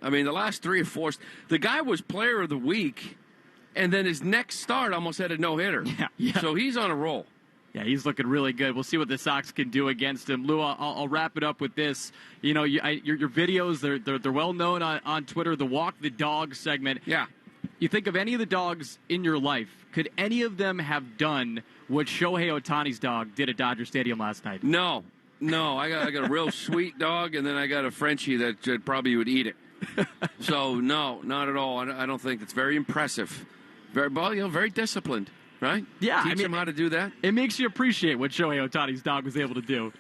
I mean, the last 3 or 4, the guy was player of the week, and then his next start almost had a no-hitter. Yeah. So he's on a roll. Yeah, he's looking really good. We'll see what the Sox can do against him. Lou, I'll wrap it up with this. You know, your videos, they're well known on Twitter, the Walk the Dog segment. Yeah. You think of any of the dogs in your life, could any of them have done what Shohei Ohtani's dog did at Dodger Stadium last night? No. I got a real sweet dog, and then I got a Frenchie that probably would eat it. So, no, not at all. I don't think it's very impressive. Very disciplined. Right? Yeah. Teach him how to do that. It makes you appreciate what Shohei Ohtani's dog was able to do.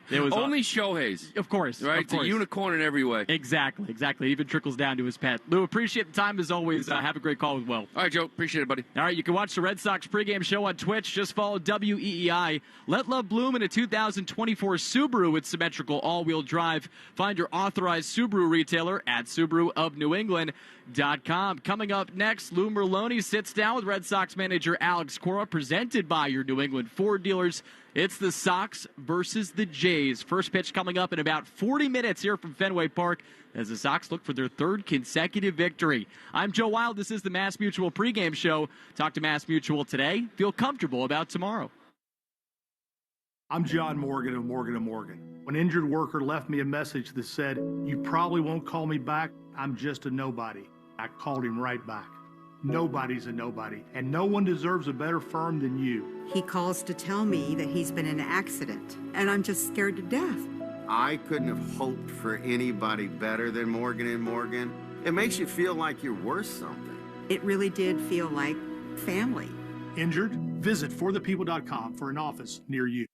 It was only Shohei's. Of course. Right? Of course. It's a unicorn in every way. Exactly. It even trickles down to his pet. Lou, appreciate the time as always. Have a great call as well. All right, Joe. Appreciate it, buddy. All right, you can watch the Red Sox pregame show on Twitch. Just follow WEEI. Let love bloom in a 2024 Subaru with symmetrical all-wheel drive. Find your authorized Subaru retailer at SubaruofNewEngland.com. Coming up next, Lou Merlone sits down with Red Sox manager Alex Cora, presented by your New England Ford dealers. It's the Sox versus the Jays. First pitch coming up in about 40 minutes here from Fenway Park as the Sox look for their third consecutive victory. I'm Joe Wild. This is the Mass Mutual pregame show. Talk to Mass Mutual today. Feel comfortable about tomorrow. I'm John Morgan of Morgan & Morgan. When an injured worker left me a message that said, "You probably won't call me back, I'm just a nobody," I called him right back. Nobody's a nobody, and no one deserves a better firm than you. He calls to tell me that he's been in an accident, and I'm just scared to death. I couldn't have hoped for anybody better than Morgan & Morgan. It makes you feel like you're worth something. It really did feel like family. Injured? Visit forthepeople.com for an office near you.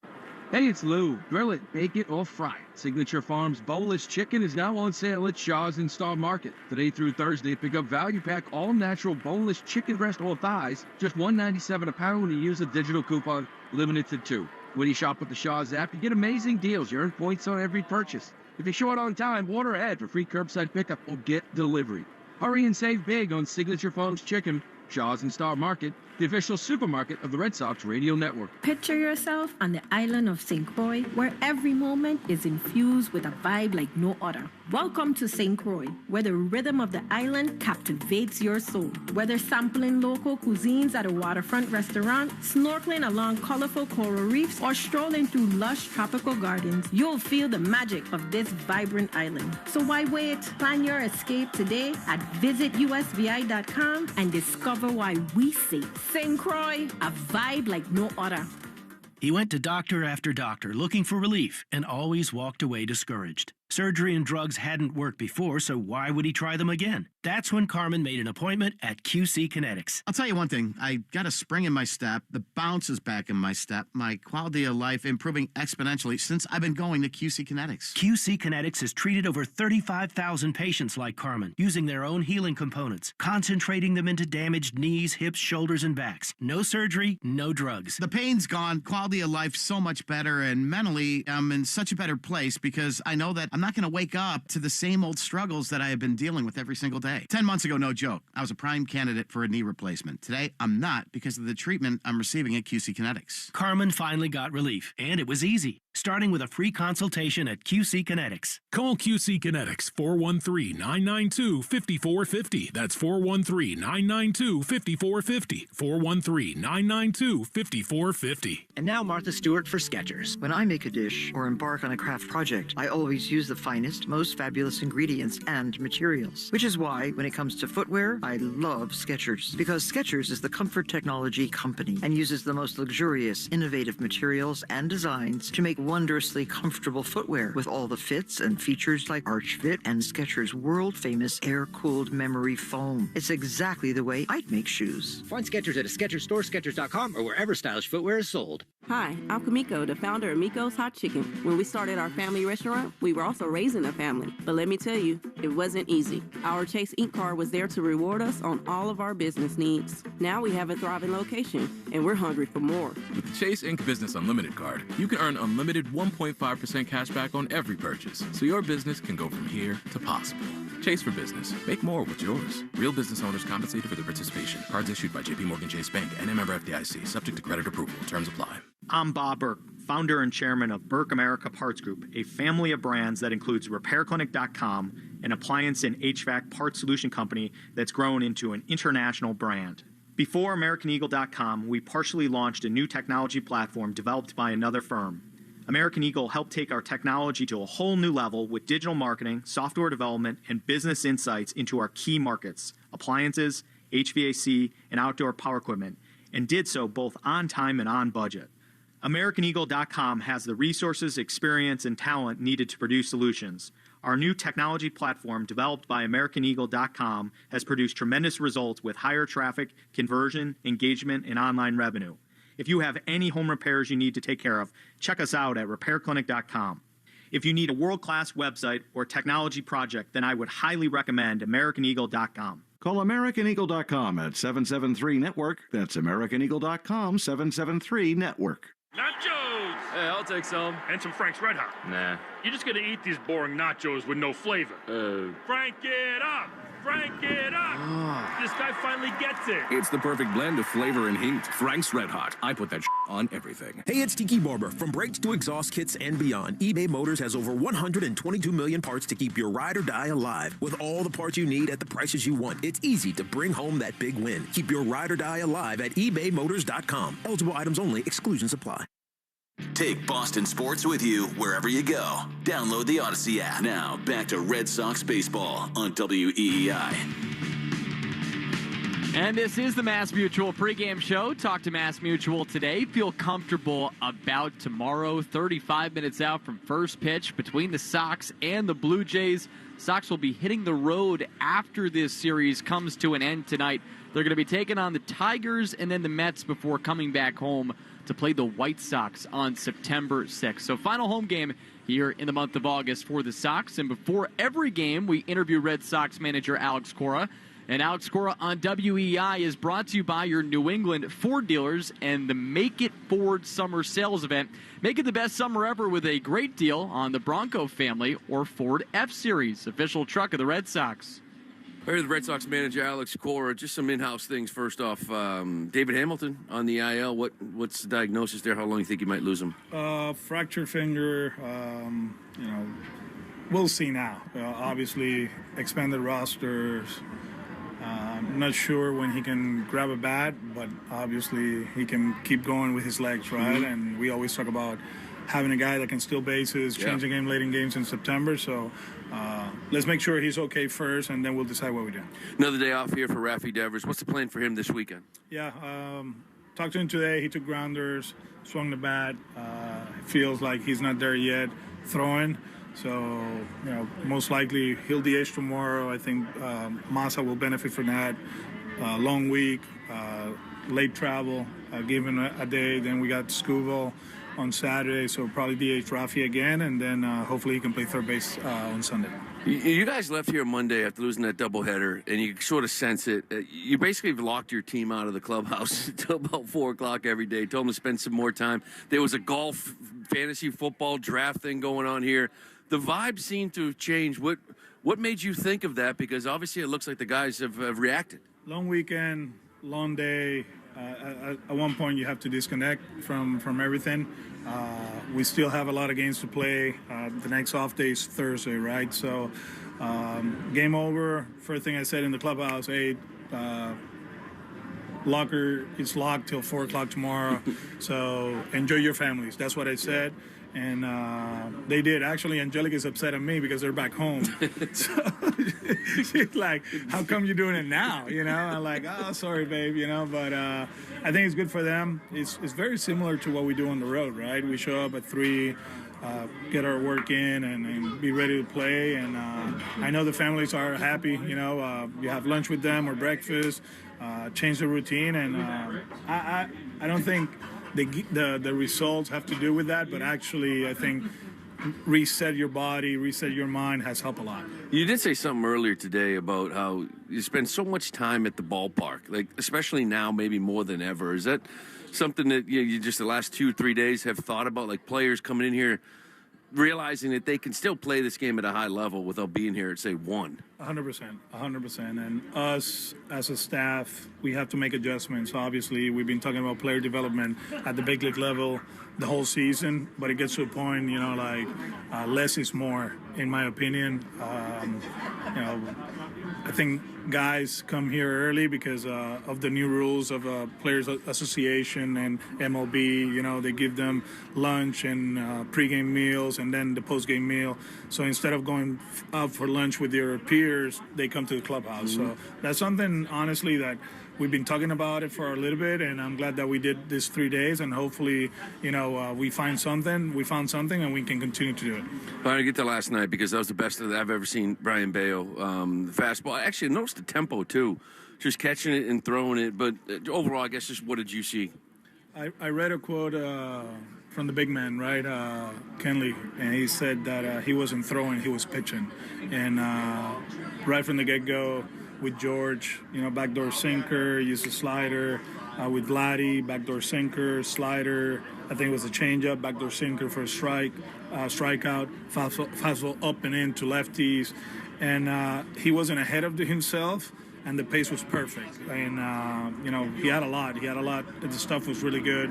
Hey, it's Lou. Grill it, bake it, or fry it. Signature Farms boneless chicken is now on sale at Shaw's in Star Market. Today through Thursday, pick up value pack all-natural boneless chicken breast or thighs, just $1.97 a pound when you use a digital coupon, limited to 2. When you shop with the Shaw's app, you get amazing deals. You earn points on every purchase. If you're short on time, order ahead for free curbside pickup or get delivery. Hurry and save big on Signature Farms chicken. Shaw's in Star Market, the official supermarket of the Red Sox Radio Network. Picture yourself on the island of St. Croix, where every moment is infused with a vibe like no other. Welcome to St. Croix, where the rhythm of the island captivates your soul. Whether sampling local cuisines at a waterfront restaurant, snorkeling along colorful coral reefs, or strolling through lush tropical gardens, you'll feel the magic of this vibrant island. So why wait? Plan your escape today at visitusvi.com and discover why we say St. Croix, a vibe like no other. He went to doctor after doctor looking for relief and always walked away discouraged. Surgery and drugs hadn't worked before, so why would he try them again? That's when Carmen made an appointment at QC Kinetics. I'll tell you one thing. I got a spring in my step. The bounce is back in my step. My quality of life improving exponentially since I've been going to QC Kinetics. QC Kinetics has treated over 35,000 patients like Carmen, using their own healing components, concentrating them into damaged knees, hips, shoulders, and backs. No surgery, no drugs. The pain's gone, quality of life so much better, and mentally I'm in such a better place because I know that I'm not going to wake up to the same old struggles that I have been dealing with every single day. 10 months ago, no joke, I was a prime candidate for a knee replacement. Today, I'm not because of the treatment I'm receiving at QC Kinetics. Carmen finally got relief, and it was easy, starting with a free consultation at QC Kinetics. Call QC Kinetics 413-992-5450. That's 413-992-5450. 413-992-5450. And now Martha Stewart for Skechers. When I make a dish or embark on a craft project, I always use the finest, most fabulous ingredients and materials. Which is why, when it comes to footwear, I love Skechers. Because Skechers is the comfort technology company and uses the most luxurious, innovative materials and designs to make wondrously comfortable footwear with all the fits and features like Arch Fit and Skechers' world-famous air-cooled memory foam. It's exactly the way I'd make shoes. Find Skechers at a Skechers store, Skechers.com, or wherever stylish footwear is sold. Hi, I'm Kamiko, the founder of Miko's Hot Chicken. When we started our family restaurant, we were also raising a family. But let me tell you, it wasn't easy. Our Chase Inc. card was there to reward us on all of our business needs. Now we have a thriving location, and we're hungry for more. With the Chase Inc. Business Unlimited card, you can earn unlimited 1.5% cash back on every purchase, so your business can go from here to possible. Chase for business. Make more with yours. Real business owners compensated for their participation. Cards issued by JPMorgan Chase Bank and a member FDIC, subject to credit approval. Terms apply. I'm Bob Burke, founder and chairman of Burke America Parts Group, a family of brands that includes RepairClinic.com an appliance and HVAC part solution company that's grown into an international brand. Before AmericanEagle.com, we partially launched a new technology platform developed by another firm. American Eagle helped take our technology to a whole new level with digital marketing, software development, and business insights into our key markets, appliances, HVAC, and outdoor power equipment, and did so both on time and on budget. AmericanEagle.com has the resources, experience, and talent needed to produce solutions. Our new technology platform, developed by AmericanEagle.com, has produced tremendous results with higher traffic, conversion, engagement, and online revenue. If you have any home repairs you need to take care of, check us out at RepairClinic.com. If you need a world-class website or technology project, then I would highly recommend AmericanEagle.com. Call AmericanEagle.com at 773-NETWORK. That's AmericanEagle.com, 773-NETWORK. Nachos! Hey, I'll take some. And some Frank's Red Hot. Nah. You're just gonna eat these boring nachos with no flavor. Frank it up! Frank it up! This guy finally gets it. It's the perfect blend of flavor and heat. Frank's Red Hot. I put that on everything. Hey, it's Tiki Barber. From brakes to exhaust kits and beyond, eBay Motors has over 122 million parts to keep your ride or die alive. With all the parts you need at the prices you want, it's easy to bring home that big win. Keep your ride or die alive at ebaymotors.com. Eligible items only. Exclusions apply. Take Boston sports with you wherever you go. Download the Odyssey app. Now, back to Red Sox baseball on WEEI. And this is the Mass Mutual pregame show. Talk to Mass Mutual today. Feel comfortable about tomorrow. 35 minutes out from first pitch between the Sox and the Blue Jays. Sox will be hitting the road after this series comes to an end tonight. They're going to be taking on the Tigers and then the Mets before coming back home to play the White Sox on September 6th. So final home game here in the month of August for the Sox. And before every game, we interview Red Sox manager Alex Cora. And Alex Cora on WEI is brought to you by your New England Ford dealers and the Make It Ford Summer Sales Event. Make it the best summer ever with a great deal on the Bronco family or Ford F-Series, official truck of the Red Sox. Here's the Red Sox manager, Alex Cora. Just some in-house things. First off, David Hamilton on the IL. What's the diagnosis there? How long do you think you might lose him? Fractured finger. We'll see now. Obviously, expanded rosters. I'm not sure when he can grab a bat, but obviously he can keep going with his legs, right? Mm-hmm. And we always talk about having a guy that can steal bases, change the game late in games in September. So let's make sure he's okay first, and then we'll decide what we do. Another day off here for Rafi Devers. What's the plan for him this weekend? Yeah, talked to him today. He took grounders, swung the bat. Feels like he's not there yet throwing. So, most likely he'll DH tomorrow. I think Massa will benefit from that. Long week, late travel, given a day. Then we got Scuville on Saturday, so probably DH Rafi again, and then hopefully he can play third base on Sunday. You guys left here Monday after losing that doubleheader, and you sort of sense it. You basically locked your team out of the clubhouse until about 4 o'clock every day. Told them to spend some more time. There was a golf, fantasy football draft thing going on here. The vibe seemed to have changed. What made you think of that? Because obviously it looks like the guys have reacted. Long weekend, long day. At one point you have to disconnect from everything. We still have a lot of games to play. The next off day is Thursday, right? So game over. First thing I said in the clubhouse, hey, locker is locked till 4 o'clock tomorrow. So enjoy your families. That's what I said. And they did. Actually, Angelica's upset at me because they're back home. So she's like, how come you're doing it now? I'm like, oh, sorry, babe, But I think it's good for them. It's very similar to what we do on the road, right? We show up at 3, get our work in, and be ready to play. And I know the families are happy. You have lunch with them or breakfast, change the routine. And I don't think the results have to do with that, but actually I think reset your body, reset your mind has helped a lot. You did say something earlier today about how you spend so much time at the ballpark, like especially now maybe more than ever. Is that something that you just the last 2 or 3 days have thought about, like players coming in here realizing that they can still play this game at a high level without being here at, say, 1. 100%. And us as a staff, we have to make adjustments. Obviously, we've been talking about player development at the big league level the whole season, but it gets to a point, less is more, in my opinion. I think guys come here early because of the new rules of Players Association and MLB. They give them lunch and pregame meals and then the postgame meal. So instead of going out for lunch with your peers, they come to the clubhouse. Mm-hmm. So that's something, honestly, that we've been talking about it for a little bit, and I'm glad that we did this 3 days, and hopefully, we found something, and we can continue to do it. I want to get to last night because that was the best that I've ever seen Brian Bayo. The fastball. I actually noticed the tempo, too, just catching it and throwing it. But overall, I guess just what did you see? I read a quote from the big man, right, Kenley, and he said that he wasn't throwing, he was pitching. And right from the get-go, with George, backdoor sinker, used a slider. With Vladdy, backdoor sinker, slider. I think it was a changeup, backdoor sinker for a strikeout, fastball up and in to lefties. And he wasn't ahead of himself, and the pace was perfect. And, he had a lot. The stuff was really good.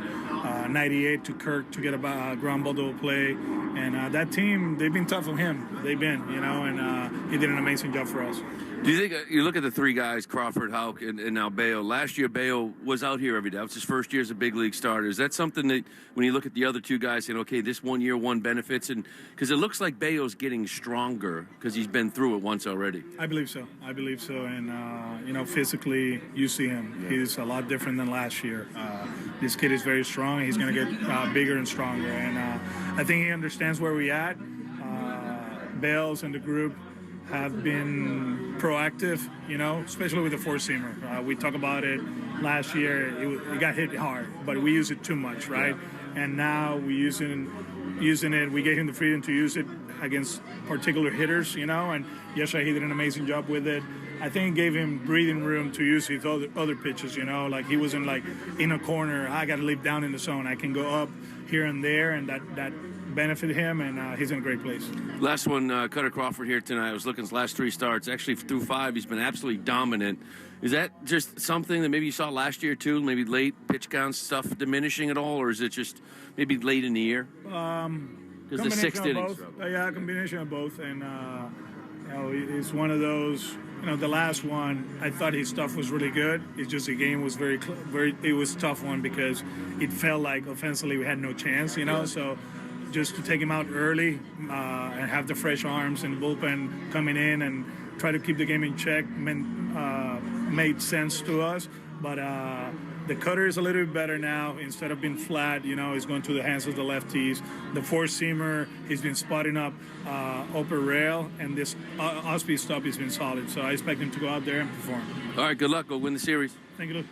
98 to Kirk to get a ground ball double play. And that team, they've been tough on him. They've been, and he did an amazing job for us. Do you think, you look at the 3 guys, Crawford, Houck, and now Bayo. Last year, Bayo was out here every day. That was his first year as a big league starter. Is that something that, when you look at the other 2 guys, saying, okay, this 1 year, 1 benefits? And because it looks like Bayo's getting stronger because he's been through it once already. I believe so. And, physically, you see him. Yeah. He's a lot different than last year. This kid is very strong. He's going to get bigger and stronger. And I think he understands where we're at. Bales and the group have been proactive, especially with the four-seamer. We talked about it last year. It got hit hard, but we use it too much, right? Yeah. And now we're using it. We gave him the freedom to use it against particular hitters, and yesterday he did an amazing job with it. I think it gave him breathing room to use his other pitches, like he wasn't like in a corner, I got to leave down in the zone. I can go up here and there, and that benefit him, and he's in a great place. Last one, Cutter Crawford here tonight. I was looking at his last 3 starts. Actually, through 5, he's been absolutely dominant. Is that just something that maybe you saw last year, too? Maybe late pitch count stuff diminishing at all, or is it just maybe late in the year? Because the 6th inning. Yeah, a combination of both. And, it's one of those, the last one, I thought his stuff was really good. It's just the game was it was a tough one because it felt like offensively we had no chance, so just to take him out early and have the fresh arms and the bullpen coming in and try to keep the game in check made sense to us. But the cutter is a little bit better now. Instead of being flat, he's going to the hands of the lefties. The four-seamer, he's been spotting up upper rail, and this off-speed stuff has been solid. So I expect him to go out there and perform. All right, good luck. Go win the series. Thank you, Luke.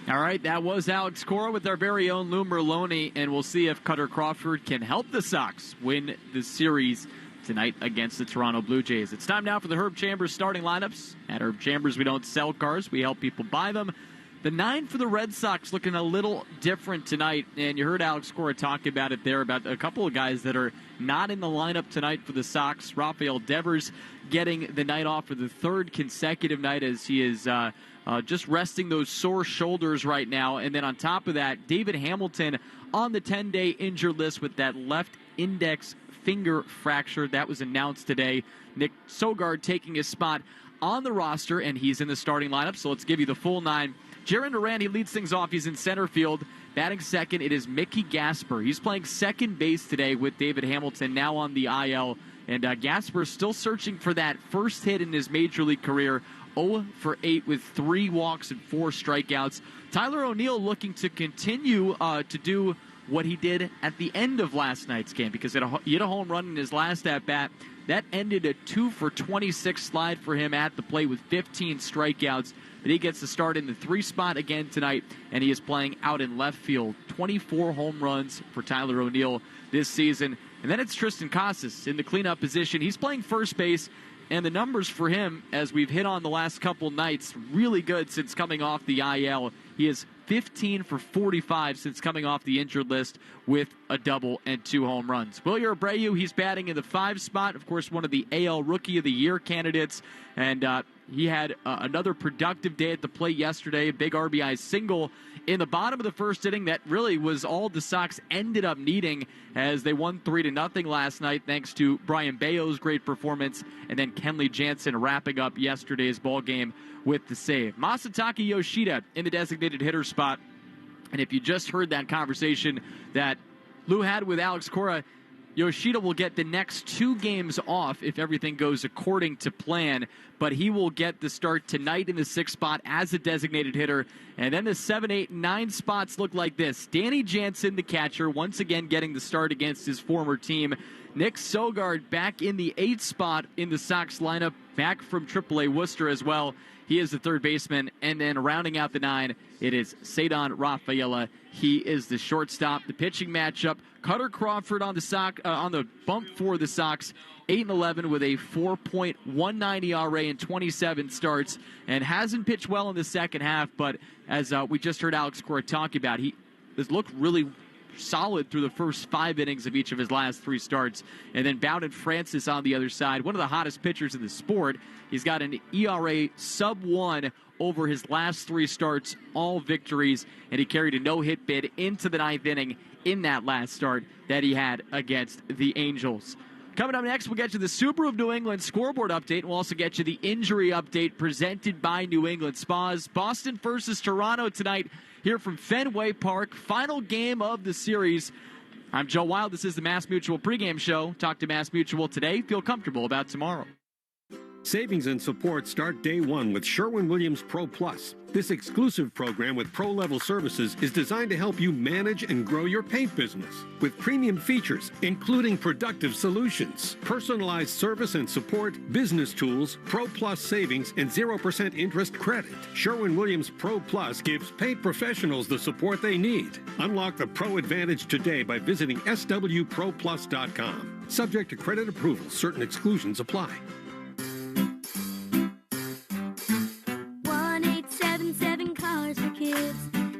All right, that was Alex Cora with our very own Lou Merlone, and we'll see if Cutter Crawford can help the Sox win the series tonight against the Toronto Blue Jays. It's time now for the Herb Chambers starting lineups. At Herb Chambers, we don't sell cars, we help people buy them. The 9 for the Red Sox looking a little different tonight, and you heard Alex Cora talk about it there, about a couple of guys that are not in the lineup tonight for the Sox. Rafael Devers getting the night off for the 3rd consecutive night as he is just resting those sore shoulders right now. And then on top of that, David Hamilton on the 10-day injured list with that left index finger fracture. That was announced today. Nick Sogard taking his spot on the roster, and he's in the starting lineup. So let's give you the full 9. Jaron Duran, he leads things off. He's in center field. Batting second, it is Mickey Gasper. He's playing second base today with David Hamilton now on the IL. And Gasper still searching for that first hit in his major league career. 0 for 8 with 3 walks and 4 strikeouts. Tyler O'Neill looking to continue to do what he did at the end of last night's game, because he hit a home run in his last at-bat. That ended a 2 for 26 slide for him at the plate with 15 strikeouts. But he gets to start in the 3 spot again tonight, and he is playing out in left field. 24 home runs for Tyler O'Neill this season. And then it's Tristan Casas in the cleanup position. He's playing first base, and the numbers for him, as we've hit on the last couple nights, really good since coming off the IL. He is 15 for 45 since coming off the injured list with a double and 2 home runs. Wilyer Abreu, he's batting in the 5 spot, of course, one of the AL Rookie of the Year candidates, and he had another productive day at the plate yesterday, a big RBI single in the bottom of the first inning that really was all the Sox ended up needing as they won 3-0 last night thanks to Brian Bayo's great performance and then Kenley Jansen wrapping up yesterday's ball game with the save. Masataka Yoshida in the designated hitter spot. And if you just heard that conversation that Lou had with Alex Cora, Yoshida will get the next 2 games off if everything goes according to plan, but he will get the start tonight in the 6th spot as a designated hitter. And then the 7, 8, 9 spots look like this. Danny Jansen, the catcher, once again getting the start against his former team. Nick Sogard back in the 8th spot in the Sox lineup, back from AAA Worcester as well. He is the third baseman. And then rounding out the 9, it is Cedon Rafaela. He is the shortstop. The pitching matchup, Cutter Crawford on the bump for the Sox, 8-11 with a 4.19 ERA in 27 starts, and hasn't pitched well in the second half, but as we just heard Alex Cora talk about, he has looked really solid through the first 5 innings of each of his last 3 starts. And then Bowden Francis on the other side, one of the hottest pitchers in the sport. He's got an ERA sub-1 over his last 3 starts, all victories, and he carried a no-hit bid into the 9th inning in that last start that he had against the Angels. Coming up next, we'll get you the Subaru of New England scoreboard update. We'll also get you the injury update presented by New England Spas. Boston versus Toronto tonight here from Fenway Park. Final game of the series. I'm Joe Wild. This is the Mass Mutual pregame show. Talk to Mass Mutual today. Feel comfortable about tomorrow. Savings and support start day 1 with Sherwin-Williams Pro Plus. This exclusive program with pro-level services is designed to help you manage and grow your paint business. With premium features, including productive solutions, personalized service and support, business tools, Pro Plus savings, and 0% interest credit. Sherwin-Williams Pro Plus gives paint professionals the support they need. Unlock the Pro Advantage today by visiting swproplus.com. Subject to credit approval, certain exclusions apply. 1-877 Cars for Kids.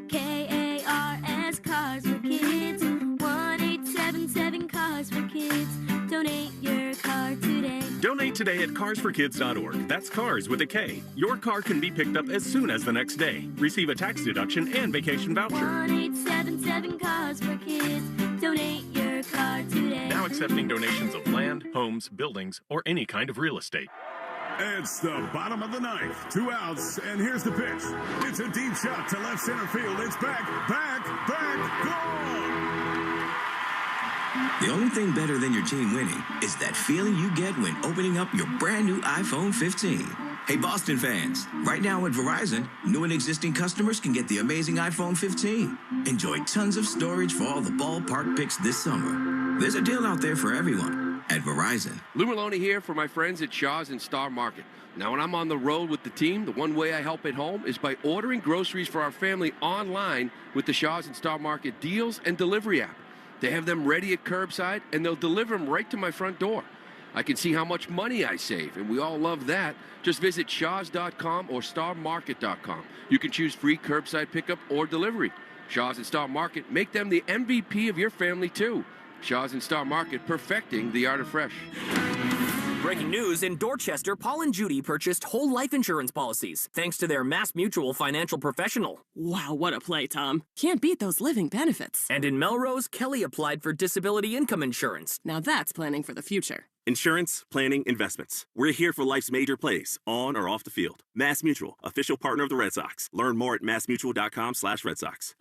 K-A-R-S Cars for Kids. 1-877 Cars for Kids. Donate your car today. Donate today at carsforkids.org. That's cars with a K. Your car can be picked up as soon as the next day. Receive a tax deduction and vacation voucher. 1-877 Cars for Kids. Donate your car today. Now accepting donations of land, homes, buildings, or any kind of real estate. It's the bottom of the 9th, 2 outs, and here's the pitch. It's a deep shot to left center field. It's back, gone! The only thing better than your team winning is that feeling you get when opening up your brand new iPhone 15. Hey, Boston fans, right now at Verizon, new and existing customers can get the amazing iPhone 15. Enjoy tons of storage for all the ballpark picks this summer. There's a deal out there for everyone at Verizon. Lou Maloney here for my friends at Shaw's and Star Market. Now, when I'm on the road with the team, the one way I help at home is by ordering groceries for our family online with the Shaw's and Star Market deals and delivery app. They have them ready at curbside, and they'll deliver them right to my front door. I can see how much money I save, and we all love that. Just visit shaws.com or starmarket.com. You can choose free curbside pickup or delivery. Shaw's and Star Market, make them the MVP of your family, too. Shaw's and Star Market, perfecting the art of fresh. Breaking news, in Dorchester, Paul and Judy purchased whole life insurance policies thanks to their Mass Mutual financial professional. Wow, what a play, Tom. Can't beat those living benefits. And in Melrose, Kelly applied for disability income insurance. Now that's planning for the future. Insurance, planning, investments. We're here for life's major plays, on or off the field. Mass Mutual, official partner of the Red Sox. Learn more at massmutual.com/Red Sox.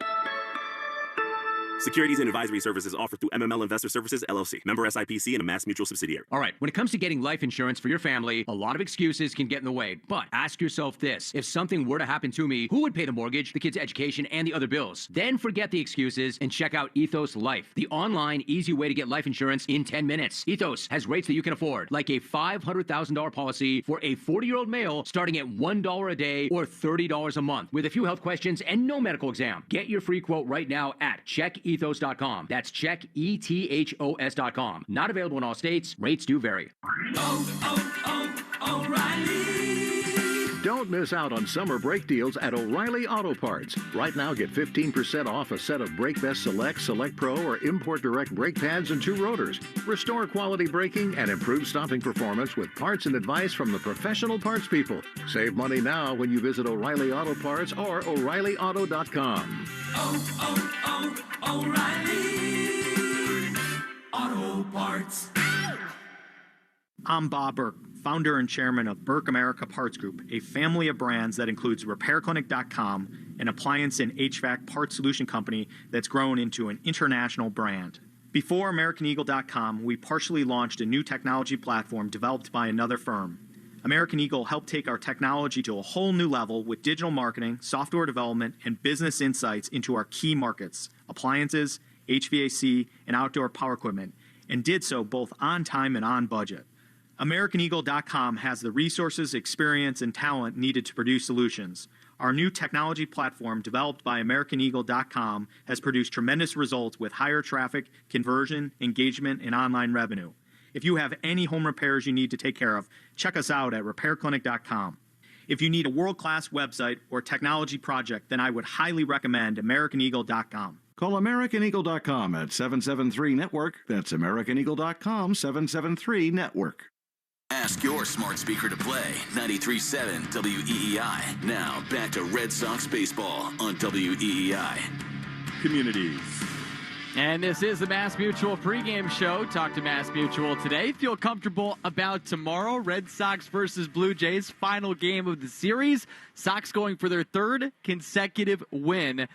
Securities and advisory services offered through MML Investor Services, LLC. Member SIPC and a Mass Mutual subsidiary. All right, when it comes to getting life insurance for your family, a lot of excuses can get in the way. But ask yourself this. If something were to happen to me, who would pay the mortgage, the kids' education, and the other bills? Then forget the excuses and check out Ethos Life, the online, easy way to get life insurance in 10 minutes. Ethos has rates that you can afford, like a $500,000 policy for a 40-year-old male starting at $1 a day or $30 a month, with a few health questions and no medical exam. Get your free quote right now at checkethos.com. That's checkethos.com. Not available in all states. Rates do vary. O'Reilly. Don't miss out on summer brake deals at O'Reilly Auto Parts. Right now, get 15% off a set of Brake Best Select, Select Pro, or Import Direct brake pads and 2 rotors. Restore quality braking and improve stopping performance with parts and advice from the professional parts people. Save money now when you visit O'Reilly Auto Parts or O'ReillyAuto.com. O'Reilly Auto Parts. I'm Bob Burke, founder and chairman of Burke America Parts Group, a family of brands that includes RepairClinic.com, an appliance and HVAC parts solution company that's grown into an international brand. Before AmericanEagle.com, we partially launched a new technology platform developed by another firm. American Eagle helped take our technology to a whole new level with digital marketing, software development, and business insights into our key markets, appliances, HVAC, and outdoor power equipment, and did so both on time and on budget. AmericanEagle.com has the resources, experience, and talent needed to produce solutions. Our new technology platform, developed by AmericanEagle.com, has produced tremendous results with higher traffic, conversion, engagement, and online revenue. If you have any home repairs you need to take care of, check us out at RepairClinic.com. If you need a world-class website or technology project, then I would highly recommend AmericanEagle.com. Call AmericanEagle.com at 773-NETWORK. That's AmericanEagle.com, 773-NETWORK. Ask your smart speaker to play 93.7 WEEI. Now back to Red Sox baseball on WEEI. Communities. And this is the Mass Mutual pregame show. Talk to Mass Mutual today. Feel comfortable about tomorrow. Red Sox versus Blue Jays, final game of the series. Sox going for their 3rd consecutive win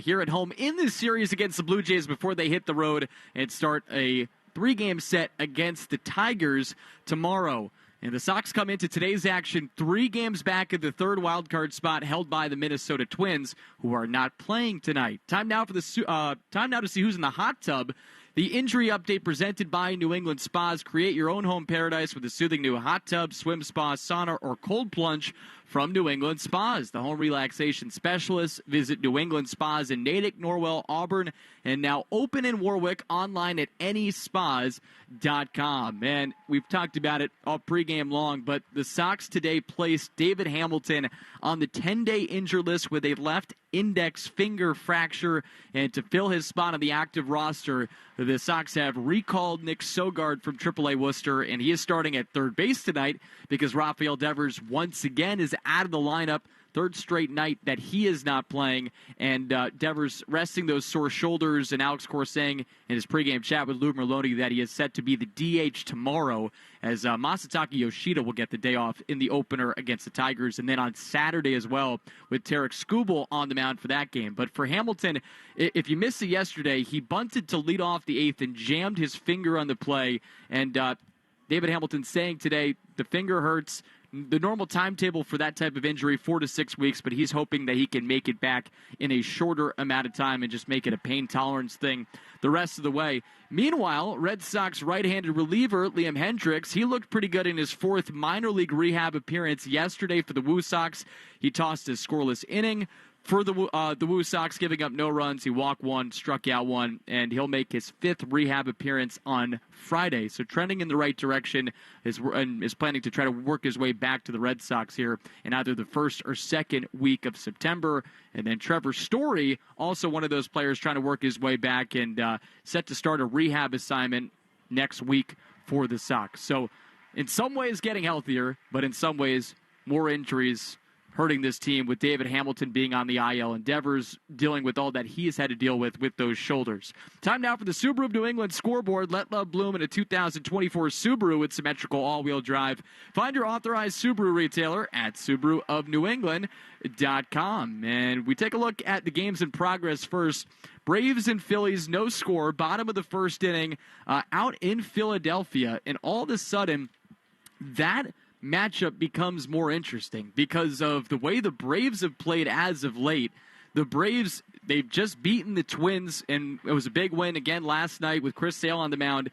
here at home in this series against the Blue Jays before they hit the road and start a 3-game set against the Tigers tomorrow. And the Sox come into today's action 3 games back at the 3rd wildcard spot held by the Minnesota Twins, who are not playing tonight. Time now to see who's in the hot tub. The injury update presented by New England Spas. Create your own home paradise with a soothing new hot tub, swim spa, sauna, or cold plunge from New England Spas. The home relaxation specialists. Visit New England Spas in Natick, Norwell, Auburn, and now open in Warwick, online at anyspas.com. And we've talked about it all pregame long, but the Sox today placed David Hamilton on the 10-day injured list with a left index finger fracture. And to fill his spot on the active roster, the Sox have recalled Nick Sogard from AAA Worcester, and he is starting at third base tonight because Rafael Devers once again is out of the lineup. 3rd straight night that he is not playing, and Devers resting those sore shoulders, and Alex Cora saying in his pregame chat with Lou Merloni that he is set to be the DH tomorrow, as Masataka Yoshida will get the day off in the opener against the Tigers, and then on Saturday as well with Tarek Skubal on the mound for that game. But for Hamilton, if you missed it yesterday, he bunted to lead off the 8th and jammed his finger on the play, and David Hamilton saying today the finger hurts. The normal timetable for that type of injury, 4 to 6 weeks, but he's hoping that he can make it back in a shorter amount of time and just make it a pain tolerance thing the rest of the way. Meanwhile, Red Sox right-handed reliever Liam Hendricks, he looked pretty good in his 4th minor league rehab appearance yesterday for the Woo Sox. He tossed his scoreless inning for the Woo Sox, giving up no runs. He walked 1, struck out 1, and he'll make his 5th rehab appearance on Friday. So trending in the right direction, and is planning to try to work his way back to the Red Sox here in either the 1st or 2nd week of September. And then Trevor Story, also one of those players trying to work his way back and set to start a rehab assignment next week for the Sox. So in some ways getting healthier, but in some ways more injuries hurting this team, with David Hamilton being on the IL and Devers dealing with all that he has had to deal with those shoulders. Time now for the Subaru of New England scoreboard. Let love bloom in a 2024 Subaru with symmetrical all-wheel drive. Find your authorized Subaru retailer at SubaruofNewEngland.com. And we take a look at the games in progress first. Braves and Phillies, no score, bottom of the 1st inning, out in Philadelphia. And all of a sudden, that matchup becomes more interesting because of the way the Braves have played as of late. The Braves, they've just beaten the Twins, and it was a big win again last night with Chris Sale on the mound,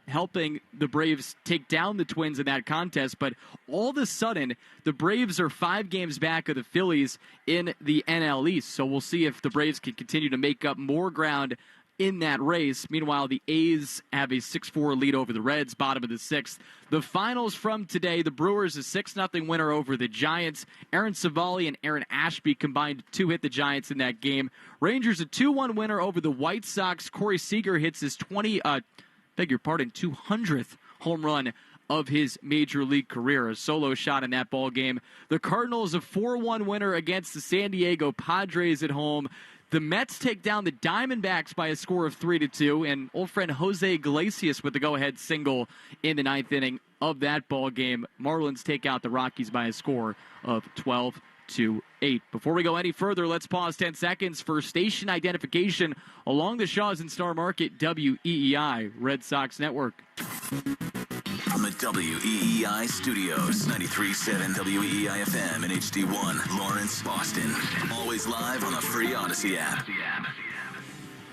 helping the Braves take down the Twins in that contest. But all of a sudden, the Braves are 5 games back of the Phillies in the NL East. So we'll see if the Braves can continue to make up more ground in that race. Meanwhile, the A's have a 6-4 lead over the Reds, bottom of the 6th. The finals from today, the Brewers a 6-0 winner over the Giants. Aaron Savali and Aaron Ashby combined to hit the Giants in that game. Rangers a 2-1 winner over the White Sox. Corey Seager hits his 200th home run of his major league career, a solo shot in that ball game. The Cardinals a 4-1 winner against the San Diego Padres at home. The Mets take down the Diamondbacks by a score of 3-2, and old friend Jose Iglesias with the go-ahead single in the 9th inning of that ball game. Marlins take out the Rockies by a score of 12-8. Before we go any further, let's pause 10 seconds for station identification along the Shaws and Star Market, WEEI Red Sox Network. From the WEEI studios, 93.7 WEEI FM and HD1, Lawrence, Boston. Always live on the free Odyssey app.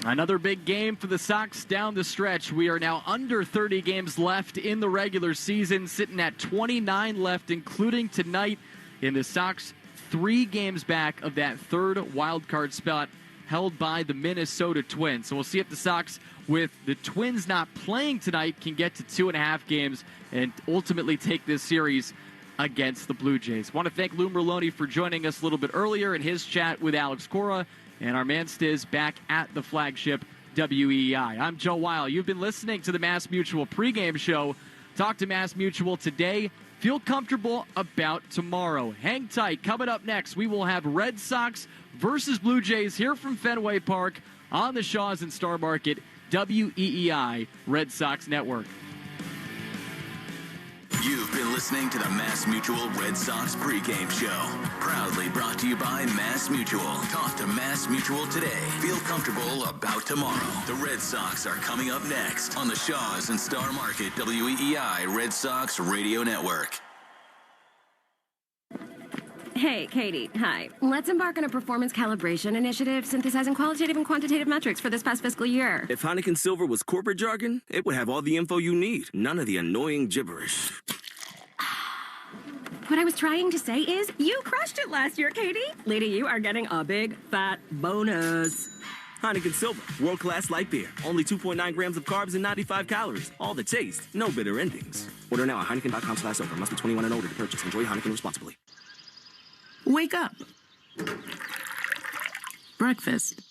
Another big game for the Sox down the stretch. We are now under 30 games left in the regular season, sitting at 29 left, including tonight. In the Sox, 3 games back of that third wild card spot held by the Minnesota Twins. So we'll see if the Sox, with the Twins not playing tonight, can get to 2.5 games and ultimately take this series against the Blue Jays. Want to thank Lou Merloni for joining us a little bit earlier in his chat with Alex Cora, and our man Stiz back at the flagship WEEI. I'm Joe Weil. You've been listening to the Mass Mutual pregame show. Talk to Mass Mutual today. Feel comfortable about tomorrow. Hang tight. Coming up next, we will have Red Sox versus Blue Jays here from Fenway Park on the Shaws and Star Market, WEEI Red Sox Network. You've been listening to the Mass Mutual Red Sox pregame show. Proudly brought to you by Mass Mutual. Talk to Mass Mutual today. Feel comfortable about tomorrow. The Red Sox are coming up next on the Shaws and Star Market WEEI Red Sox Radio Network. Hey, Katie. Hi. Let's embark on a performance calibration initiative synthesizing qualitative and quantitative metrics for this past fiscal year. If Heineken Silver was corporate jargon, it would have all the info you need. None of the annoying gibberish. What I was trying to say is, you crushed it last year, Katie. Lady, you are getting a big, fat bonus. Heineken Silver, world-class light beer. Only 2.9 grams of carbs and 95 calories. All the taste, no bitter endings. Order now at Heineken.com/silver. Must be 21 and older to purchase. Enjoy Heineken responsibly. Wake up. Breakfast.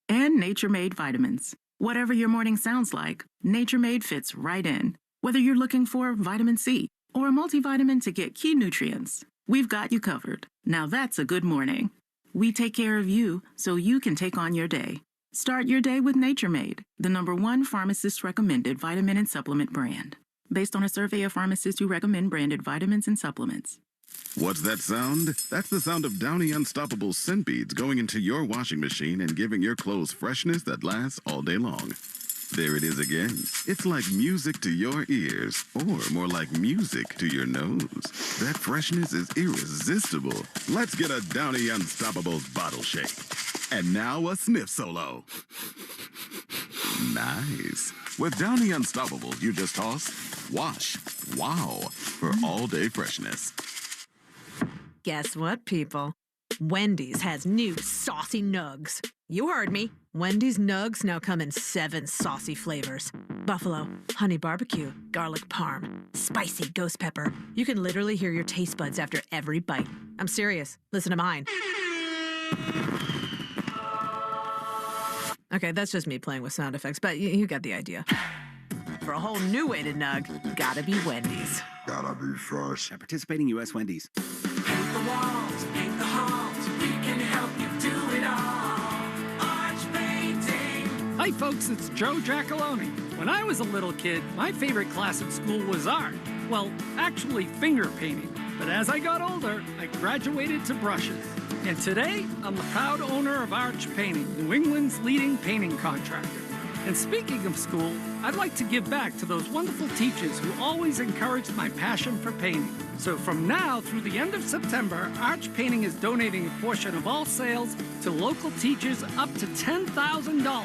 And Nature Made vitamins. Whatever your morning sounds like, Nature Made fits right in. Whether you're looking for vitamin C or a multivitamin to get key nutrients, we've got you covered. Now that's a good morning. We take care of you so you can take on your day. Start your day with Nature Made, the #1 pharmacist-recommended vitamin and supplement brand. Based on a survey of pharmacists who recommend branded vitamins and supplements. What's that sound? That's the sound of Downy Unstoppable scent beads going into your washing machine and giving your clothes freshness that lasts all day long. There it is again. It's like music to your ears, or more like music to your nose. That freshness is irresistible. Let's get a Downy Unstoppables bottle shake. And now a sniff solo. Nice. With Downy Unstoppables, you just toss, wash, wow, for all-day freshness. Guess what, people? Wendy's has new saucy nugs. You heard me. Wendy's nugs now come in 7 saucy flavors. Buffalo, honey barbecue, garlic parm, spicy ghost pepper. You can literally hear your taste buds after every bite. I'm serious. Listen to mine. Okay, that's just me playing with sound effects, but you got the idea. For a whole new way to nug, gotta be Wendy's. Gotta be fresh. At participating U.S. Wendy's. Paint the walls, paint the halls. We can help you do it all. Arch Painting. Hi, folks. It's Joe Giacalone. When I was a little kid, my favorite class at school was art. Well, actually finger painting. But as I got older, I graduated to brushes. And today, I'm the proud owner of Arch Painting, New England's leading painting contractor. And speaking of school, I'd like to give back to those wonderful teachers who always encouraged my passion for painting. So from now through the end of September, Arch Painting is donating a portion of all sales to local teachers up to $10,000.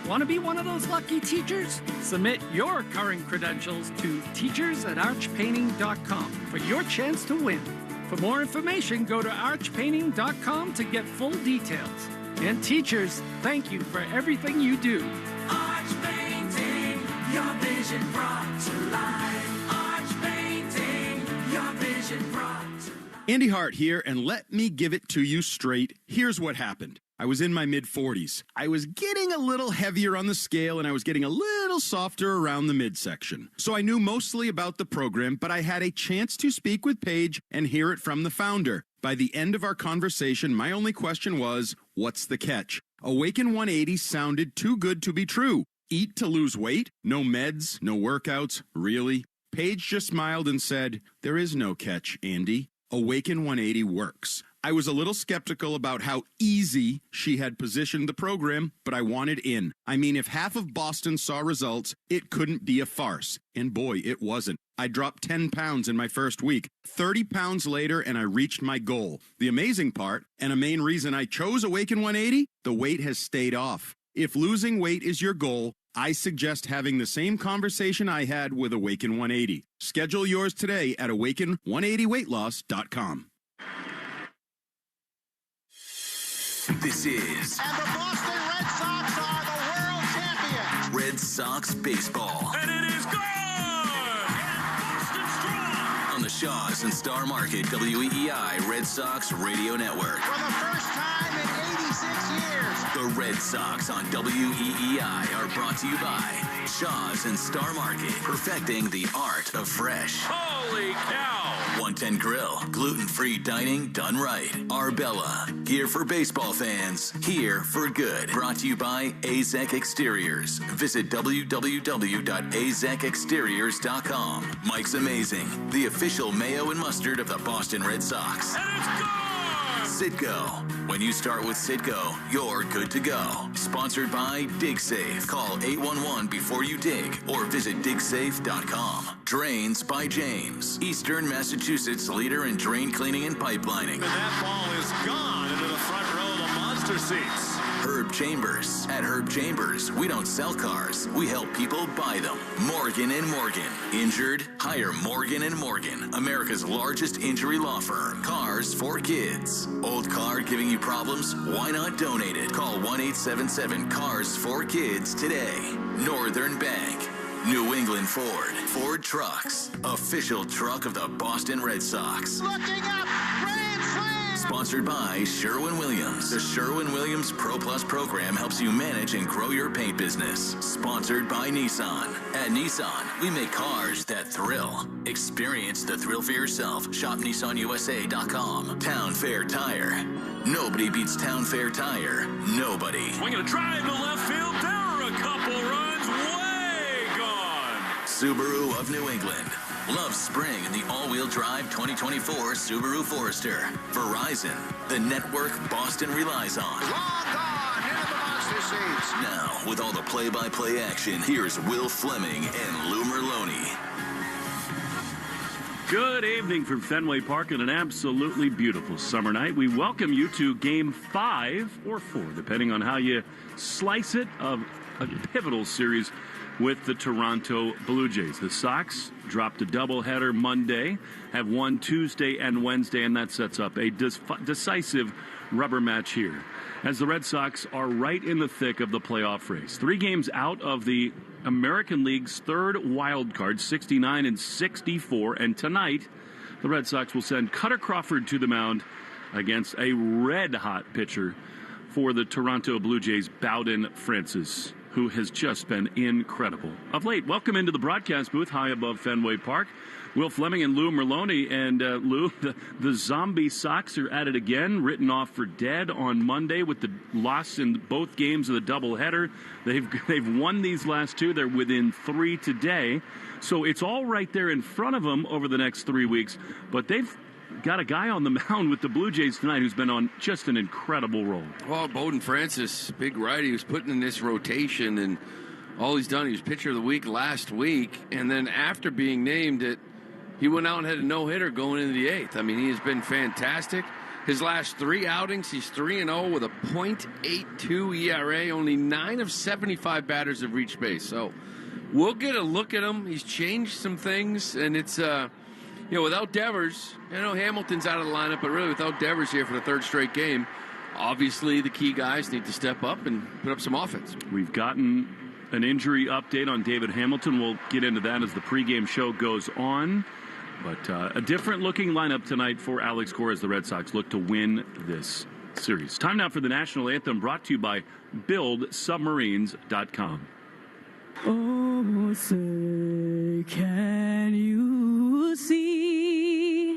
Want to be one of those lucky teachers? Submit your current credentials to teachers@archpainting.com for your chance to win. For more information, go to archpainting.com to get full details. And teachers, thank you for everything you do. Arch Painting, your vision brought to life. Arch Painting, your vision brought to life. Andy Hart here, and let me give it to you straight. Here's what happened. I was in my mid-40s. I was getting a little heavier on the scale, and I was getting a little softer around the midsection. So I knew mostly about the program, but I had a chance to speak with Paige and hear it from the founder. By the end of our conversation, my only question was, what's the catch? Awaken 180 sounded too good to be true. Eat to lose weight? No meds, no workouts? Really? Paige just smiled and said, there is no catch, Andy. Awaken 180 works. I was a little skeptical about how easy she had positioned the program, but I wanted in. I mean, if half of Boston saw results, it couldn't be a farce. And boy, it wasn't. I dropped 10 pounds in my first week, 30 pounds later, and I reached my goal. The amazing part, and a main reason I chose Awaken 180, the weight has stayed off. If losing weight is your goal, I suggest having the same conversation I had with Awaken 180. Schedule yours today at awaken180weightloss.com. This is. And the Boston Red Sox are the world champions. Red Sox Baseball. And it is gone! And Boston strong! On the Shaws and Star Market WEEI Red Sox Radio Network. For the first time in 86 years. The Red Sox on WEEI are brought to you by Shaws and Star Market, perfecting the art of fresh. Holy cow! 110 Grill, gluten-free dining done right. Arbella, here for baseball fans, here for good. Brought to you by AZEK Exteriors. Visit www.azekexteriors.com. Mike's Amazing, the official mayo and mustard of the Boston Red Sox. And it's gone! Citgo. When you start with Citgo, you're good to go. Sponsored by DigSafe. Call 811 before you dig or visit digsafe.com. Drains by James. Eastern Massachusetts leader in drain cleaning and pipelining. And that ball is gone into the front row of the monster seats. Herb Chambers. At Herb Chambers, we don't sell cars. We help people buy them. Morgan & Morgan. Injured? Hire Morgan & Morgan. America's largest injury law firm. Cars for kids. Old car giving you problems? Why not donate it? Call 1-877-CARS-4-KIDS today. Northern Bank. New England Ford. Ford Trucks. Official truck of the Boston Red Sox. Looking up! Grand slam! Sponsored by Sherwin-Williams. The Sherwin-Williams Pro Plus program helps you manage and grow your paint business. Sponsored by Nissan. At Nissan, we make cars that thrill. Experience the thrill for yourself. Shop NissanUSA.com. Town Fair Tire. Nobody beats Town Fair Tire. Nobody. Swinging a drive to left field. There are a couple runs. Way gone. Subaru of New England. Love spring in the all-wheel drive 2024 Subaru Forester. Verizon, the network Boston relies on. Long gone into the monster seats. Now, with all the play-by-play action, here's Will Fleming and Lou Merlone. Good evening from Fenway Park on an absolutely beautiful summer night. We welcome you to Game 5 or 4, depending on how you slice it, of a pivotal series with the Toronto Blue Jays. The Sox dropped a doubleheader Monday, have won Tuesday and Wednesday, and that sets up a decisive rubber match here, as the Red Sox are right in the thick of the playoff race. 3 games out of the American League's third wild card, 69 and 64, and tonight the Red Sox will send Cutter Crawford to the mound against a red-hot pitcher for the Toronto Blue Jays, Bowden Francis, who has just been incredible of late. Welcome into the broadcast booth high above Fenway Park. Will Fleming and Lou Merlone. And Lou, the zombie Sox are at it again, written off for dead on Monday with the loss in both games of the doubleheader. They've won these last 2. They're within 3 today. So it's all right there in front of them over the next 3 weeks. But they've got a guy on the mound with the Blue Jays tonight who's been on just an incredible roll. Well, Bowden Francis, big righty, he was putting in this rotation, and all he's done, he was pitcher of the week last week, and then after being named it, he went out and had a no-hitter going into the 8th. I mean, he has been fantastic. His last 3 outings, he's 3-0 with a .82 ERA. Only 9 of 75 batters have reached base. So we'll get a look at him. He's changed some things, and it's without Devers, Hamilton's out of the lineup, but really without Devers here for the 3rd straight game, obviously the key guys need to step up and put up some offense. We've gotten an injury update on David Hamilton. We'll get into that as the pregame show goes on. But a different-looking lineup tonight for Alex Cora as the Red Sox look to win this series. Time now for the national anthem, brought to you by BuildSubmarines.com. Oh, say, can you see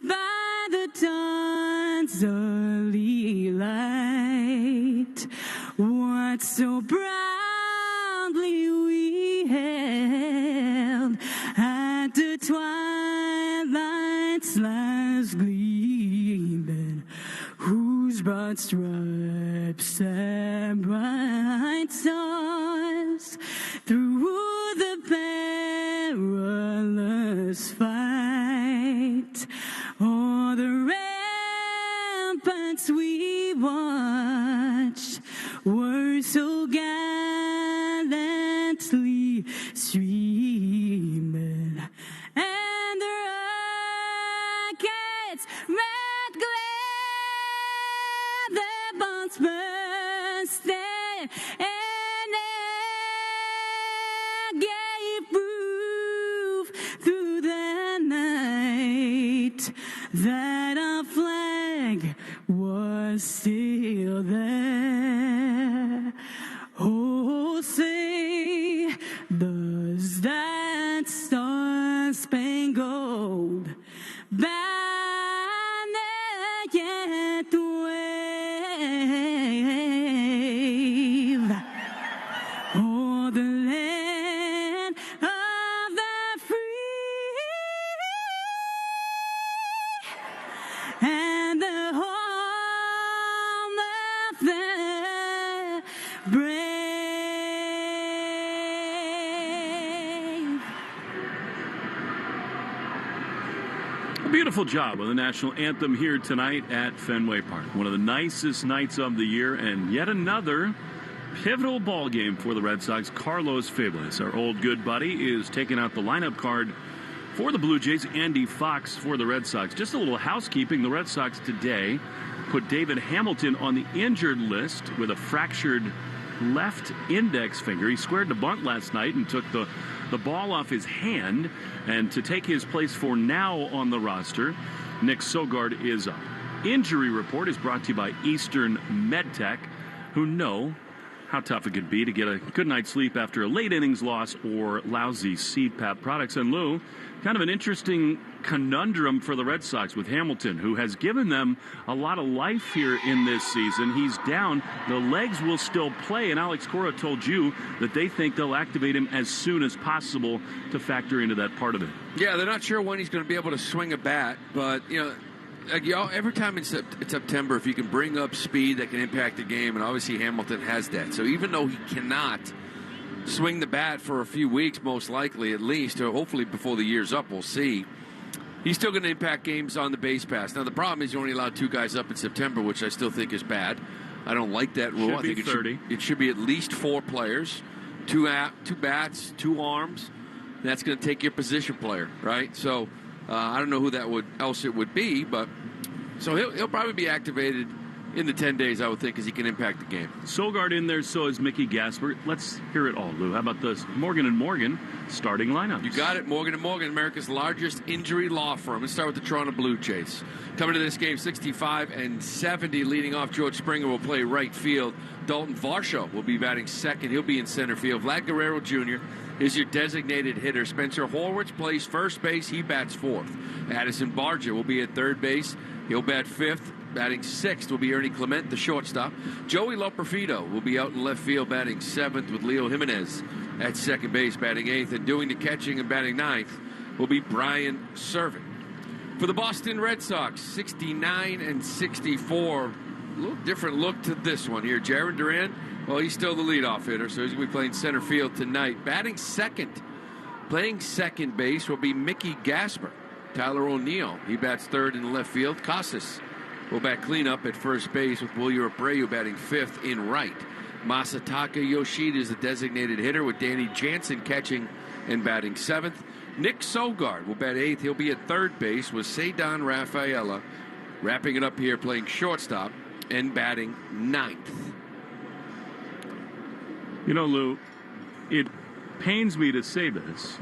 by the dawn's early light what so proudly we held at the twilight's last gleaming, whose broad stripes and bright stars through the perilous fight, o'er the ramparts we watched were so gallantly streaming, and the rockets' red glare, their bombs bursting, and gave proof through the night that our flag was still there. Oh, say, does that star-spangled banner yet wave o'er the land of the free and the home of the brave? A beautiful job on the national anthem here tonight at Fenway Park. One of the nicest nights of the year, and yet another pivotal ball game for the Red Sox. Carlos Febres, our old good buddy, is taking out the lineup card for the Blue Jays. Andy Fox for the Red Sox. Just a little housekeeping. The Red Sox today put David Hamilton on the injured list with a fractured left index finger. He squared the bunt last night and took the ball off his hand. And to take his place for now on the roster, Nick Sogard is up. Injury report is brought to you by Eastern MedTech, who know how tough it could be to get a good night's sleep after a late innings loss or lousy CPAP products. And Lou, kind of an interesting conundrum for the Red Sox with Hamilton, who has given them a lot of life here in this season. He's down. The legs will still play, and Alex Cora told you that they think they'll activate him as soon as possible to factor into that part of it. Yeah, they're not sure when he's going to be able to swing a bat, but, every time in September, if you can bring up speed that can impact the game, and obviously Hamilton has that. So even though he cannot swing the bat for a few weeks, most likely at least, or hopefully before the year's up, we'll see, he's still going to impact games on the base pass. Now, the problem is you only allowed 2 guys up in September, which I still think is bad. I don't like that rule. I think it should be at least 4 players, 2 bats, 2 arms. That's going to take your position player, right? So I don't know who else it would be, but so he'll probably be activated in the 10 days, I would think, because he can impact the game. Sogard in there, so is Mickey Gasper. Let's hear it all, Lou. How about this Morgan & Morgan starting lineup? You got it. Morgan & Morgan, America's largest injury law firm. Let's start with the Toronto Blue Jays. Coming to this game, 65 and 70. Leading off, George Springer will play right field. Dalton Varsho will be batting second. He'll be in center field. Vlad Guerrero Jr. is your designated hitter. Spencer Horwitz plays first base. He bats fourth. Addison Barger will be at third base. He'll bat fifth. Batting sixth will be Ernie Clement, the shortstop. Joey Loperfido will be out in left field batting seventh, with Leo Jimenez at second base batting eighth. And doing the catching and batting ninth will be Brian Servant. For the Boston Red Sox, 69 and 64. A little different look to this one here. Jarren Duran, well, he's still the leadoff hitter, so he's going to be playing center field tonight. Batting second, playing second base will be Mickey Gasper. Tyler O'Neill, he bats third in left field. Casas will bat cleanup at first base, with Wilyer Abreu batting fifth in right. Masataka Yoshida is the designated hitter, with Danny Jansen catching and batting seventh. Nick Sogard will bat eighth. He'll be at third base, with Cedar Rafaela wrapping it up here playing shortstop. and batting 9th. You know, Lou, it pains me to say this,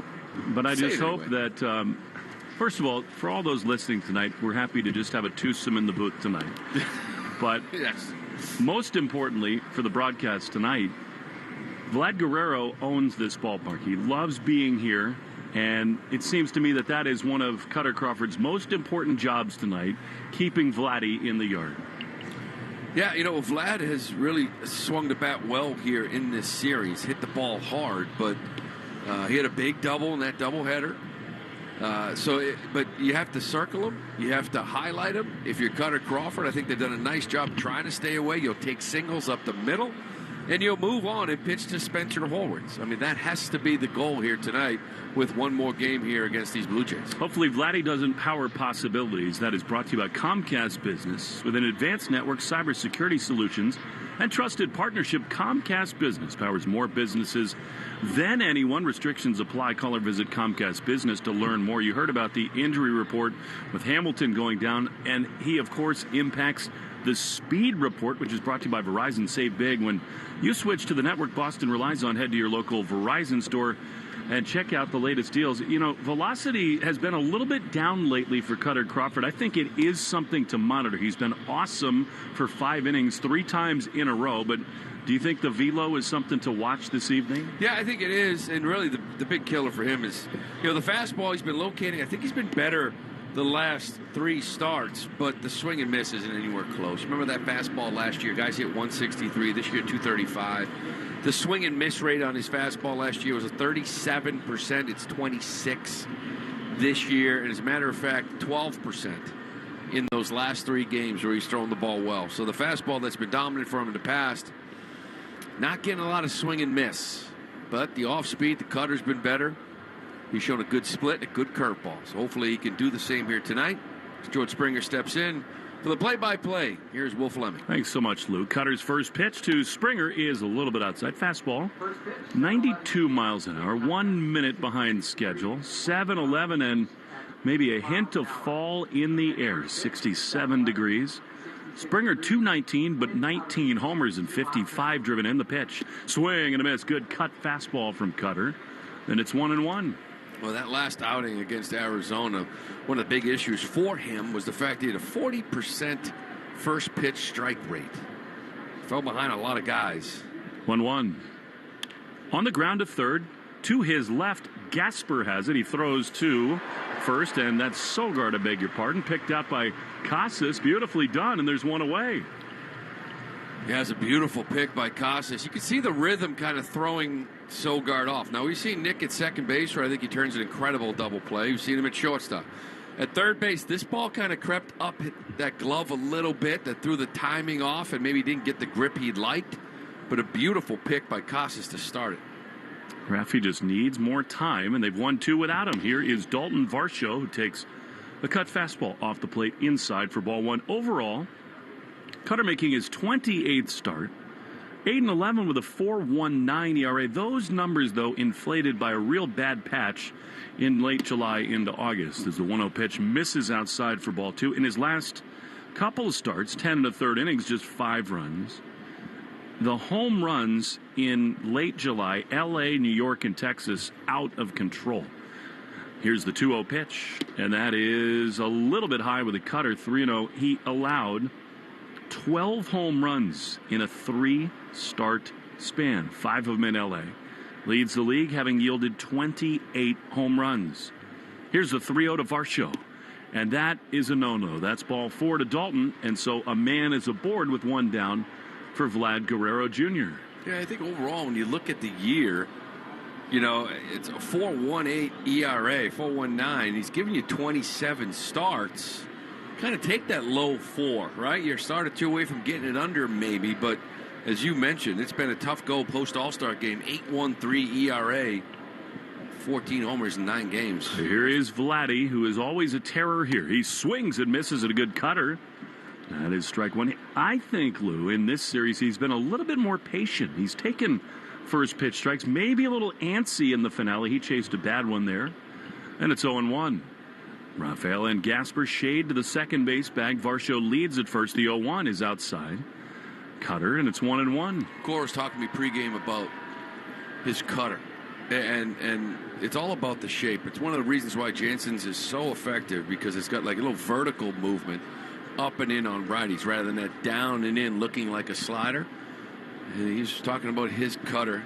but I just hope that, first of all, for all those listening tonight, we're happy to just have a twosome in the booth tonight. But yes. Most importantly, for the broadcast tonight, Vlad Guerrero owns this ballpark. He loves being here, and it seems to me that that is one of Cutter Crawford's most important jobs tonight, keeping Vladdy in the yard. Yeah, you know, Vlad has really swung the bat well here in this series. Hit the ball hard, but he had a big double in that doubleheader. But you have to circle him. You have to highlight him. If you're Cutter Crawford, I think they've done a nice job trying to stay away. You'll take singles up the middle, and you'll move on and pitch to Spencer Horwitz. I mean, that has to be the goal here tonight with one more game here against these Blue Jays. Hopefully, Vladdy doesn't power possibilities. That is brought to you by Comcast Business. With an advanced network, cybersecurity solutions, and trusted partnership, Comcast Business powers more businesses than anyone. Restrictions apply. Call or visit Comcast Business to learn more. You heard about the injury report with Hamilton going down, and he, of course, impacts the speed report, which is brought to you by Verizon. Save big when you switch to the network Boston relies on. Head to your local Verizon store and check out the latest deals. You know, velocity has been a little bit down lately for Cutter Crawford. I think it is something to monitor. He's been awesome for 5 innings, 3 times in a row, but do you think the velo is something to watch this evening? Yeah, I think it is, and really the big killer for him is, you know, the fastball he's been locating. I think he's been better the last 3 starts, but the swing and miss isn't anywhere close. Remember that fastball last year? Guys hit 163, this year 235. The swing and miss rate on his fastball last year was a 37%. It's 26 this year, and as a matter of fact, 12% in those last 3 games where he's thrown the ball well. So the fastball that's been dominant for him in the past, not getting a lot of swing and miss, but the off speed, the cutter's been better. He's shown a good split, a good curveball. So hopefully he can do the same here tonight. As George Springer steps in for the play-by-play, here's Wolf Fleming. Thanks so much, Lou. Cutter's first pitch to Springer is a little bit outside. Fastball, 92 miles an hour, 1 minute behind schedule, 7-11, and maybe a hint of fall in the air, 67 degrees. Springer 219, but 19 homers and 55 driven in. The pitch. Swing and a miss. Good cut fastball from Cutter. And it's 1-1. Well, that last outing against Arizona, one of the big issues for him was the fact he had a 40% first pitch strike rate. Fell behind a lot of guys. 1-1. On the ground to third. To his left, Gasper has it. He throws to first, and that's Sogard, I beg your pardon, picked up by Casas. Beautifully done, and there's one away. Yeah, it's a beautiful pick by Casas. You can see the rhythm kind of throwing Sogard off. Now, we've seen Nick at second base, where I think he turns an incredible double play. We've seen him at shortstop. At third base, this ball kind of crept up that glove a little bit, that threw the timing off and maybe didn't get the grip he'd liked. But a beautiful pick by Casas to start it. Raffy just needs more time, and they've won 2 without him. Here is Dalton Varsho, who takes a cut fastball off the plate inside for ball 1. Overall, Cutter making his 28th start, 8-11 with a 4.19 ERA. Those numbers, though, inflated by a real bad patch in late July into August, as the 1-0 pitch misses outside for ball 2. In his last couple of starts, 10 1/3 innings, just 5 runs. The home runs in late July, L.A., New York, and Texas, out of control. Here's the 2-0 pitch, and that is a little bit high with a cutter, 3-0. He allowed 12 home runs in a 3-start span, 5 of them in L.A. Leads the league, having yielded 28 home runs. Here's the 3-0 to Varsho, and that is a no-no. That's ball 4 to Dalton, and so a man is aboard with 1 down for Vlad Guerrero Jr. Yeah, I think overall, when you look at the year, you know, it's a 4.18 ERA, 4.19. He's giving you 27 starts. Kind of take that low 4, right? You're started 2 away from getting it under maybe, but as you mentioned, it's been a tough go post All-Star game. 8.13 ERA, 14 homers in 9 games. Here is Vladdy, who is always a terror here. He swings and misses at a good cutter. That is strike 1. I think, Lou, in this series, he's been a little bit more patient. He's taken first pitch strikes, maybe a little antsy in the finale. He chased a bad one there, and it's 0-1. Rafael and Gasper shade to the second base bag. Varsho leads at first. The 0-1 is outside. Cutter, and it's 1-1. Gore was talking to me pregame about his cutter, and it's all about the shape. It's one of the reasons why Jansen's is so effective, because it's got like a little vertical movement up and in on righties rather than that down and in looking like a slider. And he's talking about his cutter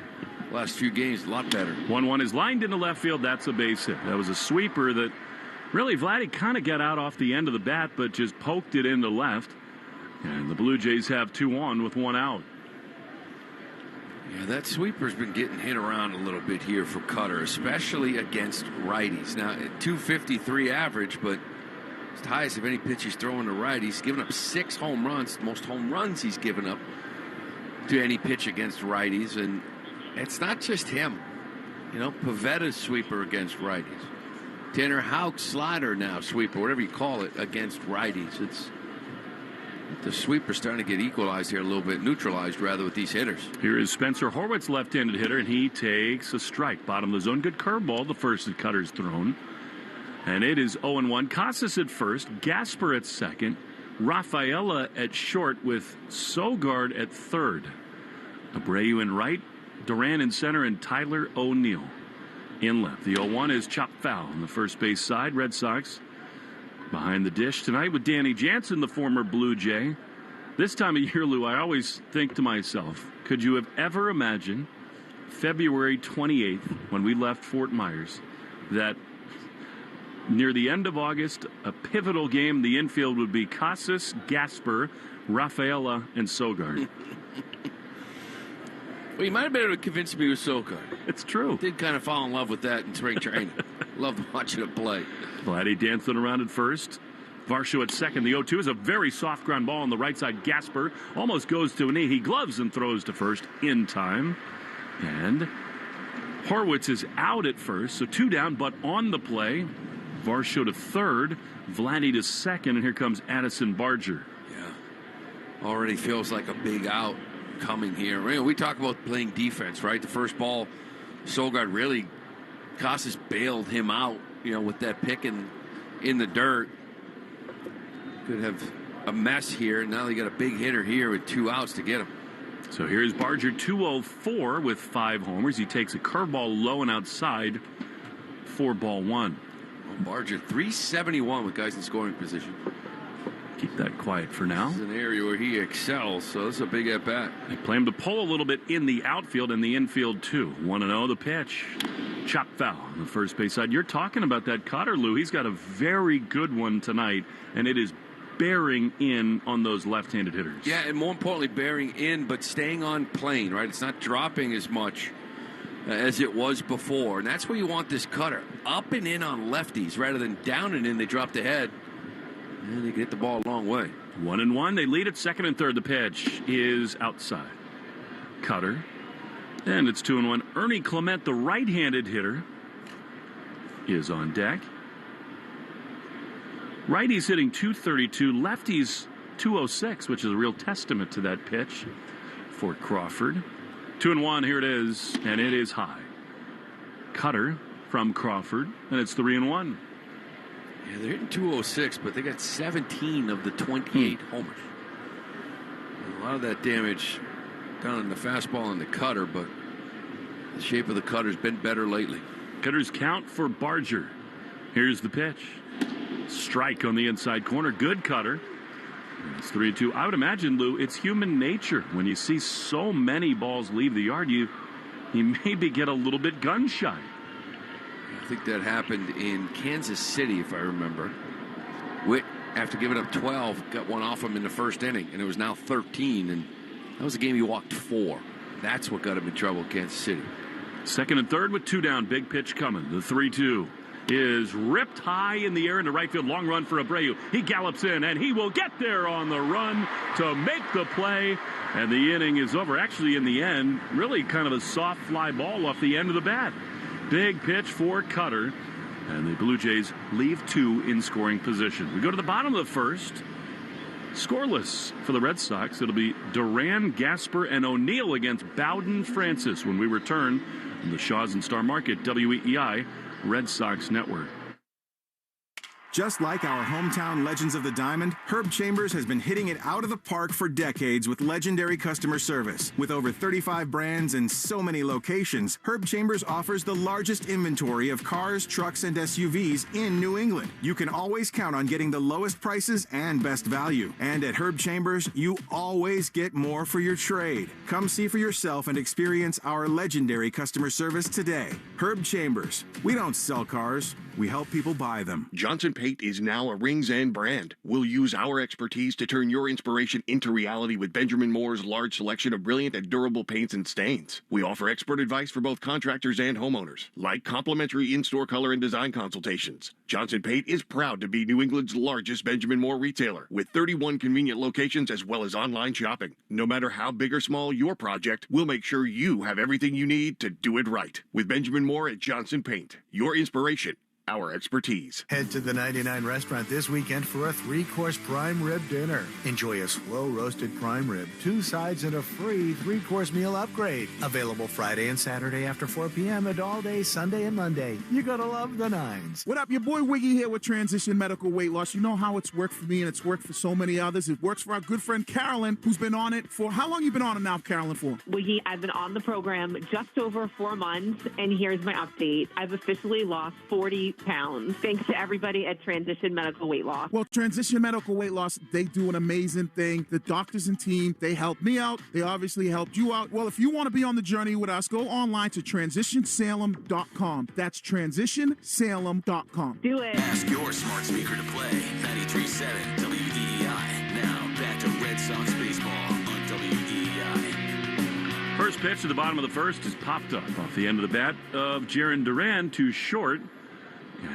last few games, a lot better. 1-1 is lined into left field. That's a base hit. That was a sweeper that really Vladdy kind of got out off the end of the bat, but just poked it into left. And the Blue Jays have 2 on with 1 out. Yeah, that sweeper's been getting hit around a little bit here for Cutter, especially against righties. Now, at 253 average, but it's the highest of any pitch he's throwing to righties. He's given up 6 home runs, most home runs he's given up to any pitch against righties. And it's not just him. You know, Pavetta's sweeper against righties. Tanner Houck's slider now, sweeper, whatever you call it, against righties. It's the sweeper's starting to get equalized here a little bit, neutralized rather with these hitters. Here is Spencer Horwitz, left-handed hitter, and he takes a strike. Bottom of the zone. Good curveball, the first that Cutter's thrown. And it is 0-1. Casas at first, Gasper at second, Rafaela at short with Sogard at third. Abreu in right, Duran in center, and Tyler O'Neill in left. The 0-1 is chopped foul on the first base side. Red Sox behind the dish tonight with Danny Jansen, the former Blue Jay. This time of year, Lou, I always think to myself, could you have ever imagined February 28th, when we left Fort Myers, that near the end of August, a pivotal game, the infield would be Casas, Gasper, Rafaela, and Sogard? Well, you might have been able to convince me with Sogard. It's true. Did kind of fall in love with that in spring training. Loved watching it play. Vladdy dancing around at first. Varsho at second. The 0-2 is a very soft ground ball on the right side. Gasper almost goes to a knee. He gloves and throws to first in time. And Horwitz is out at first, so 2 down, but on the play. Varsho to third. Vladdy to second, and here comes Addison Barger. Yeah. Already feels like a big out coming here. You know, we talk about playing defense, right? The first ball, Sogard really, Casas bailed him out, you know, with that pick in the dirt. Could have a mess here. Now they got a big hitter here with 2 outs to get him. So here's Barger, 204 with 5 homers. He takes a curveball low and outside for ball 1. Well, Barger, 371 with guys in scoring position. Keep that quiet for now. This is an area where he excels, so this is a big at-bat. They play him to pull a little bit in the outfield and the infield, too. 1-0 the pitch. Chop foul on the first base side. You're talking about that Cotter, Lou. He's got a very good one tonight, and it is bearing in on those left-handed hitters. Yeah, and more importantly, bearing in, but staying on plane, right? It's not dropping as much as it was before, and that's where you want this cutter. Up and in on lefties rather than down and in. They drop the head, and they get the ball a long way. 1-1. They lead at second and third. The pitch is outside. Cutter. And it's 2-1. Ernie Clement, the right-handed hitter, is on deck. Righties hitting 232. Lefties 206, which is a real testament to that pitch for Crawford. 2-1. Here it is, and it is high. Cutter from Crawford, and it's 3-1. Yeah, they're hitting 206, but they got 17 of the 28 homers. A lot of that damage down in the fastball and the cutter, but the shape of the cutter's been better lately. Cutter's count for Barger. Here's the pitch. Strike on the inside corner. Good cutter. And it's 3-2. I would imagine, Lou, it's human nature. When you see so many balls leave the yard, you maybe get a little bit gun shy. I think that happened in Kansas City, if I remember. Witt, after giving up 12, got one off him in the first inning, and it was now 13, and that was a game he walked 4. That's what got him in trouble in Kansas City. Second and third with 2 down. Big pitch coming. The 3-2 is ripped high in the air into right field. Long run for Abreu. He gallops in, and he will get there on the run to make the play. And the inning is over. Actually, in the end, really kind of a soft fly ball off the end of the bat. Big pitch for Cutter. And the Blue Jays leave 2 in scoring position. We go to the bottom of the first. Scoreless for the Red Sox. It'll be Duran, Gasper, and O'Neill against Bowden Francis when we return from the Shaw's and Star Market WEEI Red Sox Network. Just like our hometown legends of the Diamond, Herb Chambers has been hitting it out of the park for decades with legendary customer service. With over 35 brands and so many locations, Herb Chambers offers the largest inventory of cars, trucks, and SUVs in New England. You can always count on getting the lowest prices and best value. And at Herb Chambers, you always get more for your trade. Come see for yourself and experience our legendary customer service today. Herb Chambers. We don't sell cars. We help people buy them. Johnson Paint is now a Rings End brand. We'll use our expertise to turn your inspiration into reality with Benjamin Moore's large selection of brilliant and durable paints and stains. We offer expert advice for both contractors and homeowners, like complimentary in-store color and design consultations. Johnson Paint is proud to be New England's largest Benjamin Moore retailer, with 31 convenient locations as well as online shopping. No matter how big or small your project, we'll make sure you have everything you need to do it right. With Benjamin Moore at Johnson Paint, your inspiration, our expertise. Head to the 99 restaurant this weekend for a 3-course prime rib dinner. Enjoy a slow roasted prime rib, 2 sides, and a free 3-course meal upgrade. Available Friday and Saturday after 4 p.m. and all day Sunday and Monday. You're gonna love the 9s. What up, your boy Wiggy here with Transition Medical Weight Loss. You know how it's worked for me and it's worked for so many others. It works for our good friend Carolyn, who's been on it for, how long you been on it now, Carolyn, for? Wiggy, I've been on the program just over 4 months, and here's my update. I've officially lost 40 pounds, thanks to everybody at Transition Medical Weight Loss. Well, Transition Medical Weight Loss, they do an amazing thing. The doctors and team, they helped me out. They obviously helped you out. Well, if you want to be on the journey with us, go online to transitionsalem.com. That's transitionsalem.com. Do it. Ask your smart speaker to play 93.7 WEEI. Now back to Red Sox baseball on WEEI. First pitch to the bottom of the first is popped up off the end of the bat of Jaron Duran, too short.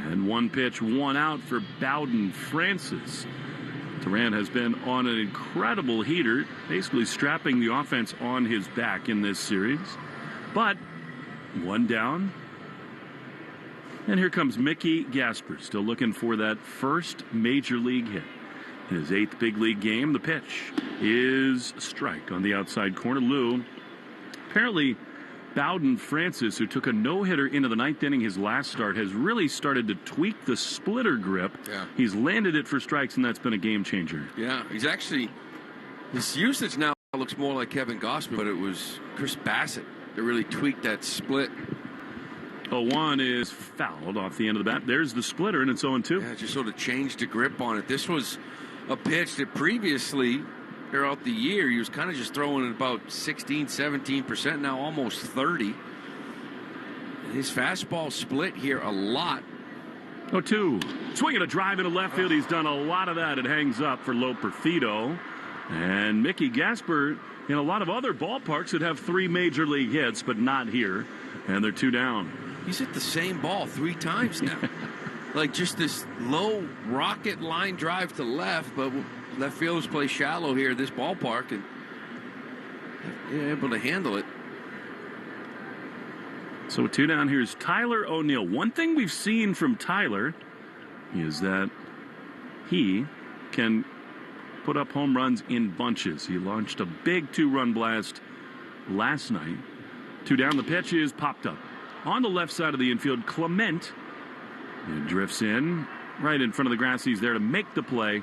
And 1 pitch, 1 out for Bowden Francis. Duran has been on an incredible heater, basically strapping the offense on his back in this series. But 1 down. And here comes Mickey Gasper, still looking for that first major league hit. In his 8th big league game, the pitch is a strike on the outside corner. Lou, apparently Bowden Francis, who took a no-hitter into the 9th inning his last start, has really started to tweak the splitter grip. Yeah. He's landed it for strikes, and that's been a game changer. Yeah, he's actually, his usage now looks more like Kevin Gausman, but it was Chris Bassett that really tweaked that split. 0-1 is fouled off the end of the bat. There's the splitter, and it's 0-2. Yeah, just sort of changed the grip on it. This was a pitch that previously, throughout the year, he was kind of just throwing it about 16, 17%, now almost 30. His fastball split here a lot. 0-2. Swinging a drive into left field. He's done a lot of that. It hangs up for Loperfido. And Mickey Gasper, in a lot of other ballparks that have 3 major league hits, but not here. And they're 2 down. He's hit the same ball 3 times now. Like just this low rocket line drive to left, but left fielders play shallow here at this ballpark, and they're able to handle it. So with 2 down, here's Tyler O'Neill. One thing we've seen from Tyler is that he can put up home runs in bunches. He launched a big 2-run blast last night. 2 down, the pitch is popped up. On the left side of the infield, Clement. It drifts in right in front of the grass. He's there to make the play.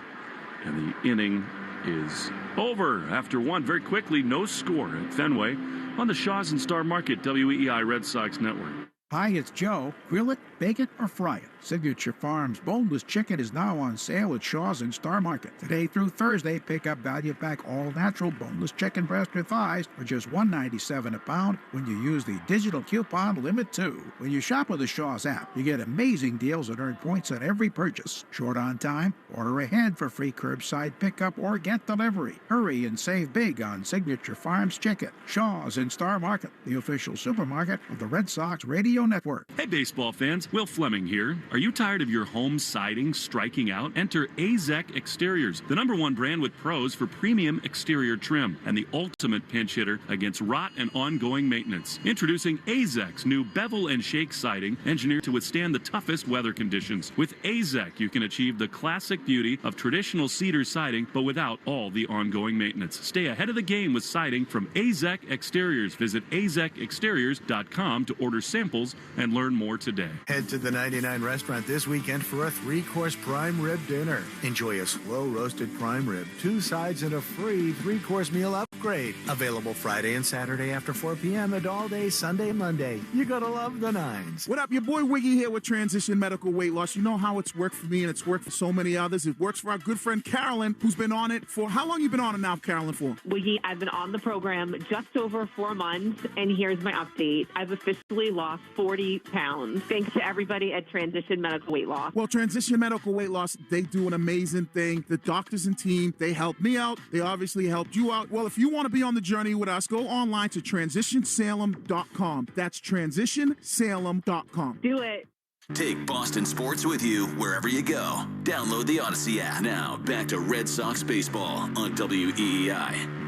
And the inning is over after 1 very quickly. No score at Fenway on the Shaws and Star Market WEEI Red Sox Network. Hi, it's Joe. Grill it, bake it, or fry it. Signature Farms boneless chicken is now on sale at Shaw's and Star Market. Today through Thursday, pick up value-pack all-natural boneless chicken breast or thighs for just $1.97 a pound when you use the digital coupon Limit 2. When you shop with the Shaw's app, you get amazing deals and earn points on every purchase. Short on time? Order ahead for free curbside pickup or get delivery. Hurry and save big on Signature Farms chicken. Shaw's and Star Market, the official supermarket of the Red Sox Radio Network. Hey, baseball fans. Will Fleming here. Are you tired of your home siding striking out? Enter AZEK Exteriors, the #1 brand with pros for premium exterior trim and the ultimate pinch hitter against rot and ongoing maintenance. Introducing AZEK's new bevel and shake siding, engineered to withstand the toughest weather conditions. With AZEK, you can achieve the classic beauty of traditional cedar siding, but without all the ongoing maintenance. Stay ahead of the game with siding from AZEK Exteriors. Visit azekexteriors.com to order samples details and learn more today. Head to the 99 restaurant this weekend for a 3-course prime rib dinner. Enjoy a slow roasted prime rib, 2 sides, and a free 3-course meal upgrade. Available Friday and Saturday after 4 p.m. and all day Sunday and Monday. You gotta love the 9s. What up, your boy Wiggy here with Transition Medical Weight Loss. You know how it's worked for me and it's worked for so many others. It works for our good friend Carolyn, who's been on it for, how long you been on it now, Carolyn, for? Wiggy, I've been on the program just over 4 months, and here's my update. I've officially lost 40 pounds. Thanks to everybody at Transition Medical Weight Loss. Well, Transition Medical Weight Loss, they do an amazing thing. The doctors and team, they helped me out. They obviously helped you out. Well, if you want to be on the journey with us, go online to transitionsalem.com. That's transitionsalem.com. Do it. Take Boston sports with you wherever you go. Download the Odyssey app. Now, back to Red Sox baseball on WEEI.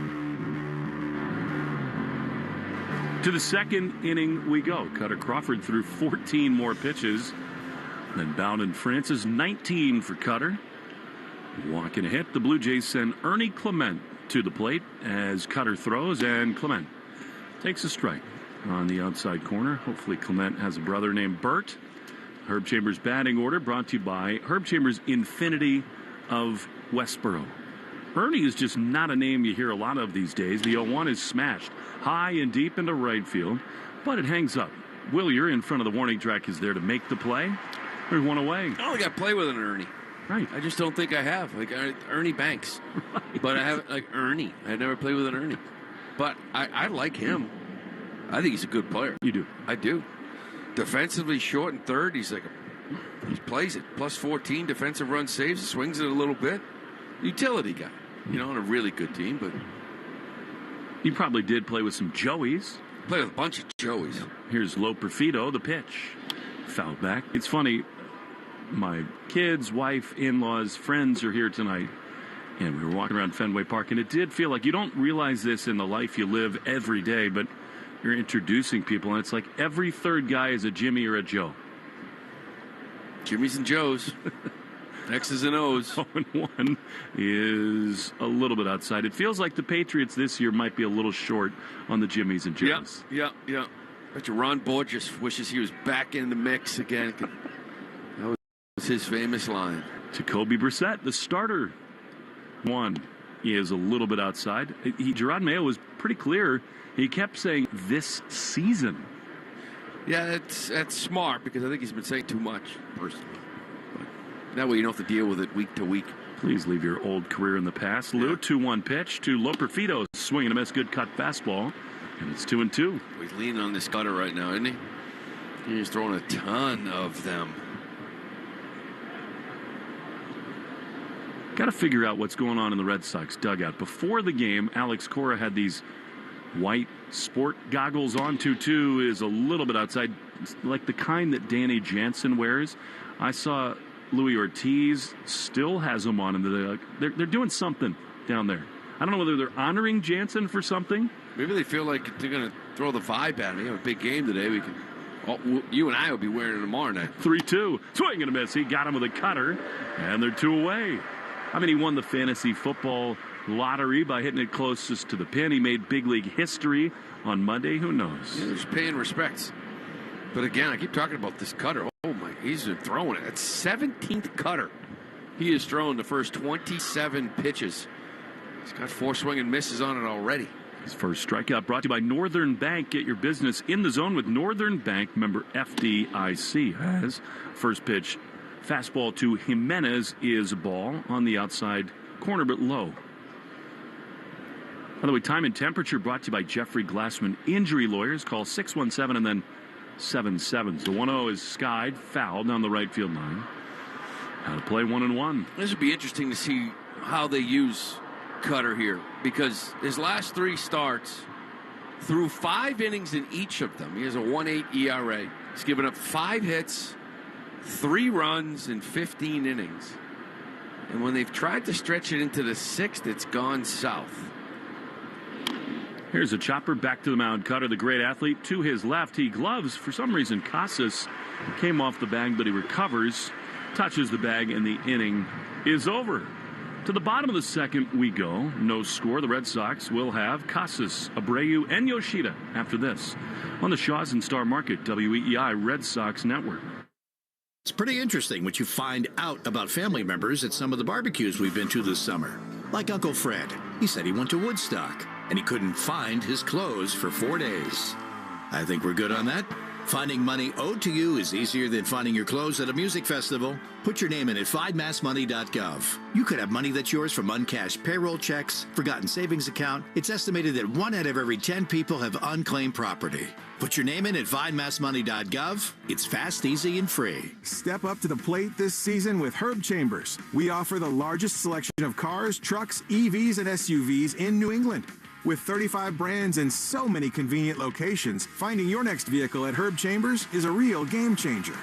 To the second inning we go. Cutter Crawford threw 14 more pitches. Then Bowden Francis, 19 for Cutter. Walking a hit, the Blue Jays send Ernie Clement to the plate as Cutter throws, and Clement takes a strike on the outside corner. Hopefully Clement has a brother named Bert. Herb Chambers batting order brought to you by Herb Chambers Infinity of Westboro. Ernie is just not a name you hear a lot of these days. The 0-1 is smashed high and deep into right field, but it hangs up. Will, you're in front of the warning track. Is there to make the play? There's one away. I don't think I play with an Ernie. Right. I just don't think I have. Like Ernie Banks. Right. But I haven't, like Ernie. I never played with an Ernie. But I like him. I think he's a good player. You do? I do. Defensively short and third, he plays it. Plus 14 defensive run saves, swings it a little bit. Utility guy. You know, on a really good team, but he probably did play with some Joeys. Played with a bunch of Joeys. Here's Lo Perfido, the pitch. Foul back. It's funny, my kids, wife, in-laws, friends are here tonight, and we were walking around Fenway Park, and it did feel like you don't realize this in the life you live every day, but you're introducing people, and it's like every third guy is a Jimmy or a Joe. Jimmys and Joes. X's and O's. 0-1 is a little bit outside. It feels like the Patriots this year might be a little short on the Jimmys and Joes. Yeah. Bet you Ron Borges wishes he was back in the mix again. That was his famous line. Jacoby Brissett, the starter. 1 is a little bit outside. Gerard Mayo was pretty clear. He kept saying this season. Yeah, that's smart because I think he's been saying too much personally. That way you don't have to deal with it week to week. Please leave your old career in the past. Lou, 2-1 pitch to Lo Perfido. Swinging a miss, good cut fastball. And it's 2-2. He's leaning on this cutter right now, isn't he? He's throwing a ton of them. Got to figure out what's going on in the Red Sox dugout. Before the game, Alex Cora had these white sport goggles on. 2-2 is a little bit outside, like the kind that Danny Jansen wears. I saw Louis Ortiz still has them on, and they're doing something down there. I don't know whether they're honoring Jansen for something. Maybe they feel like they're going to throw the vibe at him. We have a big game today. You and I will be wearing it tomorrow night. 3-2. Swing and a miss. He got him with a cutter, and they're 2 away. I mean, he won the fantasy football lottery by hitting it closest to the pin. He made big league history on Monday. Who knows? Yeah, they're just paying respects. But again, I keep talking about this cutter. Oh, my, he's been throwing it. That's 17th cutter. He has thrown the first 27 pitches. He's got 4 swing and misses on it already. His first strikeout brought to you by Northern Bank. Get your business in the zone with Northern Bank, member FDIC. As first pitch, fastball to Jimenez is a ball on the outside corner, but low. By the way, time and temperature brought to you by Jeffrey Glassman Injury Lawyers. Call 617 and then 77s. The 1-0 is skied, fouled down the right field line. How to play 1-1. This would be interesting to see how they use Cutter here, because his last 3 starts, through 5 innings in each of them, he has a 1.8 ERA. He's given up 5 hits, 3 runs in 15 innings. And when they've tried to stretch it into the 6th, it's gone south. Here's a chopper back to the mound. Cutter, the great athlete, to his left. He gloves. For some reason, Casas came off the bag, but he recovers, touches the bag, and the inning is over. To the bottom of the second we go. No score. The Red Sox will have Casas, Abreu, and Yoshida after this on the Shaws and Star Market WEEI Red Sox Network. It's pretty interesting what you find out about family members at some of the barbecues we've been to this summer. Like Uncle Fred. He said he went to Woodstock, and he couldn't find his clothes for 4 days. I think we're good on that. Finding money owed to you is easier than finding your clothes at a music festival. Put your name in at findmassmoney.gov. You could have money that's yours from uncashed payroll checks, forgotten savings account. It's estimated that 1 out of every 10 people have unclaimed property. Put your name in at findmassmoney.gov. It's fast, easy, and free. Step up to the plate this season with Herb Chambers. We offer the largest selection of cars, trucks, EVs, and SUVs in New England. With 35 brands and so many convenient locations, finding your next vehicle at Herb Chambers is a real game changer.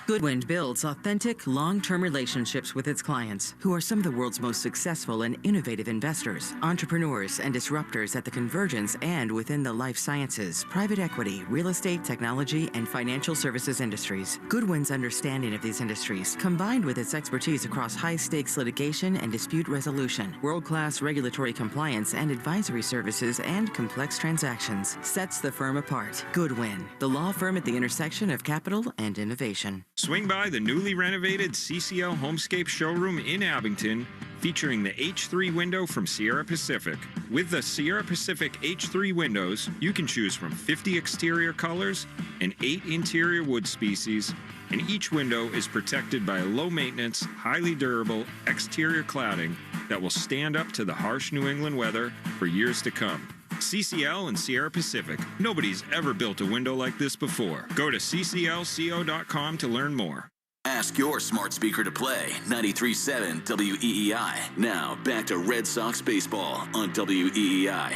Goodwin builds authentic, long-term relationships with its clients, who are some of the world's most successful and innovative investors, entrepreneurs, and disruptors at the convergence and within the life sciences, private equity, real estate, technology, and financial services industries. Goodwin's understanding of these industries, combined with its expertise across high-stakes litigation and dispute resolution, world-class regulatory compliance and advisory services, and complex transactions, sets the firm apart. Goodwin, the law firm at the intersection of capital and innovation. Swing by the newly renovated CCL Homescape showroom in Abington, featuring the H3 window from Sierra Pacific. With the Sierra Pacific H3 windows, you can choose from 50 exterior colors and 8 interior wood species, and each window is protected by a low-maintenance, highly durable exterior cladding that will stand up to the harsh New England weather for years to come. CCL and Sierra Pacific. Nobody's ever built a window like this before. Go to cclco.com to learn more. Ask your smart speaker to play 93.7 WEEI. Now back to Red Sox baseball on WEEI.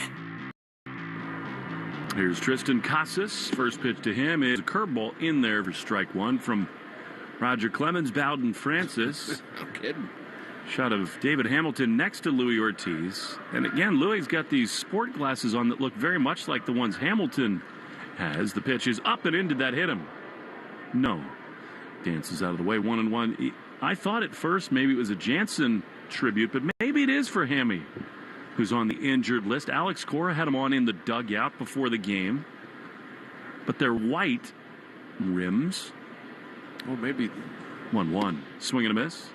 Here's Tristan Casas. First pitch to him is a curveball in there for strike one from Roger Clemens, Bowden Francis. No kidding. Shot of David Hamilton next to Louis Ortiz. And again, Louis's got these sport glasses on that look very much like the ones Hamilton has. The pitch is up and into that, hit him. No. Dances out of the way, 1-1. I thought at first maybe it was a Jansen tribute, but maybe it is for Hammy, who's on the injured list. Alex Cora had him on in the dugout before the game. But they're white rims. Oh, maybe 1-1. Swing and a miss.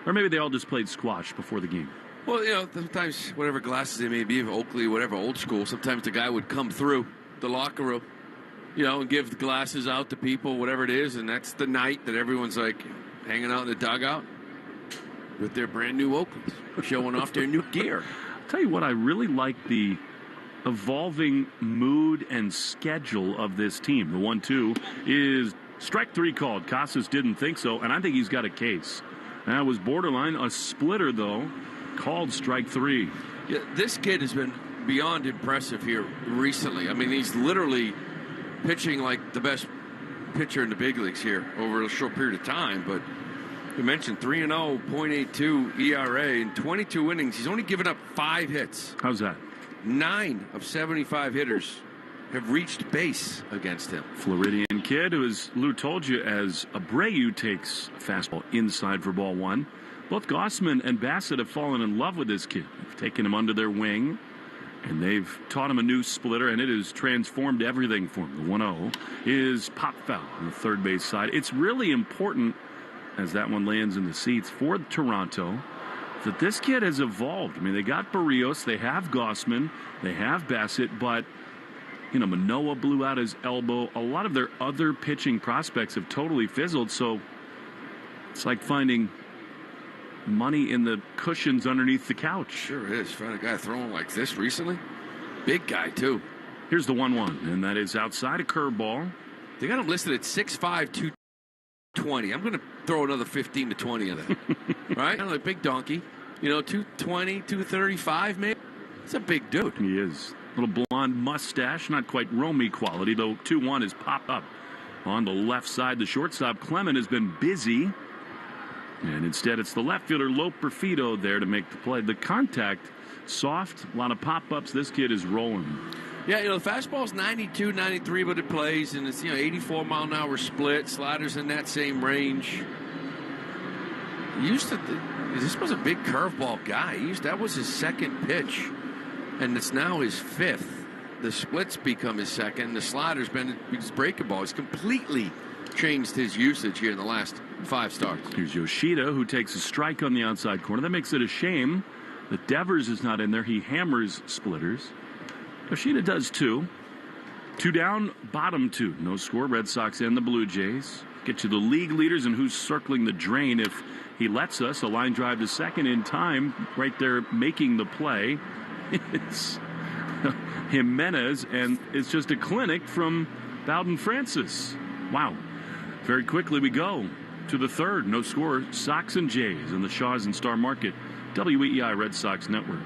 Or maybe they all just played squash before the game. Well, you know, sometimes whatever glasses they may be, Oakley, whatever, old school, sometimes the guy would come through the locker room, you know, and give the glasses out to people, whatever it is, and that's the night that everyone's like hanging out in the dugout with their brand new Oakleys, showing off their new gear. I'll tell you what, I really like the evolving mood and schedule of this team. The 1-2 is strike three called. Casas didn't think so, and I think he's got a case. That was borderline. A splitter, though, called strike three. Yeah, this kid has been beyond impressive here recently. I mean, he's literally pitching like the best pitcher in the big leagues here over a short period of time. But you mentioned 3-0, .82 ERA in 22 innings. He's only given up 5 hits. How's that? 9 of 75 hitters have reached base against him. Floridian kid who, as Lou told you, as Abreu takes a fastball inside for ball one. Both Gossman and Bassett have fallen in love with this kid. They've taken him under their wing, and they've taught him a new splitter, and it has transformed everything for him. The 1-0 is pop foul on the third base side. It's really important, as that one lands in the seats for Toronto, that this kid has evolved. I mean, they got Barrios, they have Gossman, they have Bassett, but you know, Manoah blew out his elbow. A lot of their other pitching prospects have totally fizzled, so it's like finding money in the cushions underneath the couch. Sure is. Found a guy throwing like this recently. Big guy, too. Here's the 1-1, and that is outside a curveball. They got him listed at 6'5", 220. I'm going to throw another 15 to 20 of that. Right? Kind of like big donkey. You know, 220, 235, maybe. It's a big dude. He is. Little blonde mustache, not quite Romy quality, though 2-1 is pop up on the left side. The shortstop, Clement, has been busy, and instead it's the left fielder, Loperfido, there to make the play. The contact, soft, a lot of pop-ups. This kid is rolling. Yeah, you know, the fastball's 92, 93, but it plays, and it's, you know, 84-mile-an-hour split. Sliders in that same range. This was a big curveball guy. That was his second pitch, and it's now his fifth. The splits become his second. The slider's been his breaking ball. He's completely changed his usage here in the last 5 starts. Here's Yoshida, who takes a strike on the outside corner. That makes it a shame that Devers is not in there. He hammers splitters. Yoshida does too. 2 down, bottom 2. No score. Red Sox and the Blue Jays. Get you the league leaders and who's circling the drain if he lets us. A line drive to second in time. Right there making the play. It's Jimenez, and it's just a clinic from Bowden Francis. Wow. Very quickly we go to the third. No score. Sox and Jays in the Shaws and Star Market. WEEI Red Sox Network.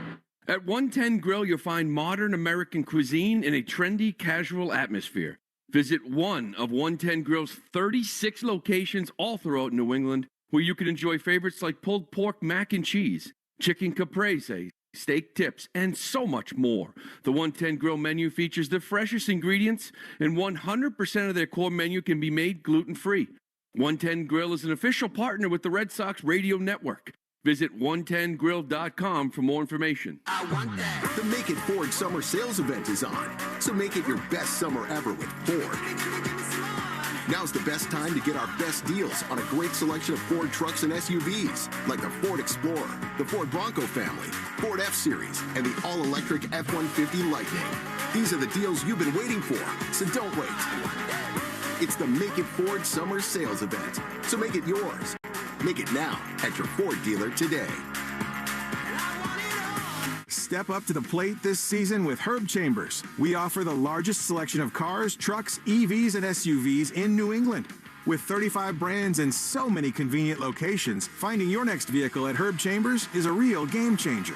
At 110 Grill, you'll find modern American cuisine in a trendy, casual atmosphere. Visit one of 110 Grill's 36 locations all throughout New England, where you can enjoy favorites like pulled pork mac and cheese, chicken caprese, steak tips, and so much more. The 110 Grill menu features the freshest ingredients, and 100% of their core menu can be made gluten-free. 110 Grill is an official partner with the Red Sox Radio Network. Visit 110grill.com for more information. I want that. The Make It Ford Summer Sales Event is on, so make it your best summer ever with Ford. Now's the best time to get our best deals on a great selection of Ford trucks and SUVs, like the Ford Explorer, the Ford Bronco family, Ford F-Series, and the all-electric F-150 Lightning. These are the deals you've been waiting for, so don't wait. It's the Make It Ford Summer Sales Event, so make it yours. Make it now at your Ford dealer today. Step up to the plate this season with Herb Chambers. We offer the largest selection of cars, trucks, EVs, and SUVs in New England. With 35 brands and so many convenient locations, finding your next vehicle at Herb Chambers is a real game changer.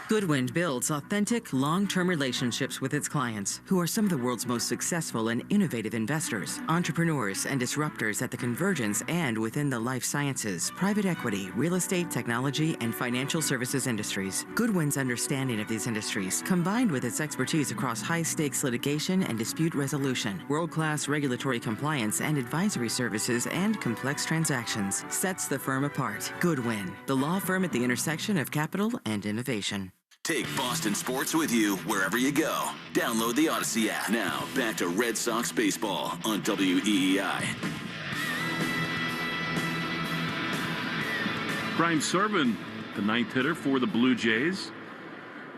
Goodwin builds authentic, long-term relationships with its clients, who are some of the world's most successful and innovative investors, entrepreneurs, and disruptors at the convergence and within the life sciences, private equity, real estate, technology, and financial services industries. Goodwin's understanding of these industries, combined with its expertise across high-stakes litigation and dispute resolution, world-class regulatory compliance and advisory services, and complex transactions, sets the firm apart. Goodwin, the law firm at the intersection of capital and innovation. Take Boston sports with you wherever you go. Download the Odyssey app. Now, back to Red Sox baseball on WEEI. Brian Serven, the 9th hitter for the Blue Jays,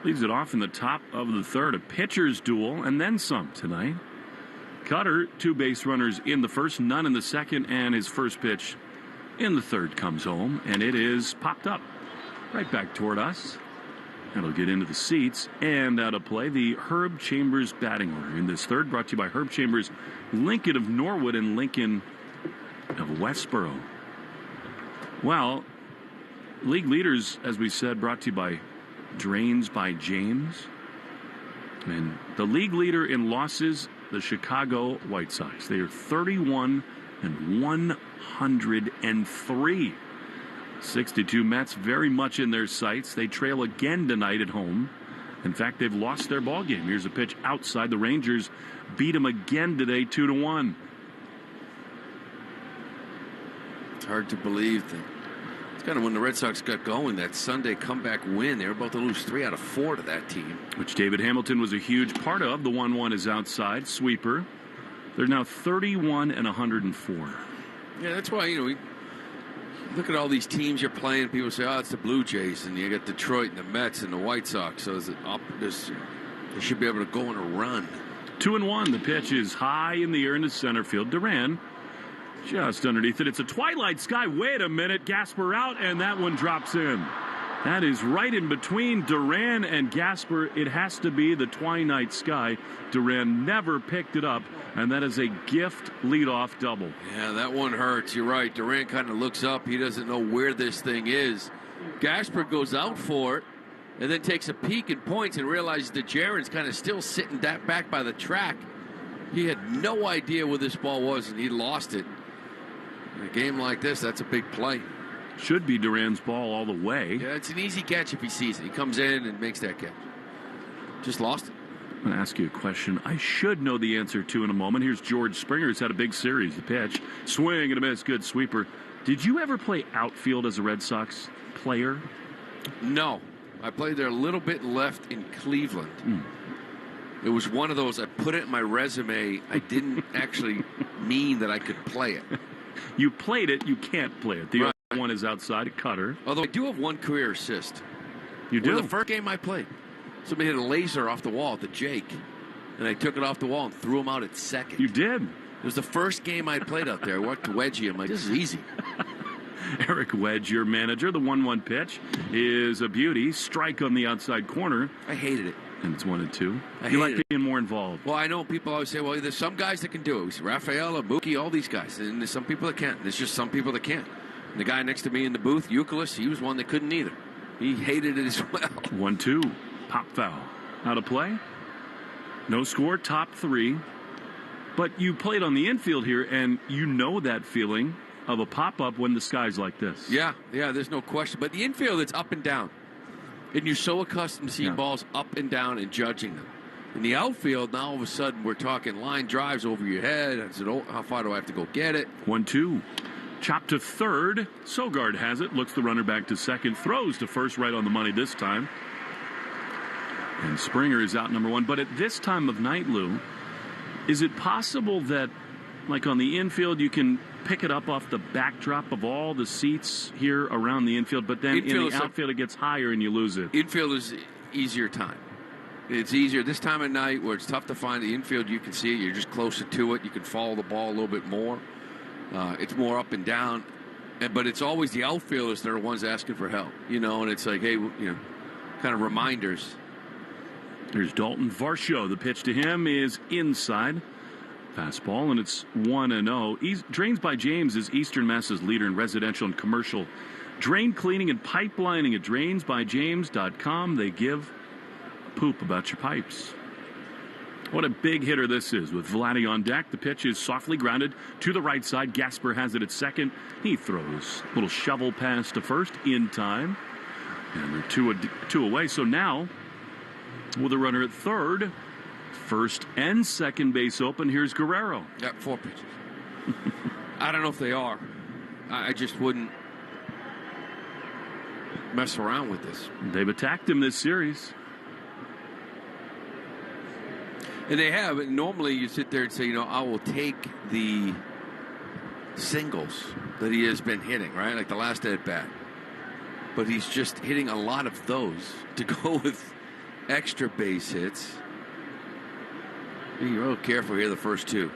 leaves it off in the top of the third. A pitcher's duel and then some tonight. Cutter, 2 base runners in the first, none in the second, and his first pitch in the third comes home, and it is popped up right back toward us. That'll get into the seats and out of play. The Herb Chambers batting order in this third, brought to you by Herb Chambers, Lincoln of Norwood and Lincoln of Westboro. Well, league leaders, as we said, brought to you by Drains by James. And the league leader in losses, the Chicago White Sox. They are 31-103. 62 Mets very much in their sights. They trail again tonight at home. In fact, they've lost their ball game. Here's a pitch outside. The Rangers beat them again today, 2-1. It's hard to believe that. It's kind of when the Red Sox got going, that Sunday comeback win. They were about to lose 3 out of 4 to that team. Which David Hamilton was a huge part of. The 1-1 is outside. Sweeper. They're now 31-104. Yeah, that's why, we look at all these teams you're playing. People say, it's the Blue Jays, and you got Detroit and the Mets and the White Sox. So they should be able to go on a run. 2-1. The pitch is high in the air into center field. Duran just underneath it. It's a twilight sky. Wait a minute. Gasper out, and that one drops in. That is right in between Duran and Gasper. It has to be the twilight sky. Duran never picked it up, and that is a gift leadoff double. Yeah, that one hurts. You're right. Duran kind of looks up. He doesn't know where this thing is. Gasper goes out for it and then takes a peek and points and realizes that Jaron's kind of still sitting back by the track. He had no idea where this ball was, and he lost it. In a game like this, that's a big play. Should be Duran's ball all the way. Yeah, it's an easy catch if he sees it. He comes in and makes that catch. Just lost it. I'm going to ask you a question I should know the answer to in a moment. Here's George Springer, who's had a big series. The pitch, swing and a miss, good sweeper. Did you ever play outfield as a Red Sox player? No. I played there a little bit left in Cleveland. It was one of those, I put it in my resume. I didn't actually mean that I could play it. You played it, you can't play it. The other one is outside, a cutter. Although I do have one career assist. You do? Well, the first game I played, somebody hit a laser off the wall at the Jake, and I took it off the wall and threw him out at second. You did? It was the first game I played out there. I worked to Wedgie. I'm like, this is easy. Eric Wedge, your manager. The 1-1 pitch is a beauty. Strike on the outside corner. I hated it. And it's 1-2. I You like hated it. being more involved. Well, I know people always say, well, there's some guys that can do it. We see Rafaela, Mookie, all these guys. And there's some people that can't. There's just some people that can't. And the guy next to me in the booth, Euclid, he was one that couldn't either. He hated it as well. 1-2. Pop foul. Out of play. No score, top 3. But you played on the infield here, and you know that feeling of a pop-up when the sky's like this. Yeah, there's no question. But the infield, it's up and down. And you're so accustomed to seeing balls up and down and judging them. In the outfield, now all of a sudden we're talking line drives over your head. I said, oh, how far do I have to go get it? 1-2. Chop to third. Sogard has it. Looks the runner back to second. Throws to first, right on the money this time. And Springer is out number 1. But at this time of night, Lou, is it possible that, like on the infield, you can pick it up off the backdrop of all the seats here around the infield, but then in the outfield it gets higher and you lose it? Infield is easier time. It's easier this time of night where it's tough to find the infield. You can see it. You're just closer to it. You can follow the ball a little bit more. It's more up and down. But it's always the outfielders that are the ones asking for help. And it's like, hey, kind of reminders. Here's Dalton Varsho. The pitch to him is inside. Fastball, and it's 1-0. Drains by James is Eastern Mass's leader in residential and commercial drain cleaning and pipelining at drainsbyjames.com. They give a poop about your pipes. What a big hitter this is with Vladdy on deck. The pitch is softly grounded to the right side. Gasper has it at second. He throws a little shovel pass to first in time. And they're two away. So now, with a runner at third, first and second base open. Here's Guerrero. Got 4 pitches. I don't know if they are. I just wouldn't mess around with this. They've attacked him this series. And they have. Normally you sit there and say, I will take the singles that he has been hitting, right? Like the last at bat. But he's just hitting a lot of those to go with extra base hits. Be real careful here, the first 2.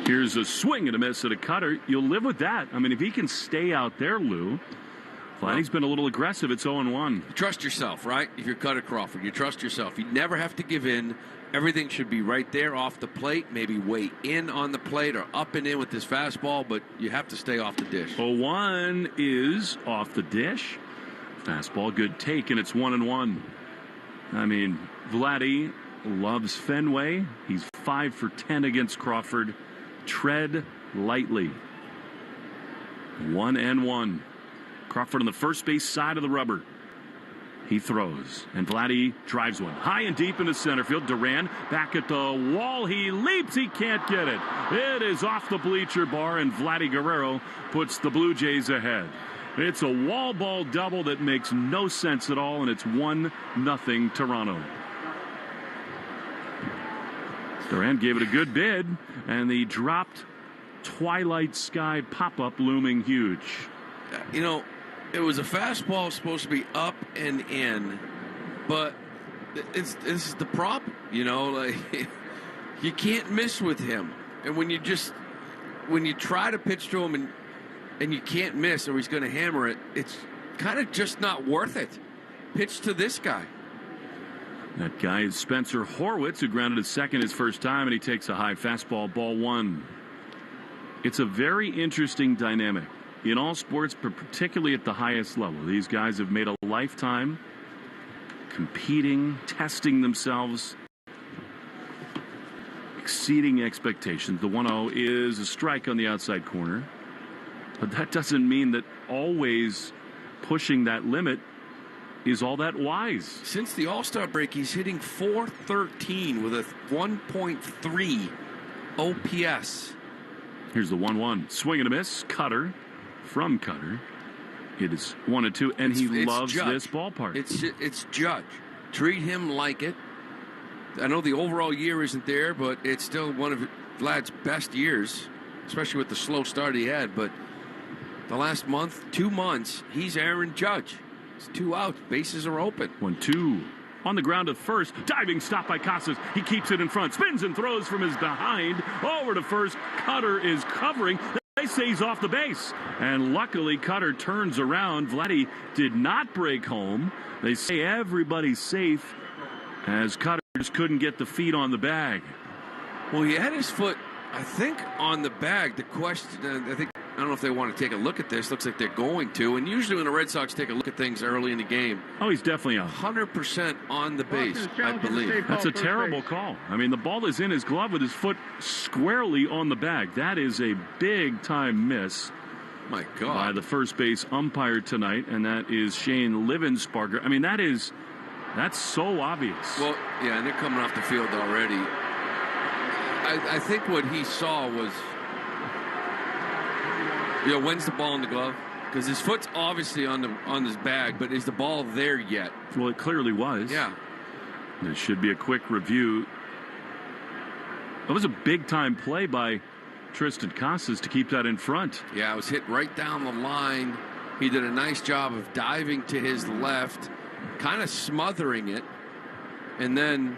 Here's a swing and a miss at a cutter. You'll live with that. I mean, if he can stay out there, Lou, Vladdy's been a little aggressive. It's 0-1. Trust yourself, right? If you're Cutter Crawford, you trust yourself. You never have to give in. Everything should be right there off the plate, maybe way in on the plate or up and in with this fastball, but you have to stay off the dish. 0-1 is off the dish. Fastball, good take, and it's 1-1. I mean, Vladdy loves Fenway. He's 5 for 10 against Crawford. Tread lightly. 1-1. Crawford on the first base side of the rubber. He throws, and Vladdy drives one high and deep into center field. Duran back at the wall. He leaps. He can't get it. It is off the bleacher bar, and Vladdy Guerrero puts the Blue Jays ahead. It's a wall ball double that makes no sense at all, and it's 1-0 Toronto. Duran gave it a good bid, and the dropped twilight sky pop-up looming huge. It was a fastball supposed to be up and in, but this is the problem. You can't miss with him. And when you try to pitch to him and you can't miss or he's going to hammer it, it's kind of just not worth it. Pitch to this guy. That guy is Spencer Horwitz, who grounded at second his first time, and he takes a high fastball, ball 1. It's a very interesting dynamic in all sports, but particularly at the highest level. These guys have made a lifetime competing, testing themselves, exceeding expectations. The 1-0 is a strike on the outside corner, but that doesn't mean that always pushing that limit is all that wise. Since the All-Star break, he's hitting .413 with a 1.3 OPS. Here's the 1-1. Swing and a miss. Cutter from Cutter. It is 1-2, and he loves this ballpark. It's Judge. Treat him like it. I know the overall year isn't there, but it's still one of Vlad's best years, especially with the slow start he had. But the last 2 months, he's Aaron Judge. It's 2 outs. Bases are open. 1-2. On the ground at first. Diving stop by Casas. He keeps it in front. Spins and throws from his behind. Over to first. Cutter is covering. They say he's off the base. And luckily, Cutter turns around. Vladdy did not break home. They say everybody's safe as Cutter just couldn't get the feet on the bag. Well, he had his foot, I think, on the bag. The question, I don't know if they want to take a look at this. Looks like they're going to. And usually when the Red Sox take a look at things early in the game. Oh, he's definitely 100% on the base, I believe. That's a terrible call. I mean, the ball is in his glove with his foot squarely on the bag. That is a big-time miss. My God. By the first base umpire tonight, and that is Shane Livensparger. I mean, that's so obvious. Well, yeah, and they're coming off the field already. I think what he saw was, when's the ball in the glove? Because his foot's obviously on his bag, but is the ball there yet? Well, it clearly was. Yeah. There should be a quick review. That was a big-time play by Tristan Casas to keep that in front. Yeah, it was hit right down the line. He did a nice job of diving to his left, kind of smothering it, and then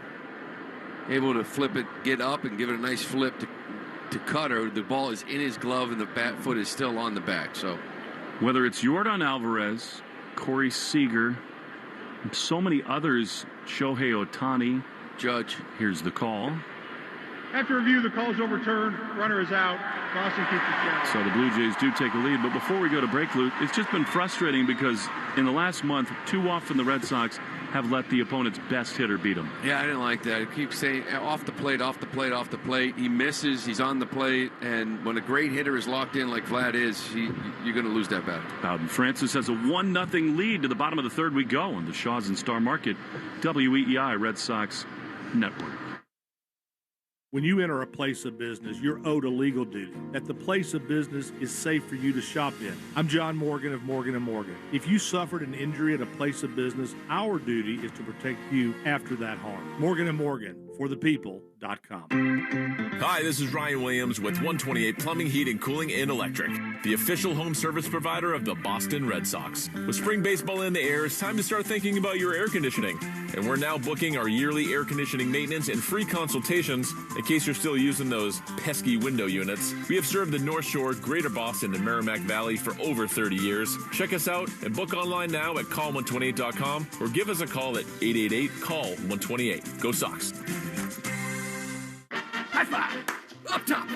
able to flip it, get up, and give it a nice flip to Cutter. The ball is in his glove, and the bat foot is still on the bag. So, whether it's Yordan Alvarez, Corey Seager, and so many others, Shohei Ohtani, Judge. Here's the call. After review, the call is overturned. Runner is out. Boston keeps it down. So the Blue Jays do take a lead. But before we go to break, Luke, it's just been frustrating because in the last month, too often the Red Sox have let the opponent's best hitter beat them. Yeah, I didn't like that. He keeps saying off the plate, off the plate, off the plate. He misses. He's on the plate. And when a great hitter is locked in like Vlad is, you're going to lose that battle. Bowden Francis has a 1-0 lead to the bottom of the third. We go on the Shaws and Star Market, WEEI Red Sox Network. When you enter a place of business, you're owed a legal duty that the place of business is safe for you to shop in. I'm John Morgan of Morgan & Morgan. If you suffered an injury at a place of business, our duty is to protect you after that harm. Morgan & Morgan, for the people.com. Hi, this is Ryan Williams with 128 Plumbing, Heating, Cooling, and Electric, the official home service provider of the Boston Red Sox. With spring baseball in the air, it's time to start thinking about your air conditioning. And we're now booking our yearly air conditioning maintenance and free consultations in case you're still using those pesky window units. We have served the North Shore, Greater Boston, and Merrimack Valley for over 30 years. Check us out and book online now at call128.com or give us a call at 888-CALL-128. Go Sox. High five! Up top!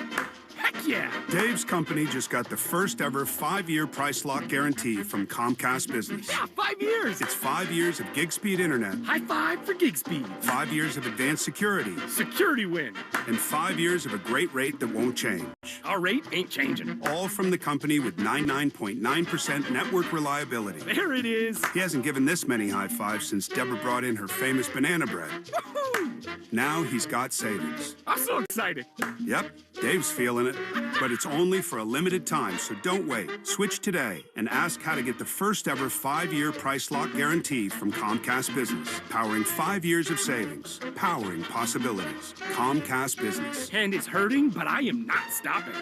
Heck yeah! Dave's company just got the first ever 5-year price lock guarantee from Comcast Business. Yeah, 5 years! It's 5 years of gig speed internet. High five for gig speed. 5 years of advanced security. Security win. And 5 years of a great rate that won't change. Our rate ain't changing. All from the company with 99.9% network reliability. There it is. He hasn't given this many high fives since Deborah brought in her famous banana bread. Woohoo! Now he's got savings. I'm so excited. Yep, Dave's feeling it. But it's only for a limited time, so don't wait. Switch today and ask how to get the first ever 5-year price lock guarantee from Comcast Business. Powering 5 years of savings. Powering possibilities. Comcast Business. And it's hurting, but I am not stopping.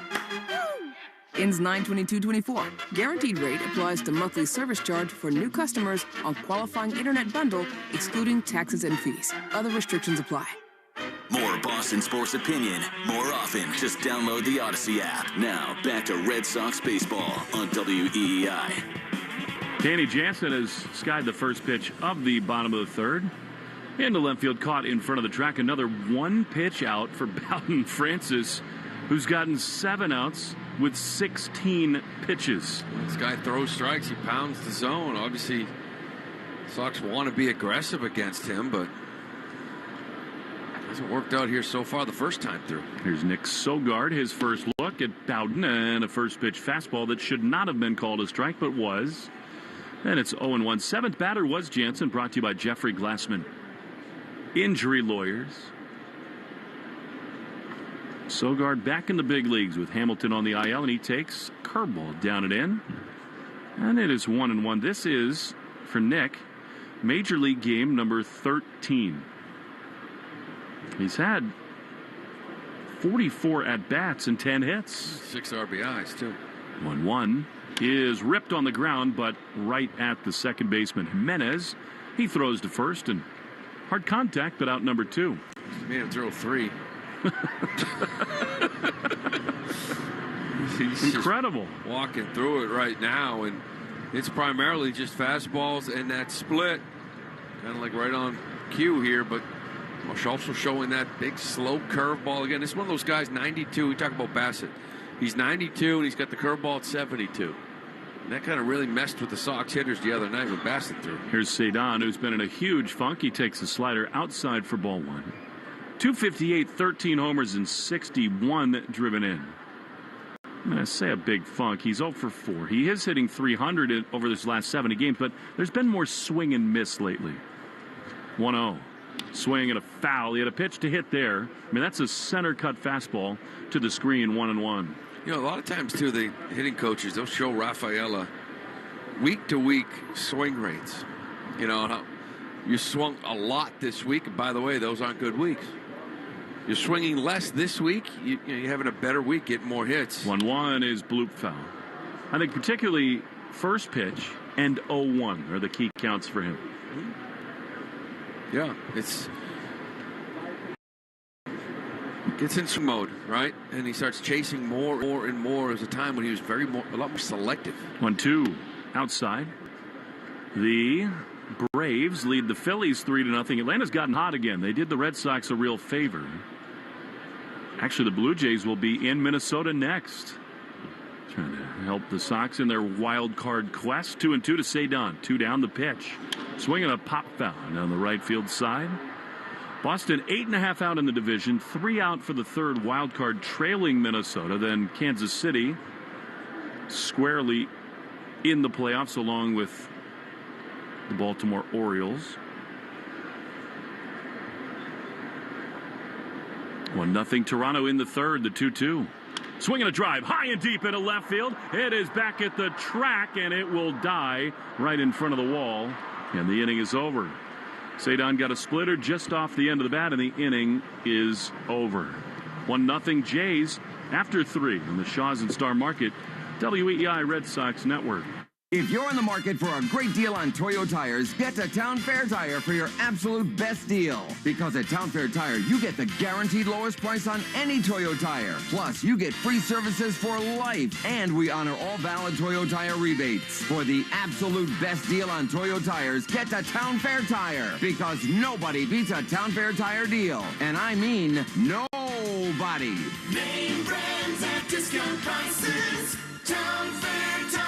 Ends 9/22/24. Guaranteed rate applies to monthly service charge for new customers on qualifying internet bundle, excluding taxes and fees. Other restrictions apply. More Boston sports opinion, more often. Just download the Odyssey app. Now, back to Red Sox baseball on WEEI. Danny Jansen has skied the first pitch of the bottom of the third. Into left field, caught in front of the track. Another one pitch out for Bowden Francis, who's gotten 7 outs with 16 pitches. This guy throws strikes. He pounds the zone. Obviously, Sox want to be aggressive against him, but hasn't worked out here so far the first time through. Here's Nick Sogard, his first look at Bowden, and a first pitch fastball that should not have been called a strike, but was. And it's 0-1. Seventh batter was Jansen, brought to you by Jeffrey Glassman Injury Lawyers. Sogard back in the big leagues with Hamilton on the IL, and he takes curveball down and in. And it is 1-1. This is, for Nick, Major League game number 13. He's had 44 at-bats and 10 hits. 6 RBIs, too. 1-1 is ripped on the ground, but right at the second baseman. Jimenez, he throws to first, and hard contact, but out number 2. He made him throw 3. He's incredible. Walking through it right now, and it's primarily just fastballs and that split. Kind of like right on cue here, but also showing that big slow curveball again. It's one of those guys, 92. We talk about Bassett. He's 92, and he's got the curveball at 72. And that kind of really messed with the Sox hitters the other night when Bassett threw. Here's Cedon, who's been in a huge funk. He takes a slider outside for ball 1. 258, 13 homers, and 61 driven in. I'm going to say a big funk. He's 0 for 4. He is hitting 300 over this last 70 games, but there's been more swing and miss lately. 1-0. Swing and a foul. He had a pitch to hit there. I mean, that's a center cut fastball to the screen, 1-1. You know, a lot of times, too, the hitting coaches, they'll show Rafaela week-to-week swing rates. You know, you swung a lot this week. And by the way, those aren't good weeks. You're swinging less this week. You're having a better week, getting more hits. 1-1 is bloop foul. I think particularly first pitch and 0-1 are the key counts for him. Yeah, gets in swing mode, right? And he starts chasing more and more as a time when he was a lot more selective. 1-2 outside. The Braves lead the Phillies 3-0. Atlanta's gotten hot again. They did the Red Sox a real favor. Actually, the Blue Jays will be in Minnesota next. Trying to help the Sox in their wild card quest. 2-2 to Cedon. 2 down the pitch. Swinging a pop foul down the right field side. Boston 8.5 out in the division. 3 out for the third wild card, trailing Minnesota. Then Kansas City squarely in the playoffs along with the Baltimore Orioles. 1-0 Toronto in the third, the 2-2. Swinging a drive high and deep into left field. It is back at the track, and it will die right in front of the wall. And the inning is over. Cedon got a splitter just off the end of the bat, and the inning is over. 1-0 Jays after 3 on the Shaws and Star Market WEEI Red Sox Network. If you're in the market for a great deal on Toyo tires, get to Town Fair Tire for your absolute best deal. Because at Town Fair Tire, you get the guaranteed lowest price on any Toyo tire. Plus, you get free services for life. And we honor all valid Toyo tire rebates. For the absolute best deal on Toyo tires, get to Town Fair Tire. Because nobody beats a Town Fair Tire deal. And I mean nobody. Name brands at discount prices. Town Fair Tire.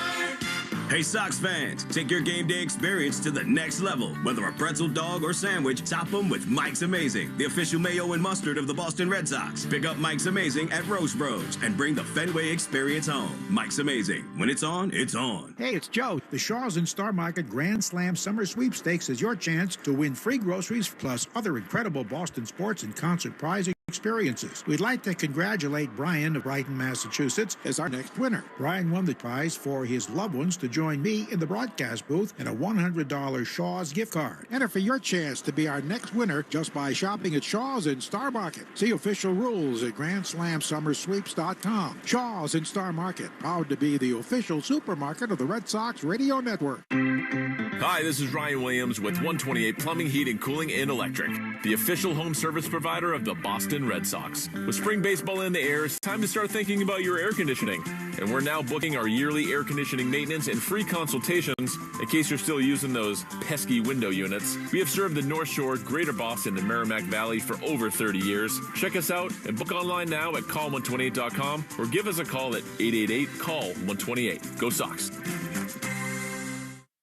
Hey Sox fans, take your game day experience to the next level. Whether a pretzel, dog, or sandwich, top them with Mike's Amazing, the official mayo and mustard of the Boston Red Sox. Pick up Mike's Amazing at Roast Bros and bring the Fenway experience home. Mike's Amazing. When it's on, it's on. Hey, it's Joe. The Shaws and Star Market Grand Slam Summer Sweepstakes is your chance to win free groceries plus other incredible Boston sports and concert prize experiences. We'd like to congratulate Brian of Brighton, Massachusetts as our next winner. Brian won the prize for his loved ones to join me in the broadcast booth and a $100 Shaw's gift card. Enter for your chance to be our next winner just by shopping at Shaw's and Star Market. See official rules at GrandSlamSummerSweeps.com. Shaw's and Star Market, proud to be the official supermarket of the Red Sox Radio Network. Hi, this is Ryan Williams with 128 Plumbing, Heating, Cooling, and Electric, the official home service provider of the Boston Red Sox. With spring baseball in the air, it's time to start thinking about your air conditioning. And we're now booking our yearly air conditioning maintenance and free consultations in case you're still using those pesky window units. We have served the North Shore, Greater Boston, and Merrimack Valley for over 30 years. Check us out and book online now at call128.com or give us a call at 888-CALL-128. Go Sox.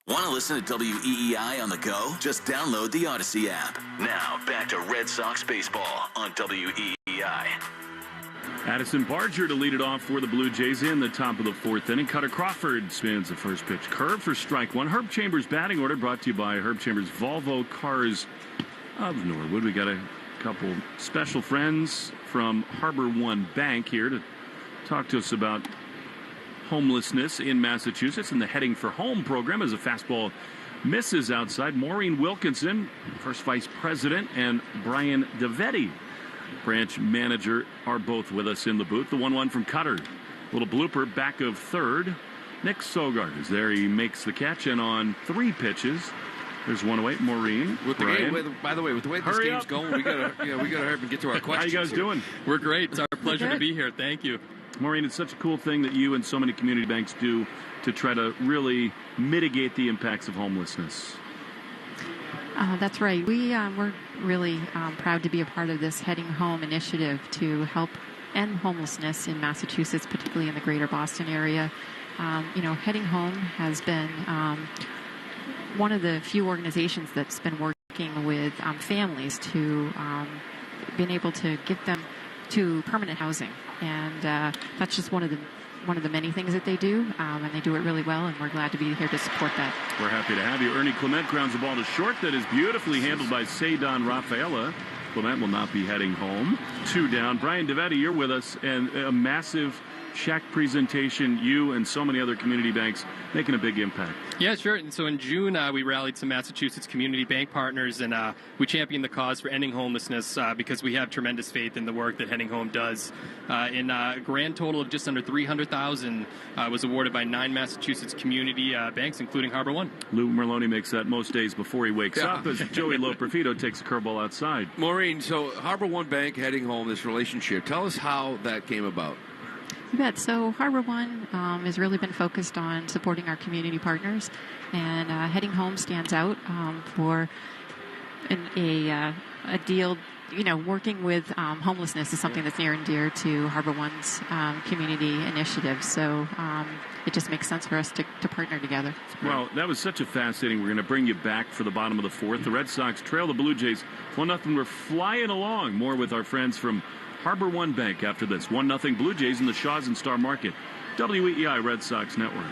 Want to listen to WEEI on the go? Just download the Odyssey app. Now, back to Red Sox baseball on WEEI. Addison Barger to lead it off for the Blue Jays in the top of the fourth inning. Cutter Crawford spins the first pitch. Curve for strike one. Herb Chambers batting order brought to you by Herb Chambers Volvo Cars of Norwood. We got a couple special friends from Harbor One Bank here to talk to us about homelessness in Massachusetts and the Heading for Home program as a fastball misses outside. Maureen Wilkinson, first vice president, and Brian DeVetti, branch manager, are both with us in the booth. The 1-1 from Cutter. Little blooper, back of third. Nick Sogard is there. He makes the catch, and on 3 pitches, there's one away. Maureen. With the game, by the way, with the way this game's going, we gotta hurry up and get to our questions. How you guys doing? We're great. It's our pleasure to be here. Thank you. Maureen, it's such a cool thing that you and so many community banks do to try to really mitigate the impacts of homelessness. That's right. We're really proud to be a part of this Heading Home initiative to help end homelessness in Massachusetts, particularly in the greater Boston area. Heading Home has been one of the few organizations that's been working with families to been able to get them to permanent housing, and that's just one of the many things that they do, and they do it really well, and we're glad to be here to support that. We're happy to have you. Ernie Clement grounds the ball to short. That is beautifully handled by Seydon Rafaela. Clement will not be heading home. 2 down. Brian DeVetti, you're with us, and a massive check presentation. You and so many other community banks making a big impact. Yeah, sure. And so in June, we rallied some Massachusetts community bank partners, and we championed the cause for ending homelessness because we have tremendous faith in the work that Heading Home does. In a grand total of just under $300,000 was awarded by 9 Massachusetts community banks, including Harbor One. Lou Merlone makes that most days before he wakes up as Joey Loperfido takes a curveball outside. Maureen, so Harbor One Bank, Heading Home, this relationship. Tell us how that came about. You bet. So Harbor One has really been focused on supporting our community partners, and Heading Home stands out for a deal. Working with homelessness is something that's near and dear to Harbor One's community initiative. So it just makes sense for us to partner together. Well, that was such a fascinating. We're going to bring you back for the bottom of the 4th. The Red Sox trail the Blue Jays 1-0. We're flying along. More with our friends from Harbor One Bank after this. 1-0 Blue Jays in the Shaws and Star Market. WEEI Red Sox Network.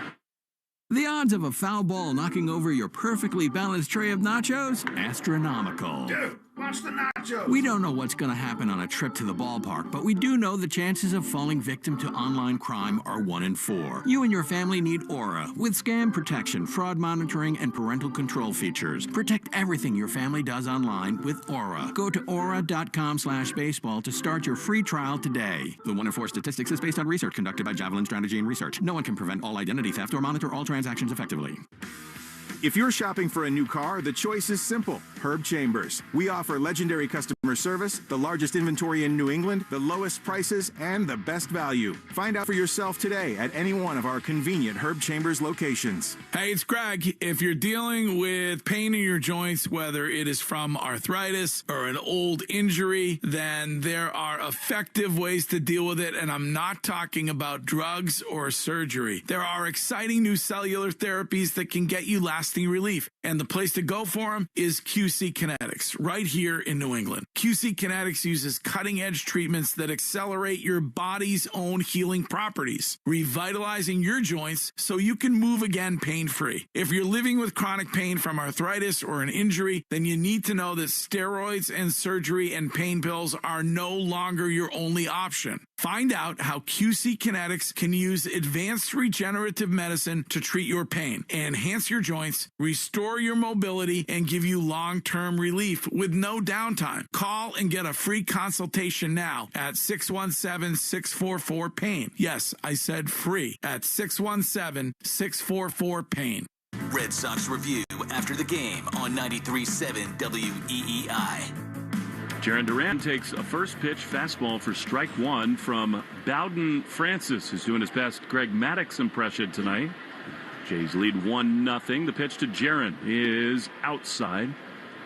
The odds of a foul ball knocking over your perfectly balanced tray of nachos? Astronomical. Dude, watch the nachos. We don't know what's going to happen on a trip to the ballpark, but we do know the chances of falling victim to online crime are 1 in 4. You and your family need Aura with scam protection, fraud monitoring, and parental control features. Protect everything your family does online with Aura. Go to aura.com/baseball to start your free trial today. The 1 in 4 statistics is based on research conducted by Javelin Strategy and Research. No one can prevent all identity theft or monitor all transactions effectively. If you're shopping for a new car, the choice is simple. Herb Chambers. We offer legendary customer service, the largest inventory in New England, the lowest prices, and the best value. Find out for yourself today at any one of our convenient Herb Chambers locations. Hey, it's Greg. If you're dealing with pain in your joints, whether it is from arthritis or an old injury, then there are effective ways to deal with it, and I'm not talking about drugs or surgery. There are exciting new cellular therapies that can get you lasting relief, and the place to go for them is QC Kinetics, right here in New England. QC Kinetics uses cutting-edge treatments that accelerate your body's own healing properties, revitalizing your joints so you can move again pain-free. If you're living with chronic pain from arthritis or an injury, then you need to know that steroids and surgery and pain pills are no longer your only option. Find out how QC Kinetics can use advanced regenerative medicine to treat your pain, enhance your joints, restore your mobility, and give you long-term relief with no downtime. Call and get a free consultation now at 617-644-PAIN. Yes, I said free at 617-644-PAIN. Red Sox Review after the game on 93.7 WEEI. Jaron Duran takes a first pitch fastball for strike 1 from Bowden Francis, who's doing his best Greg Maddux impression tonight. Jays lead 1-0. The pitch to Jaron is outside.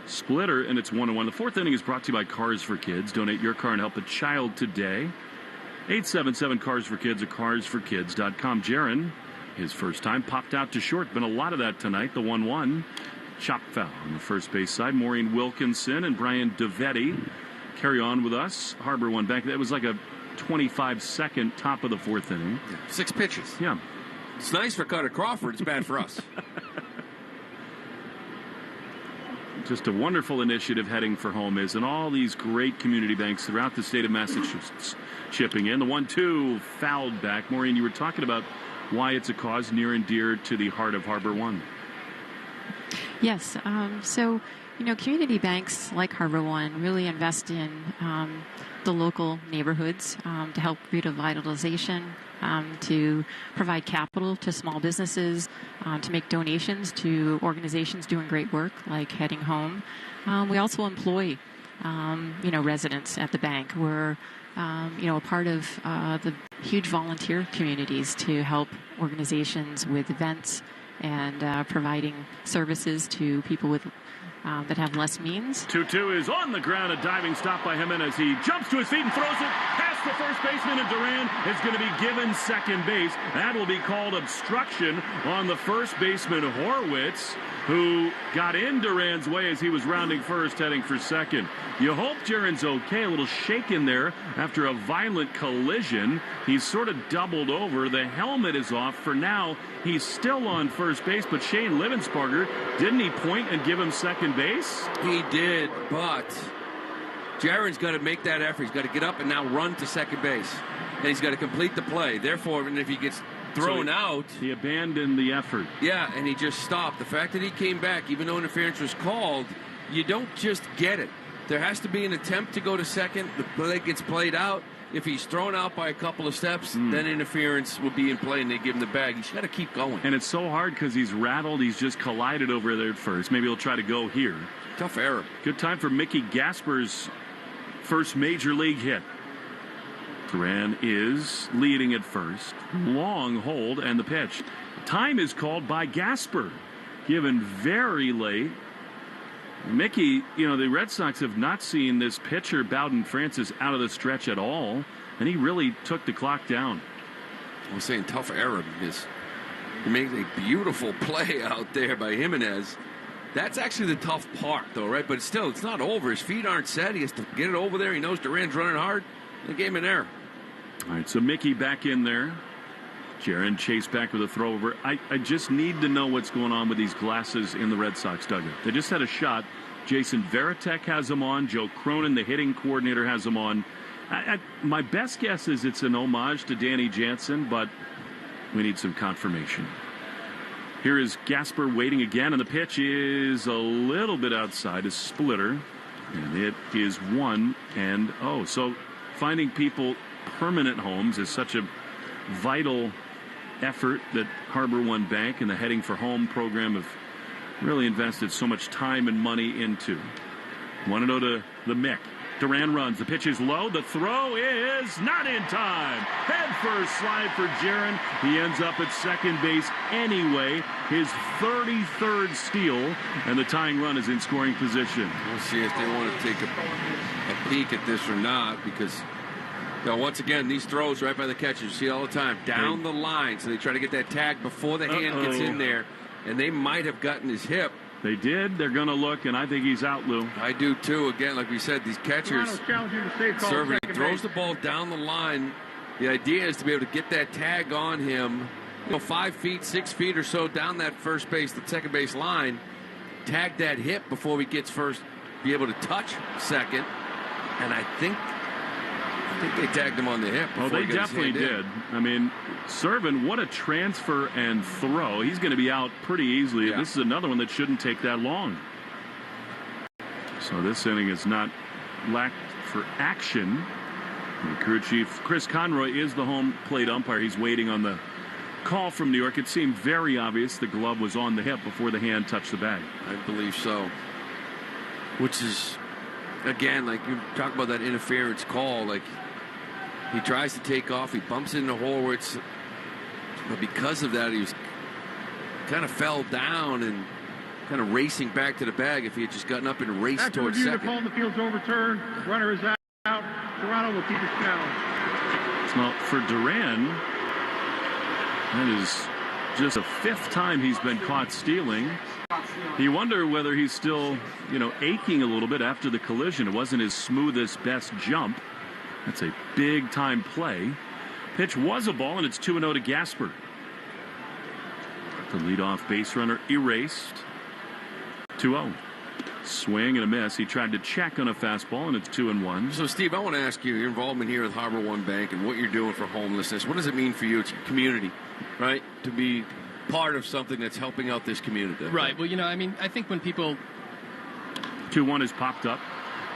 Splitter, and it's 1-1. The 4th inning is brought to you by Cars for Kids. Donate your car and help a child today. 877 Cars for Kids or carsforkids.com. Jaron, his first time, popped out to short. Been a lot of that tonight. The 1-1. Chop foul on the first base side. Maureen Wilkinson and Brian DeVetti carry on with us. Harbor One Bank. That was like a 25-second top of the 4th inning. 6 pitches. Yeah. It's nice for Cutter Crawford. It's bad for us. just a wonderful initiative Heading for Home is, and all these great community banks throughout the state of Massachusetts chipping in. The 1-2 fouled back. Maureen, you were talking about why it's a cause near and dear to the heart of Harbor One. Yes. So, community banks like Harbor One really invest in the local neighborhoods to help revitalization, to provide capital to small businesses, to make donations to organizations doing great work like Heading Home. We also employ, residents at the bank. We're, a part of the huge volunteer communities to help organizations with events and providing services to people with that have less means. 2-2 is on the ground. A diving stop by Jimenez. He jumps to his feet and throws it past the first baseman, and Duran is going to be given second base. That will be called obstruction on the first baseman, Horwitz, who got in Duran's way as he was rounding first, heading for second. You hope Jaron's okay. A little shaken there after a violent collision. He's sort of doubled over. The helmet is off. For now, he's still on first base, but Shane Livensparger, didn't he point and give him second base? He did, but Jaron's got to make that effort. He's got to get up and now run to second base, and he's got to complete the play. Therefore, and if he gets thrown out, he abandoned the effort. Yeah, and he just stopped. The fact that he came back, even though interference was called, you don't just get it. There has to be an attempt to go to second. The play gets played out. If he's thrown out by a couple of steps, then interference will be in play, and they give him the bag. He's got to keep going. And it's so hard because he's rattled. He's just collided over there at first. Maybe he'll try to go here. Tough error. Good time for Mickey Gasper's first major league hit. Duran is leading at first. Long hold and the pitch. Time is called by Gasper, given very late. Mickey, the Red Sox have not seen this pitcher, Bowden Francis, out of the stretch at all, and he really took the clock down. I'm saying tough error because he made a beautiful play out there by Jimenez. That's actually the tough part, though, right? But still, it's not over. His feet aren't set. He has to get it over there. He knows Duran's running hard. They gave him an error. All right, so Mickey back in there. Jaron chased back with a throw over. I just need to know what's going on with these glasses in the Red Sox dugout. They just had a shot. Jason Varitek has them on. Joe Cronin, the hitting coordinator, has them on. My best guess is it's an homage to Danny Jansen, but we need some confirmation. Here is Gasper waiting again, and the pitch is a little bit outside, a splitter. And it is 1-0. So finding people permanent homes is such a vital effort that Harbor One Bank and the Heading for Home program have really invested so much time and money into. 1-0 to the Mick. Duran runs. The pitch is low. The throw is not in time. Head first slide for Jaron. He ends up at second base anyway. His 33rd steal, and the tying run is in scoring position. We'll see if they want to take a peek at this or not, because once again, these throws right by the catcher, you see all the time, down the line. So they try to get that tag before the hand gets in there, and they might have gotten his hip. They did. They're going to look, and I think he's out, Lou. I do, too. Again, like we said, these catchers serving. He throws the ball down the line. The idea is to be able to get that tag on him, 5 feet, 6 feet or so down that first base, the second base line, tag that hip before he gets first, be able to touch second. And I think they tagged him on the hip. Well, they definitely did. I mean, Servin, what a transfer and throw. He's going to be out pretty easily. Yeah. This is another one that shouldn't take that long. So this inning is not lacked for action. And crew chief Chris Conroy is the home plate umpire. He's waiting on the call from New York. It seemed very obvious the glove was on the hip before the hand touched the bag. I believe so. Which is, again, like you talk about that interference call, like he tries to take off, he bumps into Horwitz, but because of that, he was kind of fell down and kind of racing back to the bag. If he had just gotten up and raced towards second. The call on the field's overturned. Runner is out. Toronto will keep his challenge. Well, for Duran, that is just the 5th time he's been caught stealing. You wonder whether he's still, aching a little bit after the collision. It wasn't his smoothest, best jump. That's a big-time play. Pitch was a ball, and it's 2-0 to Gasper. The leadoff base runner erased. 2-0. Swing and a miss. He tried to check on a fastball, and it's 2-1. So, Steve, I want to ask you, your involvement here with Harbor One Bank and what you're doing for homelessness. What does it mean for you? It's your community, right? To be part of something that's helping out this community. Right. Well, I think when people... 2-1 has popped up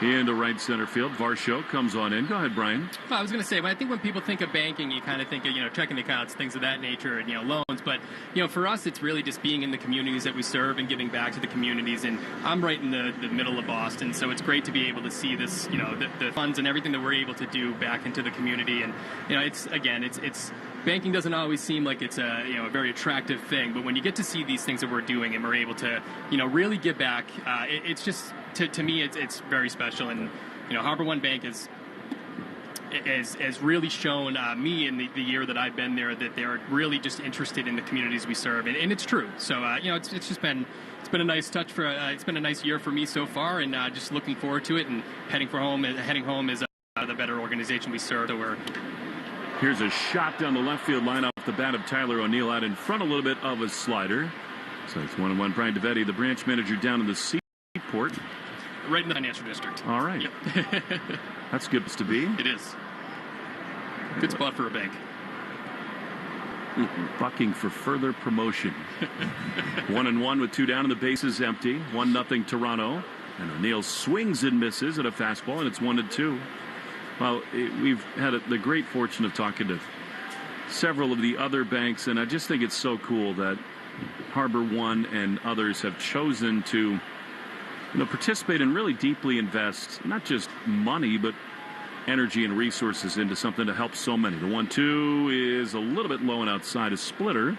into right center field. Varsho comes on in. Go ahead, Brian. Well, I was going to say, I think when people think of banking, you kind of think of, checking accounts, things of that nature, and, loans. But, for us, it's really just being in the communities that we serve and giving back to the communities. And I'm right in the middle of Boston, so it's great to be able to see this, the funds and everything that we're able to do back into the community. And, it's banking doesn't always seem like it's a very attractive thing, but when you get to see these things that we're doing and we're able to really give back, it's just to me it's very special. And Harbor One Bank has really shown me in the year that I've been there that they're really just interested in the communities we serve, and it's true. So it's been a nice touch for it's been a nice year for me so far, and just looking forward to it and heading home is the better organization we serve. So we're Here's a shot down the left field line off the bat of Tyler O'Neill, out in front a little bit of a slider. So it's 1-1. Brian DeVetti, the branch manager down in the Seaport. Right in the financial district. All right. Yep. That's good to be. It is. Good spot for a bank. Bucking for further promotion. 1-1 with 2 down and the bases empty. 1-0 Toronto. And O'Neill swings and misses at a fastball, and it's 1-2. Well, we've had the great fortune of talking to several of the other banks, and I just think it's so cool that Harbor One and others have chosen to participate and really deeply invest not just money but energy and resources into something to help so many. The 1-2 is a little bit low and outside a splitter,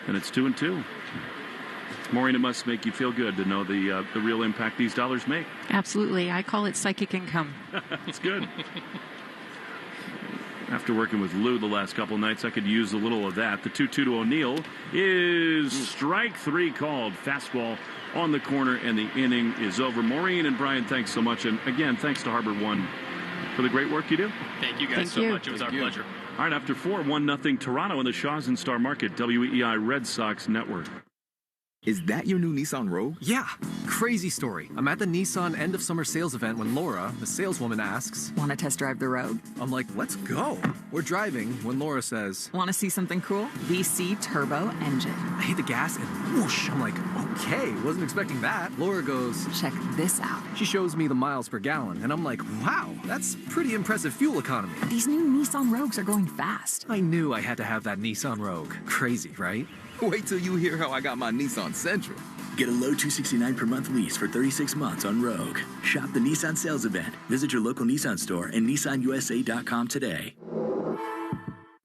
and it's 2-2. Maureen, it must make you feel good to know the real impact these dollars make. Absolutely. I call it psychic income. That's good. After working with Lou the last couple nights, I could use a little of that. The 2-2 to O'Neill is strike 3 called. Fastball on the corner, and the inning is over. Maureen and Brian, thanks so much. And again, thanks to Harbor One for the great work you do. Thank you guys so much. It was our pleasure. All right, after 4, 1-0 Toronto in the Shaws and Star Market, WEEI Red Sox Network. Is that your new Nissan Rogue? Yeah. Crazy story. I'm at the Nissan end of summer sales event when Laura, the saleswoman, asks, "Want to test drive the Rogue?" I'm like, let's go. We're driving when Laura says, "Want to see something cool? VC turbo engine." I hit the gas and whoosh. I'm like, okay, wasn't expecting that. Laura goes, "Check this out." She shows me the miles per gallon, and I'm like, wow, that's pretty impressive fuel economy. These new Nissan Rogues are going fast. I knew I had to have that Nissan Rogue. Crazy, right? Wait till you hear how I got my Nissan Sentra. Get a low $269 per month lease for 36 months on Rogue. Shop the Nissan sales event. Visit your local Nissan store and nissanusa.com today.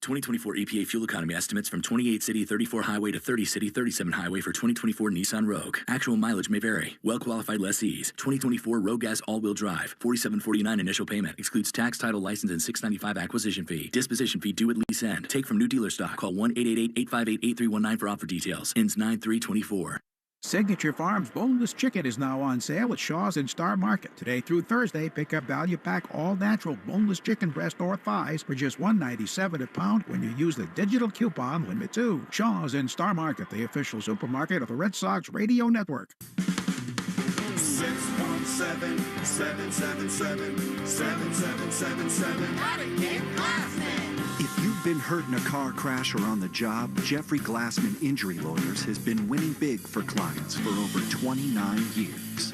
2024 EPA fuel economy estimates from 28 city, 34 highway to 30 city, 37 highway for 2024 Nissan Rogue. Actual mileage may vary. Well-qualified lessees. 2024 Rogue Gas all-wheel drive. $47.49 initial payment. Excludes tax, title, license, and $695 acquisition fee. Disposition fee due at lease end. Take from new dealer stock. Call 1-888-858-8319 for offer details. Ends 9/3/24. Signature Farms boneless chicken is now on sale at Shaw's and Star Market. Today through Thursday, pick up value pack all natural boneless chicken breast or thighs for just $1.97 a pound when you use the digital coupon Limit 2. Shaw's and Star Market, the official supermarket of the Red Sox Radio Network. 617-777-7777. Gotta get Glassman. If you've been hurt in a car crash or on the job, Jeffrey Glassman Injury Lawyers has been winning big for clients for over 29 years.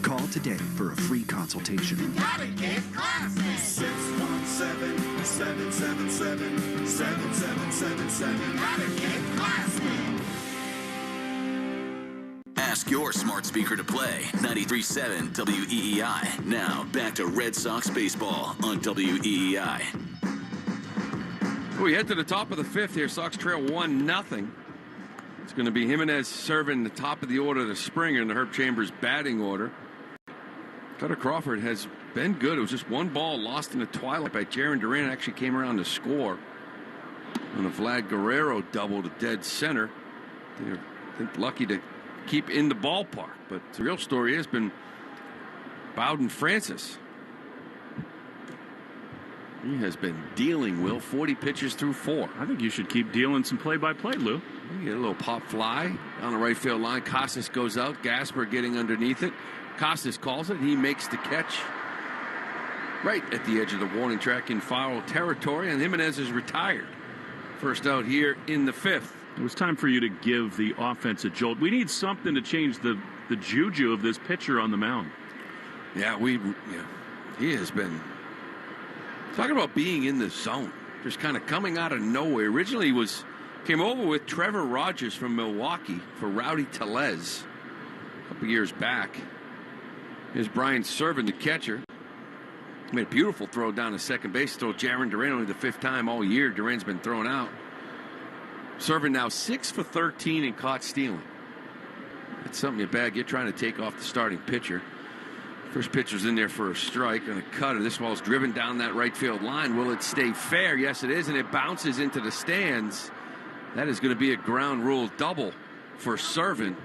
Call today for a free consultation. You gotta get Glassman. 617-777-7777. Gotta get Glassman. Ask your smart speaker to play 93.7 WEEI. Now back to Red Sox baseball on WEEI. We head to the top of the 5th here. Sox trail 1-0. It's going to be Jimenez serving the top of the order to Springer in the Herb Chambers batting order. Cutter Crawford has been good. It was just one ball lost in the twilight by Jaron Duran. Actually came around to score. And a Vlad Guerrero double to dead center. They're, I think, lucky to keep in the ballpark. But the real story has been Bowden Francis. He has been dealing, Will. 40 pitches through 4. I think you should keep dealing some play-by-play, Lou. You get a little pop fly down the right field line. Casas goes out. Gasper getting underneath it. Costas calls it. He makes the catch right at the edge of the warning track in foul territory, and Jimenez is retired. First out here in the 5th. It was time for you to give the offense a jolt. We need something to change the juju of this pitcher on the mound. Yeah, he has been talking about being in the zone, just kind of coming out of nowhere. Originally came over with Trevor Rogers from Milwaukee for Rowdy Tellez a couple years back. Here's Brian Servin, the catcher. Made a beautiful throw down to second base. Throw Jarren Duran, only the 5th time all year Duran's been thrown out. Serving now 6 for 13 and caught stealing. That's something you bag. You're trying to take off the starting pitcher. First pitcher's in there for a strike and a cutter. This ball's driven down that right field line. Will it stay fair? Yes, it is, and it bounces into the stands. That is going to be a ground rule double for Servin.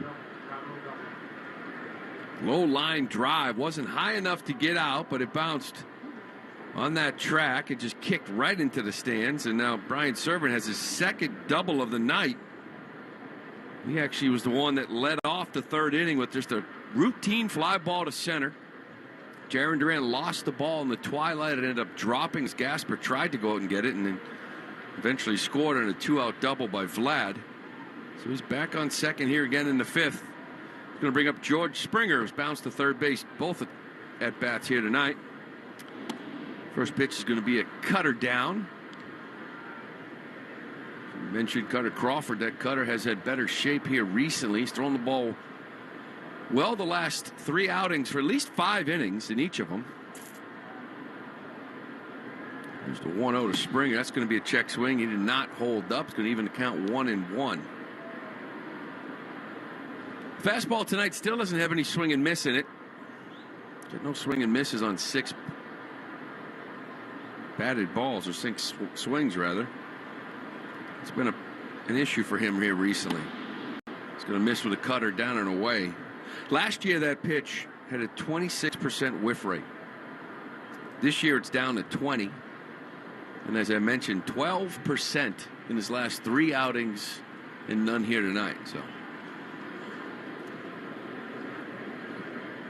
Low line drive. Wasn't high enough to get out, but it bounced on that track. It just kicked right into the stands, and now Brian Servin has his second double of the night. He actually was the one that led off the 3rd inning with just a routine fly ball to center. Jarren Duran lost the ball in the twilight and ended up dropping as Gasper tried to go out and get it, and then eventually scored on a 2-out double by Vlad. So he's back on second here again in the 5th. He's going to bring up George Springer, who's bounced to third base both at bats here tonight. First pitch is going to be a cutter down. You mentioned Cutter Crawford. That cutter has had better shape here recently. He's thrown the ball well the last 3 outings for at least 5 innings in each of them. There's the 1-0 to Springer. That's going to be a check swing. He did not hold up. It's going to even count 1-1. Fastball tonight still doesn't have any swing and miss in it. Got no swing and misses on 6 batted balls, or 6 swings rather. It's been an issue for him here recently. He's going to miss with a cutter down and away. Last year that pitch had a 26% whiff rate. This year it's down to 20. And as I mentioned, 12% in his last 3 outings and none here tonight. So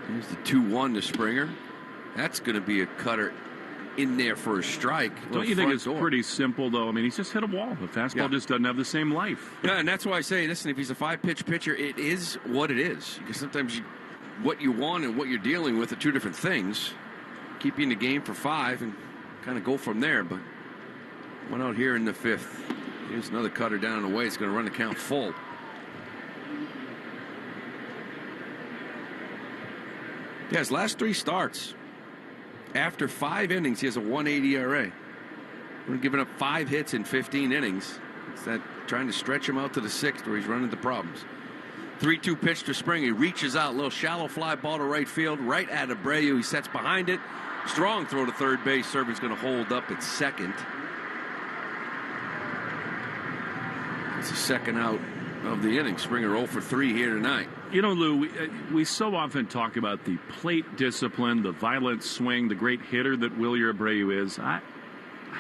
here's the 2-1 to Springer. That's going to be a cutter in there for a strike. Don't you think it's pretty simple, though? I mean, he's just hit a wall. The fastball just doesn't have the same life. Yeah, and that's why I say, listen, if he's a 5-pitch pitcher, it is what it is. Because sometimes what you want and what you're dealing with are 2 different things. Keep you in the game for 5 and kind of go from there. But one out here in the 5th. Here's another cutter down and away. It's going to run the count full. Yeah, his last 3 starts. After 5 innings, he has a 1.80 ERA. We're giving up 5 hits in 15 innings. It's that trying to stretch him out to the 6th where he's running into problems. 3-2 pitch to Springer. He reaches out, little shallow fly ball to right field, right at Abreu. He sets behind it. Strong throw to third base. Servin's going to hold up at second. It's the second out of the inning. Springer 0 for 3 here tonight. You know, Lou, we so often talk about the plate discipline, the violent swing, the great hitter that Wilyer Abreu is. I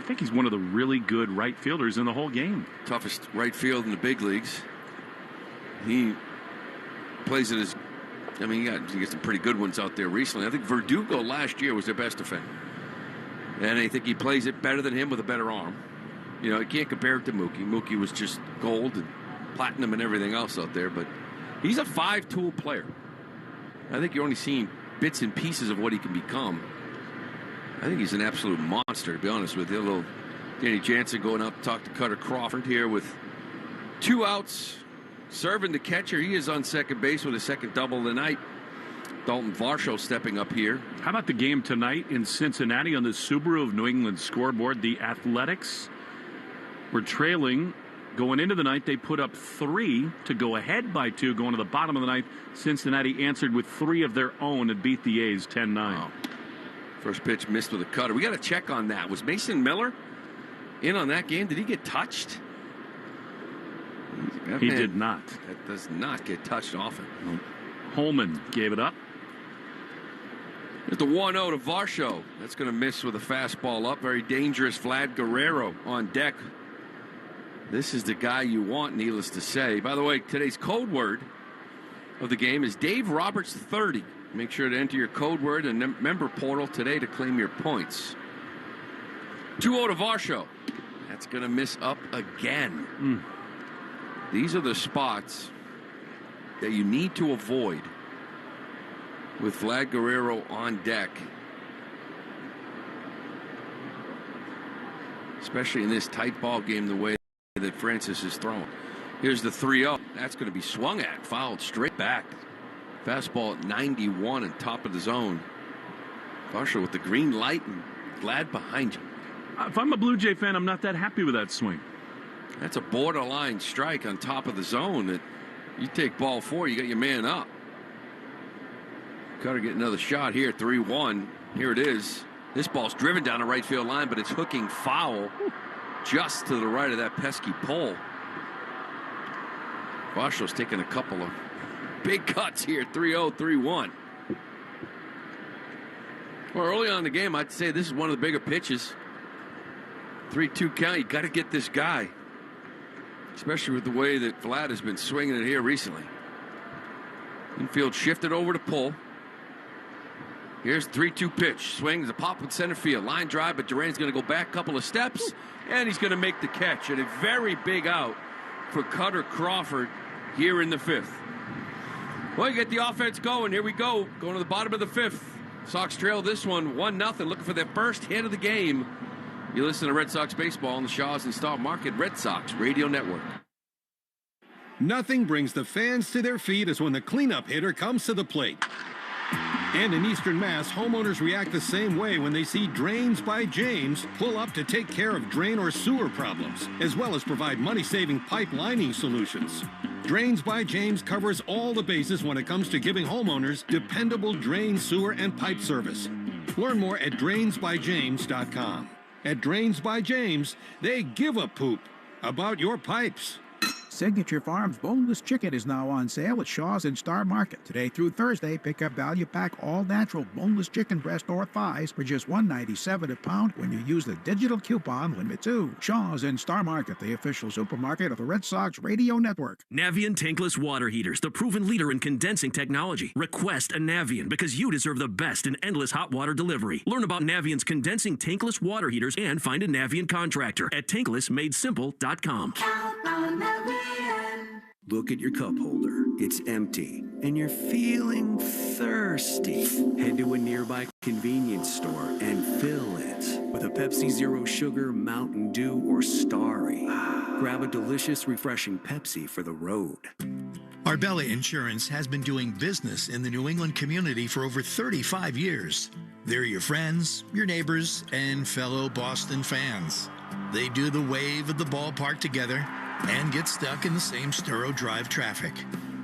think he's one of the really good right fielders in the whole game. Toughest right field in the big leagues. He plays it as, I mean, he got some pretty good ones out there recently. I think Verdugo last year was their best defender. And I think he plays it better than him with a better arm. You know, you can't compare it to Mookie. Mookie was just gold and platinum and everything else out there, but he's a 5-tool player. I think you're only seeing bits and pieces of what he can become. I think he's an absolute monster, to be honest with you. A little Danny Jansen going out to talk to Cutter Crawford here with 2 outs. Serving the catcher. He is on second base with a second double of the night. Dalton Varsho stepping up here. How about the game tonight in Cincinnati on the Subaru of New England scoreboard? The Athletics were trailing. Going into the ninth, they put up 3 to go ahead by 2. Going to the bottom of the ninth, Cincinnati answered with 3 of their own and beat the A's 10-9. Wow. First pitch missed with a cutter. We got to check on that. Was Mason Miller in on that game? Did he get touched? He did not. That does not get touched often. No. Holman gave it up. There's the 1-0 to Varsho. That's going to miss with a fastball up. Very dangerous. Vlad Guerrero on deck. This is the guy you want, needless to say. By the way, today's code word of the game is Dave Roberts 30. Make sure to enter your code word and member portal today to claim your points. 2-0 to Varsho. That's going to miss up again. These are the spots that you need to avoid with Vlad Guerrero on deck. Especially in this tight ball game, the way that Francis is throwing. Here's the 3-0. That's going to be swung at, fouled straight back. Fastball at 91 and top of the zone. Varsho with the green light and Vlad behind you. If I'm a Blue Jay fan, I'm not that happy with that swing. That's a borderline strike on top of the zone that you take ball 4, you got your man up. Cutter get another shot here, 3-1. Here it is. This ball's driven down the right field line, but it's hooking foul just to the right of that pesky pole. Varsho's taking a couple of big cuts here, 3-0, 3-1. Well, early on in the game, I'd say this is one of the bigger pitches. 3-2 count, you got to get this guy. Especially with the way that Vlad has been swinging it here recently. Infield shifted over to pull. Here's 3-2 pitch. Swings a pop in center field. Line drive, but Duran's going to go back a couple of steps, and he's going to make the catch. And a very big out for Cutter Crawford here in the 5th. Well, you get the offense going. Here we go. Going to the bottom of the 5th. Sox trail this one 1-0. Looking for their first hit of the game. You listen to Red Sox baseball on the Shaws and Star Market Red Sox Radio Network. Nothing brings the fans to their feet as when the cleanup hitter comes to the plate. And in Eastern Mass, homeowners react the same way when they see Drains by James pull up to take care of drain or sewer problems, as well as provide money-saving pipe lining solutions. Drains by James covers all the bases when it comes to giving homeowners dependable drain, sewer, and pipe service. Learn more at drainsbyjames.com. At Drains by James, they give a poop about your pipes. Signature Farms boneless chicken is now on sale at Shaw's and Star Market. Today through Thursday, pick up value pack all natural boneless chicken breast or thighs for just $1.97 a pound when you use the digital coupon Limit 2. Shaw's and Star Market, the official supermarket of the Red Sox Radio Network. Navien tankless water heaters, the proven leader in condensing technology. Request a Navien because you deserve the best in endless hot water delivery. Learn about Navien's condensing tankless water heaters and find a Navien contractor at tanklessmadesimple.com. Count on Navien. Look at your cup holder. It's empty, and you're feeling thirsty. Head to a nearby convenience store and fill it with a Pepsi Zero Sugar, Mountain Dew, or Starry. Grab a delicious, refreshing Pepsi for the road. Arbella Insurance has been doing business in the New England community for over 35 years. They're your friends, your neighbors, and fellow Boston fans. They do the wave at the ballpark together and get stuck in the same Sturo Drive traffic.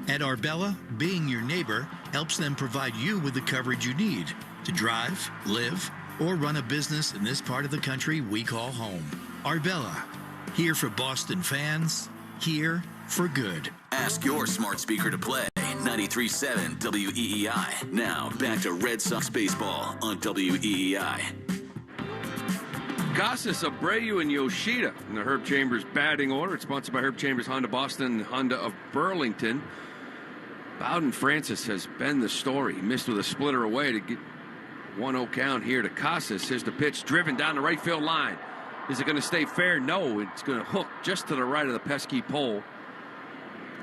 At Arbella, being your neighbor helps them provide you with the coverage you need to drive, live, or run a business in this part of the country we call home. Arbella, here for Boston fans, here for good. Ask your smart speaker to play 93.7 WEEI. Now back to Red Sox baseball on WEEI. Casas, Abreu, and Yoshida in the Herb Chambers batting order. It's sponsored by Herb Chambers Honda Boston, Honda of Burlington. Bowden Francis has been the story. He missed with a splitter away to get 1-0 count here to Casas. Here's the pitch driven down the right field line. Is it going to stay fair? No, it's going to hook just to the right of the pesky pole.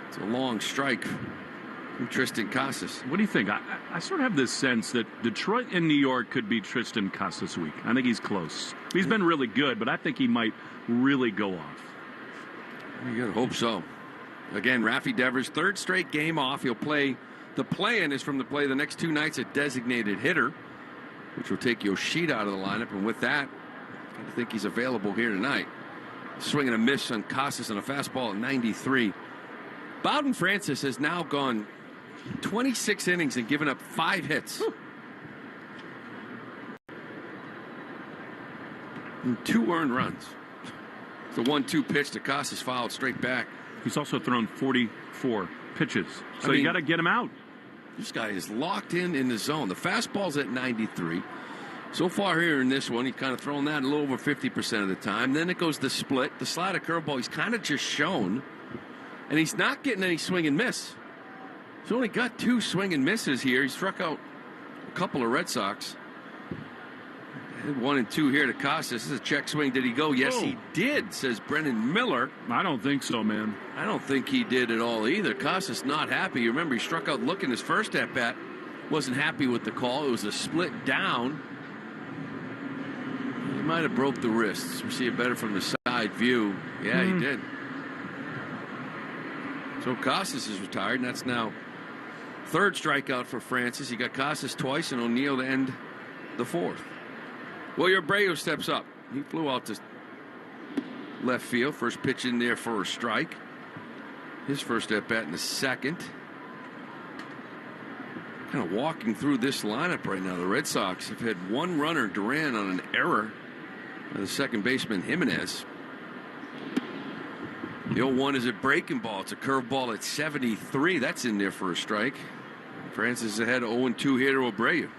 It's a long strike from Tristan Casas. What do you think? I sort of have this sense that Detroit and New York could be Tristan Casas week. I think he's close. He's been really good, but I think he might really go off. You gotta hope so. Again, Rafi Devers, third straight game off. He'll play. The plan is from to play the next 2 nights at designated hitter, which will take Yoshida out of the lineup. And with that, I think he's available here tonight. Swing and a miss on Casas and a fastball at 93. Bowden Francis has now gone 26 innings and given up 5 hits. And 2 earned runs. The 1-2 pitch to Casas fouled straight back. He's also thrown 44 pitches. So you got to get him out. This guy is locked in the zone. The fastball's at 93. So far here in this one, he's kind of thrown that a little over 50% of the time. Then it goes the split. The slider curveball, he's kind of just shown. And he's not getting any swing and miss. He's only got 2 swing and misses here. He struck out a couple of Red Sox. 1 and 2 here to Costas. This is a check swing. Did he go? Yes, he did, says Brennan Miller. I don't think so, man. I don't think he did at all either. Costas not happy. You remember, he struck out looking his first at-bat. Wasn't happy with the call. It was a split down. He might have broke the wrists. We see it better from the side view. Yeah, he did. So Costas is retired, and that's now third strikeout for Francis. He got Costas twice and O'Neill to end the fourth. Wilyer Abreu steps up. He flew out to left field. First pitch in there for a strike. His first at bat in the second. Kind of walking through this lineup right now. The Red Sox have had one runner, Duran, on an error by the second baseman, Jimenez. The 0-1 is a breaking ball. It's a curveball at 73. That's in there for a strike. Francis ahead 0-2 here to Abreu.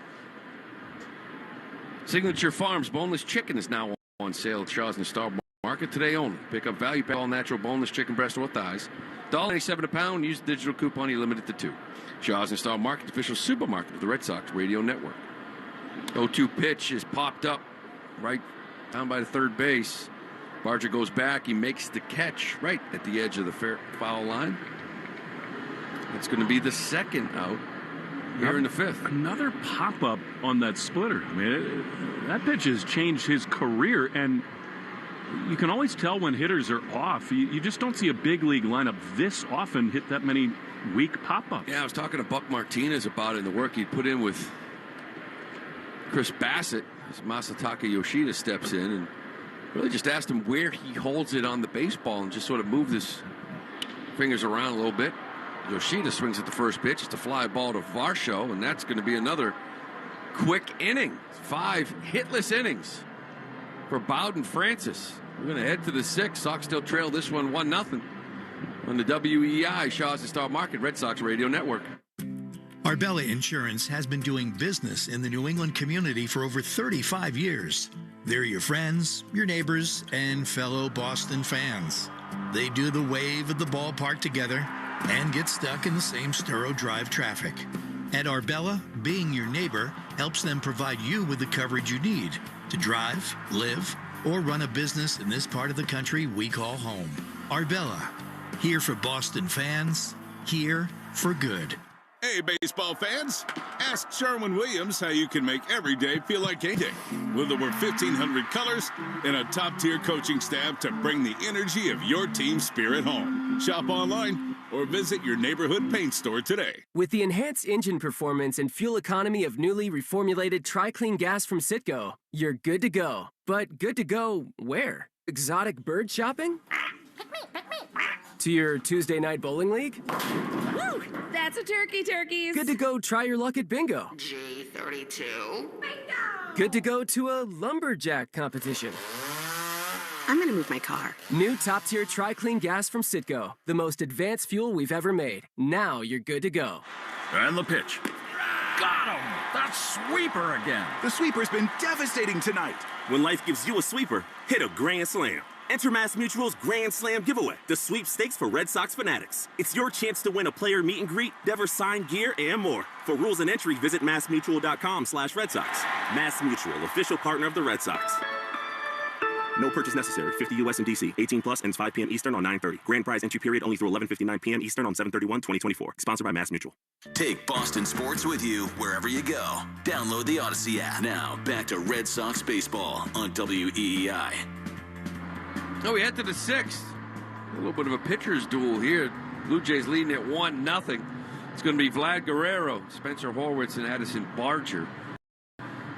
Signature Farms boneless chicken is now on sale at Shaw's and Star Market today only. Pick up value pack all natural boneless chicken breast or thighs. $1.97 a pound. Use the digital coupon. You limit it to 2. Shaw's and Star Market, official supermarket of the Red Sox radio network. 0-2 pitch is popped up right down by the third base. Barger goes back. He makes the catch right at the edge of the foul line. It's going to be the second out here in the fifth. Another pop-up on that splitter. I mean, that pitch has changed his career, and you can always tell when hitters are off. You just don't see a big league lineup this often hit that many weak pop-ups. Yeah, I was talking to Buck Martinez about it and the work he put in with Chris Bassett as Masataka Yoshida steps in, and really just asked him where he holds it on the baseball and just sort of moved his fingers around a little bit. Yoshida swings at the first pitch. It's a fly ball to Varsho, and that's going to be another quick inning. 5 hitless innings for Bowden Francis. We're going to head to the 6th. Sox still trail this one 1-0 on the WEI Shaw's and Star Market Red Sox Radio Network. Arbella Insurance has been doing business in the New England community for over 35 years. They're your friends, your neighbors, and fellow Boston fans. They do the wave at the ballpark together and get stuck in the same Sturo Drive traffic. At Arbella, being your neighbor helps them provide you with the coverage you need to drive, live, or run a business in this part of the country we call home. Arbella, here for Boston fans, here for good. Hey, baseball fans, ask Sherwin-Williams how you can make every day feel like game day. With over 1,500 colors and a top-tier coaching staff to bring the energy of your team spirit home. Shop online or visit your neighborhood paint store today. With the enhanced engine performance and fuel economy of newly reformulated Tri-Clean gas from Citgo, you're good to go. But good to go where? Exotic bird shopping? To your Tuesday night bowling league? Woo! That's a turkeys. Good to go try your luck at bingo. G32. Bingo! Good to go to a lumberjack competition. I'm gonna move my car. New top-tier Tri-Clean gas from Citgo. The most advanced fuel we've ever made. Now you're good to go. And the pitch. Got him! That sweeper again. The sweeper's been devastating tonight. When life gives you a sweeper, hit a grand slam. Enter MassMutual's Grand Slam giveaway, the sweepstakes for Red Sox fanatics. It's your chance to win a player meet and greet, Devers signed gear, and more. For rules and entry, visit massmutual.com/Red Sox. MassMutual, official partner of the Red Sox. No purchase necessary. 50 U.S. and D.C. 18 plus ends 5 p.m. Eastern on 9/30. Grand prize entry period only through 11:59 p.m. Eastern on 7/31/2024. Sponsored by MassMutual. Take Boston sports with you wherever you go. Download the Odyssey app. Now, back to Red Sox baseball on WEEI. So we head to the 6th. A little bit of a pitcher's duel here. Blue Jays leading at 1-0. It's going to be Vlad Guerrero, Spencer Horwitz, and Addison Barger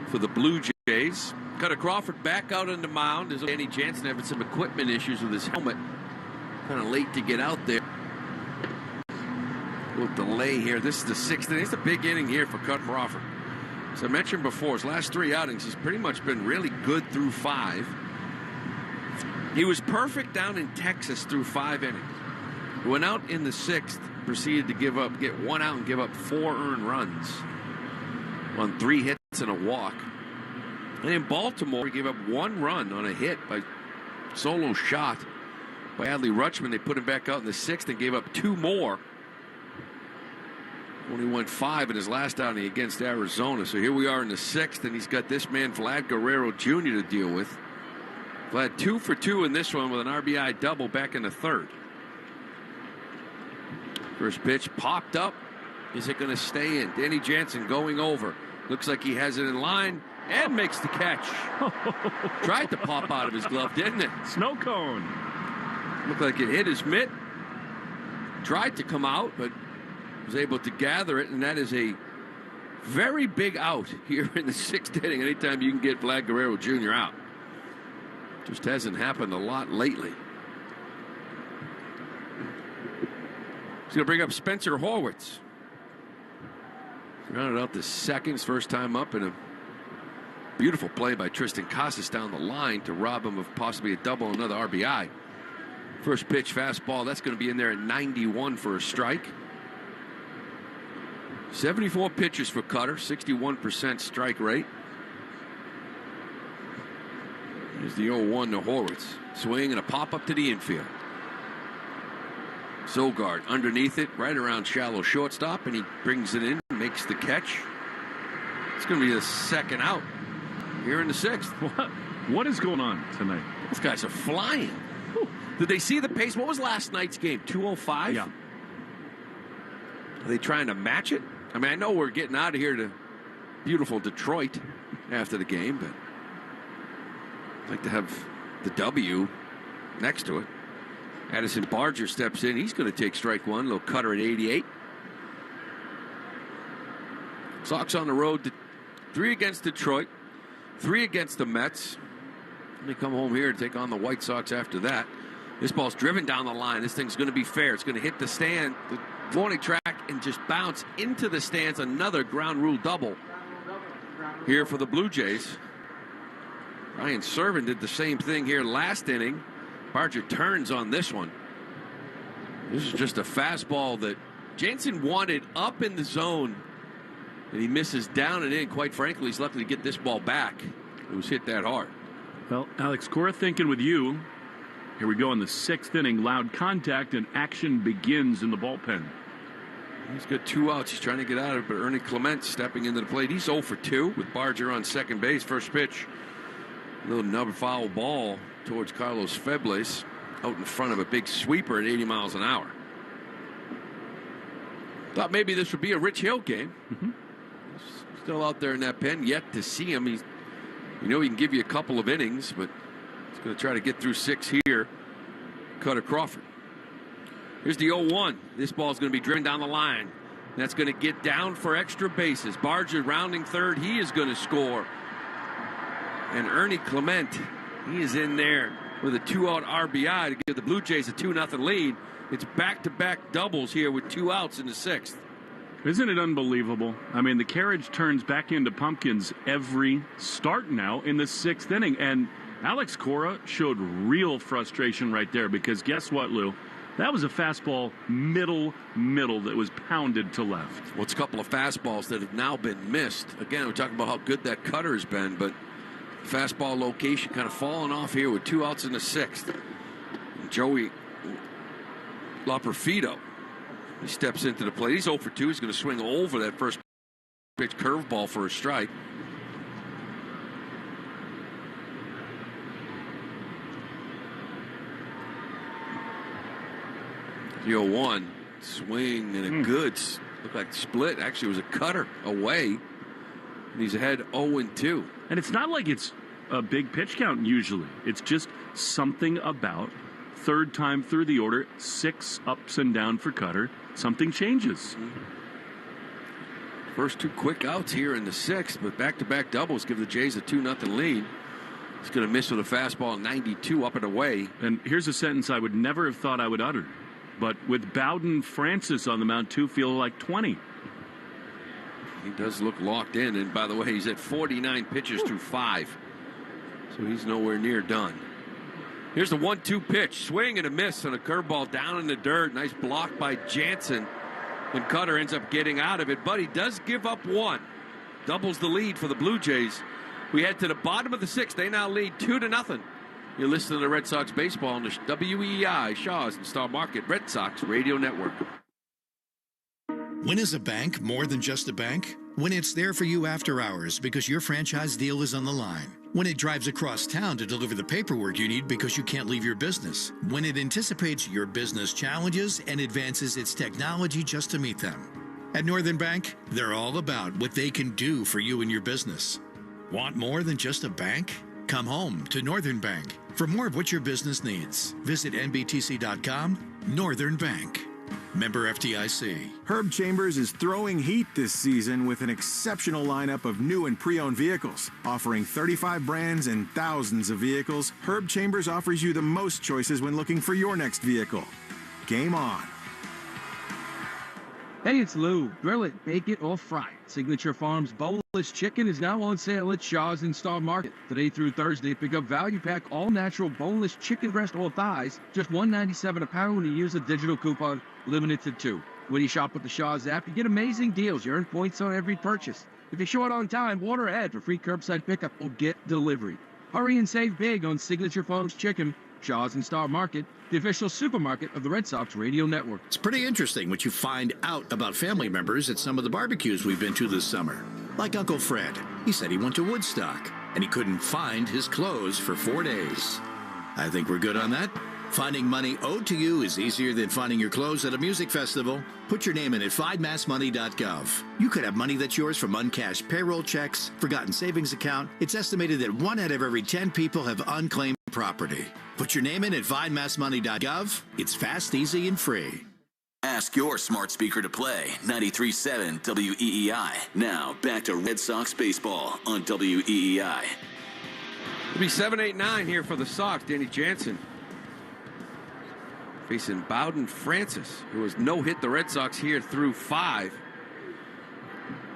for the Blue Jays. Cutter Crawford back out on the mound. There's Danny Jansen having some equipment issues with his helmet. Kind of late to get out there. A little delay here. This is the 6th inning. It's a big inning here for Cutter Crawford. As I mentioned before, his last 3 outings, he's pretty much been really good through 5. He was perfect down in Texas through 5 innings. He went out in the 6th, proceeded to get 1 out and give up 4 earned runs on 3 hits and a walk. And in Baltimore, he gave up 1 run on a hit by solo shot by Adley Rutschman. They put him back out in the 6th and gave up 2 more. Only went 5 in his last outing against Arizona. So here we are in the 6th, and he's got this man, Vlad Guerrero Jr., to deal with. Vlad 2 for 2 in this one with an RBI double back in the 3rd. First pitch popped up. Is it going to stay in? Danny Jansen going over. Looks like he has it in line and makes the catch. Tried to pop out of his glove, didn't it? Snow cone. Looked like it hit his mitt. Tried to come out, but was able to gather it, and that is a very big out here in the 6th inning. Anytime you can get Vlad Guerrero Jr. out. Just hasn't happened a lot lately. He's going to bring up Spencer Horwitz. Rounded out the 2nd, first time up, in a beautiful play by Tristan Casas down the line to rob him of possibly a double, another RBI. First pitch fastball, that's going to be in there at 91 for a strike. 74 pitches for Cutter, 61% strike rate. Here's the 0-1 to Horwitz. Swing and a pop up to the infield. Zogard underneath it, right around shallow shortstop, and he brings it in, makes the catch. It's going to be the 2nd out here in the 6th. What is going on tonight? These guys are flying. Whew. Did they see the pace? What was last night's game? 205? Yeah. Are they trying to match it? I mean, I know we're getting out of here to beautiful Detroit after the game, but I'd like to have the W next to it. Addison Barger steps in. He's going to take strike 1. Little cutter at 88. Sox on the road. 3 against Detroit. 3 against the Mets. They come home here and take on the White Sox after that. This ball's driven down the line. This thing's going to be fair. It's going to hit the stand, the warning track, and just bounce into the stands. Another ground rule double here for the Blue Jays. Ryan Servin did the same thing here last inning. Barger turns on this one. This is just a fastball that Jansen wanted up in the zone, and he misses down and in. Quite frankly, he's lucky to get this ball back. It was hit that hard. Well, Alex Cora, thinking with you. Here we go in the 6th inning. Loud contact and action begins in the bullpen. He's got 2 outs. He's trying to get out of it, but Ernie Clement stepping into the plate. He's 0 for 2 with Barger on second base. First pitch, a little number foul ball towards Carlos Febles out in front of a big sweeper at 80 miles an hour. Thought maybe this would be a Rich Hill game. Still out there in that pen, yet to see him. He's, he can give you a couple of innings, but he's going to try to get through 6 here. Cutter Crawford. Here's the 0-1. This ball's going to be driven down the line. That's going to get down for extra bases. Barger rounding third. He is going to score. And Ernie Clement, he is in there with a 2-out RBI to give the Blue Jays a 2-0 lead. It's back-to-back doubles here with 2 outs in the 6th. Isn't it unbelievable? I mean, the carriage turns back into pumpkins every start now in the 6th inning. And Alex Cora showed real frustration right there because guess what, Lou? That was a fastball middle that was pounded to left. Well, it's a couple of fastballs that have now been missed. Again, we're talking about how good that cutter has been, but fastball location kind of falling off here with 2 outs in the 6th. And Joey Loperfido, he steps into the plate. He's 0 for 2. He's going to swing over that first pitch curveball for a strike. The 0-1 swing and a good looked like split. Actually, it was a cutter away. And he's ahead 0-2. And it's not like it's a big pitch count usually. It's just something about third time through the order, 6 ups and down for Cutter. Something changes. First 2 quick outs here in the 6th, but back-to-back doubles give the Jays a 2-0 lead. He's going to miss with a fastball 92 up and away. And here's a sentence I would never have thought I would utter. But with Bowden Francis on the mound, 2 feel like 20. He does look locked in. And by the way, he's at 49 pitches through 5. So he's nowhere near done. Here's the 1-2 pitch. Swing and a miss on a curveball down in the dirt. Nice block by Jansen. And Cutter ends up getting out of it. But he does give up 1. Doubles the lead for the Blue Jays. We head to the bottom of the 6th. They now lead 2-0. You're listening to Red Sox baseball on the WEI, Shaw's and Star Market Red Sox Radio Network. When is a bank more than just a bank? When it's there for you after hours because your franchise deal is on the line. When it drives across town to deliver the paperwork you need because you can't leave your business. When it anticipates your business challenges and advances its technology just to meet them. At Northern Bank, they're all about what they can do for you and your business. Want more than just a bank? Come home to Northern Bank. For more of what your business needs, visit nbtc.com. Northern Bank. Member FDIC. Herb Chambers is throwing heat this season with an exceptional lineup of new and pre-owned vehicles. Offering 35 brands and thousands of vehicles, Herb Chambers offers you the most choices when looking for your next vehicle. Game on. Hey, it's Lou. Grill it, bake it, or fry it. Signature Farms boneless chicken is now on sale at Shaw's in Star Market. Today through Thursday, pick up value pack all-natural boneless chicken breast or thighs, just $1.97 a pound when you use a digital coupon, limited to 2. When you shop with the Shaw's app, you get amazing deals. You earn points on every purchase. If you're short on time, order ahead for free curbside pickup or get delivery. Hurry and save big on Signature Farms chicken. Shaw's in Star Market, the official supermarket of the Red Sox Radio Network. It's pretty interesting what you find out about family members at some of the barbecues we've been to this summer. Like Uncle Fred. He said he went to Woodstock, and he couldn't find his clothes for 4 days. I think we're good on that. Finding money owed to you is easier than finding your clothes at a music festival. Put your name in at findmassmoney.gov. You could have money that's yours from uncashed payroll checks, forgotten savings account. It's estimated that 1 out of every 10 people have unclaimed property. Put your name in at findmassmoney.gov. It's fast, easy, and free. Ask your smart speaker to play 93.7 WEEI. Now, back to Red Sox baseball on WEEI. It'll be 7-8-9 here for the Sox. Danny Jansen facing Bowden Francis, who has no-hit the Red Sox here through 5.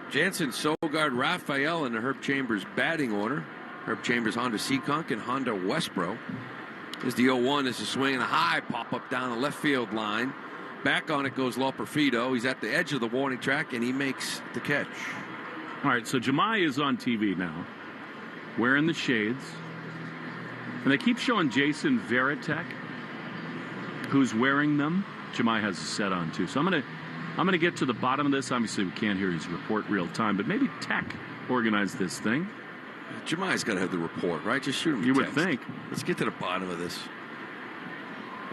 Jansen, Sogard, Raphael in the Herb Chambers batting order. Herb Chambers, Honda Seekonk, and Honda Westboro. As the 0-1 is a swing and a high pop-up down the left field line. Back on it goes Loperfido. He's at the edge of the warning track, and he makes the catch. All right, so Jemai is on TV now, wearing the shades. And they keep showing Jason Varitek, who's wearing them. Jemai has a set on, too. So I'm gonna get to the bottom of this. Obviously, we can't hear his report real time, but maybe Tech organized this thing. Jemai's got to have the report, right? Just shoot him. You would think. Let's get to the bottom of this.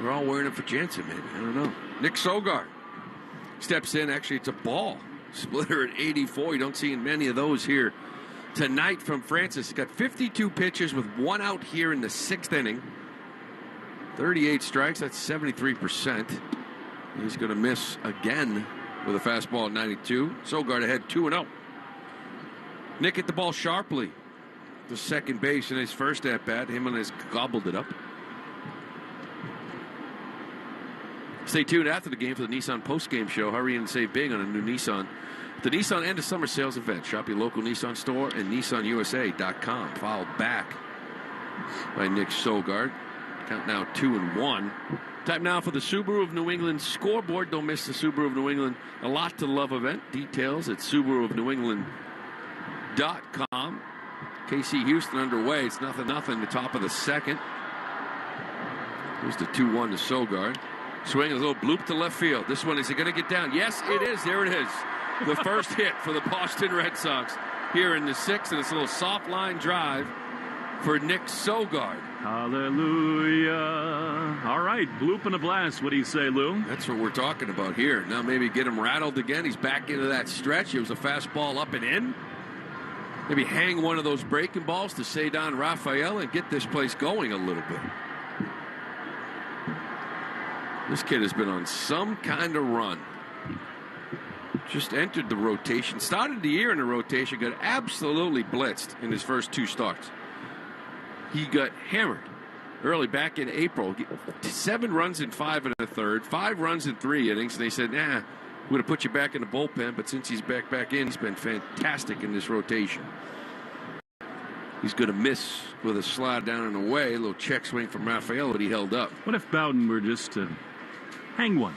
We're all wearing it for Jansen, maybe. I don't know. Nick Sogard steps in. Actually, it's a ball. Splitter at 84. You don't see many of those here tonight from Francis. He's got 52 pitches with 1 out here in the 6th inning. 38 strikes. That's 73%. He's going to miss again with a fastball at 92. Sogard ahead 2-0. Nick hit the ball sharply to second base in his first at-bat. Him and his gobbled it up. Stay tuned after the game for the Nissan post-game show. Hurry and save big on a new Nissan. The Nissan end of summer sales event. Shop your local Nissan store and nissanusa.com. Fouled back by Nick Sogard. Count now 2-1. Time now for the Subaru of New England scoreboard. Don't miss the Subaru of New England A Lot to Love event. Details at SubaruofNewEngland.com. KC Houston underway. It's 0-0, the top of the 2nd. Here's the 2-1 to Sogard. Swing a little bloop to left field. This one, is it going to get down? Yes, it is. There it is. The first hit for the Boston Red Sox here in the 6th. And it's a little soft line drive for Nick Sogard. Hallelujah. All right, bloop and a blast. What do you say, Lou? That's what we're talking about here. Now maybe get him rattled again. He's back into that stretch. It was a fastball up and in. Maybe hang one of those breaking balls to Cedar Raphael and get this place going a little bit. This kid has been on some kind of run. Just entered the rotation. Started the year in the rotation. Got absolutely blitzed in his first 2 starts. He got hammered early back in April. 7 runs in 5 1/3. 5 runs in 3 innings. And they said, nah, we're going to put you back in the bullpen. But since he's back in, he's been fantastic in this rotation. He's going to miss with a slide down and away. A little check swing from Raphael that he held up. What if Bowden were just to hang one?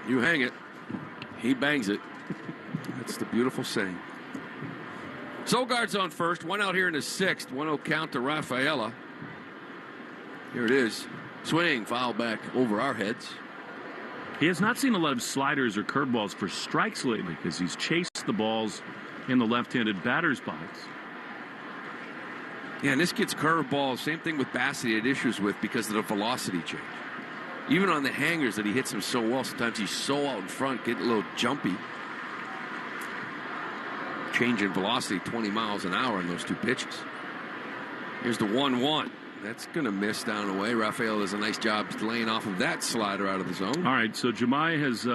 You hang it. He bangs it. That's the beautiful saying. Sogard's on first. 1 out here in the 6th. 1-0 count to Rafaela. Here it is. Swing, foul back over our heads. He has not seen a lot of sliders or curveballs for strikes lately because he's chased the balls in the left-handed batter's box. Yeah, and this kid's curveball, same thing with Bassett, he had issues with because of the velocity change. Even on the hangers that he hits them so well, sometimes he's so out in front, getting a little jumpy. Change in velocity, 20 miles an hour on those two pitches. Here's the 1-1. That's going to miss down the way. Rafael does a nice job laying off of that slider out of the zone. All right, so Jemai has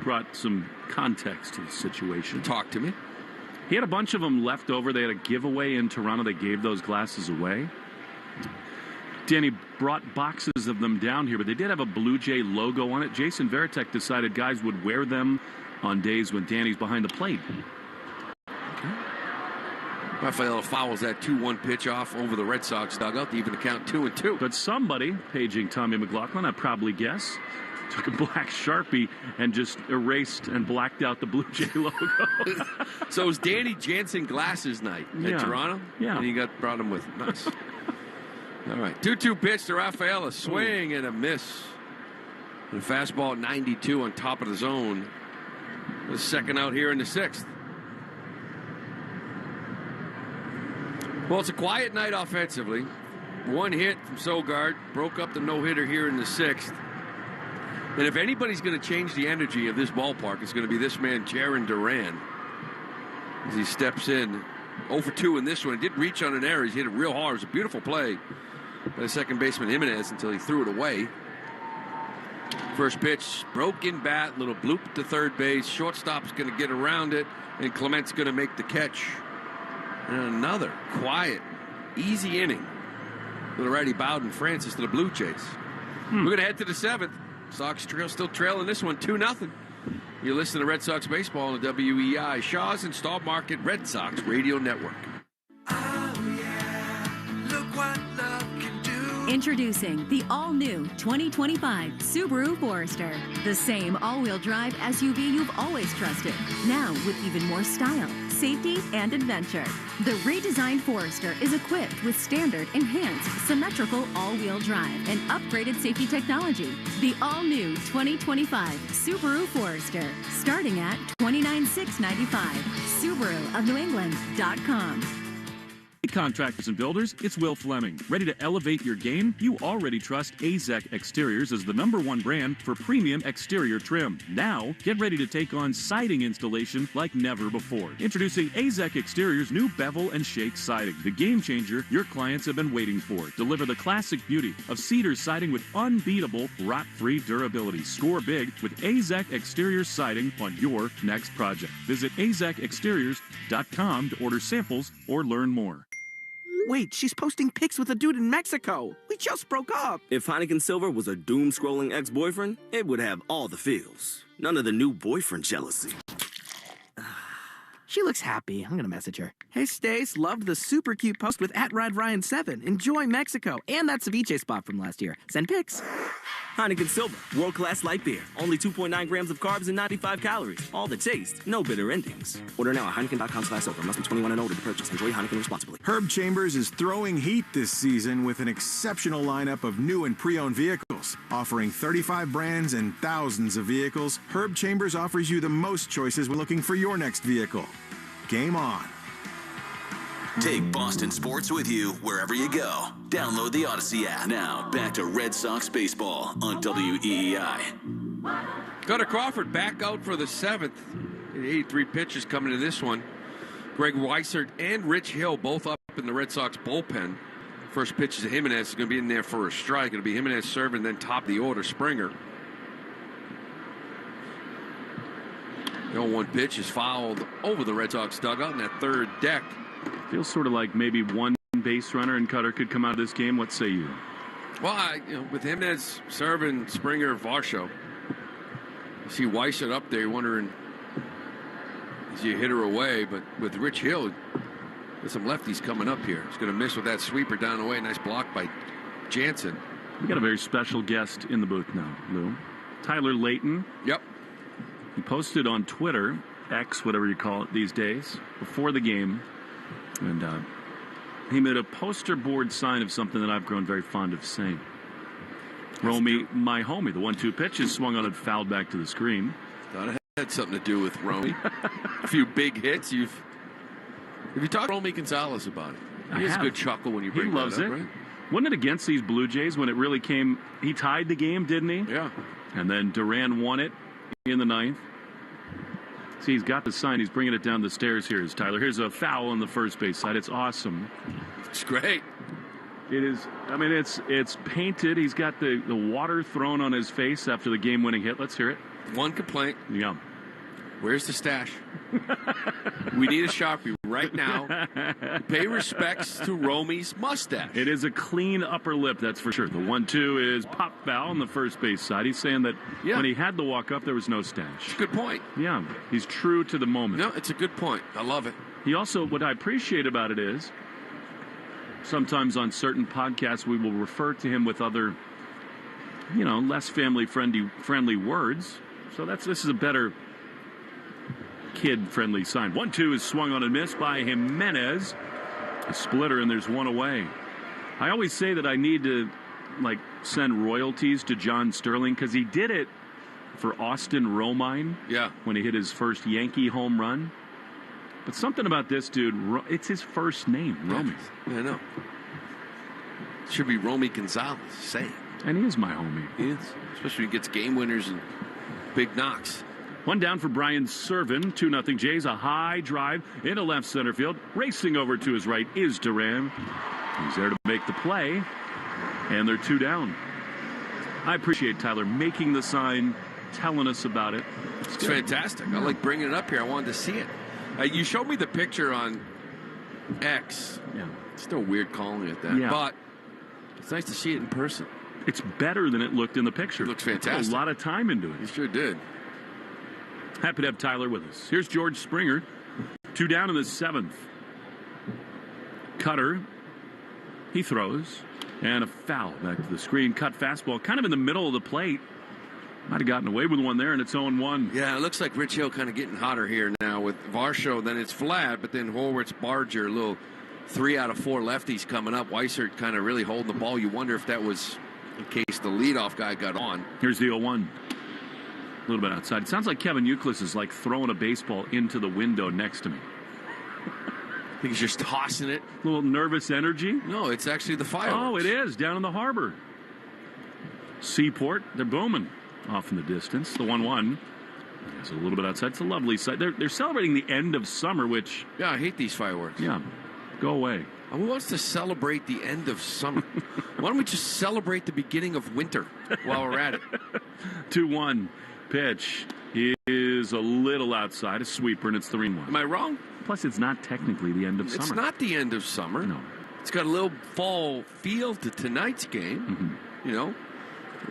brought some context to the situation. Talk to me. He had a bunch of them left over. They had a giveaway in Toronto. They gave those glasses away. Danny brought boxes of them down here, but they did have a Blue Jay logo on it. Jason Varitek decided guys would wear them on days when Danny's behind the plate. Rafael fouls that 2-1 pitch off over the Red Sox dugout to even the count 2-2. But somebody, paging Tommy McLaughlin, I probably guess, took a black Sharpie and just erased and blacked out the Blue Jay logo. So it was Danny Jansen glasses night at Toronto? Yeah. And he brought him with him. Nice. All right. 2-2 pitch to Rafael. A swing and a miss. And a fastball at 92 on top of the zone. The second out here in the 6th. Well, it's a quiet night offensively. One hit from Sogard. Broke up the no-hitter here in the 6th. And if anybody's going to change the energy of this ballpark, it's going to be this man, Jarren Duran. As he steps in. 0 for 2 in this one. He did reach on an error. He hit it real hard. It was a beautiful play by the second baseman Jimenez until he threw it away. First pitch, broken bat, little bloop to third base. Shortstop's going to get around it, and Clement's going to make the catch. And another quiet, easy inning for the righty Bowden Francis to the Blue Jays. We're going to head to the 7th. Sox still trailing this one 2-0. You listen to Red Sox baseball on the WEI Shaw's and Staub Market Red Sox Radio Network. Introducing the all-new 2025 Subaru Forester. The same all-wheel drive SUV you've always trusted. Now with even more style, safety, and adventure. The redesigned Forester is equipped with standard, enhanced, symmetrical all-wheel drive and upgraded safety technology. The all-new 2025 Subaru Forester. Starting at $29,695. Subaru of New England.com. Contractors and builders, it's Will Fleming. Ready to elevate your game? You already trust AZEK Exteriors as the #1 brand for premium exterior trim. Now, get ready to take on siding installation like never before. Introducing AZEK Exteriors' new bevel and shake siding, the game changer your clients have been waiting for. Deliver the classic beauty of cedar siding with unbeatable rot-free durability. Score big with AZEK Exteriors siding on your next project. Visit azekexteriors.com to order samples or learn more. Wait, she's posting pics with a dude in Mexico. We just broke up. If Heineken Silver was a doom-scrolling ex-boyfriend, it would have all the feels. None of the new boyfriend jealousy. She looks happy. I'm gonna message her. Hey, Stace, loved the super cute post with @RideRyan7. Enjoy Mexico. And that ceviche spot from last year. Send pics. Heineken Silver, world-class light beer. Only 2.9 grams of carbs and 95 calories. All the taste, no bitter endings. Order now at Heineken.com/silver. Must be 21 and older to purchase. Enjoy Heineken responsibly. Herb Chambers is throwing heat this season with an exceptional lineup of new and pre-owned vehicles. Offering 35 brands and thousands of vehicles, Herb Chambers offers you the most choices when looking for your next vehicle. Game on. Take Boston sports with you wherever you go. Download the Odyssey app. Now, back to Red Sox baseball on WEEI. Gunnar Crawford back out for the 7th. 83 pitches coming to this one. Greg Weissert and Rich Hill both up in the Red Sox bullpen. First pitch is to Jimenez. Is going to be in there for a strike. It'll be Jimenez serving, then top of the order, Springer. The 0-1 pitch is fouled over the Red Sox dugout in that third deck. Feels sort of like maybe one base runner and Cutter could come out of this game. What say you? Well, with Jimenez serving Springer, Varsho, you see Weissert up there wondering, is he a hitter away? But with Rich Hill, there's some lefties coming up here. He's going to miss with that sweeper down the way. Nice block by Jansen. We got a very special guest in the booth now, Lou. Tyler Layton. Yep. He posted on Twitter, X, whatever you call it these days, before the game. And he made a poster board sign of something that I've grown very fond of saying. Romy, my homie, the 1-2 pitch is swung on and fouled back to the screen. Thought it had something to do with Romy. A few big hits. Have you talked to Romy Gonzalez about it? He has a good chuckle when you bring He loves that up, it. right? Wasn't it against these Blue Jays when it really came? He tied the game, didn't he? Yeah. And then Duran won it in the 9th. See, he's got the sign. He's bringing it down the stairs here, Tyler. Here's a foul on the first base side. It's awesome. It's great. It is. I mean, it's painted. He's got the water thrown on his face after the game-winning hit. Let's hear it. One complaint. Yeah. Where's the stash? We need a Sharpie right now. Pay respects to Romy's mustache. It is a clean upper lip, that's for sure. The 1-2 is pop foul on the first base side. He's saying that when he had the walk-up, there was no stash. Good point. Yeah, he's true to the moment. No, it's a good point. I love it. He also, what I appreciate about it is, sometimes on certain podcasts, we will refer to him with other, less family-friendly words. So this is a better kid-friendly sign. 1-2 is swung on and missed by Jimenez. A splitter, and there's one away. I always say that I need to, send royalties to John Sterling because he did it for Austin Romine. Yeah. When he hit his first Yankee home run. But something about this dude, it's his first name, Romy. Yeah, I know. It should be Romy Gonzalez. Say it. And he is my homie. He is. Especially when he gets game winners and big knocks. One down for Brian Servin. 2-0 Jays. A high drive into left center field. Racing over to his right is Duran. He's there to make the play. And they're 2 down. I appreciate Tyler making the sign, telling us about it. It's fantastic. I like bringing it up here. I wanted to see it. You showed me the picture on X. Yeah. It's still weird calling it that. Yeah. But it's nice to see it in person. It's better than it looked in the picture. It looks fantastic. Put a lot of time into it. You sure did. Happy to have Tyler with us. Here's George Springer. 2 down in the 7th. Cutter. He throws. And a foul back to the screen. Cut fastball kind of in the middle of the plate. Might have gotten away with one there, and it's 0-1. Yeah, it looks like Rich Hill kind of getting hotter here now with Varsho. Then it's Vlad, but then Horwitz, Barger, a little 3 out of 4 lefties coming up. Weissert kind of really holding the ball. You wonder if that was in case the leadoff guy got on. Here's the 0-1. A little bit outside. It sounds like Kevin Youkilis is like throwing a baseball into the window next to me. I think he's just tossing it. A little nervous energy. No, it's actually the fireworks. Oh, it is down in the harbor. Seaport, they're booming off in the distance. The 1-1. It's a little bit outside. It's a lovely sight. They're celebrating the end of summer, which... Yeah, I hate these fireworks. Yeah, go away. Who wants to celebrate the end of summer? Why don't we just celebrate the beginning of winter while we're at it? 2-1 pitch is a little outside. A sweeper, and it's 3-1. Am I wrong? Plus, it's not technically the end of summer. It's not the end of summer. No. It's got a little fall feel to tonight's game. Mm-hmm.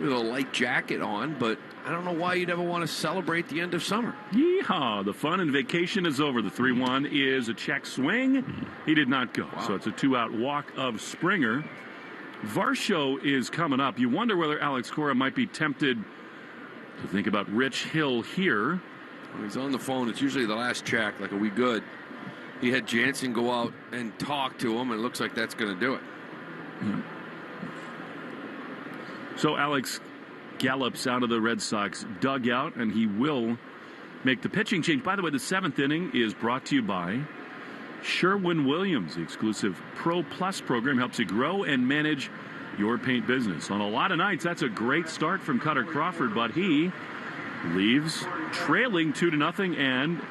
With a light jacket on, but I don't know why you'd ever want to celebrate the end of summer. Yeehaw! The fun and vacation is over. The 3-1 is a check swing. He did not go. Wow. So it's a 2-out walk of Springer. Varsho is coming up. You wonder whether Alex Cora might be tempted to think about Rich Hill here. When he's on the phone, it's usually the last check, like, are we good? He had Jansen go out and talk to him, and it looks like that's going to do it. Yeah. So Alex gallops out of the Red Sox dugout, and he will make the pitching change. By the way, the 7th inning is brought to you by Sherwin-Williams. The exclusive Pro Plus program helps you grow and manage your paint business. On a lot of nights, that's a great start from Cutter Crawford, but he leaves trailing 2-0, and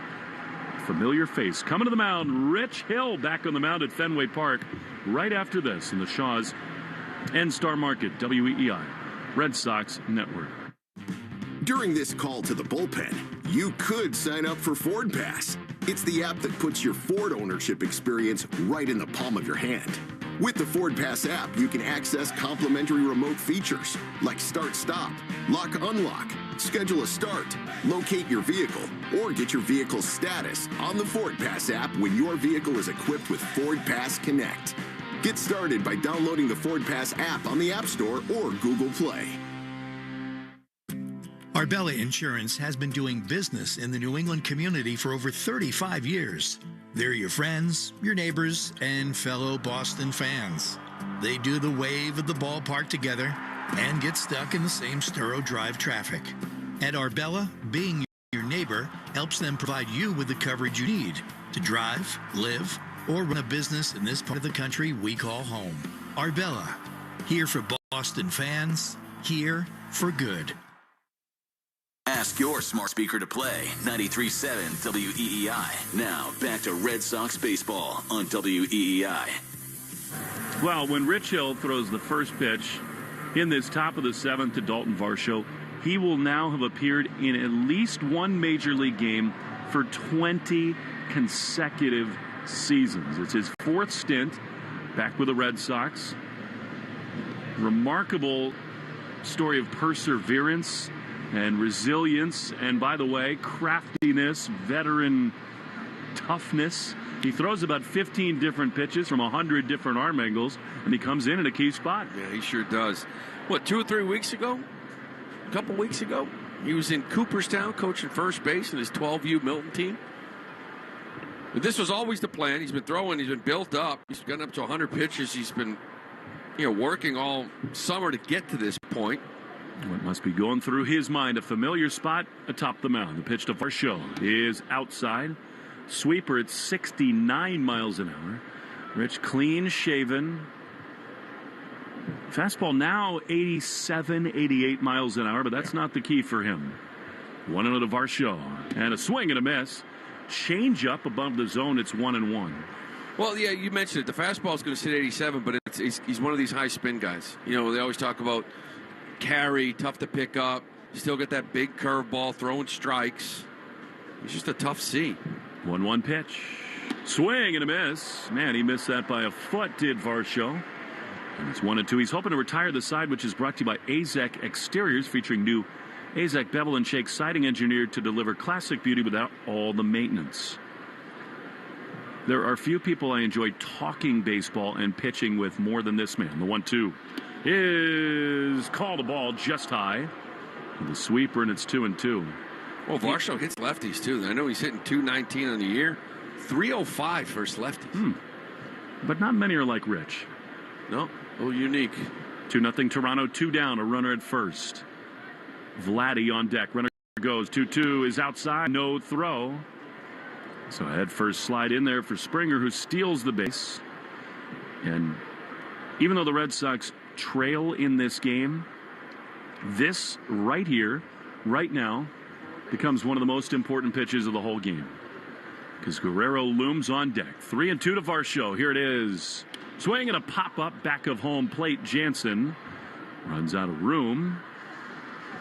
familiar face coming to the mound. Rich Hill back on the mound at Fenway Park right after this in the Shaw's and Star Market, WEEI, Red Sox Network. During this call to the bullpen, you could sign up for Ford Pass. It's the app that puts your Ford ownership experience right in the palm of your hand. With the Ford Pass app, you can access complimentary remote features like start-stop, lock-unlock, schedule a start, locate your vehicle, or get your vehicle's status on the Ford Pass app when your vehicle is equipped with Ford Pass Connect. Get started by downloading the Ford Pass app on the App Store or Google Play. Arbella Insurance has been doing business in the New England community for over 35 years. They're your friends, your neighbors, and fellow Boston fans. They do the wave at the ballpark together. and get stuck in the same Sturo Drive traffic. At Arbella, being your neighbor helps them provide you with the coverage you need to drive, live, or run a business in this part of the country we call home. Arbella, here for Boston fans, here for good. Ask your smart speaker to play 93.7 WEEI. Now, back to Red Sox baseball on WEEI. Well, when Rich Hill throws the first pitch in this top of the seventh to Dalton Varsho, he will now have appeared in at least one major league game for 20 consecutive seasons. It's his fourth stint back with the Red Sox. Remarkable story of perseverance and resilience, and by the way, craftiness, veteran toughness. He throws about 15 different pitches from 100 different arm angles, and he comes in at a key spot. Yeah, he sure does. What, 2 or 3 weeks ago? A couple weeks ago? He was in Cooperstown coaching first base in his 12U Milton team. But this was always the plan. He's been throwing. He's been built up. He's gotten up to 100 pitches. He's been, working all summer to get to this point. What must be going through his mind? A familiar spot atop the mound. The pitch to Varsho is outside. Sweeper at 69 miles an hour. Rich, clean shaven. Fastball now 87, 88 miles an hour, but that's not the key for him. 1-0 to Varsho. And a swing and a miss. Change up above the zone. It's 1-1. Well, yeah, you mentioned it. The fastball is going to sit 87, but he's one of these high spin guys. They always talk about carry, tough to pick up. Still got that big curveball, throwing strikes. He's just a tough C. 1-1 pitch. Swing and a miss. Man, he missed that by a foot, did Varsho. And it's 1-2. He's hoping to retire the side, which is brought to you by Azek Exteriors, featuring new Azek bevel and shake siding engineered to deliver classic beauty without all the maintenance. There are few people I enjoy talking baseball and pitching with more than this man. The 1-2 is called a ball just high. The sweeper, and it's 2-2. Well, Varsho hits lefties, too. I know he's hitting .219 on the year. 305 versus lefties. But not many are like Rich. No, a little unique. 2-0 Toronto, 2 down, a runner at first. Vladdy on deck. Runner goes. 2-2 is outside. No throw. So head first slide in there for Springer, who steals the base. And even though the Red Sox trail in this game, this right here, right now, becomes one of the most important pitches of the whole game. Because Guerrero looms on deck. 3-2 to Varsho. Here it is. Swing and a pop-up back of home plate. Jansen runs out of room.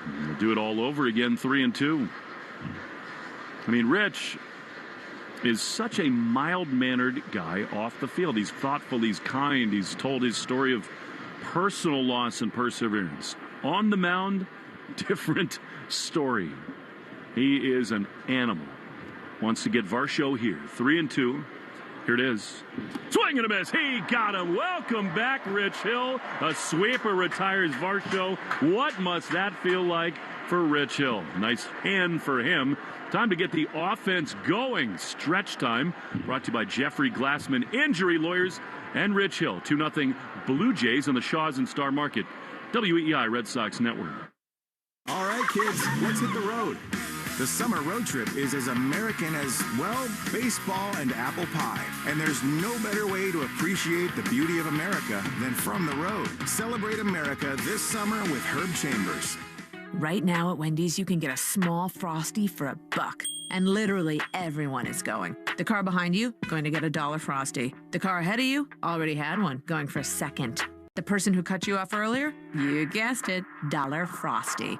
And we'll do it all over again. 3-2. I mean, Rich is such a mild-mannered guy off the field. He's thoughtful. He's kind. He's told his story of personal loss and perseverance. On the mound, different story. He is an animal. Wants to get Varsho here. 3-2. Here it is. Swing and a miss. He got him. Welcome back, Rich Hill. A sweeper retires Varsho. What must that feel like for Rich Hill? Nice hand for him. Time to get the offense going. Stretch time. Brought to you by Jeffrey Glassman Injury Lawyers and Rich Hill. 2-0 Blue Jays on the Shaws and Star Market. WEEI Red Sox Network. All right, kids, let's hit the road. The summer road trip is as American as, well, baseball and apple pie. And there's no better way to appreciate the beauty of America than from the road. Celebrate America this summer with Herb Chambers. Right now at Wendy's, you can get a small Frosty for $1. And literally everyone is going. The car behind you, going to get a $1 Frosty. The car ahead of you, already had one, going for a second. The person who cut you off earlier, you guessed it, $1 Frosty.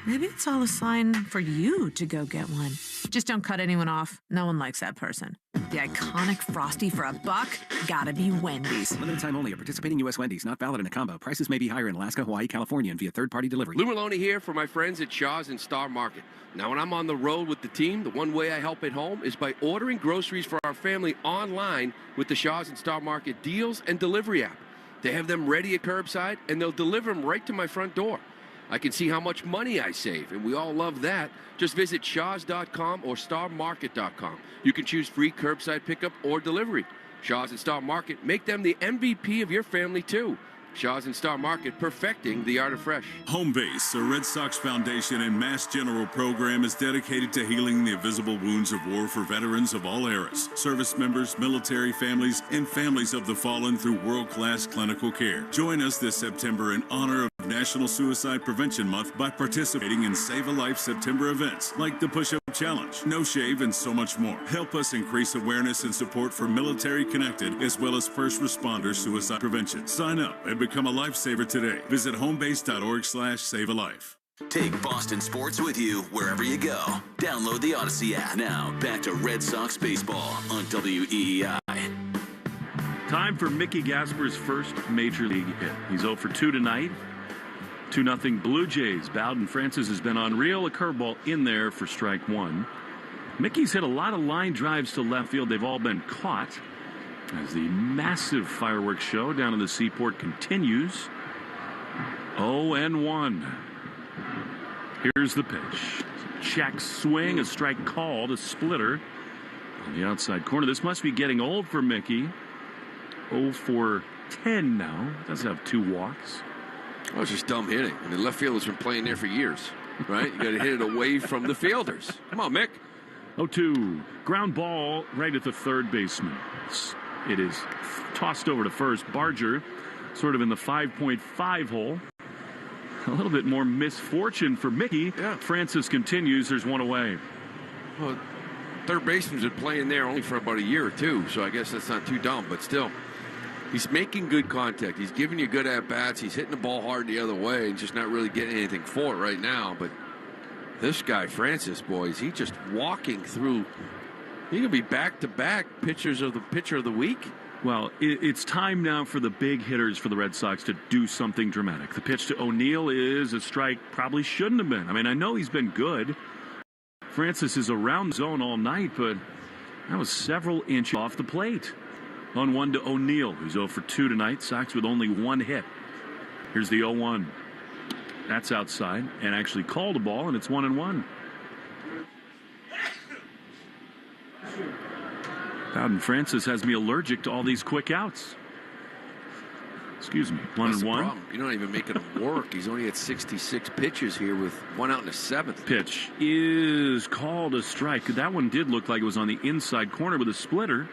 Maybe it's all a sign for you to go get one. Just don't cut anyone off. No one likes that person. The iconic Frosty for $1, gotta be Wendy's. Limited time only at participating U.S. Wendy's. Not valid in a combo. Prices may be higher in Alaska, Hawaii, California, and via third-party delivery. Lou Maloney here for my friends at Shaws and Star Market. Now, when I'm on the road with the team, the one way I help at home is by ordering groceries for our family online with the Shaws and Star Market deals and delivery app. They have them ready at curbside, and they'll deliver them right to my front door. I can see how much money I save, and we all love that. Just visit shaws.com or starmarket.com. You can choose free curbside pickup or delivery. Shaws and Star Market, make them the MVP of your family, too. Shaw's and Star Market, perfecting the art of fresh. Home Base, a Red Sox Foundation and Mass General program, is dedicated to healing the invisible wounds of war for veterans of all eras, service members, military families, and families of the fallen through world-class clinical care. Join us this September in honor of National Suicide Prevention Month by participating in Save a Life September events like the Push-Up Challenge, No Shave, and so much more. Help us increase awareness and support for military connected as well as first responder suicide prevention. Sign up and become a lifesaver today. Visit homebase.org/savealife. Take Boston sports with you wherever you go. Download the Odyssey app. Now, back to Red Sox baseball on WEEI. Time for Mickey Gasper's first major league hit. He's 0 for 2 tonight. 2-0 Blue Jays. Bowden Francis has been unreal. A curveball in there for strike one. Mickey's hit a lot of line drives to left field. They've all been caught as the massive fireworks show down in the Seaport continues. 0-1. Here's the pitch. Check swing, a strike called, a splitter on the outside corner. This must be getting old for Mickey. 0 for 10 now. Does have 2 walks. Oh, it's just dumb hitting. I mean, left fielder's been playing there for years, right? You got to hit it away from the fielders. Come on, Mick. 0-2. Ground ball right at the third baseman. It is tossed over to first. Barger sort of in the 5.5 hole. A little bit more misfortune for Mickey. Yeah. Francis continues. There's one away. Well, third baseman's been playing there only for about a year or two, so I guess that's not too dumb, but still. He's making good contact. He's giving you good at-bats. He's hitting the ball hard the other way and just not really getting anything for it right now. But this guy, Francis, boys, he's just walking through. He could be back-to-back pitcher of the week. Well, it's time now for the big hitters for the Red Sox to do something dramatic. The pitch to O'Neill is a strike probably shouldn't have been. I mean, I know he's been good. Francis is around zone all night, but that was several inches off the plate. On 1 to O'Neill, who's 0 for 2 tonight. Sox with only 1 hit. Here's the 0-1. That's outside and actually called a ball, and it's 1-1. Bowden Francis has me allergic to all these quick outs. Excuse me. 1-1. You're not even making him work. He's only at 66 pitches here with 1 out in the 7th. Pitch is called a strike. That one did look like it was on the inside corner with a splitter.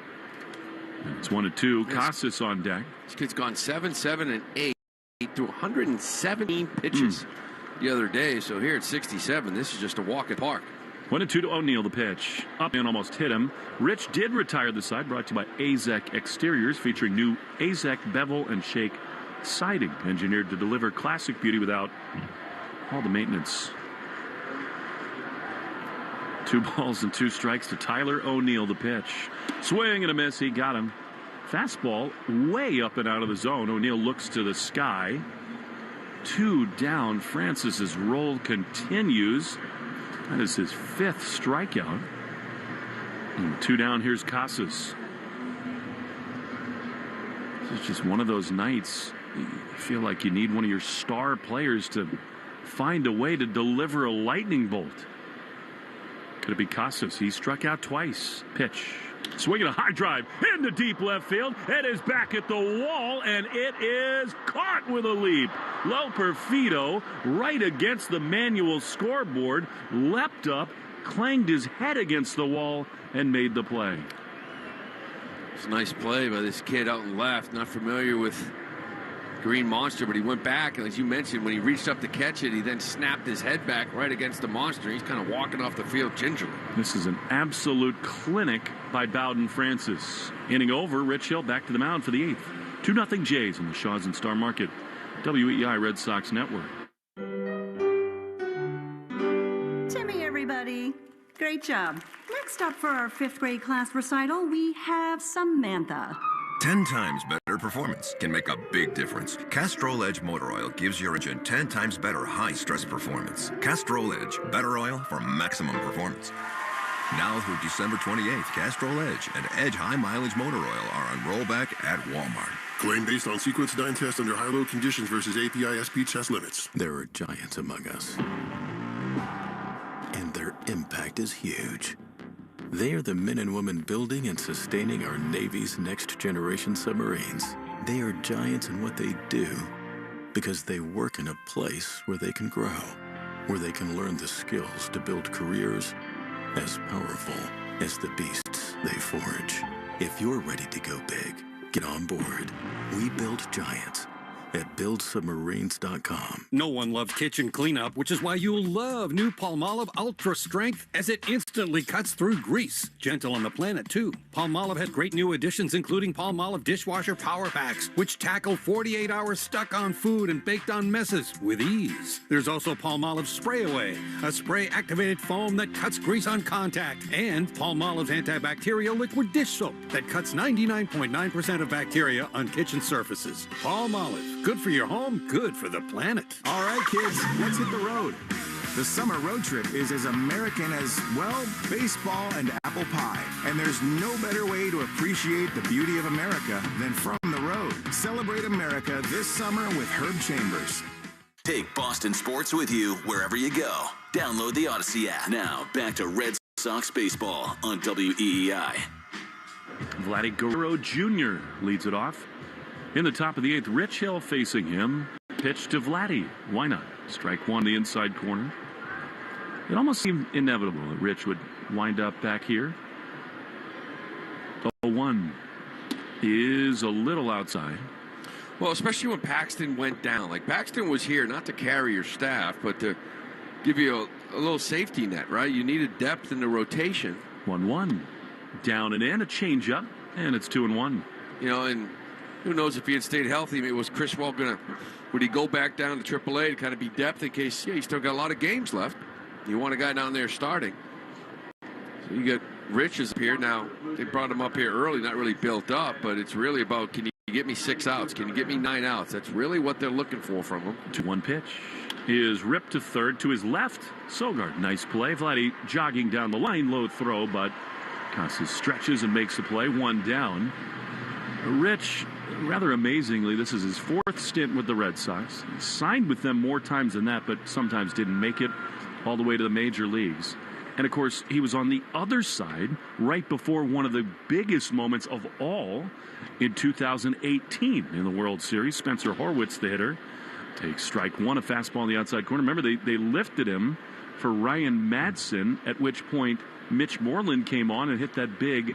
It's 1-2. Casas on deck. This kid's gone 7, 7, and 8 through 117 pitches the other day. So here at 67, this is just a walk in the park. 1-2 to O'Neill. The pitch up and almost hit him. Rich did retire the side. Brought to you by Azek Exteriors, featuring new Azek bevel and shake siding, engineered to deliver classic beauty without all the maintenance. 2 balls and 2 strikes to Tyler O'Neill. The pitch. Swing and a miss. He got him. Fastball way up and out of the zone. O'Neill looks to the sky. 2 down. Francis's roll continues. That is his 5th strikeout. And 2 down. Here's Casas. This is just one of those nights. You feel like you need one of your star players to find a way to deliver a lightning bolt. Could it be Casas? He struck out twice. Pitch. Swinging a high drive into deep left field. It is back at the wall, and it is caught with a leap. Low Perfido, right against the manual scoreboard, leapt up, clanged his head against the wall, and made the play. It's a nice play by this kid out in left. Not familiar with Green Monster, but he went back, and as you mentioned, when he reached up to catch it, he then snapped his head back right against the Monster. He's kind of walking off the field gingerly. This is an absolute clinic by Bowden Francis. Inning over, Rich Hill back to the mound for the 8th. 2-0 Jays on the Shaw's and Star Market WEEI Red Sox Network. Timmy, everybody. Great job. Next up for our 5th grade class recital, we have Samantha. 10 times better performance can make a big difference. Castrol Edge Motor Oil gives your engine 10 times better high-stress performance. Castrol Edge, better oil for maximum performance. Now through December 28th, Castrol Edge and Edge High Mileage Motor Oil are on rollback at Walmart. Claim based on sequence 9 test under high-load conditions versus API-SP test limits. There are giants among us, and their impact is huge. They are the men and women building and sustaining our Navy's next-generation submarines. They are giants in what they do because they work in a place where they can grow, where they can learn the skills to build careers as powerful as the beasts they forge. If you're ready to go big, get on board. We build giants at buildsubmarines.com. No one loves kitchen cleanup, which is why you'll love new Palmolive Ultra Strength, as it instantly cuts through grease. Gentle on the planet, too. Palmolive has great new additions, including Palmolive Dishwasher Power Packs, which tackle 48 hours stuck on food and baked on messes with ease. There's also Palmolive Spray Away, a spray-activated foam that cuts grease on contact, and Palmolive's antibacterial liquid dish soap that cuts 99.9% of bacteria on kitchen surfaces. Palmolive. Good for your home, good for the planet. All right, kids, let's hit the road. The summer road trip is as American as, well, baseball and apple pie. And there's no better way to appreciate the beauty of America than from the road. Celebrate America this summer with Herb Chambers. Take Boston sports with you wherever you go. Download the Odyssey app. Now, back to Red Sox baseball on WEEI. Vladdy Guerrero Jr. leads it off. In the top of the 8th, Rich Hill facing him. Pitch to Vladdy. Why not? Strike one, the inside corner. It almost seemed inevitable that Rich would wind up back here. 0-1 is a little outside. Well, especially when Paxton went down. Like, Paxton was here not to carry your staff, but to give you a little safety net, right? You needed depth in the rotation. 1-1. Down and in, a changeup, and it's 2-1. You know, and who knows if he had stayed healthy? Was Criswell would he go back down to AAA to kind of be depth in case, he's still got a lot of games left. You want a guy down there starting. So you get Rich is here now. They brought him up here early, not really built up, but it's really about, can you get me 6 outs? Can you get me 9 outs? That's really what they're looking for from him. 2-1 pitch is ripped to third to his left. Sogard, nice play. Vladdy jogging down the line, low throw, but Casas stretches and makes the play. 1 down. Rich, rather amazingly, this is his 4th stint with the Red Sox. He signed with them more times than that, but sometimes didn't make it all the way to the major leagues. And, of course, he was on the other side right before one of the biggest moments of all in 2018 in the World Series. Spencer Horwitz, the hitter, takes strike one, a fastball in the outside corner. Remember, they lifted him for Ryan Madsen, at which point Mitch Moreland came on and hit that big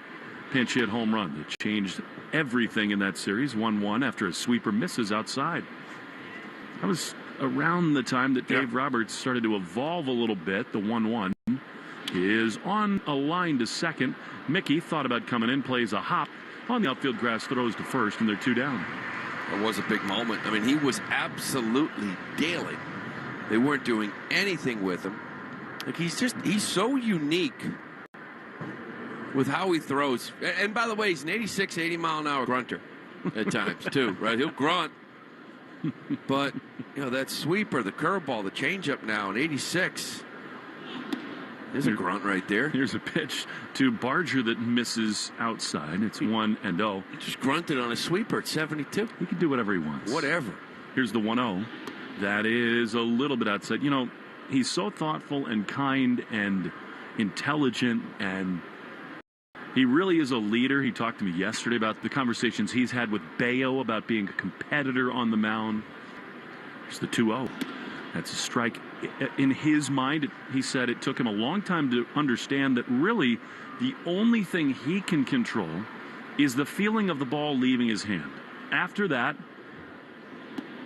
pinch hit home run that changed everything in that series. 1-1 after a sweeper misses outside. That was around the time that Dave Roberts started to evolve a little bit. The 1-1 is on a line to second. Mickey thought about coming in, plays a hop on the outfield grass, throws to first, and they're 2 down. It was a big moment. I mean, he was absolutely daily. They weren't doing anything with him. Like, he's so unique with how he throws. And by the way, he's an 86, 80 mile an hour grunter at times too, right? He'll grunt. But, that sweeper, the curveball, the changeup now, an 86. There's a grunt right there. Here's a pitch to Barger that misses outside. It's 1-0. He just grunted on a sweeper at 72. He can do whatever he wants. Whatever. Here's the 1-0. That is a little bit outside. He's so thoughtful and kind and intelligent, and he really is a leader. He talked to me yesterday about the conversations he's had with Bayo about being a competitor on the mound. Here's the 2-0. That's a strike. In his mind, he said it took him a long time to understand that really the only thing he can control is the feeling of the ball leaving his hand. After that,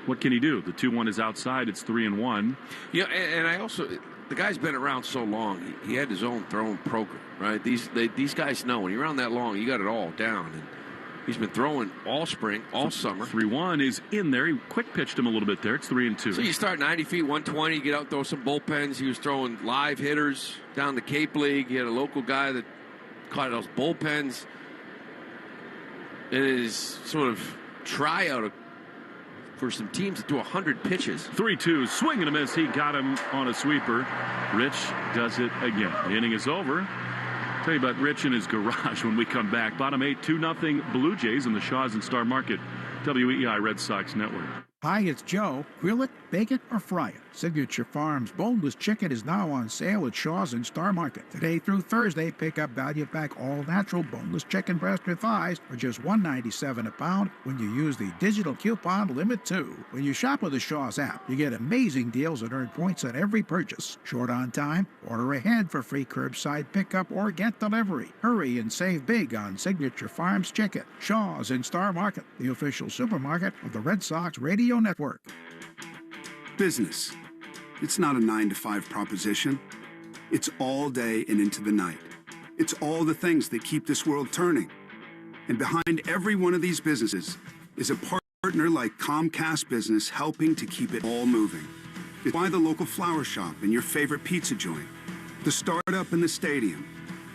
what can he do? The 2-1 is outside. It's 3-1. Yeah, and I also, the guy's been around so long. He had his own throwing program, right? These guys know when you're around that long, you got it all down. And he's been throwing all spring, all summer. 3-1 is in there. He quick pitched him a little bit there. It's 3-2. So you start 90 feet, 120, you get out and throw some bullpens. He was throwing live hitters down the Cape League. He had a local guy that caught those bullpens. In his sort of tryout for some teams that do 100 pitches. 3-2, swing and a miss. He got him on a sweeper. Rich does it again. The inning is over. Tell you about Rich in his garage when we come back. Bottom 8, 2-0 Blue Jays in the Shaws and Star Market. WEEI Red Sox Network. Hi, it's Joe. Grill it, bake it, or fry it. Signature Farms boneless chicken is now on sale at Shaw's and Star Market. Today through Thursday, pick up value pack all-natural boneless chicken breast or thighs for just $1.97 a pound when you use the digital coupon Limit 2. When you shop with the Shaw's app, you get amazing deals and earn points on every purchase. Short on time? Order ahead for free curbside pickup or get delivery. Hurry and save big on Signature Farms chicken. Shaw's and Star Market, the official supermarket of the Red Sox Radio Network. Business. It's not a 9-to-5 proposition. It's all day and into the night. It's all the things that keep this world turning. And behind every one of these businesses is a partner like Comcast Business helping to keep it all moving. It's why the local flower shop and your favorite pizza joint, the startup and the stadium,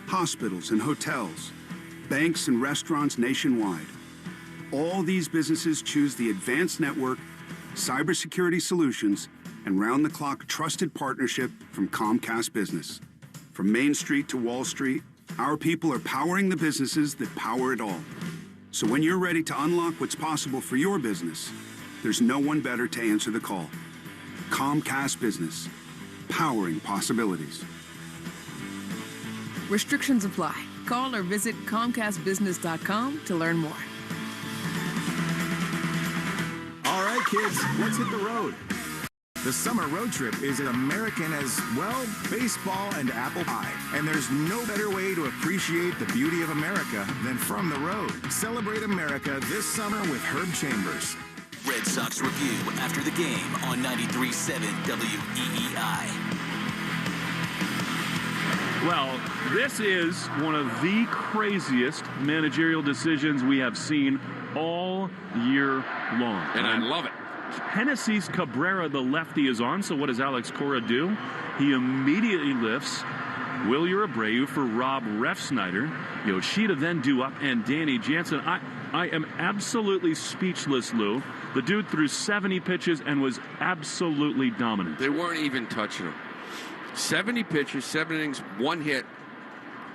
hospitals and hotels, banks and restaurants nationwide. All these businesses choose the advanced network, cybersecurity solutions, and round-the-clock trusted partnership from Comcast Business. From Main Street to Wall Street, our people are powering the businesses that power it all. So when you're ready to unlock what's possible for your business, there's no one better to answer the call. Comcast Business, powering possibilities. Restrictions apply. Call or visit ComcastBusiness.com to learn more. All right, kids, let's hit the road. The summer road trip is as American as, well, baseball and apple pie. And there's no better way to appreciate the beauty of America than from the road. Celebrate America this summer with Herb Chambers. Red Sox Review after the game on 93.7 WEEI. Well, this is one of the craziest managerial decisions we have seen all year long. And I love it. Tennessee's Cabrera, the lefty, is on, so what does Alex Cora do? He immediately lifts Wilyer Abreu for Rob Refsnyder. Yoshida then due up, and Danny Jansen. I am absolutely speechless, Lou. The dude threw 70 pitches and was absolutely dominant. They weren't even touching him. 70 pitches, 7 innings, 1 hit,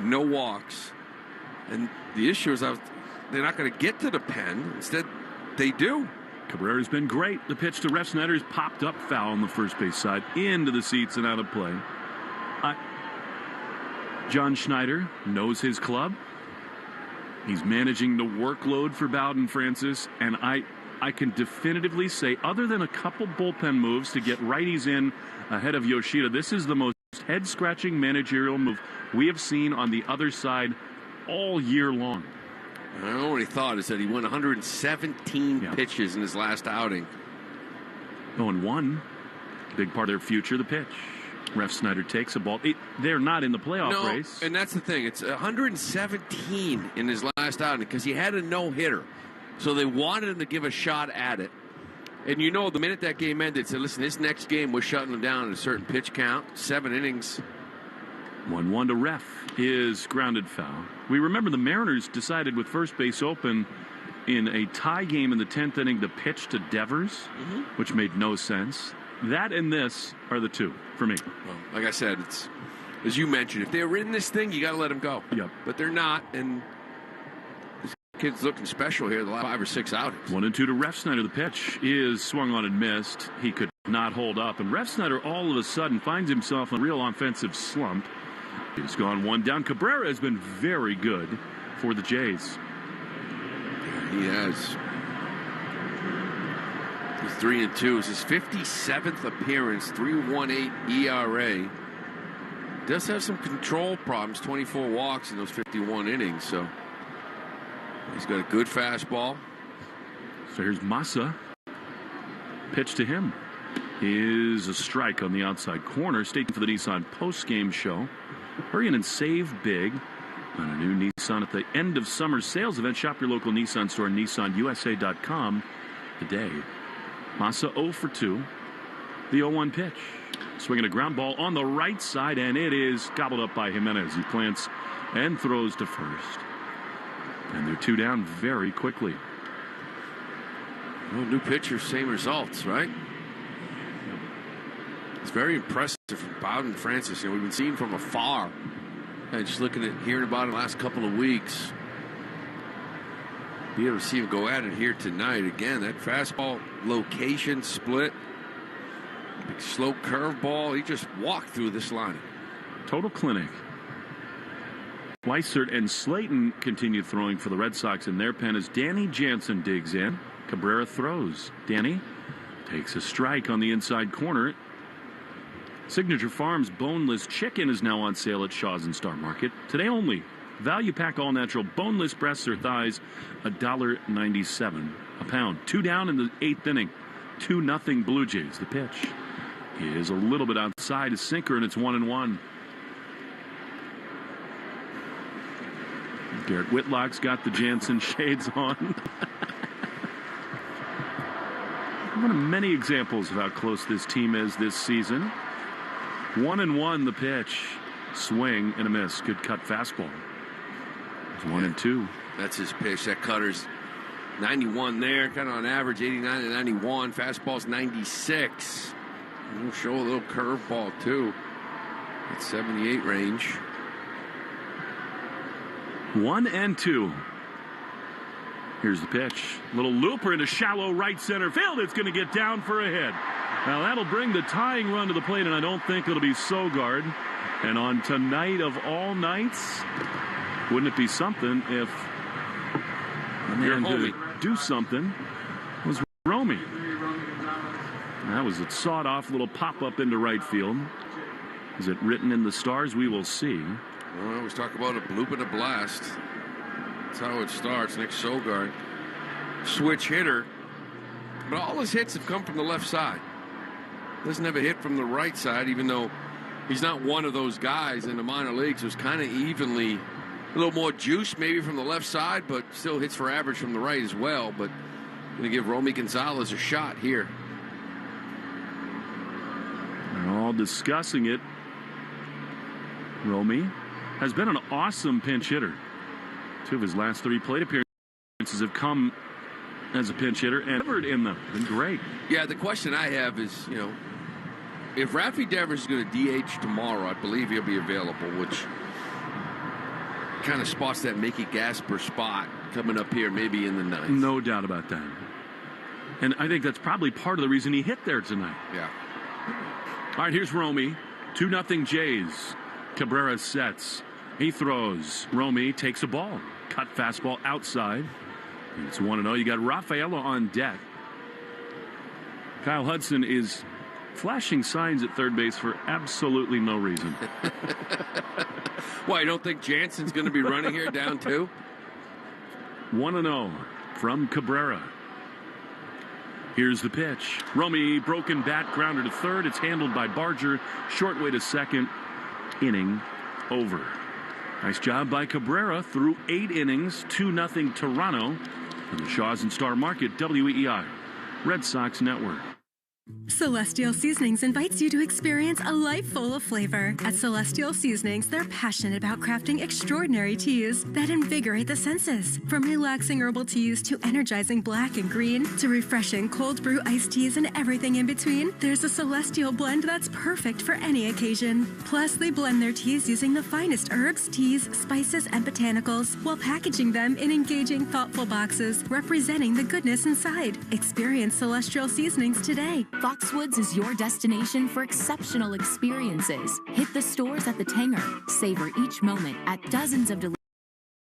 no walks. And the issue is they're not going to get to the pen. Instead, they do. Cabrera's been great. The pitch to Refsnyder's popped up foul on the first base side, into the seats and out of play. John Schneider knows his club. He's managing the workload for Bowden Francis, and I can definitively say, other than a couple bullpen moves to get righties in ahead of Yoshida, this is the most head-scratching managerial move we have seen on the other side all year long. I only thought is that he went 117 pitches in his last outing. Oh, and one big part of their future, the pitch. Refsnyder takes a ball. They're not in the playoff race. And that's the thing. It's 117 in his last outing because he had a no-hitter. So they wanted him to give a shot at it. And you know, the minute that game ended, said, listen, this next game we're shutting them down at a certain pitch count, 7 innings. 1-1 to Ref is grounded foul. We remember the Mariners decided with first base open in a tie game in the 10th inning to pitch to Devers, which made no sense. That and this are the two for me. Well, like I said, it's as you mentioned, if they were in this thing, you got to let them go. Yep. But they're not, and this kid's looking special here the last 5 or 6 outings. 1-2 to Refsnyder. The pitch is swung on and missed. He could not hold up, and Refsnyder all of a sudden finds himself in a real offensive slump. He's gone 1 down. Cabrera has been very good for the Jays. Yeah, he has. He's 3-2. It's his 57th appearance, 3.18 ERA. Does have some control problems, 24 walks in those 51 innings, so he's got a good fastball. So here's Massa. Pitch to him is a strike on the outside corner. Stay tuned for the Nissan post-game show. Hurry in and save big on a new Nissan at the end of summer sales event. Shop your local Nissan store, nissanusa.com today. Massa 0 for 2. The 0-1 pitch. Swinging a ground ball on the right side, and it is gobbled up by Jimenez. He plants and throws to first. And they're 2 down very quickly. Well, new pitcher, same results, right? It's very impressive from Bowden Francis. You know, we've been seeing from afar. And just hearing about it the last couple of weeks. Be able to see him go at it here tonight. Again, that fastball location split. Slow curveball. He just walked through this line. Total clinic. Weissert and Slayton continue throwing for the Red Sox in their pen as Danny Jansen digs in. Cabrera throws. Danny takes a strike on the inside corner. Signature Farms boneless chicken is now on sale at Shaw's and Star Market. Today only. Value pack all natural boneless breasts or thighs, $1.97 a pound. 2 down in the 8th inning. 2-0 Blue Jays. The pitch is a little bit outside his sinker, and it's 1-1. Garrett Whitlock's got the Jansen shades on. One of many examples of how close this team is this season. 1-1 the pitch. Swing and a miss. Good cut fastball. It's 1-2. That's his pitch. That cutter's 91 there, kind of on average, 89 to 91. Fastball's 96. We'll show a little curveball, too. At 78 range. 1-2. Here's the pitch. Little looper into shallow right center field. It's going to get down for a hit. Now that'll bring the tying run to the plate, and I don't think it'll be Sogard. And on tonight of all nights, wouldn't it be something if the man to do something was Romy? That was a sawed-off little pop-up into right field. Is it written in the stars? We will see. Well, I always talk about a bloop and a blast. That's how it starts. Nick Sogard, switch hitter. But all his hits have come from the left side. Doesn't have a hit from the right side, even though he's not one of those guys in the minor leagues who's kind of evenly, a little more juice maybe from the left side, but still hits for average from the right as well. But going to give Romy Gonzalez a shot here. They're all discussing it. Romy has been an awesome pinch hitter. 2 of his last 3 plate appearances have come as a pinch hitter and delivered in them. Been great. Yeah, the question I have is, if Rafi Devers is going to DH tomorrow, I believe he'll be available, which kind of spots that Mickey Gasper spot coming up here maybe in the 9th. No doubt about that. And I think that's probably part of the reason he hit there tonight. Yeah. All right, here's Romy. 2-0 Jays. Cabrera sets. He throws. Romy takes a ball. Cut fastball outside. It's 1-0. You got Rafaela on deck. Kyle Hudson is flashing signs at third base for absolutely no reason. Why, you don't think Jansen's going to be running here down 2? 1-0 from Cabrera. Here's the pitch. Romy, broken bat, grounder to third. It's handled by Barger. Short way to second. Inning over. Nice job by Cabrera through 8 innings. 2-0 Toronto. From the Shaw's and Star Market, WEEI, Red Sox Network. Celestial Seasonings invites you to experience a life full of flavor. At Celestial Seasonings, they're passionate about crafting extraordinary teas that invigorate the senses. From relaxing herbal teas to energizing black and green to refreshing cold brew iced teas and everything in between, there's a Celestial blend that's perfect for any occasion. Plus, they blend their teas using the finest herbs, teas, spices, and botanicals while packaging them in engaging, thoughtful boxes representing the goodness inside. Experience Celestial Seasonings today. Foxwoods is your destination for exceptional experiences. Hit the stores at the Tanger. Savor each moment at dozens of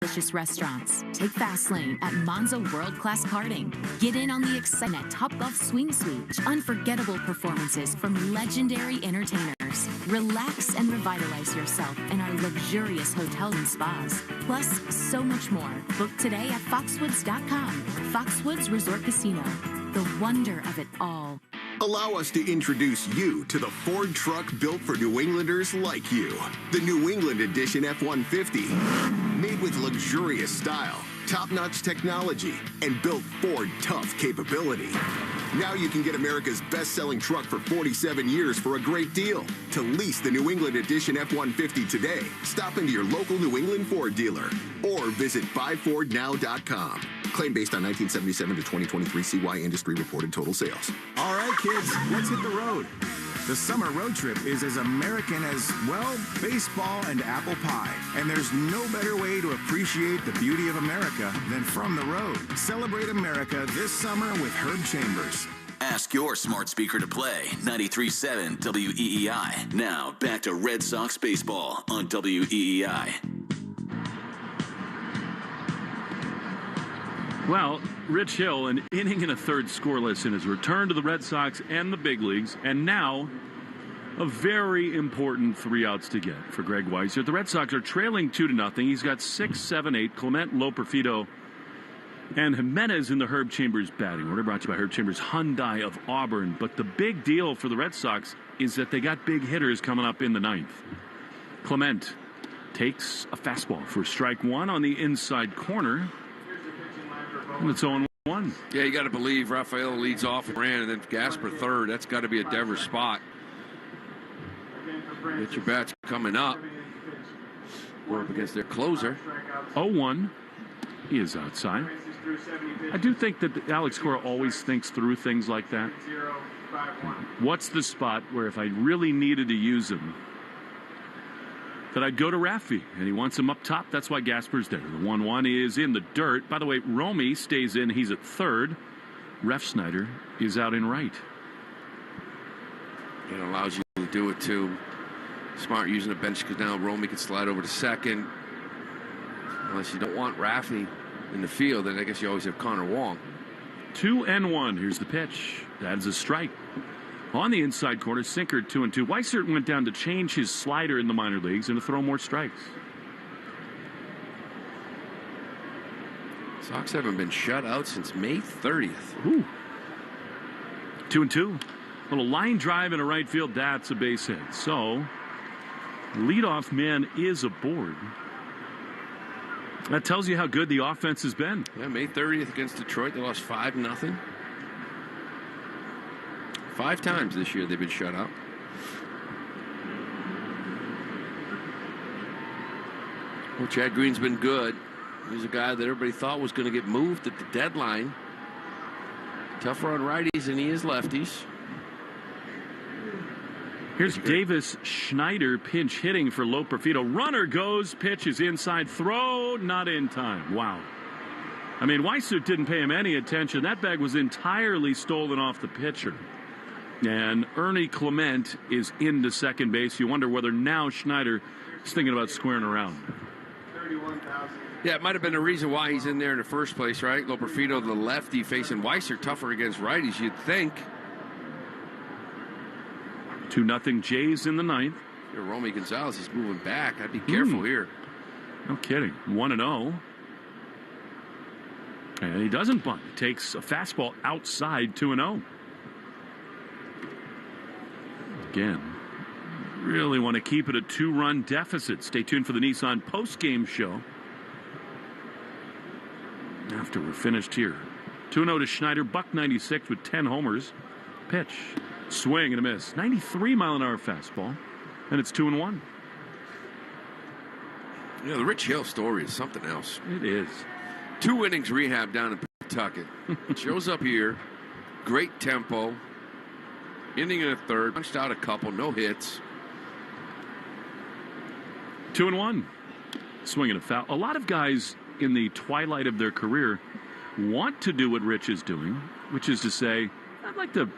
delicious restaurants. Take Fastlane at Monza World Class Karting. Get in on the excitement at Topgolf Swing Suite. Unforgettable performances from legendary entertainers. Relax and revitalize yourself in our luxurious hotels and spas. Plus, so much more. Book today at foxwoods.com. Foxwoods Resort Casino. The wonder of it all. Allow us to introduce you to the Ford truck built for New Englanders like you. The New England Edition F-150. Made with luxurious style, top-notch technology, and built Ford tough capability. Now you can get America's best-selling truck for 47 years for a great deal. To lease the New England Edition F-150 today, stop into your local New England Ford dealer or visit buyfordnow.com. Claim based on 1977 to 2023 CY industry reported total sales. All right, kids, let's hit the road. The summer road trip is as American as, well, baseball and apple pie. And there's no better way to appreciate the beauty of America than from the road. Celebrate America this summer with Herb Chambers. Ask your smart speaker to play 93.7 WEEI. Now, back to Red Sox baseball on WEEI. Well, Rich Hill, an inning and a third scoreless in his return to the Red Sox and the big leagues, and now a very important 3 outs to get for Greg Weissert. The Red Sox are trailing 2-0. He's got 6, 7, 8. Clement, Loperfido, and Jimenez in the Herb Chambers batting order, brought to you by Herb Chambers Hyundai of Auburn. But the big deal for the Red Sox is that they got big hitters coming up in the 9th. Clement takes a fastball for strike 1 on the inside corner. And it's 0-1. Yeah, you got to believe Rafael leads off and ran, and then Gasper third. That's got to be a Devers spot. Get your bats coming up. We're up against their closer. 0-1. He is outside. I do think that Alex Cora always thinks through things like that. What's the spot where if I really needed to use him, that I'd go to Raffy, and he wants him up top. That's why Gasper's there. The 1-1 is in the dirt. By the way, Romy stays in. He's at third. Ref Snyder is out in right. It allows you to do it too. Smart using the bench because now Romy can slide over to second. Unless you don't want Raffy in the field, then I guess you always have Connor Wong. 2-1. Here's the pitch. That is a strike. On the inside corner, sinker 2-2. Weissert went down to change his slider in the minor leagues and to throw more strikes. Sox haven't been shut out since May 30th. Ooh. 2-2. Little line drive in a right field. That's a base hit. So, leadoff man is aboard. That tells you how good the offense has been. Yeah, May 30th against Detroit, they lost 5-0. 5 times this year they've been shut out. Well, Chad Green's been good. He's a guy that everybody thought was going to get moved at the deadline. Tougher on righties than he is lefties. Here's Davis Schneider pinch hitting for Loperfido. Runner goes, pitch is inside, throw not in time. Wow. I mean, Weissert didn't pay him any attention. That bag was entirely stolen off the pitcher. And Ernie Clement is into second base. You wonder whether now Schneider is thinking about squaring around. Yeah, it might have been the reason why he's in there in the first place, right? Loperfido, the lefty, facing Weissert, tougher against righties, you'd think. 2-0 Jays in the 9th. Romy Gonzalez is moving back. I'd be careful here. No kidding. 1-0. And he doesn't bunt. He takes a fastball outside 2-0. Again, really want to keep it a 2-run deficit. Stay tuned for the Nissan post-game show after we're finished here. 2-0 to Schneider. Buck 96 with 10 homers. Pitch. Swing and a miss. 93-mile-an-hour fastball. And it's 2-1. Yeah, the Rich Hill story is something else. It is. 2 innings rehab down in Pawtucket. Shows up here. Great tempo. Inning in a third. Punched out a couple. No hits. 2-1. Swinging a foul. A lot of guys in the twilight of their career want to do what Rich is doing, which is to say, I'd like to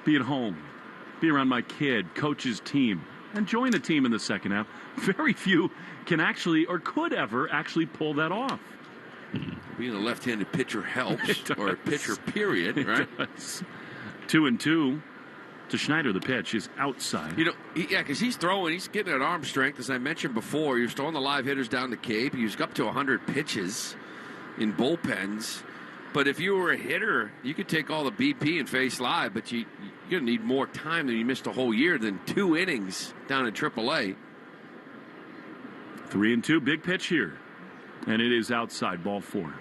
be at home, be around my kid, coach his team, and join the team in the second half. Very few can actually or could ever actually pull that off. Being a left-handed pitcher helps, or a pitcher period, right? 2-2 to Schneider. The pitch is outside. You know, yeah, because he's throwing, he's getting at arm strength. As I mentioned before, he was throwing the live hitters down the Cape. He was up to 100 pitches in bullpens. But if you were a hitter, you could take all the BP and face live, but you're going to need more time than you missed a whole year than 2 innings down in AAA. 3-2, big pitch here. And it is outside, ball 4.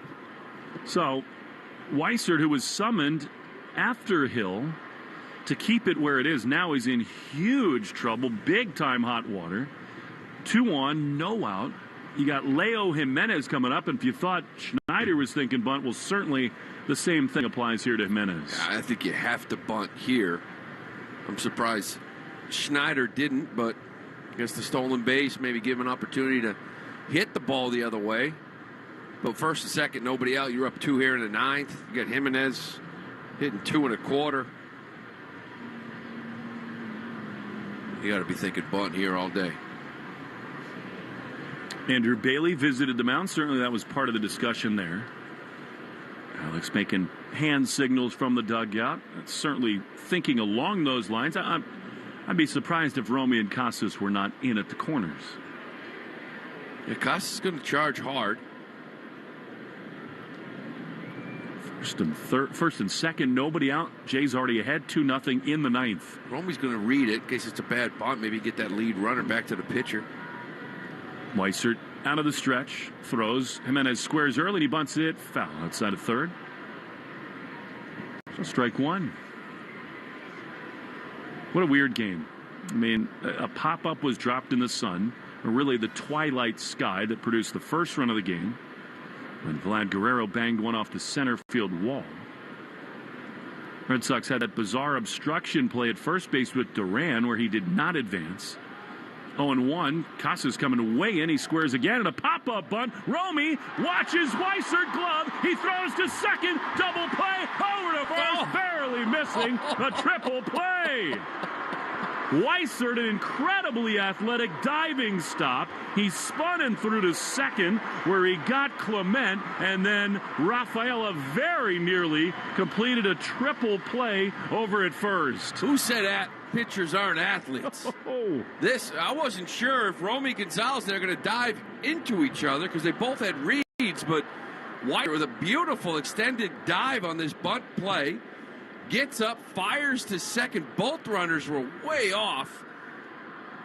So, Weissert, who was summoned after Hill to keep it where it is, now is in huge trouble, big-time hot water. 2 on, no out. You got Leo Jimenez coming up, and if you thought Schneider was thinking bunt, well, certainly the same thing applies here to Jimenez. I think you have to bunt here. I'm surprised Schneider didn't, but I guess the stolen base maybe give an opportunity to hit the ball the other way. But first and second, nobody out. You're up 2 here in the 9th. You got Jimenez hitting 2 1/4. You got to be thinking bunt here all day. Andrew Bailey visited the mound. Certainly that was part of the discussion there. Alex making hand signals from the dugout. That's certainly thinking along those lines. I'd be surprised if Romy and Casas were not in at the corners. Yeah, Casas is going to charge hard. First and second, nobody out. Jay's already ahead 2-0 in the ninth. Romy's going to read it in case it's a bad bunt. Maybe get that lead runner back to the pitcher. Weissert out of the stretch, throws. Jimenez squares early, and he bunts it. Foul outside of third. So strike one. What a weird game. I mean, a pop-up was dropped in the sun, or really the twilight sky that produced the first run of the game, when Vlad Guerrero banged one off the center field wall. Red Sox had that bizarre obstruction play at first base with Duran, where he did not advance. 0-1. Casas coming way in. He squares again, and a pop-up bunt. Romy watches Weissert glove. He throws to second. Double play. Over to first. Barely missing. A triple play. Weissert, an incredibly athletic diving stop. He spun and threw to second, where he got Clement, and then Rafaela very nearly completed a triple play over at first. Who said that pitchers aren't athletes? This, I wasn't sure if Romy Gonzalez, they're going to dive into each other because they both had reads, but Weissert with a beautiful extended dive on this bunt play. Gets up, fires to second. Both runners were way off.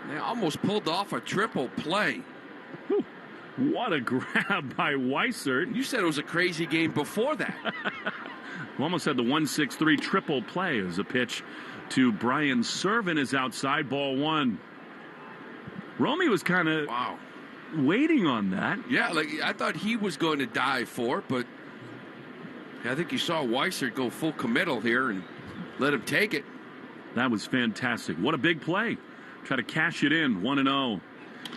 They almost pulled off a triple play. Whew. What a grab by Weissert. You said it was a crazy game before that. We almost had the 1-6-3 triple play as a pitch to Brian Servin is outside, ball one. Romy was kind of waiting on that. Yeah, like I thought he was going to dive for it, but I think you saw Weissert go full committal here and let him take it. That was fantastic. What a big play. Try to cash it in, 1-0.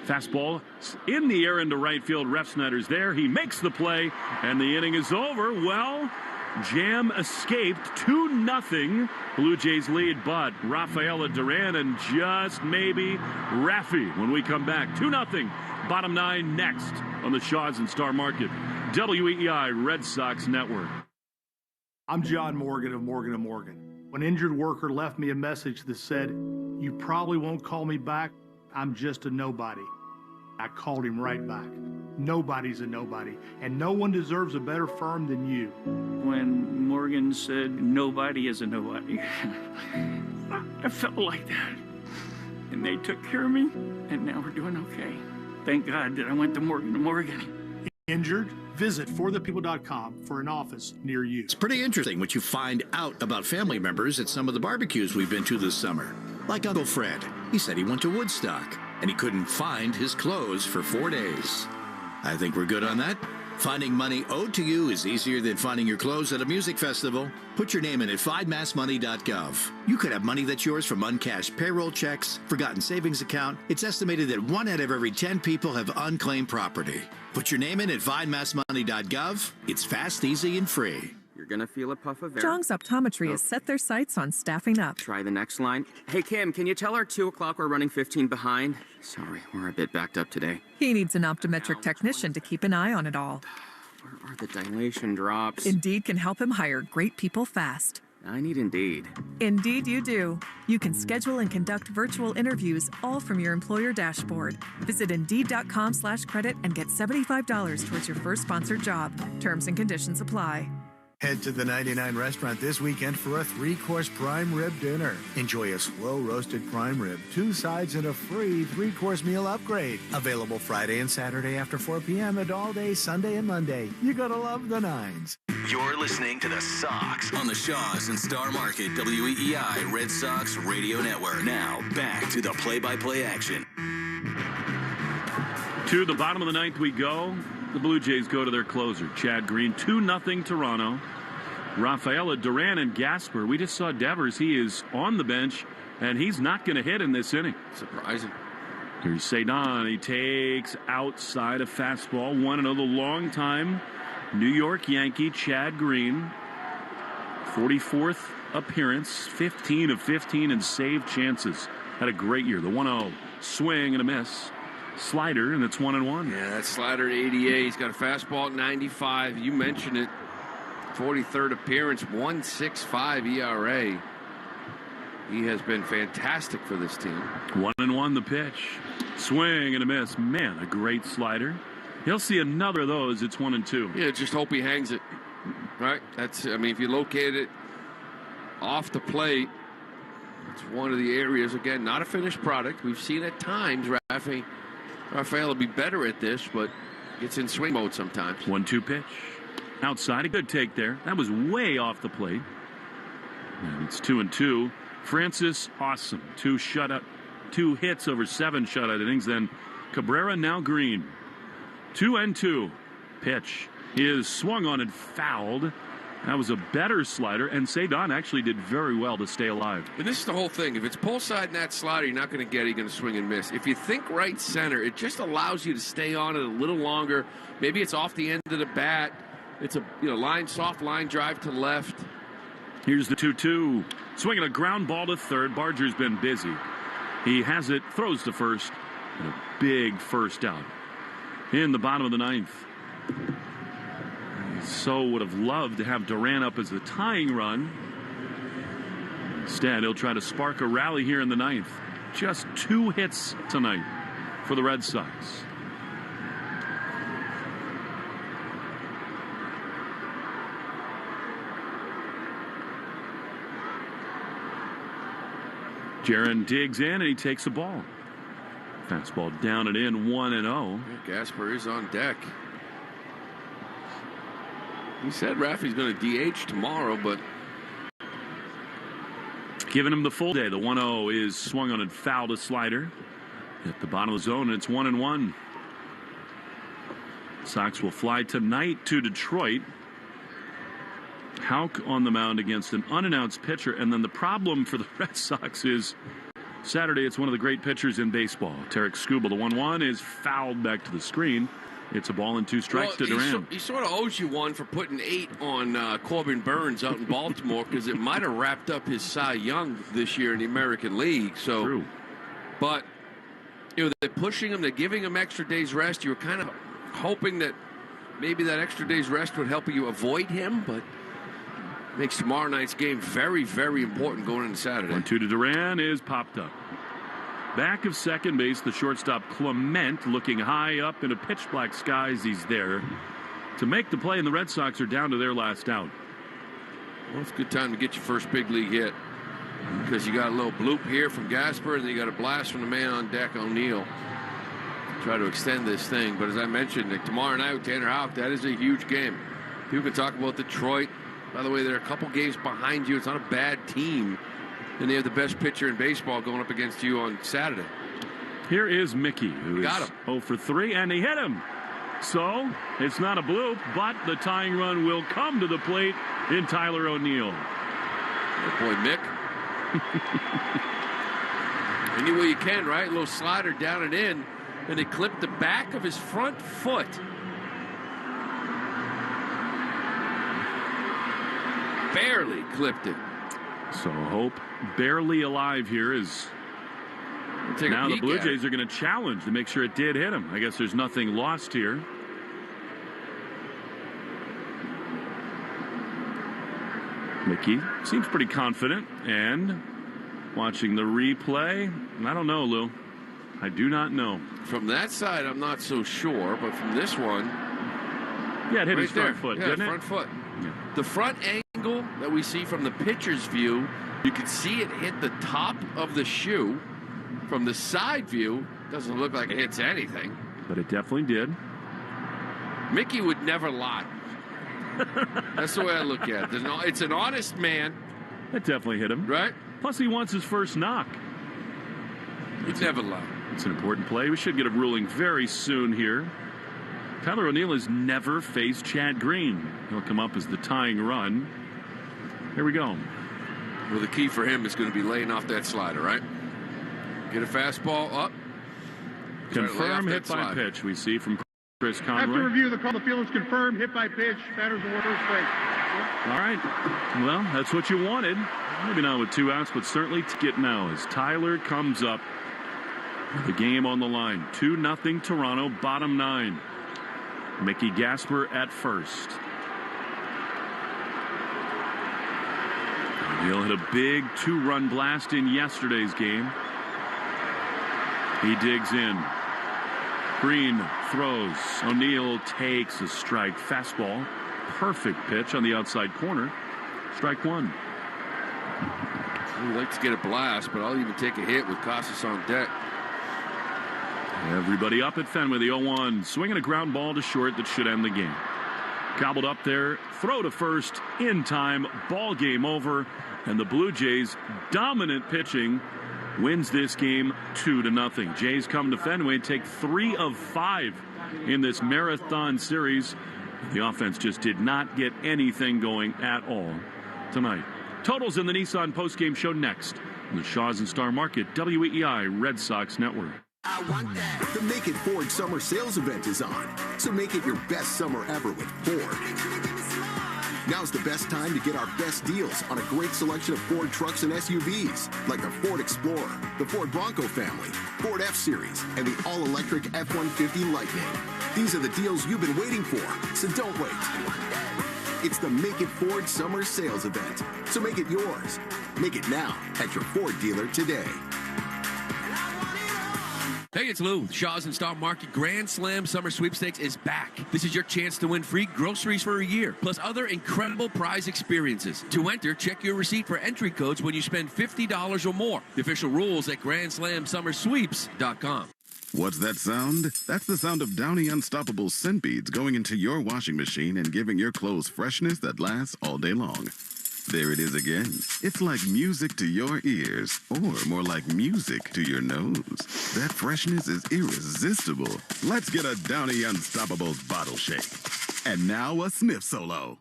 Fastball in the air into right field. Refsnyder's there. He makes the play, and the inning is over. Well, Jam escaped 2-0. Blue Jays lead, but Rafaela Duran and just maybe Raffy when we come back. 2-0. Bottom nine next on the Shaws and Star Market. WEEI Red Sox Network. I'm John Morgan of Morgan & Morgan. When an injured worker left me a message that said, "You probably won't call me back, I'm just a nobody," I called him right back. Nobody's a nobody, and no one deserves a better firm than you. When Morgan said nobody is a nobody, I felt like that. And they took care of me, and now we're doing okay. Thank God that I went to Morgan & Morgan. Injured? Visit forthepeople.com for an office near you. It's pretty interesting what you find out about family members at some of the barbecues we've been to this summer. Like Uncle Fred. He said he went to Woodstock, and he couldn't find his clothes for 4 days. I think we're good on that. Finding money owed to you is easier than finding your clothes at a music festival. Put your name in at findmassmoney.gov. You could have money that's yours from uncashed payroll checks, forgotten savings account. It's estimated that 1 out of every 10 people have unclaimed property. Put your name in at findmassmoney.gov. It's fast, easy, and free. You're going to feel a puff of air. Jong's Optometry has set their sights on staffing up. Try the next line. Hey, Kim, can you tell our 2 o'clock we're running 15 behind? Sorry, we're a bit backed up today. He needs an optometric technician to keep an eye on it all. Where are the dilation drops? Indeed can help him hire great people fast. I need Indeed. Indeed you do. You can schedule and conduct virtual interviews all from your employer dashboard. Visit Indeed.com/credit and get $75 towards your first sponsored job. Terms and conditions apply. Head to the 99 restaurant this weekend for a 3-course prime rib dinner. Enjoy a slow roasted prime rib, 2 sides, and a free 3-course meal upgrade. Available Friday and Saturday after 4 p.m. and all day Sunday and Monday. You're gonna love the 9s. You're listening to the Sox on the Shaws and Star Market WEEI Red Sox Radio Network. Now back to the play-by-play action. To the bottom of the ninth we go. The Blue Jays go to their closer, Chad Green. 2-0 Toronto. Rafaela Duran and Gasper. We just saw Devers. He is on the bench, and he's not going to hit in this inning. Surprising. Here's Cedon. He takes outside a fastball. 1-0 the long-time New York Yankee, Chad Green. 44th appearance, 15 of 15 in saved chances. Had a great year. The 1-0 swing and a miss. Slider, and it's 1-1. Yeah, that slider at 88. He's got a fastball at 95. You mentioned it. 43rd appearance, 1.65 ERA. He has been fantastic for this team. 1-1 the pitch. Swing and a miss. Man, a great slider. He'll see another of those. It's 1-2. Yeah, just hope he hangs it. Right? If you locate it off the plate, it's one of the areas, again, not a finished product. We've seen at times Rafael will be better at this, but gets in swing mode sometimes. 1-2 pitch. Outside, a good take there. That was way off the plate. And it's 2-2. Francis, awesome. 2 hits over 7 shutout innings. Then Cabrera, now Green. 2-2. Pitch is swung on and fouled. That was a better slider, and Cedon actually did very well to stay alive. And this is the whole thing. If it's pull side in that slider, you're not going to get it. You're going to swing and miss. If you think right center, it just allows you to stay on it a little longer. Maybe it's off the end of the bat. It's a soft line drive to left. Here's the 2-2. Swinging a ground ball to third. Barger's been busy. He has it, throws to first, and a big first out in the bottom of the 9th. So would have loved to have Duran up as the tying run. Instead, he'll try to spark a rally here in the 9th. Just 2 hits tonight for the Red Sox. Jaron digs in and he takes a ball. Fastball down and in, 1-0. Gasper is on deck. He said Raffy's going to DH tomorrow, but giving him the full day. The 1-0 is swung on and fouled a slider at the bottom of the zone, and it's 1-1. Sox will fly tonight to Detroit. Houck on the mound against an unannounced pitcher, and then the problem for the Red Sox is Saturday it's one of the great pitchers in baseball, Tarek Skubal. The 1-1 is fouled back to the screen. It's a ball and 2 strikes to Duran. He sort of owes you one for putting 8 on Corbin Burns out in Baltimore, because it might have wrapped up his Cy Young this year in the American League. So, true. But they're pushing him, they're giving him extra days rest. You were kind of hoping that maybe that extra day's rest would help you avoid him, but makes tomorrow night's game very, very important going into Saturday. 1-2 to Duran is popped up. Back of second base, the shortstop Clement looking high up into pitch black skies. He's there to make the play, and the Red Sox are down to their last out. Well, it's a good time to get your first big league hit, because you got a little bloop here from Gasper, and then you got a blast from the man on deck, O'Neill. Try to extend this thing, but as I mentioned, tomorrow night with Tanner Houck, that is a huge game. People can talk about Detroit. By the way, they're a couple games behind you. It's not a bad team. And they have the best pitcher in baseball going up against you on Saturday. Here is Mickey, who is 0 for 3, and he hit him. So it's not a bloop, but the tying run will come to the plate in Tyler O'Neill. Good boy, Mick. Any way you can, right? A little slider down and in, and they clipped the back of his front foot. Barely clipped it. So Hope barely alive here as now the Blue Jays are going to challenge to make sure it did hit him. I guess there's nothing lost here. Mickey seems pretty confident, and watching the replay, I don't know, Lou. I do not know. From that side, I'm not so sure, but from this one, yeah, it hit his front foot, didn't it? Front foot. Yeah. The front angle that we see from the pitcher's view, you can see it hit the top of the shoe. From the side view, doesn't look like it hits anything. But it definitely did. Mickey would never lie. That's the way I look at it. It's an honest man. That definitely hit him. Right? Plus, he wants his first knock. He'd never lie. It's an important play. We should get a ruling very soon here. Tyler O'Neill has never faced Chad Green. He'll come up as the tying run. Here we go. Well, the key for him is going to be laying off that slider, right? Get a fastball up. Confirm hit by pitch, we see from Chris Conroy. After review, the call, the field is confirmed. Hit by pitch. Batters will first base. All right. Well, that's what you wanted. Maybe not with 2 outs, but certainly to get now as Tyler comes up with the game on the line. 2-0 Toronto, bottom 9. Mickey Gasper at first. O'Neill hit a big 2-run blast in yesterday's game. He digs in. Green throws. O'Neill takes a strike. Fastball. Perfect pitch on the outside corner. Strike 1. I'd like to get a blast, but I'll even take a hit with Casas on deck. Everybody up at Fenway. The 0-1. Swinging a ground ball to short that should end the game. Gobbled up there. Throw to first. In time. Ball game over. And the Blue Jays, dominant pitching, wins this game 2-0. Jays come to Fenway and take 3 of 5 in this marathon series. The offense just did not get anything going at all tonight. Totals in the Nissan postgame show next on the Shaws and Star Market WEEI Red Sox Network. The Make It Ford Summer Sales Event is on, so make it your best summer ever with Ford. Now's the best time to get our best deals on a great selection of Ford trucks and SUVs, like the Ford Explorer, the Ford Bronco family, Ford F-Series, and the all-electric F-150 Lightning. These are the deals you've been waiting for, so don't wait. It's the Make It Ford Summer Sales Event, so make it yours. Make it now at your Ford dealer today. Hey, it's Lou. Shaw's and Star Market Grand Slam Summer Sweepstakes is back. This is your chance to win free groceries for a year, plus other incredible prize experiences. To enter, check your receipt for entry codes when you spend $50 or more. The official rules at GrandSlamSummerSweeps.com. What's that sound? That's the sound of Downy Unstoppable scent beads going into your washing machine and giving your clothes freshness that lasts all day long. There it is again. It's like music to your ears, or more like music to your nose. That freshness is irresistible. Let's get a Downy Unstoppables bottle shake. And now a sniff solo.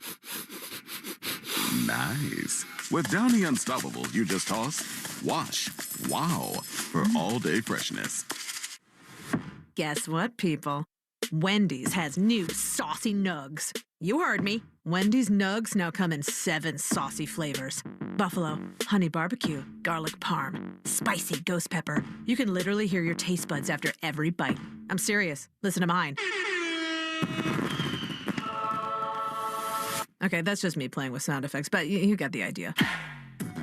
Nice. With Downy Unstoppables, you just toss, wash, wow, for all-day freshness. Guess what, people? Wendy's has new saucy nugs. You heard me. Wendy's nugs now come in 7 saucy flavors. Buffalo, honey barbecue, garlic parm, spicy ghost pepper. You can literally hear your taste buds after every bite. I'm serious. Listen to mine. Okay, that's just me playing with sound effects, but you got the idea.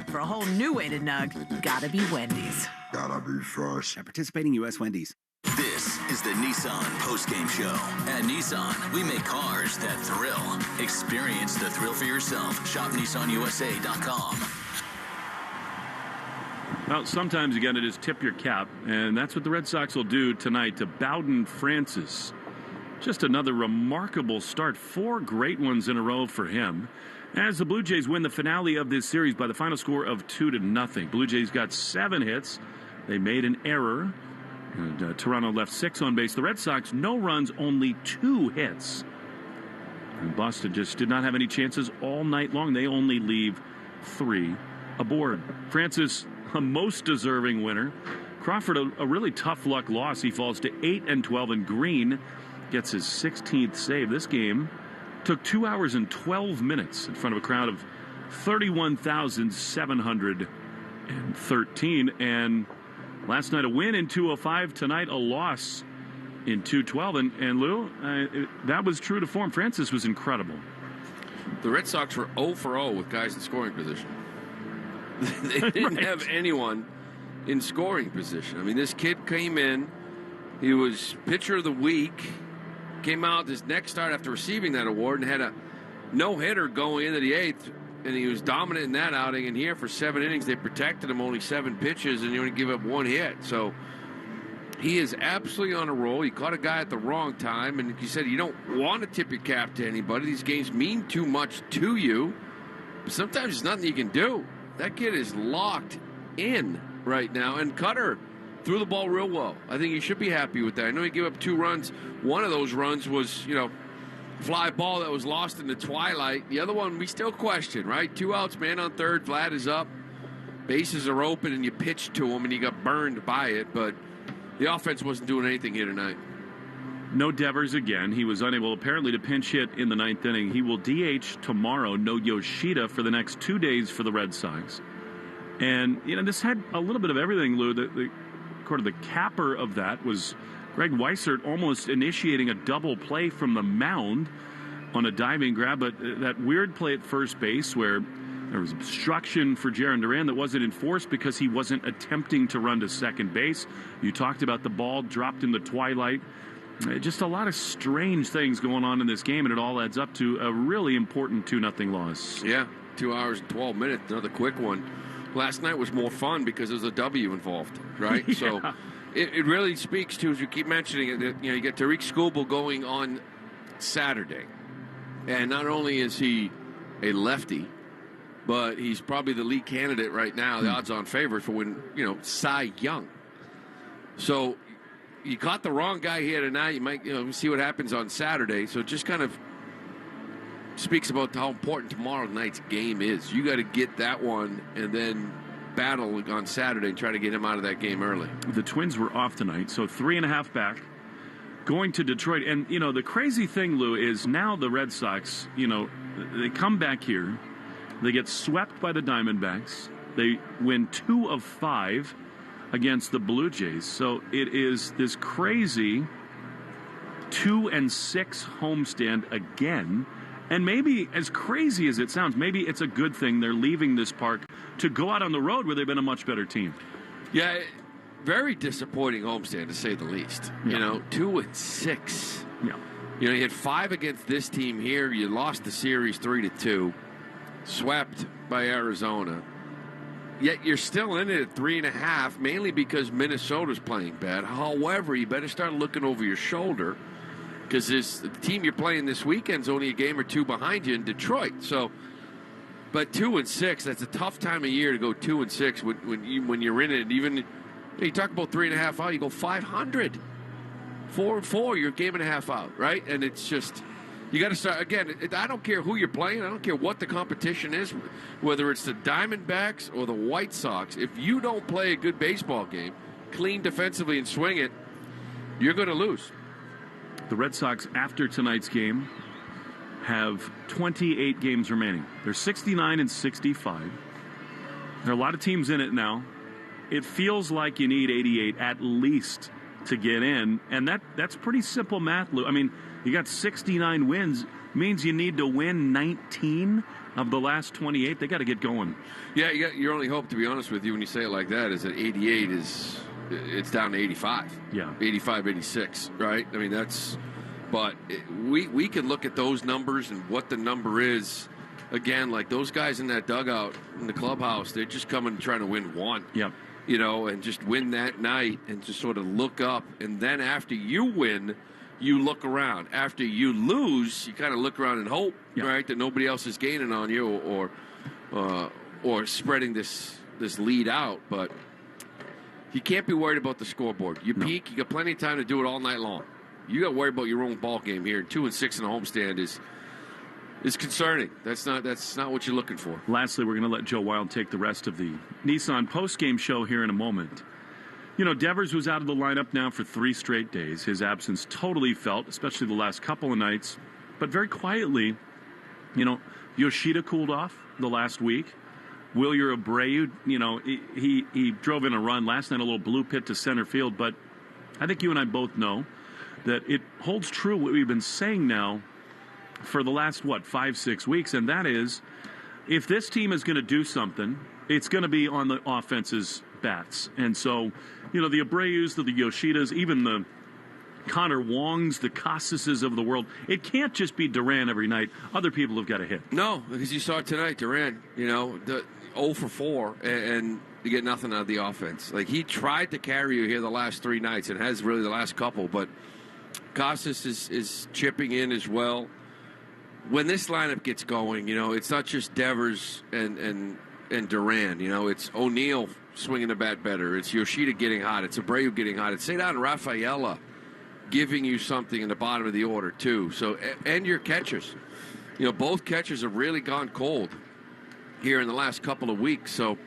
For a whole new way to nug, gotta be Wendy's. Gotta be fresh. At participating U.S. Wendy's. This is the Nissan postgame show. At Nissan, we make cars that thrill. Experience the thrill for yourself. Shop NissanUSA.com. Well, sometimes you got to just tip your cap, and that's what the Red Sox will do tonight to Bowden Francis. Just another remarkable start. 4 great ones in a row for him. As the Blue Jays win the finale of this series by the final score of 2-0. Blue Jays got 7 hits. They made an error. And Toronto left 6 on base. The Red Sox, no runs, only 2 hits. And Boston just did not have any chances all night long. They only leave 3 aboard. Francis, a most deserving winner. Crawford, a really tough luck loss. He falls to 8-12, and Green gets his 16th save. This game took 2 hours and 12 minutes in front of a crowd of 31,713. And last night, a win in 205. Tonight, a loss in 212. And Lou, that was true to form. Francis was incredible. The Red Sox were 0 for 0 with guys in scoring position. They didn't have anyone in scoring position. I mean, this kid came in. He was pitcher of the week. Came out his next start after receiving that award and had a no-hitter going into the 8th. And he was dominant in that outing. And here for 7 innings, they protected him, only 7 pitches, and you only give up 1 hit. So he is absolutely on a roll. He caught a guy at the wrong time. And you said you don't want to tip your cap to anybody. These games mean too much to you. But sometimes there's nothing you can do. That kid is locked in right now. And Cutter threw the ball real well. I think he should be happy with that. I know he gave up 2 runs. One of those runs was, fly ball that was lost in the twilight. The other one we still question, right? 2 outs, man on third, Vlad is up, bases are open, and you pitched to him and you got burned by it. But the offense wasn't doing anything here tonight. No Devers again. He was unable apparently to pinch hit in the 9th inning. He will DH tomorrow. No Yoshida for the next 2 days for the Red Sox. And, this had a little bit of everything, Lou. The capper of that was Greg Weissert almost initiating a double play from the mound on a diving grab, but that weird play at first base where there was obstruction for Jarren Duran that wasn't enforced because he wasn't attempting to run to second base. You talked about the ball dropped in the twilight. Just a lot of strange things going on in this game, and it all adds up to a really important 2-0 loss. Yeah, 2 hours and 12 minutes, another quick one. Last night was more fun because there was a W involved, right? Yeah. So it really speaks to, as you keep mentioning it, that, you get Tariq Skubal going on Saturday. And not only is he a lefty, but he's probably the lead candidate right now, the odds-on favorite for when, Cy Young. So you caught the wrong guy here tonight. You might, see what happens on Saturday. So it just kind of speaks about how important tomorrow night's game is. You got to get that one and then battle on Saturday and try to get him out of that game early. The Twins were off tonight, so 3.5 back. Going to Detroit. And, the crazy thing, Lou, is now the Red Sox, they come back here. They get swept by the Diamondbacks. They win 2 of 5 against the Blue Jays. So it is this crazy 2-6 homestand again. And maybe, as crazy as it sounds, maybe it's a good thing they're leaving this park to go out on the road where they've been a much better team. Yeah, very disappointing homestand, to say the least. Yeah. 2-6. Yeah. You had 5 against this team here. You lost the series 3-2. Swept by Arizona. Yet you're still in it at 3.5, mainly because Minnesota's playing bad. However, you better start looking over your shoulder because the team you're playing this weekend's only a game or 2 behind you in Detroit. So, but 2-6, that's a tough time of year to go 2-6 when you're in it. Even you talk about 3.5 out, you go 500, 4-4, you're a game and a half out, right? And it's just. You got to start, again, I don't care who you're playing. I don't care what the competition is, whether it's the Diamondbacks or the White Sox. If you don't play a good baseball game, clean defensively and swing it, you're going to lose. The Red Sox, after tonight's game, have 28 games remaining. They're 69-65. There are a lot of teams in it now. It feels like you need 88 at least to get in, and that's pretty simple math, Lou. I mean, you got 69 wins, means you need to win 19 of the last 28. They got to get going. Yeah, your only hope, to be honest with you, when you say it like that, is that 88 it's down to 85. Yeah. 85, 86, right? I mean, we can look at those numbers and what the number is. Again, like those guys in that dugout in the clubhouse, they're just coming trying to win one. Yep. And just win that night and just sort of look up. And then after you win, you look around. After you lose, you kind of look around and hope, right, that nobody else is gaining on you or spreading this lead out. But you can't be worried about the scoreboard. You peak, you got plenty of time to do it all night long. You got to worry about your own ball game here. 2-6 in a homestand is concerning. That's not what you're looking for. Lastly, we're going to let Joe Wild take the rest of the Nissan postgame show here in a moment. Devers was out of the lineup now for 3 straight days. His absence totally felt, especially the last couple of nights. But very quietly, Yoshida cooled off the last week. Wilyer Abreu, he drove in a run last night, a little blue pit to center field. But I think you and I both know that it holds true what we've been saying now for the last, 5-6 weeks, and that is, if this team is going to do something, it's going to be on the offense's bats. And so, the Abreus, the Yoshidas, even the Connor Wongs, the Casases of the world, it can't just be Duran every night. Other people have got to hit. No, because you saw it tonight, Duran, the 0 for 4, and you get nothing out of the offense. Like, he tried to carry you here the last 3 nights and has really the last couple, but Casas is chipping in as well. When this lineup gets going, it's not just Devers and Duran. It's O'Neill swinging the bat better. It's Yoshida getting hot. It's Abreu getting hot. It's Cedar and Rafaela giving you something in the bottom of the order, too. So, and your catchers. Both catchers have really gone cold here in the last couple of weeks. So,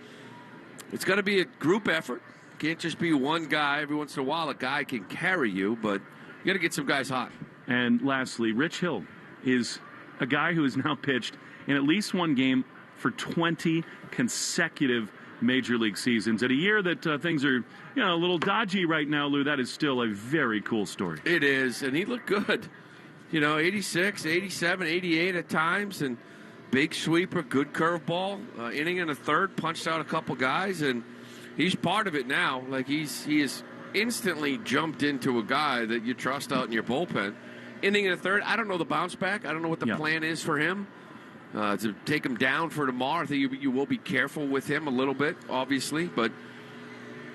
it's got to be a group effort. Can't just be one guy. Every once in a while, a guy can carry you, but you got to get some guys hot. And lastly, Rich Hill is a guy who has now pitched in at least one game for 20 consecutive Major League seasons. At a year that things are, a little dodgy right now, Lou, that is still a very cool story. It is, and he looked good. 86, 87, 88 at times, and big sweeper, good curveball. Inning in a third, punched out a couple guys, and he's part of it now. Like he is instantly jumped into a guy that you trust out in your bullpen. Inning in a third, I don't know the bounce back. I don't know what the plan is for him. To take him down for tomorrow, I think you will be careful with him a little bit, obviously. But,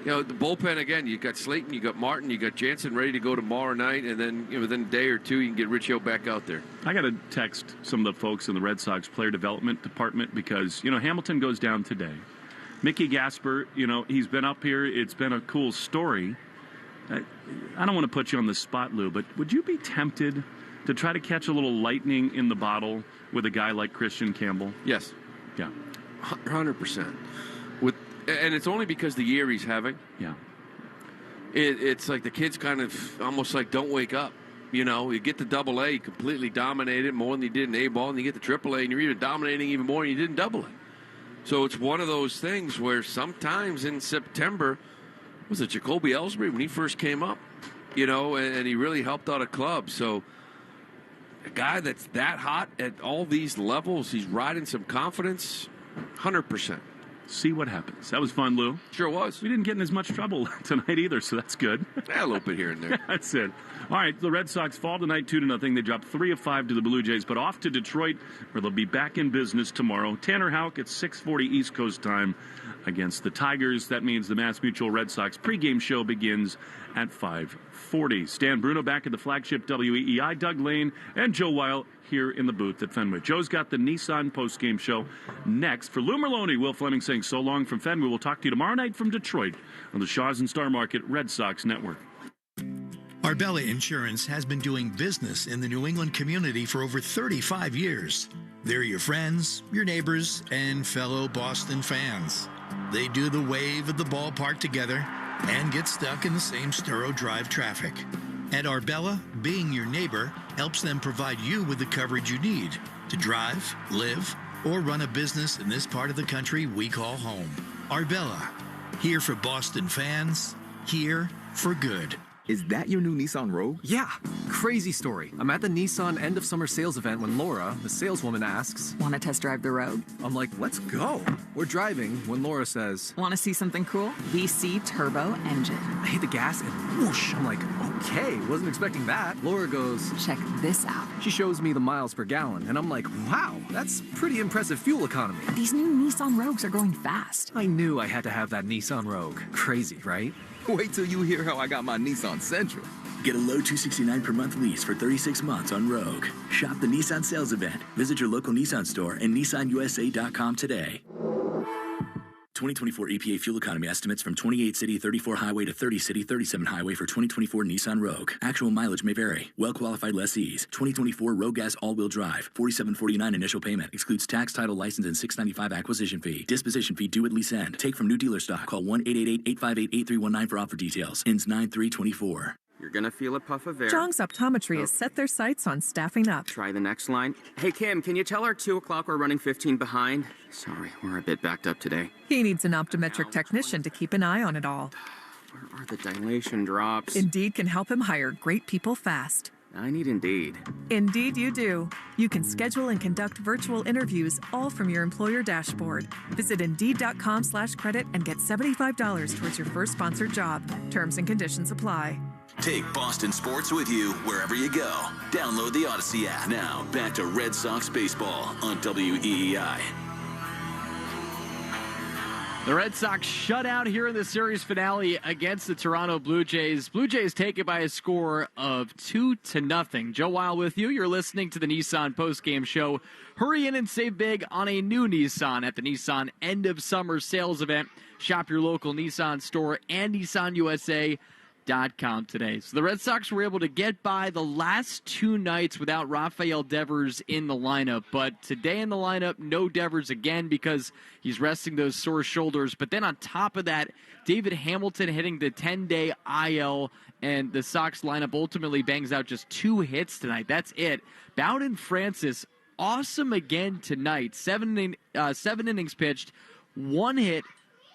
the bullpen, again, you got Slayton, you got Martin, you got Jansen ready to go tomorrow night. And then, within a day or two, you can get Riccio back out there. I got to text some of the folks in the Red Sox player development department because, Hamilton goes down today. Mickey Gasper, he's been up here. It's been a cool story. I don't want to put you on the spot, Lou, but would you be tempted to try to catch a little lightning in the bottle with a guy like Christian Campbell? Yes. Yeah. 100%. And it's only because the year he's having. Yeah. It's like the kids kind of almost like don't wake up. You get to Double A, you completely dominated more than you did in A-ball, and you get to Triple A, and you're even dominating even more than you did in Double A. So it's one of those things where sometimes in September, was it Jacoby Ellsbury when he first came up? And he really helped out a club. So a guy that's that hot at all these levels, he's riding some confidence, 100%. See what happens. That was fun, Lou. Sure was. We didn't get in as much trouble tonight either, so that's good. A little bit here and there. That's it. All right, the Red Sox fall tonight 2-0. They drop 3 of 5 to the Blue Jays, but off to Detroit, where they'll be back in business tomorrow. Tanner Houck at 6:40 East Coast time against the Tigers. That means the Mass Mutual Red Sox pregame show begins at 5:40. Stan Bruno back at the flagship WEEI. Doug Lane and Joe Weil here in the booth at Fenway. Joe's got the Nissan postgame show next. For Lou Merlone, Will Fleming saying so long from Fenway. We'll talk to you tomorrow night from Detroit on the Shaws and Star Market Red Sox Network. Arbella Insurance has been doing business in the New England community for over 35 years. They're your friends, your neighbors, and fellow Boston fans. They do the wave at the ballpark together and get stuck in the same Sturrow Drive traffic. At Arbella, being your neighbor helps them provide you with the coverage you need to drive, live, or run a business in this part of the country we call home. Arbella, here for Boston fans, here for good. Is that your new Nissan Rogue? Yeah. Crazy story. I'm at the Nissan end of summer sales event when Laura, the saleswoman, asks, "Want to test drive the Rogue?" I'm like, let's go. We're driving when Laura says, "Want to see something cool? VC turbo engine." I hit the gas and whoosh. I'm like, okay, wasn't expecting that. Laura goes, "Check this out." She shows me the miles per gallon, and I'm like, wow, that's pretty impressive fuel economy. These new Nissan Rogues are going fast. I knew I had to have that Nissan Rogue. Crazy, right? Wait till you hear how I got my Nissan Sentra. Get a low $269 per month lease for 36 months on Rogue. Shop the Nissan sales event. Visit your local Nissan store and nissanusa.com today. 2024 EPA fuel economy estimates from 28 city 34 highway to 30 city 37 highway for 2024 Nissan Rogue. Actual mileage may vary. Well-qualified lessees. 2024 Rogue Gas all-wheel drive. $47.49 initial payment. Excludes tax, title, license, and $695 acquisition fee. Disposition fee due at lease end. Take from new dealer stock. Call 1-888-858-8319 for offer details. Ends 9/3/24. You're gonna feel a puff of air. Jong's Optometry has set their sights on staffing up. Try the next line. Hey, Kim, can you tell our 2 o'clock we're running 15 behind? Sorry, we're a bit backed up today. He needs an optometric technician to keep an eye on it all. Where are the dilation drops? Indeed can help him hire great people fast. I need Indeed. Indeed you do. You can schedule and conduct virtual interviews all from your employer dashboard. Visit Indeed.com/credit and get $75 towards your first sponsored job. Terms and conditions apply. Take Boston sports with you wherever you go. Download the Odyssey app. Now, back to Red Sox baseball on WEEI. The Red Sox shut out here in the series finale against the Toronto Blue Jays. Blue Jays take it by a score of 2-0. Joe Weil with you. You're listening to the Nissan postgame show. Hurry in and save big on a new Nissan at the Nissan end of summer sales event. Shop your local Nissan store and NissanUSA.com today. So the Red Sox were able to get by the last 2 nights without Rafael Devers in the lineup. But today in the lineup, no Devers again because he's resting those sore shoulders. But then on top of that, David Hamilton hitting the 10-day IL, and the Sox lineup ultimately bangs out just 2 hits tonight. That's it. Bowden Francis, awesome again tonight. 7 innings pitched, 1 hit,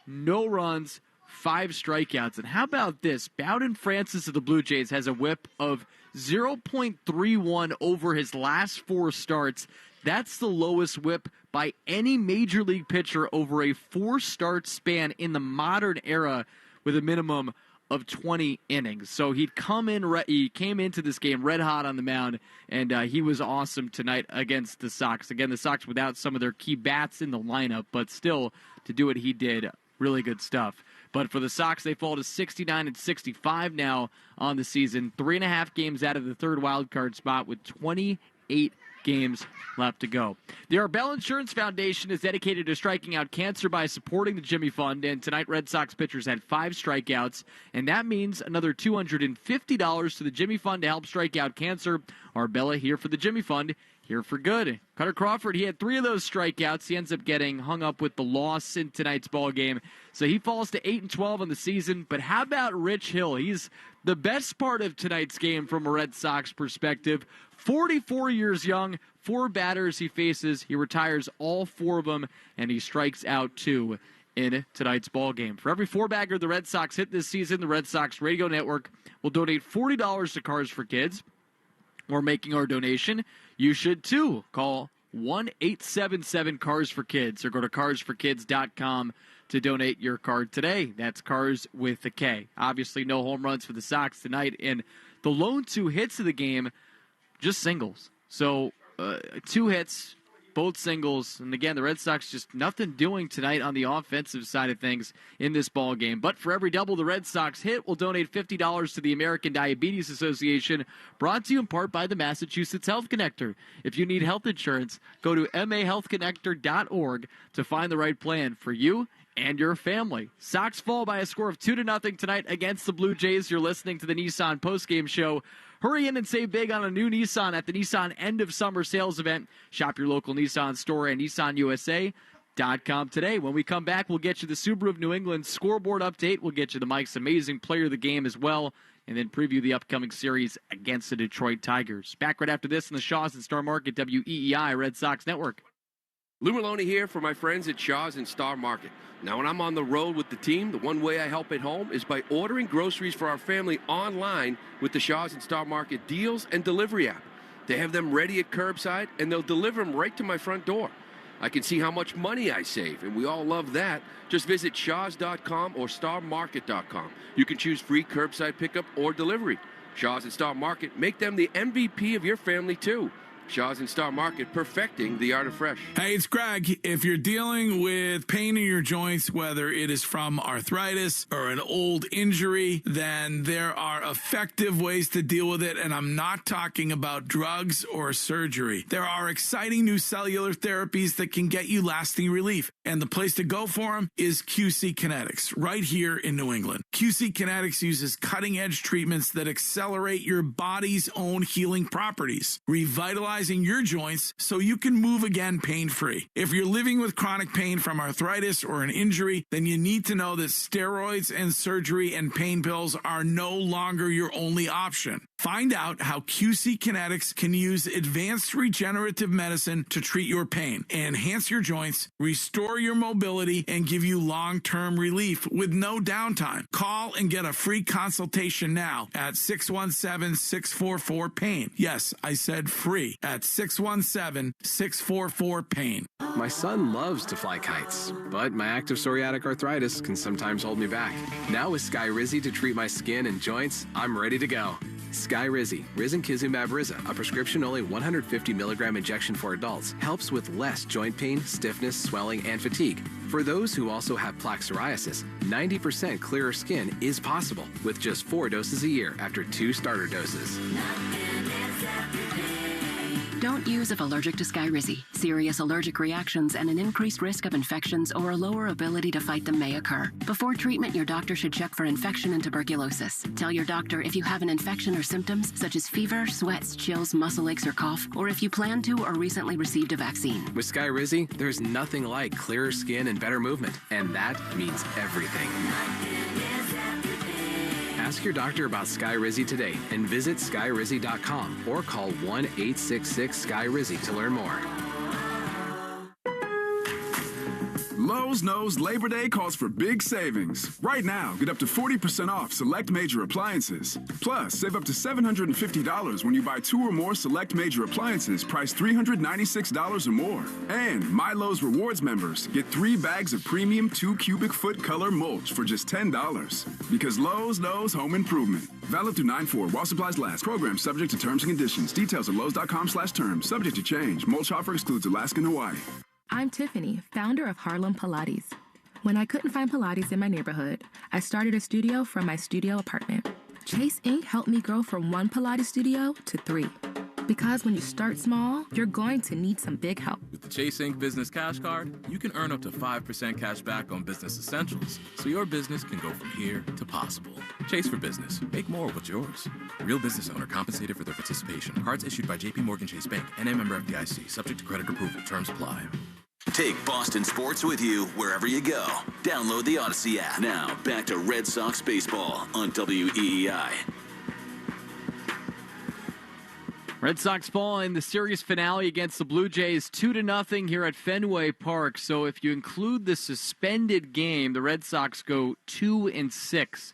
no runs, 5 strikeouts. And how about this? Bowden Francis of the Blue Jays has a whip of 0.31 over his last 4 starts. That's the lowest whip by any major league pitcher over a 4-start span in the modern era with a minimum of 20 innings. So he came into this game red hot on the mound, and he was awesome tonight against the Sox. Again, the Sox without some of their key bats in the lineup, but still, to do what he did, really good stuff. But for the Sox, they fall to 69-65 now on the season. 3.5 games out of the third wild card spot with 28 games left to go. The Arbel Insurance Foundation is dedicated to striking out cancer by supporting the Jimmy Fund, and tonight Red Sox pitchers had 5 strikeouts, and that means another $250 to the Jimmy Fund to help strike out cancer. Arbella here for the Jimmy Fund, here for good. Cutter Crawford, he had 3 of those strikeouts. He ends up getting hung up with the loss in tonight's ball game, so he falls to 8-12 on the season. But how about Rich Hill? He's the best part of tonight's game from a Red Sox perspective. 44 years young, 4 batters he faces. He retires all 4 of them, and he strikes out 2 in tonight's ball game. For every 4-bagger the Red Sox hit this season, the Red Sox Radio Network will donate $40 to Cars for Kids. We're making our donation. You should too. Call 1-877-CARS-FOR-KIDS or go to carsforkids.com to donate your card today. That's Cars with a K. Obviously, no home runs for the Sox tonight, and the lone 2 hits of the game, just singles. So 2 hits, both singles. And again, the Red Sox just nothing doing tonight on the offensive side of things in this ball game. But for every double the Red Sox hit, we'll donate $50 to the American Diabetes Association, brought to you in part by the Massachusetts Health Connector. If you need health insurance, go to mahealthconnector.org to find the right plan for you and your family. Sox fall by a score of 2-0 tonight against the Blue Jays. You're listening to the Nissan postgame show. Hurry in and save big on a new Nissan at the Nissan End of Summer Sales Event. Shop your local Nissan store and NissanUSA.com today. When we come back, we'll get you the Subaru of New England scoreboard update. We'll get you the Mike's Amazing Player of the Game as well, and then preview the upcoming series against the Detroit Tigers. Back right after this in the Shaw's and Star Market WEEI Red Sox Network. Lou Maloney here for my friends at Shaw's and Star Market. Now, when I'm on the road with the team, the one way I help at home is by ordering groceries for our family online with the Shaw's and Star Market Deals and Delivery app. They have them ready at curbside, and they'll deliver them right to my front door. I can see how much money I save, and we all love that. Just visit shaws.com or starmarket.com. You can choose free curbside pickup or delivery. Shaw's and Star Market, make them the MVP of your family, too. Shaw's and Star Market, perfecting the art of fresh. Hey, it's Greg. If you're dealing with pain in your joints, whether it is from arthritis or an old injury, then there are effective ways to deal with it, and I'm not talking about drugs or surgery. There are exciting new cellular therapies that can get you lasting relief, and the place to go for them is QC Kinetics, right here in New England. QC Kinetics uses cutting-edge treatments that accelerate your body's own healing properties, revitalize your joints so you can move again pain-free. If you're living with chronic pain from arthritis or an injury, then you need to know that steroids and surgery and pain pills are no longer your only option. Find out how QC Kinetics can use advanced regenerative medicine to treat your pain, enhance your joints, restore your mobility, and give you long-term relief with no downtime. Call and get a free consultation now at 617-644-PAIN. Yes, I said free. At 617-644-PAIN. My son loves to fly kites, but my active psoriatic arthritis can sometimes hold me back. Now with Skyrizi to treat my skin and joints, I'm ready to go. Skyrizi, Risankizumab Riza, a prescription-only 150 milligram injection for adults, helps with less joint pain, stiffness, swelling, and fatigue. For those who also have plaque psoriasis, 90% clearer skin is possible with just 4 doses a year after 2 starter doses. Don't use if allergic to Skyrizi. Serious allergic reactions and an increased risk of infections or a lower ability to fight them may occur. Before treatment, your doctor should check for infection and tuberculosis. Tell your doctor if you have an infection or symptoms such as fever, sweats, chills, muscle aches, or cough, or if you plan to or recently received a vaccine. With Skyrizi, there's nothing like clearer skin and better movement, and that means everything. Ask your doctor about Skyrizi today and visit skyrizi.com or call 1-866-SKYRIZI to learn more. Moe's Lowe's knows Labor Day calls for big savings. Right now, get up to 40% off select major appliances. Plus, save up to $750 when you buy 2 or more select major appliances priced $396 or more. And My Lowe's Rewards members get 3 bags of premium 2 cubic foot color mulch for just $10. Because Lowe's knows home improvement. Valid through 9/4 while supplies last. Program subject to terms and conditions. Details at lowes.com/terms. Subject to change. Mulch offer excludes Alaska and Hawaii. I'm Tiffany, founder of Harlem Pilates. When I couldn't find Pilates in my neighborhood, I started a studio from my studio apartment. Chase Inc. helped me grow from 1 Pilates studio to 3. Because when you start small, you're going to need some big help. With the Chase Inc. Business Cash Card, you can earn up to 5% cash back on business essentials, so your business can go from here to possible. Chase for business. Make more of what's yours. Real business owner compensated for their participation. Cards issued by J.P. Morgan Chase Bank, N.A. member FDIC. Subject to credit approval. Terms apply. Take Boston sports with you wherever you go. Download the Odyssey app. Now, back to Red Sox baseball on WEEI. Red Sox fall in the series finale against the Blue Jays 2-0 here at Fenway Park. So if you include the suspended game, the Red Sox go 2-6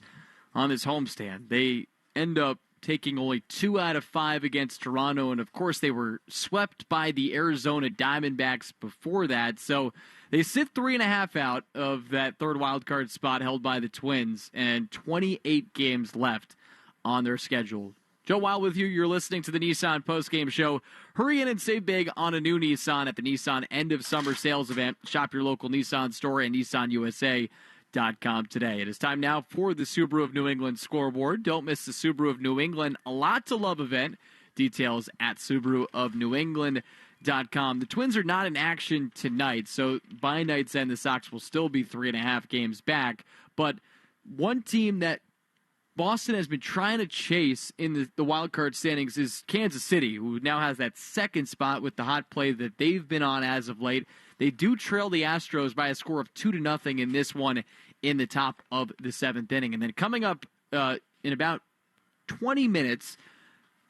on this homestand. They end up taking only 2 out of 5 against Toronto, and of course they were swept by the Arizona Diamondbacks before that. So they sit 3.5 out of that third wildcard spot held by the Twins, and 28 games left on their schedule. Joe Wild with you. You're listening to the Nissan postgame show. Hurry in and save big on a new Nissan at the Nissan end of summer sales event. Shop your local Nissan store and NissanUSA.com today. It is time now for the Subaru of New England scoreboard. Don't miss the Subaru of New England A Lot to Love event. Details at SubaruofNewEngland.com. The Twins are not in action tonight, so by night's end, the Sox will still be 3.5 games back. But one team that Boston has been trying to chase in the wild card standings is Kansas City, who now has that second spot with the hot play that they've been on as of late. They do trail the Astros by a score of 2-0 in this one in the top of the 7th inning. And then coming up in about 20 minutes,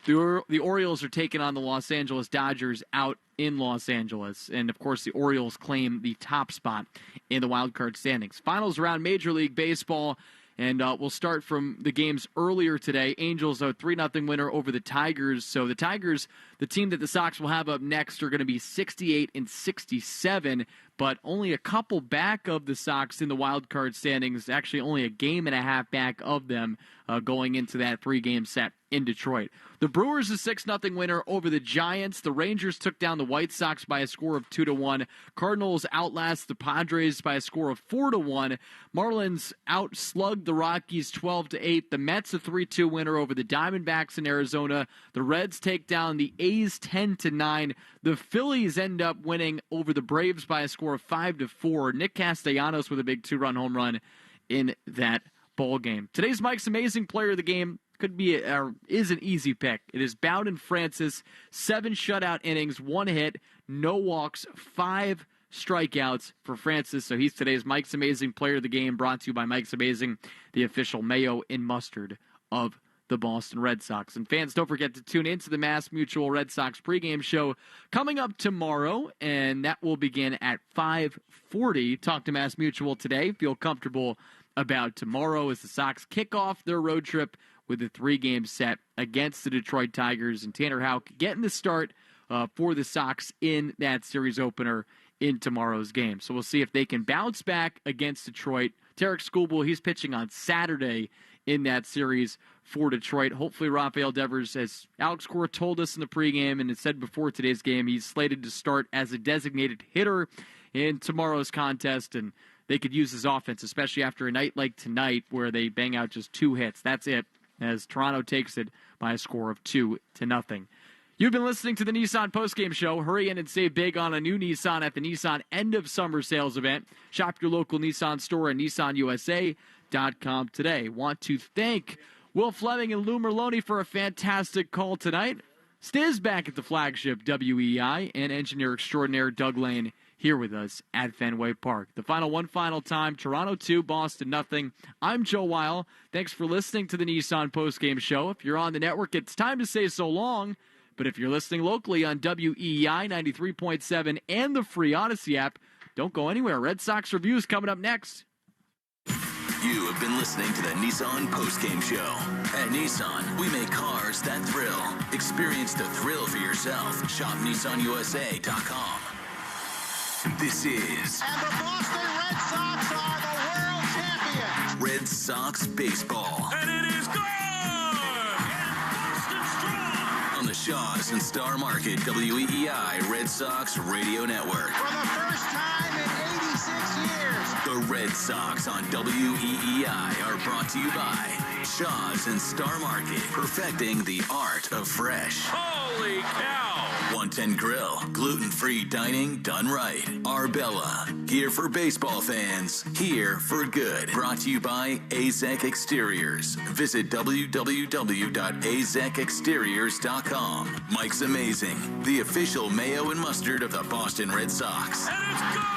the Orioles are taking on the Los Angeles Dodgers out in Los Angeles. And, of course, the Orioles claim the top spot in the wild card standings. Finals around Major League Baseball. And we'll start from the games earlier today. Angels are 3-0 winner over the Tigers. So the Tigers, the team that the Sox will have up next, are going to be 68-67, but only a couple back of the Sox in the wild card standings. Actually, only a game and a half back of them going into that 3-game set in Detroit. The Brewers a 6-0 winner over the Giants. The Rangers took down the White Sox by a score of 2-1. Cardinals outlast the Padres by a score of 4-1. Marlins outslugged the Rockies 12-8. The Mets a 3-2 winner over the Diamondbacks in Arizona. The Reds take down the A's 10-9. The Phillies end up winning over the Braves by a score of 5-4. Nick Castellanos with a big 2-run home run in that ball game. Today's Mike's Amazing Player of the Game is an easy pick. It is Bowden Francis, 7 shutout innings, 1 hit, no walks, 5 strikeouts for Francis. So he's today's Mike's Amazing Player of the Game, brought to you by Mike's Amazing, the official mayo and mustard of the Boston Red Sox. And fans, don't forget to tune into the Mass Mutual Red Sox pregame show coming up tomorrow, and that will begin at 5:40. Talk to Mass Mutual today. Feel comfortable about tomorrow as the Sox kick off their road trip with a 3-game set against the Detroit Tigers, and Tanner Houck getting the start for the Sox in that series opener in tomorrow's game. So we'll see if they can bounce back against Detroit. Tarek Skubal, he's pitching on Saturday in that series for Detroit. Hopefully Rafael Devers, as Alex Cora told us in the pregame and had said before today's game, he's slated to start as a designated hitter in tomorrow's contest, and they could use his offense, especially after a night like tonight where they bang out just 2 hits. That's it, as Toronto takes it by a score of 2-0. You've been listening to the Nissan postgame show. Hurry in and save big on a new Nissan at the Nissan end of summer sales event. Shop your local Nissan store and NissanUSA.com today. Want to thank Will Fleming and Lou Merloni for a fantastic call tonight. Stiz back at the flagship WEI, and engineer extraordinaire Doug Lane here with us at Fenway Park. The final time, Toronto 2, Boston nothing. I'm Joe Weil. Thanks for listening to the Nissan postgame show. If you're on the network, it's time to say so long. But if you're listening locally on WEI 93.7 and the free Odyssey app, Don't go anywhere. Red Sox Review is coming up next. You have been listening to the Nissan Postgame Show. At Nissan, we make cars that thrill. Experience the thrill for yourself. Shop NissanUSA.com. This is... And the Boston Red Sox are the world champions. Red Sox Baseball. And it is gone! Boston strong! On the Shaws and Star Market WEEI Red Sox Radio Network. For the first time in 86 years. The Red Sox on WEEI are brought to you by Shaws and Star Market, perfecting the art of fresh. Holy cow! 110 Grill, gluten-free dining done right. Arbella, gear for baseball fans, here for good. Brought to you by AZEK Exteriors. Visit www.azekexteriors.com. Mike's Amazing, the official mayo and mustard of the Boston Red Sox. And it's gone!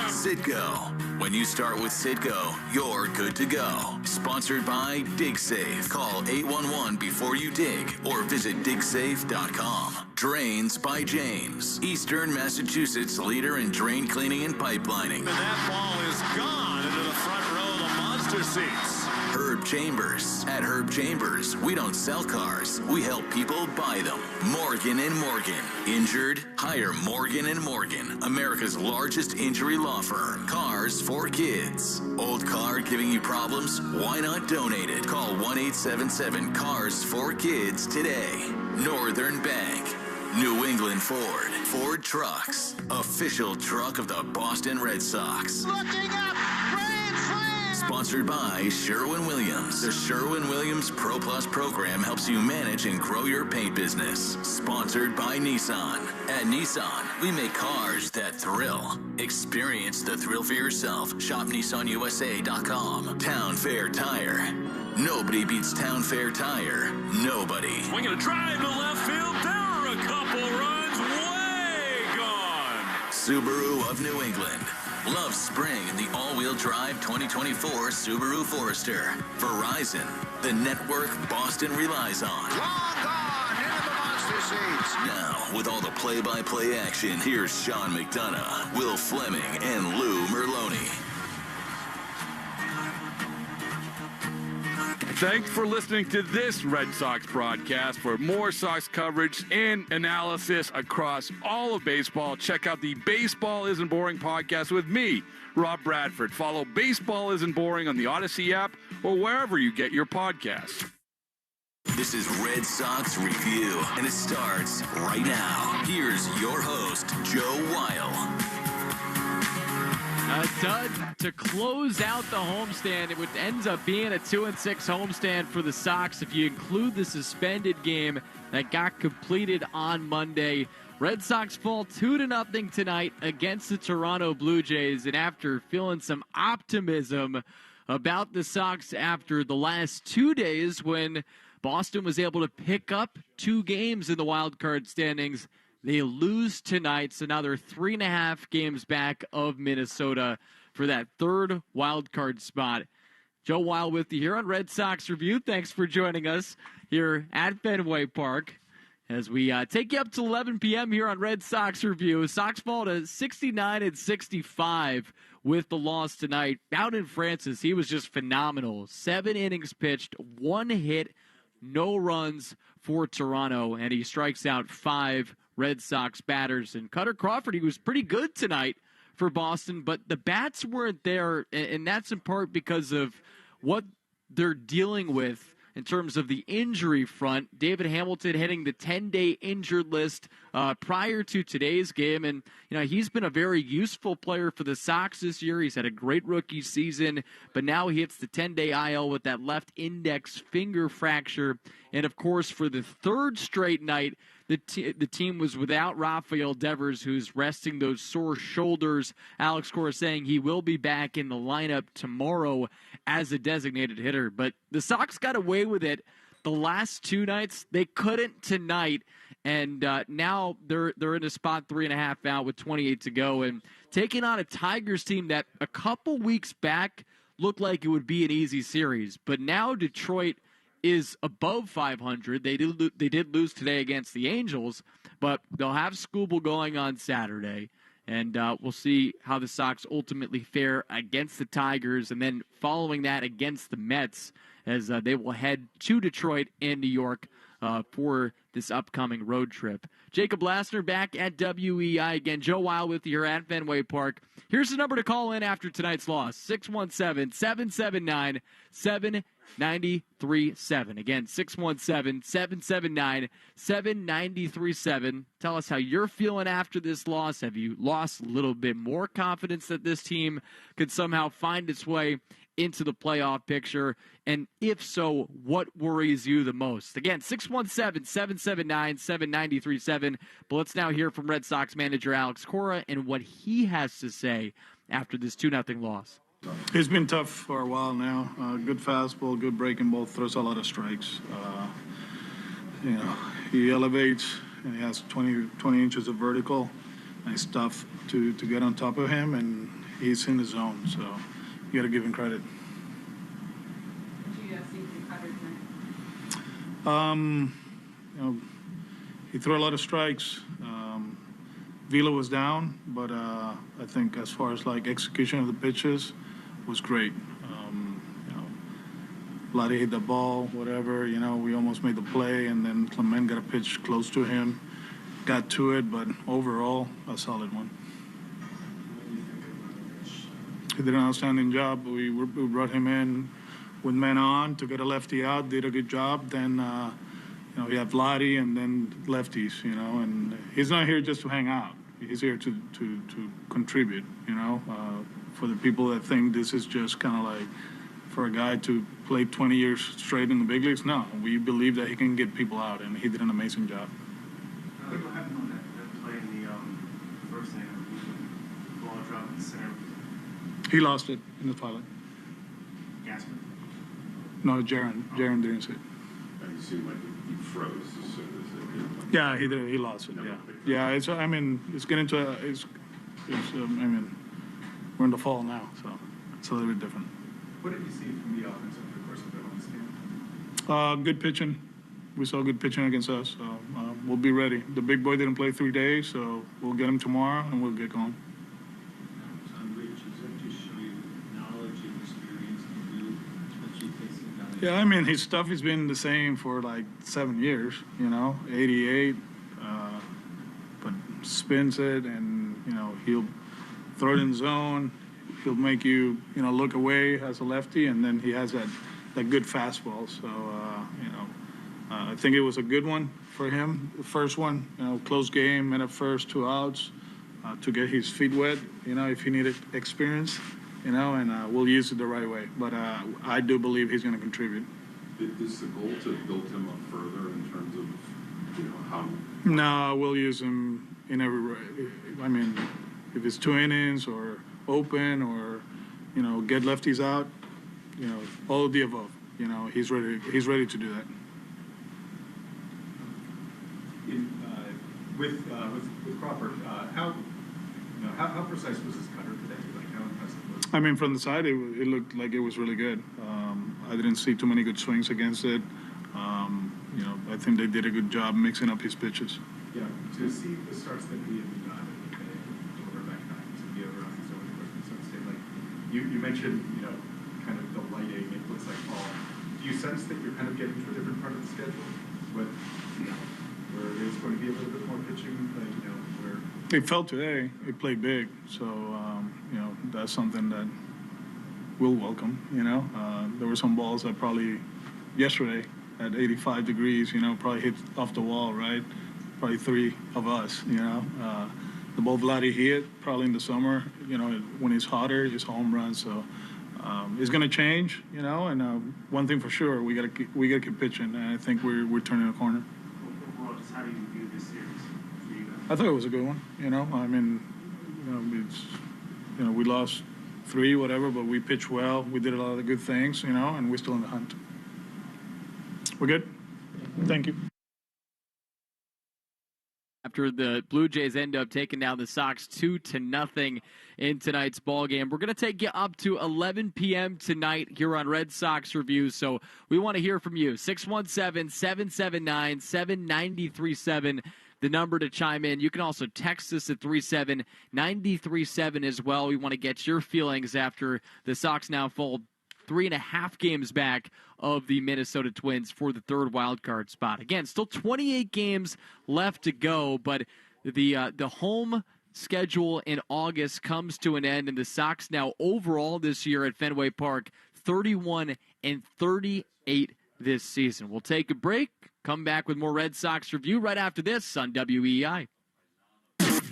Citgo. When you start with Citgo, you're good to go. Sponsored by DigSafe. Call 811 before you dig or visit digsafe.com. Drains by James. Eastern Massachusetts leader in drain cleaning and pipelining. And that ball is gone into the front row of the monster seats. Herb Chambers. At Herb Chambers, we don't sell cars. We help people buy them. Morgan & Morgan. Injured? Hire Morgan & Morgan, America's largest injury law firm. Cars for kids. Old car giving you problems? Why not donate it? Call 1-877-CARS-4KIDS today. Northern Bank. New England Ford. Ford Trucks. Official truck of the Boston Red Sox. Looking up! Grand slam! Sponsored by Sherwin-Williams. The Sherwin-Williams Pro Plus program helps you manage and grow your paint business. Sponsored by Nissan. At Nissan, we make cars that thrill. Experience the thrill for yourself. Shop NissanUSA.com. Town Fair Tire. Nobody beats Town Fair Tire. Nobody. We're going to drive to left field. There are a couple runs way gone. Subaru of New England. Love spring in the all-wheel drive 2024 Subaru Forester. Verizon, the network Boston relies on. Long gone into the monster seats. Now, with all the play-by-play action, here's Sean McDonough, Will Fleming, and Lou Merloni. Thanks for listening to this Red Sox broadcast. For more Sox coverage and analysis across all of baseball, check out the Baseball Isn't Boring podcast with me, Rob Bradford. Follow Baseball Isn't Boring on the Odyssey app or wherever you get your podcasts. This is Red Sox Review, and it starts right now. Here's your host, Joe Weil. A dud to close out the homestand. It ends up being a 2-6 homestand for the Sox if you include the suspended game that got completed on Monday. Red Sox fall 2-0 tonight against the Toronto Blue Jays, and after feeling some optimism about the Sox after the last 2 days when Boston was able to pick up 2 games in the wild card standings, they lose tonight, so now they're 3.5 games back of Minnesota for that third wild card spot. Joe Weil with you here on Red Sox Review. Thanks for joining us here at Fenway Park as we take you up to 11 p.m. here on Red Sox Review. Sox fall to 69-65 with the loss tonight. Bowden Francis, he was just phenomenal. 7 innings pitched, 1 hit, no runs for Toronto, and he strikes out 5 Red Sox batters. And Cutter Crawford, he was pretty good tonight for Boston, but the bats weren't there, and that's in part because of what they're dealing with in terms of the injury front. David Hamilton hitting the 10-day injured list prior to today's game, and he's been a very useful player for the Sox this year. He's had a great rookie season, but now he hits the 10-day IL with that left index finger fracture. And of course, for the third straight night, the team was without Rafael Devers, who's resting those sore shoulders. Alex Cora saying he will be back in the lineup tomorrow as a designated hitter. But the Sox got away with it the last 2 nights. They couldn't tonight, and now they're in a spot 3.5 out with 28 to go, and taking on a Tigers team that a couple weeks back looked like it would be an easy series. But now Detroit is above 500. They did lose today against the Angels, but they'll have Skubal going on Saturday. And we'll see how the Sox ultimately fare against the Tigers, and then following that against the Mets, as they will head to Detroit and New York for this upcoming road trip. Jacob Lassner back at WEI again. Joe Weil with you here at Fenway Park. Here's the number to call in after tonight's loss: 617-779-7937. Again, 617-779-7937. Tell us how you're feeling after this loss. Have you lost a little bit more confidence that this team could somehow find its way into the playoff picture? And if so, what worries you the most? Again, 617-779-7937. But let's now hear from Red Sox manager Alex Cora and what he has to say after this 2-0 loss. It's been tough for a while now. Good fastball, good breaking ball, throws a lot of strikes. He elevates and he has 20 inches of vertical. And it's tough to get on top of him, and he's in the zone. So you got to give him credit. He threw a lot of strikes. Vila was down, but I think as far as like execution of the pitches was great. Vladdy hit the ball, whatever. We almost made the play, and then Clement got a pitch close to him, got to it, but overall a solid one. He did an outstanding job. We brought him in with men on to get a lefty out, did a good job. Then, we have Vladdy and then lefties, and he's not here just to hang out. He's here to contribute, for the people that think this is just kind of like for a guy to play 20 years straight in the big leagues. No, we believe that he can get people out, and he did an amazing job. What happened on that play in the first inning? The ball dropped in the center. He lost it in the pilot. Gassman? No, Jaron didn't see it. And he seemed like he froze as soon as it hit. Yeah, he did. He lost it. Yeah. It's getting to. We're in the fall now, so it's a little bit different. What did you see from the offense over the course of the game? Good pitching. We saw good pitching against us, so we'll be ready. The big boy didn't play 3 days, so we'll get him tomorrow and we'll get going. Yeah, his stuff has been the same for like 7 years, 88, but spins it, and, he'll throw it in zone. He'll make you, look away as a lefty, and then he has that good fastball. So, I think it was a good one for him, the first one, close game, and at first 2 outs to get his feet wet, if he needed experience. And we'll use it the right way. But I do believe he's going to contribute. Is the goal to build him up further in terms of, how? No, we'll use him in every. If it's 2 innings or open or, get lefties out, all of the above. He's ready. He's ready to do that. With Crawford, how precise was his cutter today? Like how impressive was it? From the side, it looked like it was really good. I didn't see too many good swings against it. I think they did a good job mixing up his pitches. Yeah, to see the starts that he had delivered back to the other runs over the course of the state, like you mentioned, kind of the lighting, it looks like fall. Do you sense that you're kind of getting to a different part of the schedule with, where there's going to be a little bit more pitching, where it felt today. It played big, so that's something that we'll welcome. There were some balls that probably yesterday at 85 degrees, probably hit off the wall, right? Probably 3 of us. The ball Vladdy hit probably in the summer. When it's hotter, it's a home run. So it's going to change. And one thing for sure, we got to keep pitching. And I think we're turning a corner. Overall, just how do you view this series for you guys? I thought it was a good one. We lost 3, whatever, but we pitched well. We did a lot of the good things, and we're still in the hunt. We're good. Thank you. After the Blue Jays end up taking down the Sox 2-0 in tonight's ball game, we're going to take you up to 11 p.m. tonight here on Red Sox Review. So we want to hear from you. 617-779-7937. the number to chime in. You can also text us at 37937 as well. We want to get your feelings after the Sox now fall 3.5 games back of the Minnesota Twins for the third wildcard spot. Again, still 28 games left to go, but the home schedule in August comes to an end, and the Sox now overall this year at Fenway Park 31-38 this season. We'll take a break, come back with more Red Sox review right after this on WEI.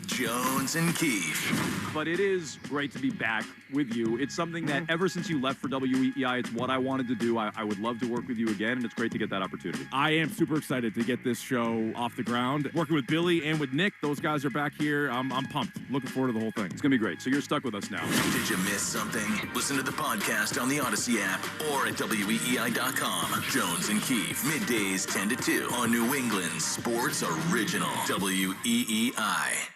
Jones and Keefe. But it is great to be back with you. It's something that ever since you left for WEI, it's what I wanted to do. I would love to work with you again, and it's great to get that opportunity. I am super excited to get this show off the ground. Working with Billy and with Nick, those guys are back here. I'm pumped. Looking forward to the whole thing. It's going to be great. So you're stuck with us now. Did you miss something? Listen to the podcast on the Odyssey app or at WEEI.com. Jones and Keefe, middays 10 to 2 on New England Sports Original, WEEI.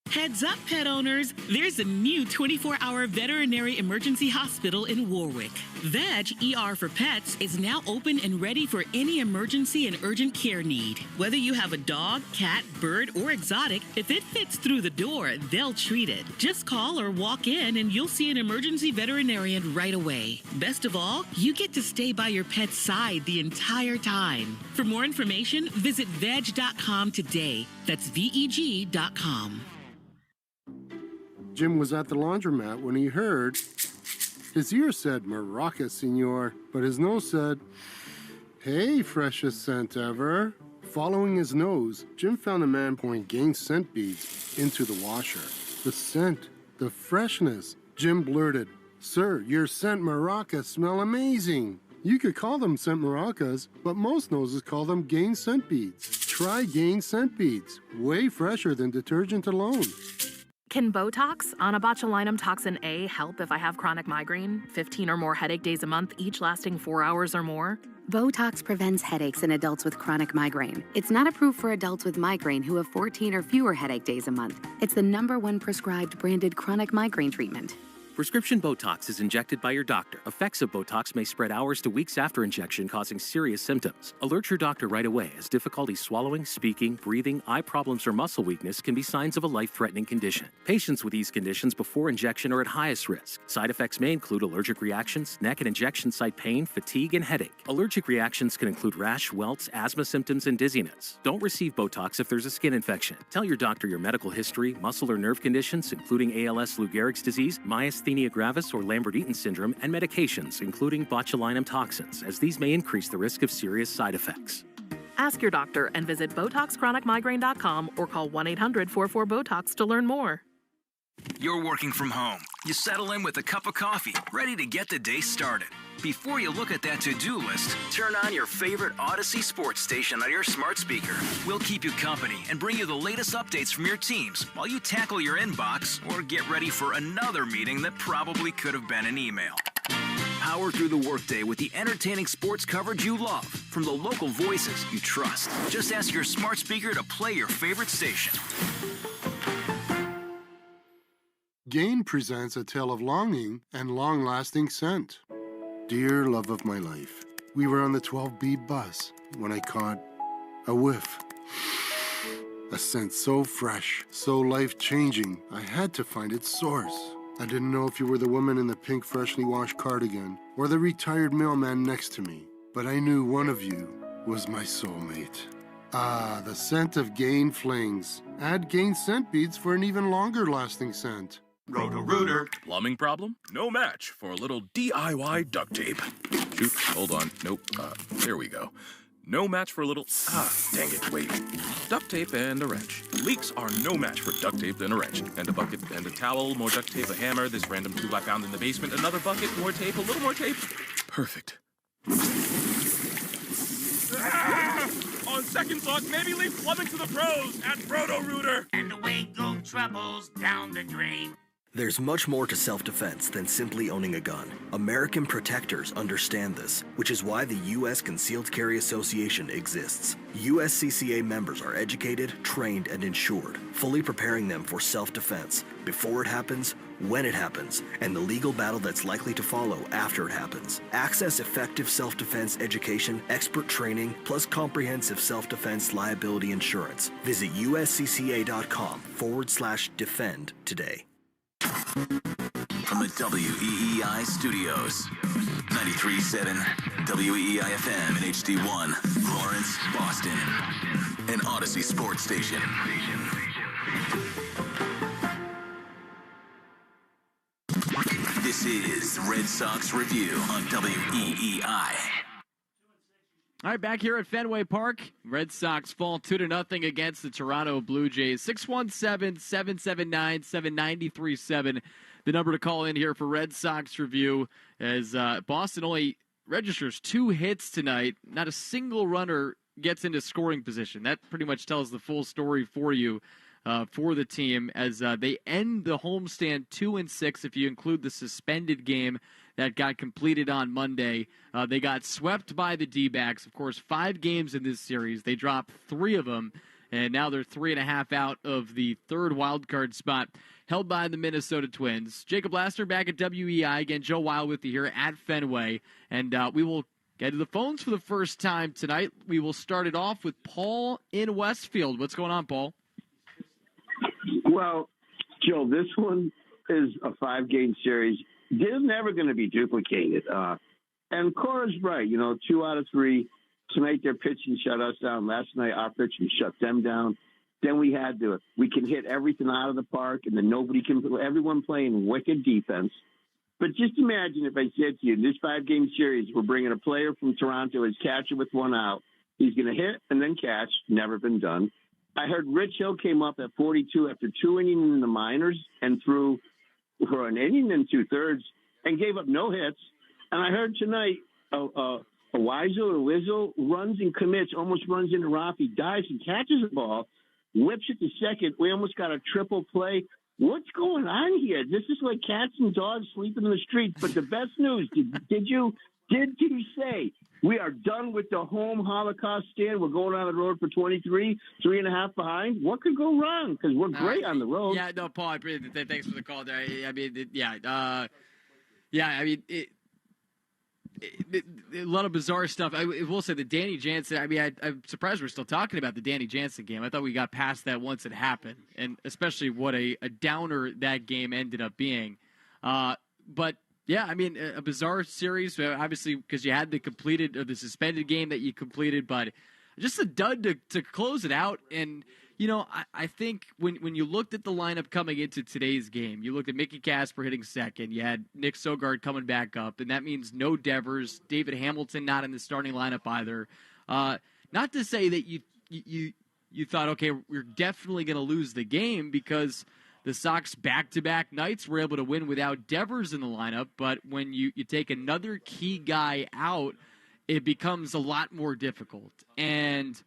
Heads up, pet owners. There's a new 24-hour veterinary emergency hospital in Warwick. Veg ER for Pets is now open and ready for any emergency and urgent care need. Whether you have a dog, cat, bird, or exotic, if it fits through the door, they'll treat it. Just call or walk in and you'll see an emergency veterinarian right away. Best of all, you get to stay by your pet's side the entire time. For more information, visit veg.com today. That's VEG.com. Jim was at the laundromat when he heard his ear said Maraca, senor, but his nose said, hey, freshest scent ever. Following his nose, Jim found a man pouring Gain scent beads into the washer. The scent, the freshness. Jim blurted, sir, your scent Maraca smell amazing. You could call them scent maracas, but most noses call them Gain scent beads. Try Gain scent beads, way fresher than detergent alone. Can Botox, onabotulinum toxin A, help if I have chronic migraine? 15 or more headache days a month, each lasting 4 hours or more? Botox prevents headaches in adults with chronic migraine. It's not approved for adults with migraine who have 14 or fewer headache days a month. It's the #1 prescribed branded chronic migraine treatment. Prescription Botox is injected by your doctor. Effects of Botox may spread hours to weeks after injection, causing serious symptoms. Alert your doctor right away, as difficulty swallowing, speaking, breathing, eye problems, or muscle weakness can be signs of a life-threatening condition. Patients with these conditions before injection are at highest risk. Side effects may include allergic reactions, neck and injection site pain, fatigue, and headache. Allergic reactions can include rash, welts, asthma symptoms, and dizziness. Don't receive Botox if there's a skin infection. Tell your doctor your medical history, muscle or nerve conditions, including ALS, Lou Gehrig's disease, myasthenia gravis, or Lambert-Eaton syndrome, and medications, including botulinum toxins, as these may increase the risk of serious side effects. Ask your doctor and visit BotoxChronicMigraine.com or call 1-800-44-BOTOX to learn more. You're working from home. You settle in with a cup of coffee, ready to get the day started. Before you look at that to-do list, turn on your favorite Odyssey sports station on your smart speaker. We'll keep you company and bring you the latest updates from your teams while you tackle your inbox or get ready for another meeting that probably could have been an email. Power through the workday with the entertaining sports coverage you love from the local voices you trust. Just ask your smart speaker to play your favorite station. Gain presents a tale of longing and long-lasting scent. Dear love of my life, we were on the 12B bus when I caught a whiff. A scent so fresh, so life-changing, I had to find its source. I didn't know if you were the woman in the pink freshly washed cardigan or the retired mailman next to me, but I knew one of you was my soulmate. Ah, the scent of Gain Flings. Add Gain scent beads for an even longer-lasting scent. Roto-Rooter. Plumbing problem? No match for a little DIY duct tape. Shoot, hold on. Nope. There we go. No match for a little... dang it, wait. Duct tape and a wrench. Leaks are no match for duct tape and a wrench. And a bucket and a towel, more duct tape, a hammer, this random tool I found in the basement, another bucket, more tape, a little more tape. Perfect. On second thought, maybe leave plumbing to the pros at Roto-Rooter. And away go troubles down the drain. There's much more to self-defense than simply owning a gun. American protectors understand this, which is why the U.S. Concealed Carry Association exists. USCCA members are educated, trained, and insured, fully preparing them for self-defense before it happens, when it happens, and the legal battle that's likely to follow after it happens. Access effective self-defense education, expert training, plus comprehensive self-defense liability insurance. Visit uscca.com/defend today. From the WEEI studios, 93.7 WEEI FM and HD1, Lawrence, Boston, an Odyssey sports station. This is Red Sox Review on WEEI. All right, back here at Fenway Park, Red Sox fall 2-0 against the Toronto Blue Jays. 617-779-7937, the number to call in here for Red Sox Review, as Boston only registers 2 hits tonight. Not a single runner gets into scoring position. That pretty much tells the full story for you, for the team, as they end the homestand 2-6 if you include the suspended game that got completed on Monday. They got swept by the D-backs. Of course, 5 games in this series. They dropped 3 of them, and now they're 3.5 out of the third wild card spot, held by the Minnesota Twins. Jacob Laster back at WEI. Again, Joe Wild with you here at Fenway. And we will get to the phones for the first time tonight. We will start it off with Paul in Westfield. What's going on, Paul? Well, Joe, this one is a 5-game series. They're never going to be duplicated. And Cora's right. 2 out of 3. Tonight their pitching shut us down. Last night our pitching shut them down. Then we can hit everything out of the park, and then everyone playing wicked defense. But just imagine if I said to you, in this 5-game series, we're bringing a player from Toronto as catcher with 1 out. He's going to hit and then catch. Never been done. I heard Rich Hill came up at 42 after 2 innings in the minors and threw for an inning and 2/3 and gave up no hits. And I heard tonight a Wiesel runs and commits, almost runs into Rafi, dives and catches the ball, whips it to second. We almost got a triple play. What's going on here? This is like cats and dogs sleeping in the streets. But the best news, did you say we are done with the home Holocaust stand? We're going on the road for 23, 3.5 behind. What could go wrong? Because we're great on the road. Yeah, no, Paul, I appreciate it. Thanks for the call there. I mean, a lot of bizarre stuff. I will say the Danny Jansen, I'm surprised we're still talking about the Danny Jansen game. I thought we got past that once it happened, and especially what a downer that game ended up being. But yeah, a bizarre series, obviously, because you had the suspended game that you completed, but just a dud to close it out. And, I think when you looked at the lineup coming into today's game, you looked at Mickey Casper hitting second, you had Nick Sogard coming back up, and that means no Devers, David Hamilton not in the starting lineup either. Not to say that you thought, okay, we're definitely going to lose the game, because the Sox back-to-back nights were able to win without Devers in the lineup, but when you take another key guy out, it becomes a lot more difficult. And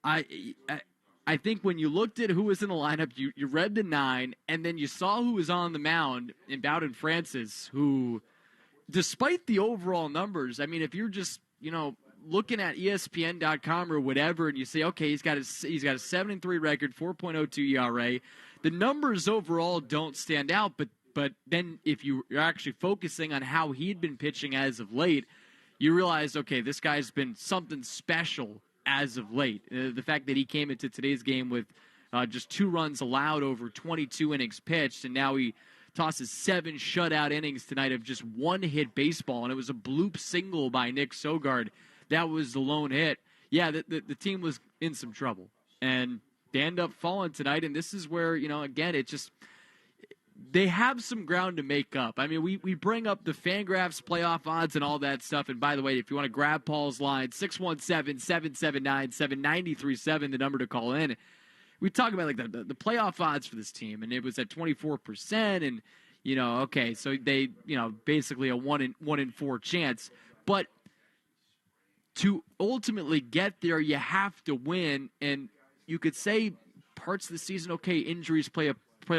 I think when you looked at who was in the lineup, you read the 9, and then you saw who was on the mound in Bowden Francis, who, despite the overall numbers, if you're just, looking at ESPN.com or whatever, and you say, okay, he's got a 7-3 record, 4.02 ERA. The numbers overall don't stand out, but then if you're actually focusing on how he'd been pitching as of late, you realize, okay, this guy's been something special as of late. The fact that he came into today's game with just 2 runs allowed over 22 innings pitched, and now he tosses 7 shutout innings tonight of just 1-hit baseball, and it was a bloop single by Nick Sogard. That was the lone hit. Yeah, the team was in some trouble, and they end up falling tonight, and this is where, again, it just – they have some ground to make up. We bring up the Fangraphs playoff odds and all that stuff. And by the way, if you want to grab Paul's line, 617-779-7937, the number to call in. We talk about the playoff odds for this team, and it was at 24%. And okay, so they basically a 1 in 4 chance. But to ultimately get there, you have to win. And you could say parts of the season, okay, injuries play a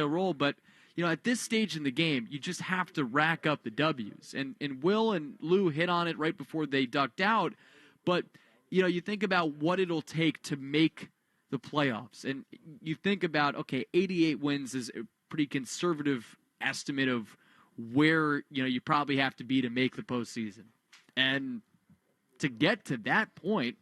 role, but at this stage in the game, you just have to rack up the W's. And Will and Lou hit on it right before they ducked out. But, you think about what it'll take to make the playoffs. And you think about, okay, 88 wins is a pretty conservative estimate of where you probably have to be to make the postseason. And to get to that point,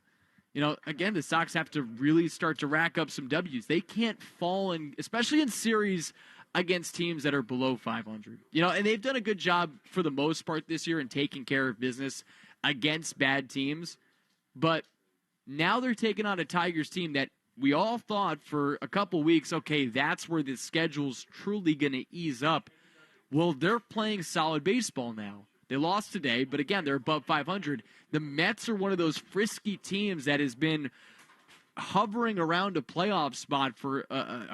again, the Sox have to really start to rack up some W's. They can't fall in, especially in series against teams that are below 500. And they've done a good job for the most part this year in taking care of business against bad teams. But now they're taking on a Tigers team that we all thought for a couple weeks, okay, that's where the schedule's truly going to ease up. Well, they're playing solid baseball now. They lost today, but again, they're above 500. The Mets are one of those frisky teams that has been hovering around a playoff spot for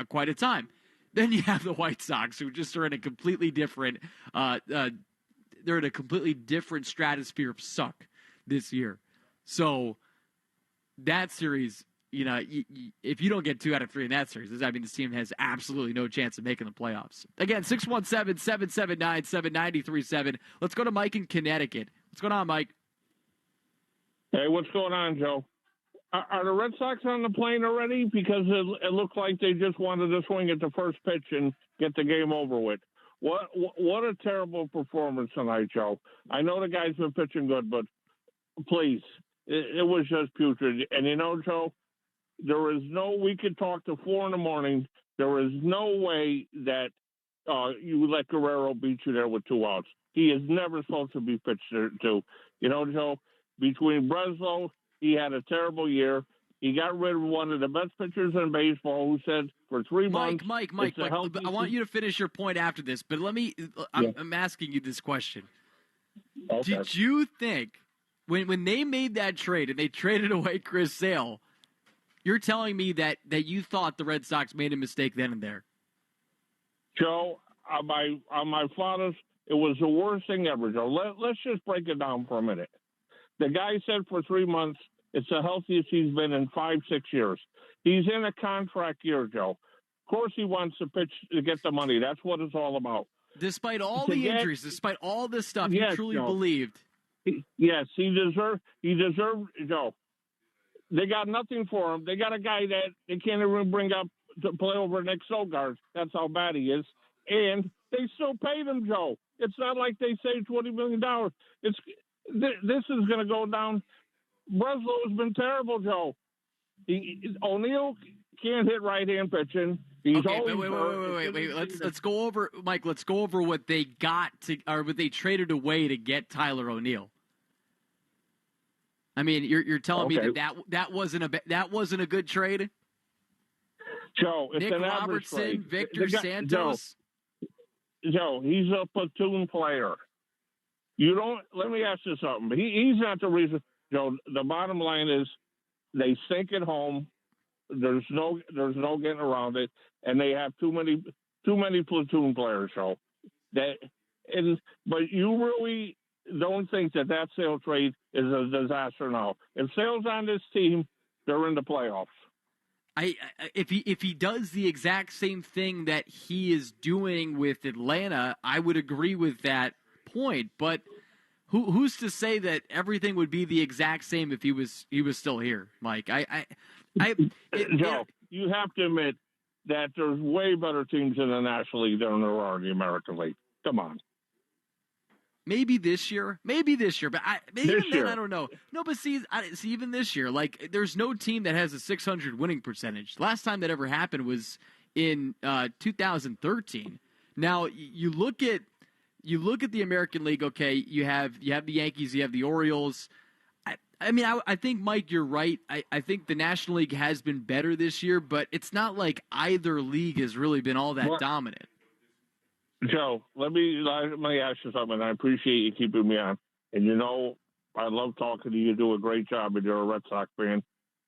quite a time. Then you have the White Sox, who just are in a completely different they're in a completely different stratosphere of suck this year. So that series, if you don't get 2 out of 3 in that series, this team has absolutely no chance of making the playoffs. Again, 617-779-7937. Let's go to Mike in Connecticut. What's going on, Mike? Hey, what's going on, Joe? Are the Red Sox on the plane already? Because it looked like they just wanted to swing at the first pitch and get the game over with. What a terrible performance tonight, Joe. I know the guy's been pitching good, but please, it was just putrid. And Joe, we could talk to 4 a.m. There is no way that you let Guerrero beat you there with 2 outs. He is never supposed to be pitched to. Joe, between Breslow, he had a terrible year. He got rid of one of the best pitchers in baseball who said for 3 months. Mike, I want you to finish your point after this, but I'm asking you this question. Okay. Did you think when they made that trade and they traded away Chris Sale, you're telling me that you thought the Red Sox made a mistake then and there? Joe, on my father's, it was the worst thing ever, Joe. Let's just break it down for a minute. The guy said for 3 months, it's the healthiest he's been in 5-6 years. He's in a contract year, Joe. Of course he wants to pitch to get the money. That's what it's all about. Despite all the injuries, despite all this stuff, you truly believed. Yes, he deserved, Joe. They got nothing for him. They got a guy that they can't even bring up to play over Nick Sogard. That's how bad he is. And they still paid him, Joe. It's not like they saved $20 million. This is going to go down. Breslow has been terrible, Joe. O'Neill can't hit right-hand pitching. He's wait. Let's go over, Mike. Let's go over what they got or what they traded away to get Tyler O'Neill. I mean, you're telling me that wasn't a good trade? Joe, it's Nick an Robertson, trade. Victor Santos. Joe, he's a platoon player. Let me ask you something. He's not the reason. Joe, the bottom line is they stink at home. There's no getting around it, and they have too many platoon players. Joe, but you really don't think that Sale trade is a disaster now. If Sale's on this team, they're in the playoffs. If he does the exact same thing that he is doing with Atlanta, I would agree with that point. But who's to say that everything would be the exact same if he was still here, Mike? Joe, you have to admit that there's way better teams in the National League than there are in the American League. Come on. Maybe this year, but I don't know. No, but see, even this year, like there's no team that has a 600 winning percentage. Last time that ever happened was in 2013. Now you look at the American League. Okay, you have the Yankees, you have the Orioles. I think, Mike, you're right. I think the National League has been better this year, but it's not like either league has really been all that dominant. Joe, let me ask you something. I appreciate you keeping me on. And I love talking to you. You do a great job, and you're a Red Sox fan.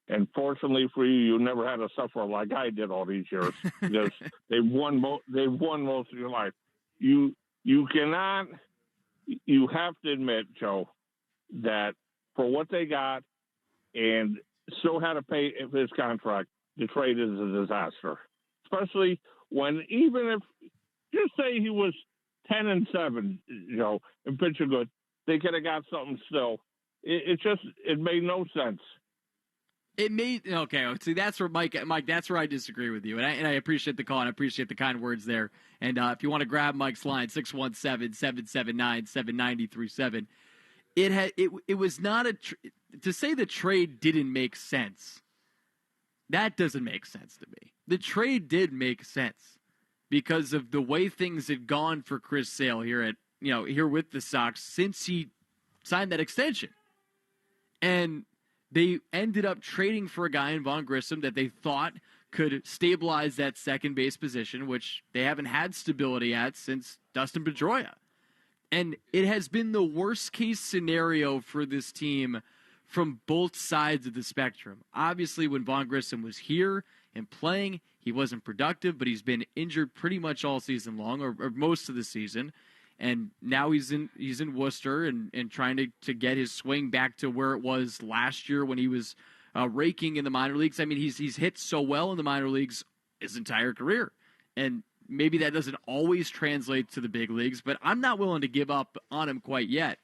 And fortunately for you, you never had to suffer like I did all these years because they've won most of your life. You have to admit, Joe, that for what they got and still had to pay his contract, the trade is a disaster. Especially when even if just say he was 10-7, Joe, and pitching good, they could have got something still. It made no sense. It made okay. See, that's where Mike. That's where I disagree with you, and I appreciate the call and I appreciate the kind words there. And if you want to grab Mike's line, 617-779-7937. It was not to say the trade didn't make sense. That doesn't make sense to me. The trade did make sense because of the way things had gone for Chris Sale here with the Sox since he signed that extension, and they ended up trading for a guy in Vaughn Grissom that they thought could stabilize that second base position, which they haven't had stability at since Dustin Pedroia. And it has been the worst-case scenario for this team from both sides of the spectrum. Obviously, when Vaughn Grissom was here and playing, he wasn't productive, but he's been injured pretty much all season long, or most of the season. And now he's in Worcester and trying to get his swing back to where it was last year when he was raking in the minor leagues. I mean, he's hit so well in the minor leagues his entire career. And maybe that doesn't always translate to the big leagues, but I'm not willing to give up on him quite yet.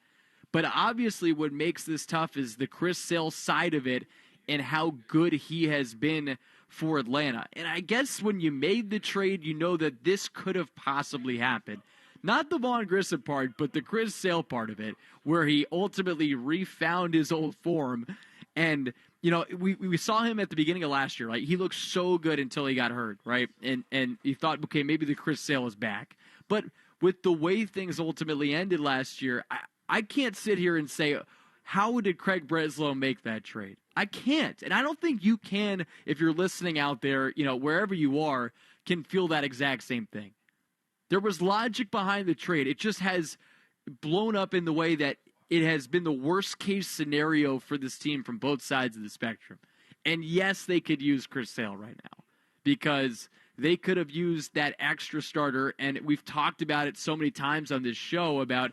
But obviously what makes this tough is the Chris Sale side of it and how good he has been for Atlanta. And I guess when you made the trade, you know that this could have possibly happened. Not the Vaughn Grissom part, but the Chris Sale part of it, where he ultimately refound his old form. And, we saw him at the beginning of last year, right? He looked so good until he got hurt, right? And you thought, okay, maybe the Chris Sale is back. But with the way things ultimately ended last year, I can't sit here and say, how did Craig Breslow make that trade? I can't. And I don't think you can, if you're listening out there, wherever you are, can feel that exact same thing. There was logic behind the trade. It just has blown up in the way that it has been the worst-case scenario for this team from both sides of the spectrum. And yes, they could use Chris Sale right now because they could have used that extra starter, and we've talked about it so many times on this show about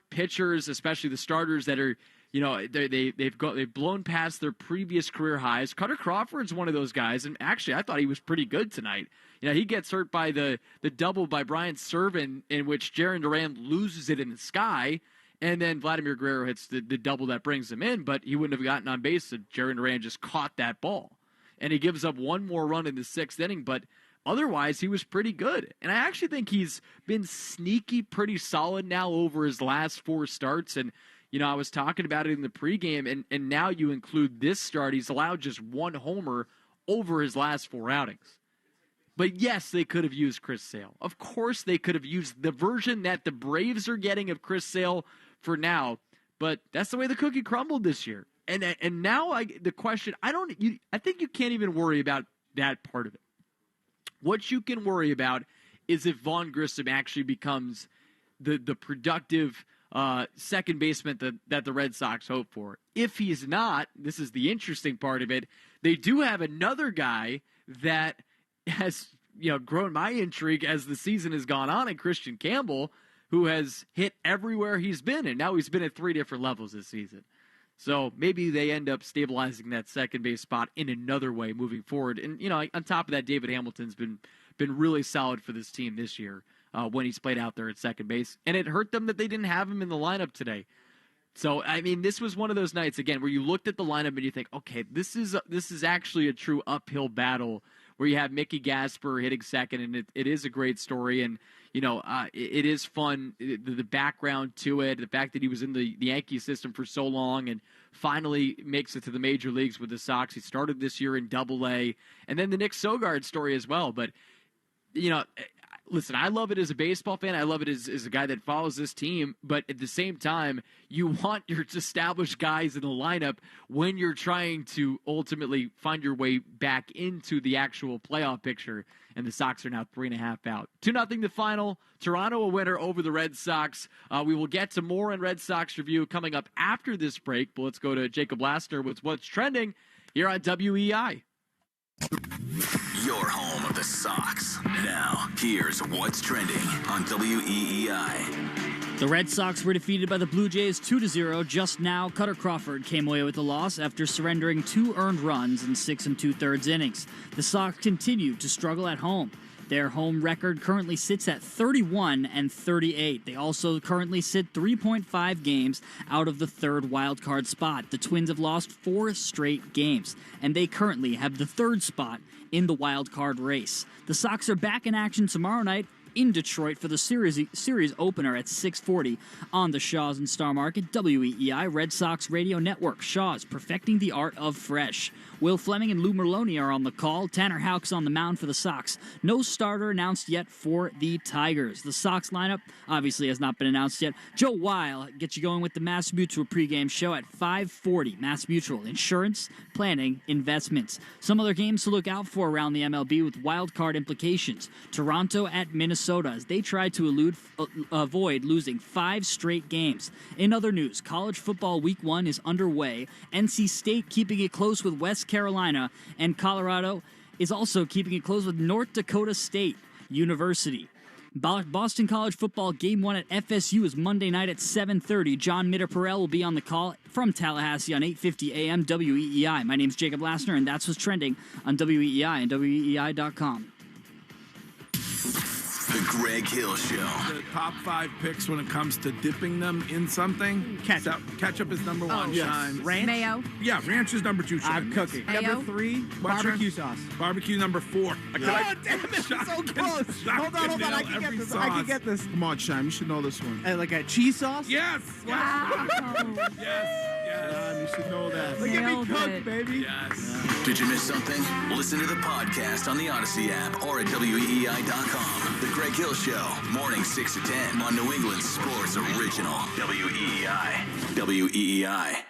pitchers, especially the starters that are, they've blown past their previous career highs. Cutter Crawford's one of those guys, and actually I thought he was pretty good tonight. He gets hurt by the double by Brian Serven, in which Jarren Duran loses it in the sky, and then Vladimir Guerrero hits the double that brings him in, but he wouldn't have gotten on base if Jarren Duran just caught that ball. And he gives up one more run in the sixth inning, but otherwise he was pretty good. And I actually think he's been sneaky pretty solid now over his last four starts, and I was talking about it in the pregame, and now you include this start, he's allowed just one homer over his last four outings. But yes, they could have used Chris Sale. Of course they could have used the version that the Braves are getting of Chris Sale for now, but that's the way the cookie crumbled this year. And now the question, I think you can't even worry about that part of it. What you can worry about is if Vaughn Grissom actually becomes the productive second baseman that the Red Sox hope for. If he's not, this is the interesting part of it, they do have another guy that has grown my intrigue as the season has gone on, in Christian Campbell, who has hit everywhere he's been, and now he's been at three different levels this season. So maybe they end up stabilizing that second base spot in another way moving forward. And on top of that, David Hamilton's been really solid for this team this year when he's played out there at second base, and it hurt them that they didn't have him in the lineup today. So I mean, this was one of those nights again where you looked at the lineup and you think, okay, this is actually a true uphill battle, where you have Mickey Gasper hitting second, and it is a great story, and it is fun, the background to it, the fact that he was in the Yankee system for so long and finally makes it to the major leagues with the Sox. He started this year in Double-A, and then the Nick Sogard story as well. But listen, I love it as a baseball fan. I love it as a guy that follows this team. But at the same time, you want your established guys in the lineup when you're trying to ultimately find your way back into the actual playoff picture. And the Sox are now 3.5 out. 2-0 the final. Toronto a winner over the Red Sox. We will get to more in Red Sox review coming up after this break. But let's go to Jacob Lassner with what's trending here on WEI. Your home of the Sox. Now, here's what's trending on WEEI. The Red Sox were defeated by the Blue Jays 2-0 just now. Cutter Crawford came away with the loss after surrendering 2 earned runs in 6 2/3 innings. The Sox continued to struggle at home. Their home record currently sits at 31-38. They also currently sit 3.5 games out of the third wildcard spot. The Twins have lost 4 straight games, and they currently have the third spot in the wildcard race. The Sox are back in action tomorrow night in Detroit for the series opener at 6:40 on the Shaw's and Star Market, WEEI, Red Sox Radio Network. Shaw's, perfecting the art of fresh. Will Fleming and Lou Merlone are on the call. Tanner Houck's on the mound for the Sox. No starter announced yet for the Tigers. The Sox lineup obviously has not been announced yet. Joe Weil gets you going with the Mass Mutual pregame show at 5:40. Mass Mutual, insurance, planning, investments. Some other games to look out for around the MLB with wild card implications. Toronto at Minnesota as they try to avoid losing 5 straight games. In other news, college football week 1 is underway. NC State keeping it close with West Carolina, and Colorado is also keeping it close with North Dakota State University. Boston College football game 1 at FSU is Monday night at 7:30. John Mitter-Perel will be on the call from Tallahassee on 8:50 a.m. WEEI. My name's Jacob Lassner, and that's what's trending on WEEI and WEEI.com. The Greg Hill Show. The top 5 picks when it comes to dipping them in something. Ketchup. Ketchup is number 1. Yes. Shine. Ranch? Mayo. Yeah, ranch is number 2. Shine. I'm cooking. Mayo? Number 3, barbecue sauce. Barbecue number 4. God damn it, so close. Hold on. I can get this. I can get this. Come on, Shine. You should know this one. Like a cheese sauce? Yes. Wow. Yes. You should know that. Look at me cook, baby. Yes. Did you miss something? Listen to the podcast on the Odyssey app or at WEEI.com. The Greg Hill Show, morning 6 to 10 on New England Sports Original. WEEI. WEEI.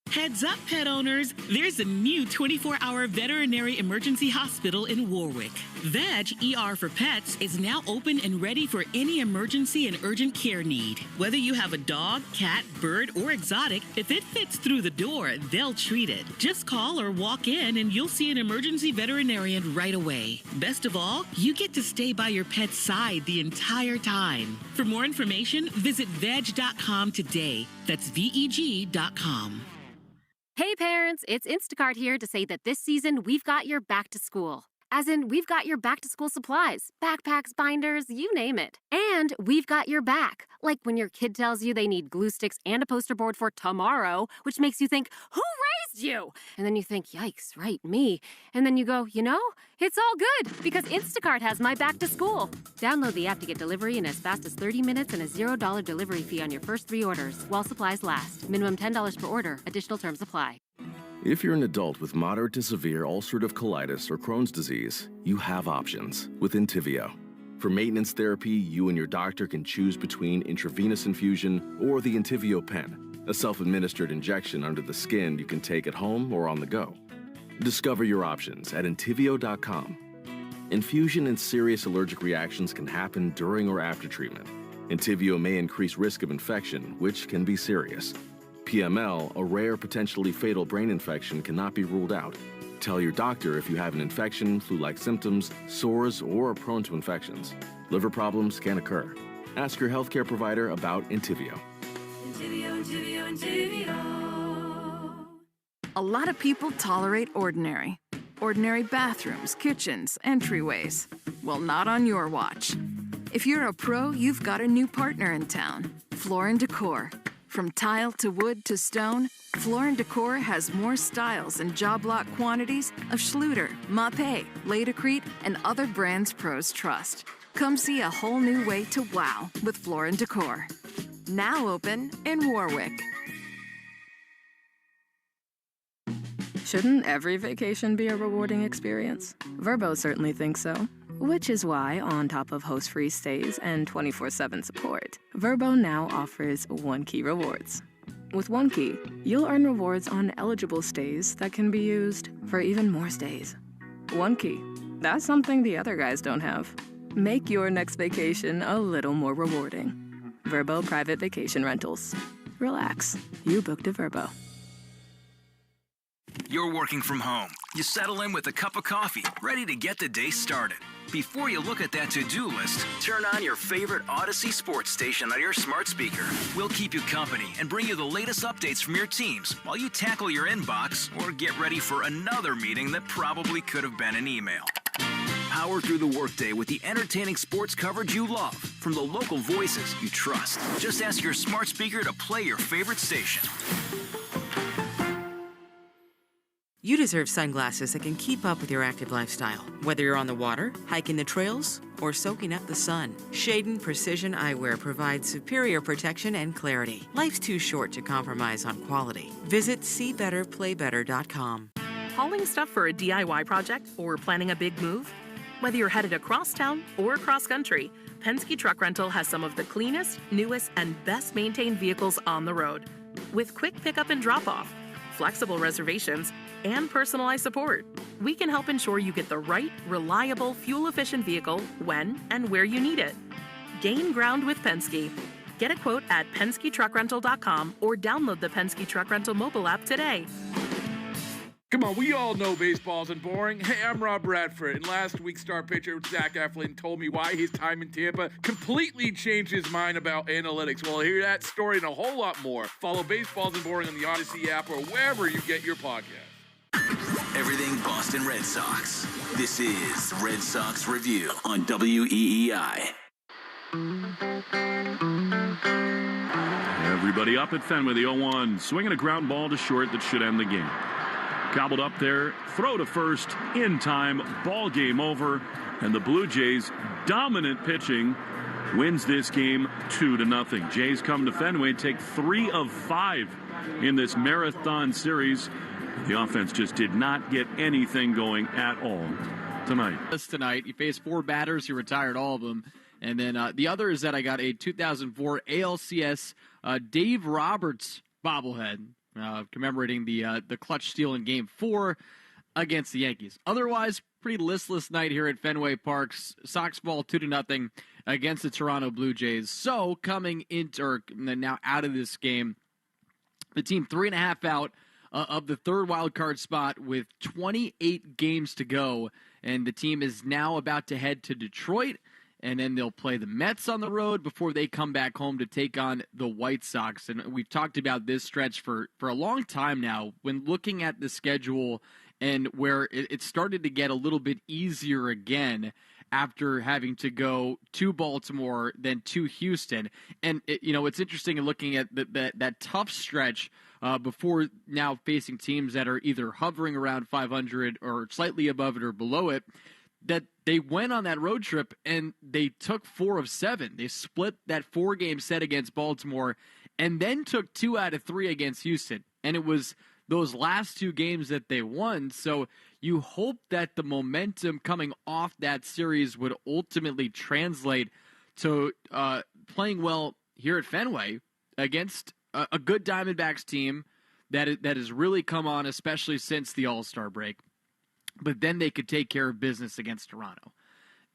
Heads up, pet owners. There's a new 24-hour veterinary emergency hospital in Warwick. Veg ER for Pets is now open and ready for any emergency and urgent care need. Whether you have a dog, cat, bird, or exotic, if it fits through the door, they'll treat it. Just call or walk in and you'll see an emergency veterinarian right away. Best of all, you get to stay by your pet's side the entire time. For more information, visit veg.com today. That's VEG.com. Hey parents, it's Instacart here to say that this season we've got your back to school. As in, we've got your back to school supplies, backpacks, binders, you name it. And we've got your back. Like when your kid tells you they need glue sticks and a poster board for tomorrow, which makes you think, who raised you? And then you think, yikes, right, me. And then you go, it's all good because Instacart has my back to school. Download the app to get delivery in as fast as 30 minutes and a $0 delivery fee on your first 3 orders while supplies last. Minimum $10 per order. Additional terms apply. If you're an adult with moderate to severe ulcerative colitis or Crohn's disease, you have options with Entyvio. For maintenance therapy, you and your doctor can choose between intravenous infusion or the Entyvio pen, a self-administered injection under the skin you can take at home or on the go. Discover your options at Entyvio.com. Infusion and serious allergic reactions can happen during or after treatment. Entyvio may increase risk of infection, which can be serious. PML, a rare, potentially fatal brain infection, cannot be ruled out. Tell your doctor if you have an infection, flu-like symptoms, sores, or are prone to infections. Liver problems can occur. Ask your healthcare provider about Entyvio. A lot of people tolerate ordinary. Ordinary bathrooms, kitchens, entryways. Well, not on your watch. If you're a pro, you've got a new partner in town. Floor & Decor. From tile to wood to stone, Floor & Decor has more styles and job lot quantities of Schluter, Mapei, Laticrete, and other brands pros trust. Come see a whole new way to wow with Floor & Decor. Now open in Warwick. Shouldn't every vacation be a rewarding experience? Vrbo certainly thinks so. Which is why, on top of host-free stays and 24/7 support, Vrbo now offers One Key Rewards. With One Key, you'll earn rewards on eligible stays that can be used for even more stays. One Key, that's something the other guys don't have. Make your next vacation a little more rewarding. Vrbo Private Vacation Rentals. Relax, you booked a Vrbo. You're working from home. You settle in with a cup of coffee, ready to get the day started. Before you look at that to-do list, turn on your favorite Odyssey sports station on your smart speaker. We'll keep you company and bring you the latest updates from your teams while you tackle your inbox or get ready for another meeting that probably could have been an email. Power through the workday with the entertaining sports coverage you love from the local voices you trust. Just ask your smart speaker to play your favorite station. You deserve sunglasses that can keep up with your active lifestyle. Whether you're on the water, hiking the trails, or soaking up the sun, Shadon Precision Eyewear provides superior protection and clarity. Life's too short to compromise on quality. Visit SeeBetterPlayBetter.com. Hauling stuff for a DIY project or planning a big move? Whether you're headed across town or across country, Penske Truck Rental has some of the cleanest, newest, and best maintained vehicles on the road. With quick pickup and drop off, flexible reservations, and personalized support, we can help ensure you get the right, reliable, fuel-efficient vehicle when and where you need it. Gain ground with Penske. Get a quote at PenskeTruckRental.com or download the Penske Truck Rental mobile app today. Come on, we all know baseball isn't boring. Hey, I'm Rob Bradford, and last week's star pitcher Zach Eflin told me why his time in Tampa completely changed his mind about analytics. Well, hear that story and a whole lot more. Follow Baseball Isn't Boring on the Odyssey app or wherever you get your podcast. Everything Boston Red Sox. This is Red Sox Review on WEEI. Everybody up at Fenway, the 0-1, swinging a ground ball to short that should end the game. Gobbled up there, throw to first, in time, ball game over, and the Blue Jays, dominant pitching, wins this game 2-0. Jays come to Fenway, take 3 of 5 in this marathon series. The offense just did not get anything going at all tonight. Tonight, you faced 4 batters, you retired all of them. And then the other is that I got a 2004 ALCS Dave Roberts bobblehead. Commemorating the clutch steal in Game 4 against the Yankees. Otherwise, pretty listless night here at Fenway Park. Sox fall 2-0 against the Toronto Blue Jays. So coming into or now out of this game, the team 3.5 out of the third wild card spot with 28 games to go, and the team is now about to head to Detroit. And then they'll play the Mets on the road before they come back home to take on the White Sox. And we've talked about this stretch for a long time now. When looking at the schedule and where it started to get a little bit easier again after having to go to Baltimore, then to Houston. And, it's interesting in looking at that tough stretch before now facing teams that are either hovering around 500 or slightly above it or below it, that they went on that road trip and they took 4 of 7. They split that 4-game set against Baltimore and then took 2 out of 3 against Houston. And it was those last 2 games that they won. So you hope that the momentum coming off that series would ultimately translate to playing well here at Fenway against a good Diamondbacks team that has really come on, especially since the All-Star break. But then they could take care of business against Toronto.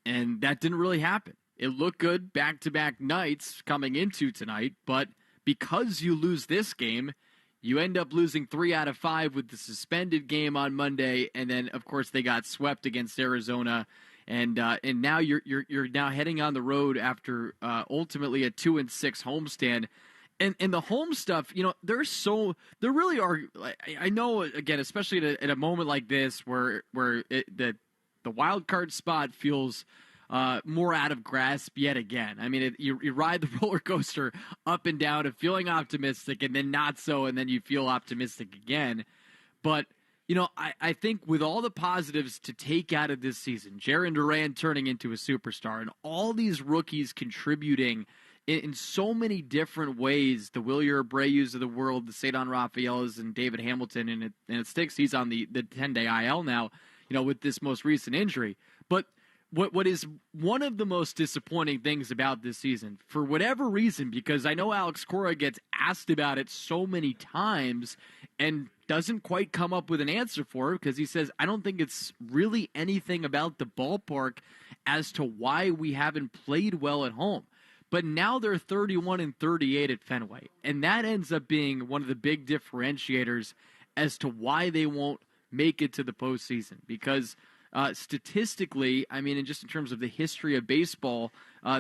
And that didn't really happen. It looked good back-to-back nights coming into tonight, but because you lose this game, you end up losing 3 out of 5 with the suspended game on Monday, and then, of course, they got swept against Arizona. And now you're now heading on the road after ultimately a 2-6 homestand. And the home stuff, there really are. I know, again, especially at a moment like this where the wild card spot feels more out of grasp yet again. I mean, you ride the roller coaster up and down of feeling optimistic and then not so, and then you feel optimistic again. But I think with all the positives to take out of this season, Jarren Duran turning into a superstar, and all these rookies contributing in so many different ways, the Wilyer Abreu's of the world, the Cedon Rafaelas and David Hamilton, and it sticks. He's on the 10-day IL now, with this most recent injury. But what is one of the most disappointing things about this season, for whatever reason, because I know Alex Cora gets asked about it so many times and doesn't quite come up with an answer for it, because he says, I don't think it's really anything about the ballpark as to why we haven't played well at home. But now they're 31-38 at Fenway, and that ends up being one of the big differentiators as to why they won't make it to the postseason. Because statistically, I mean, and just in terms of the history of baseball,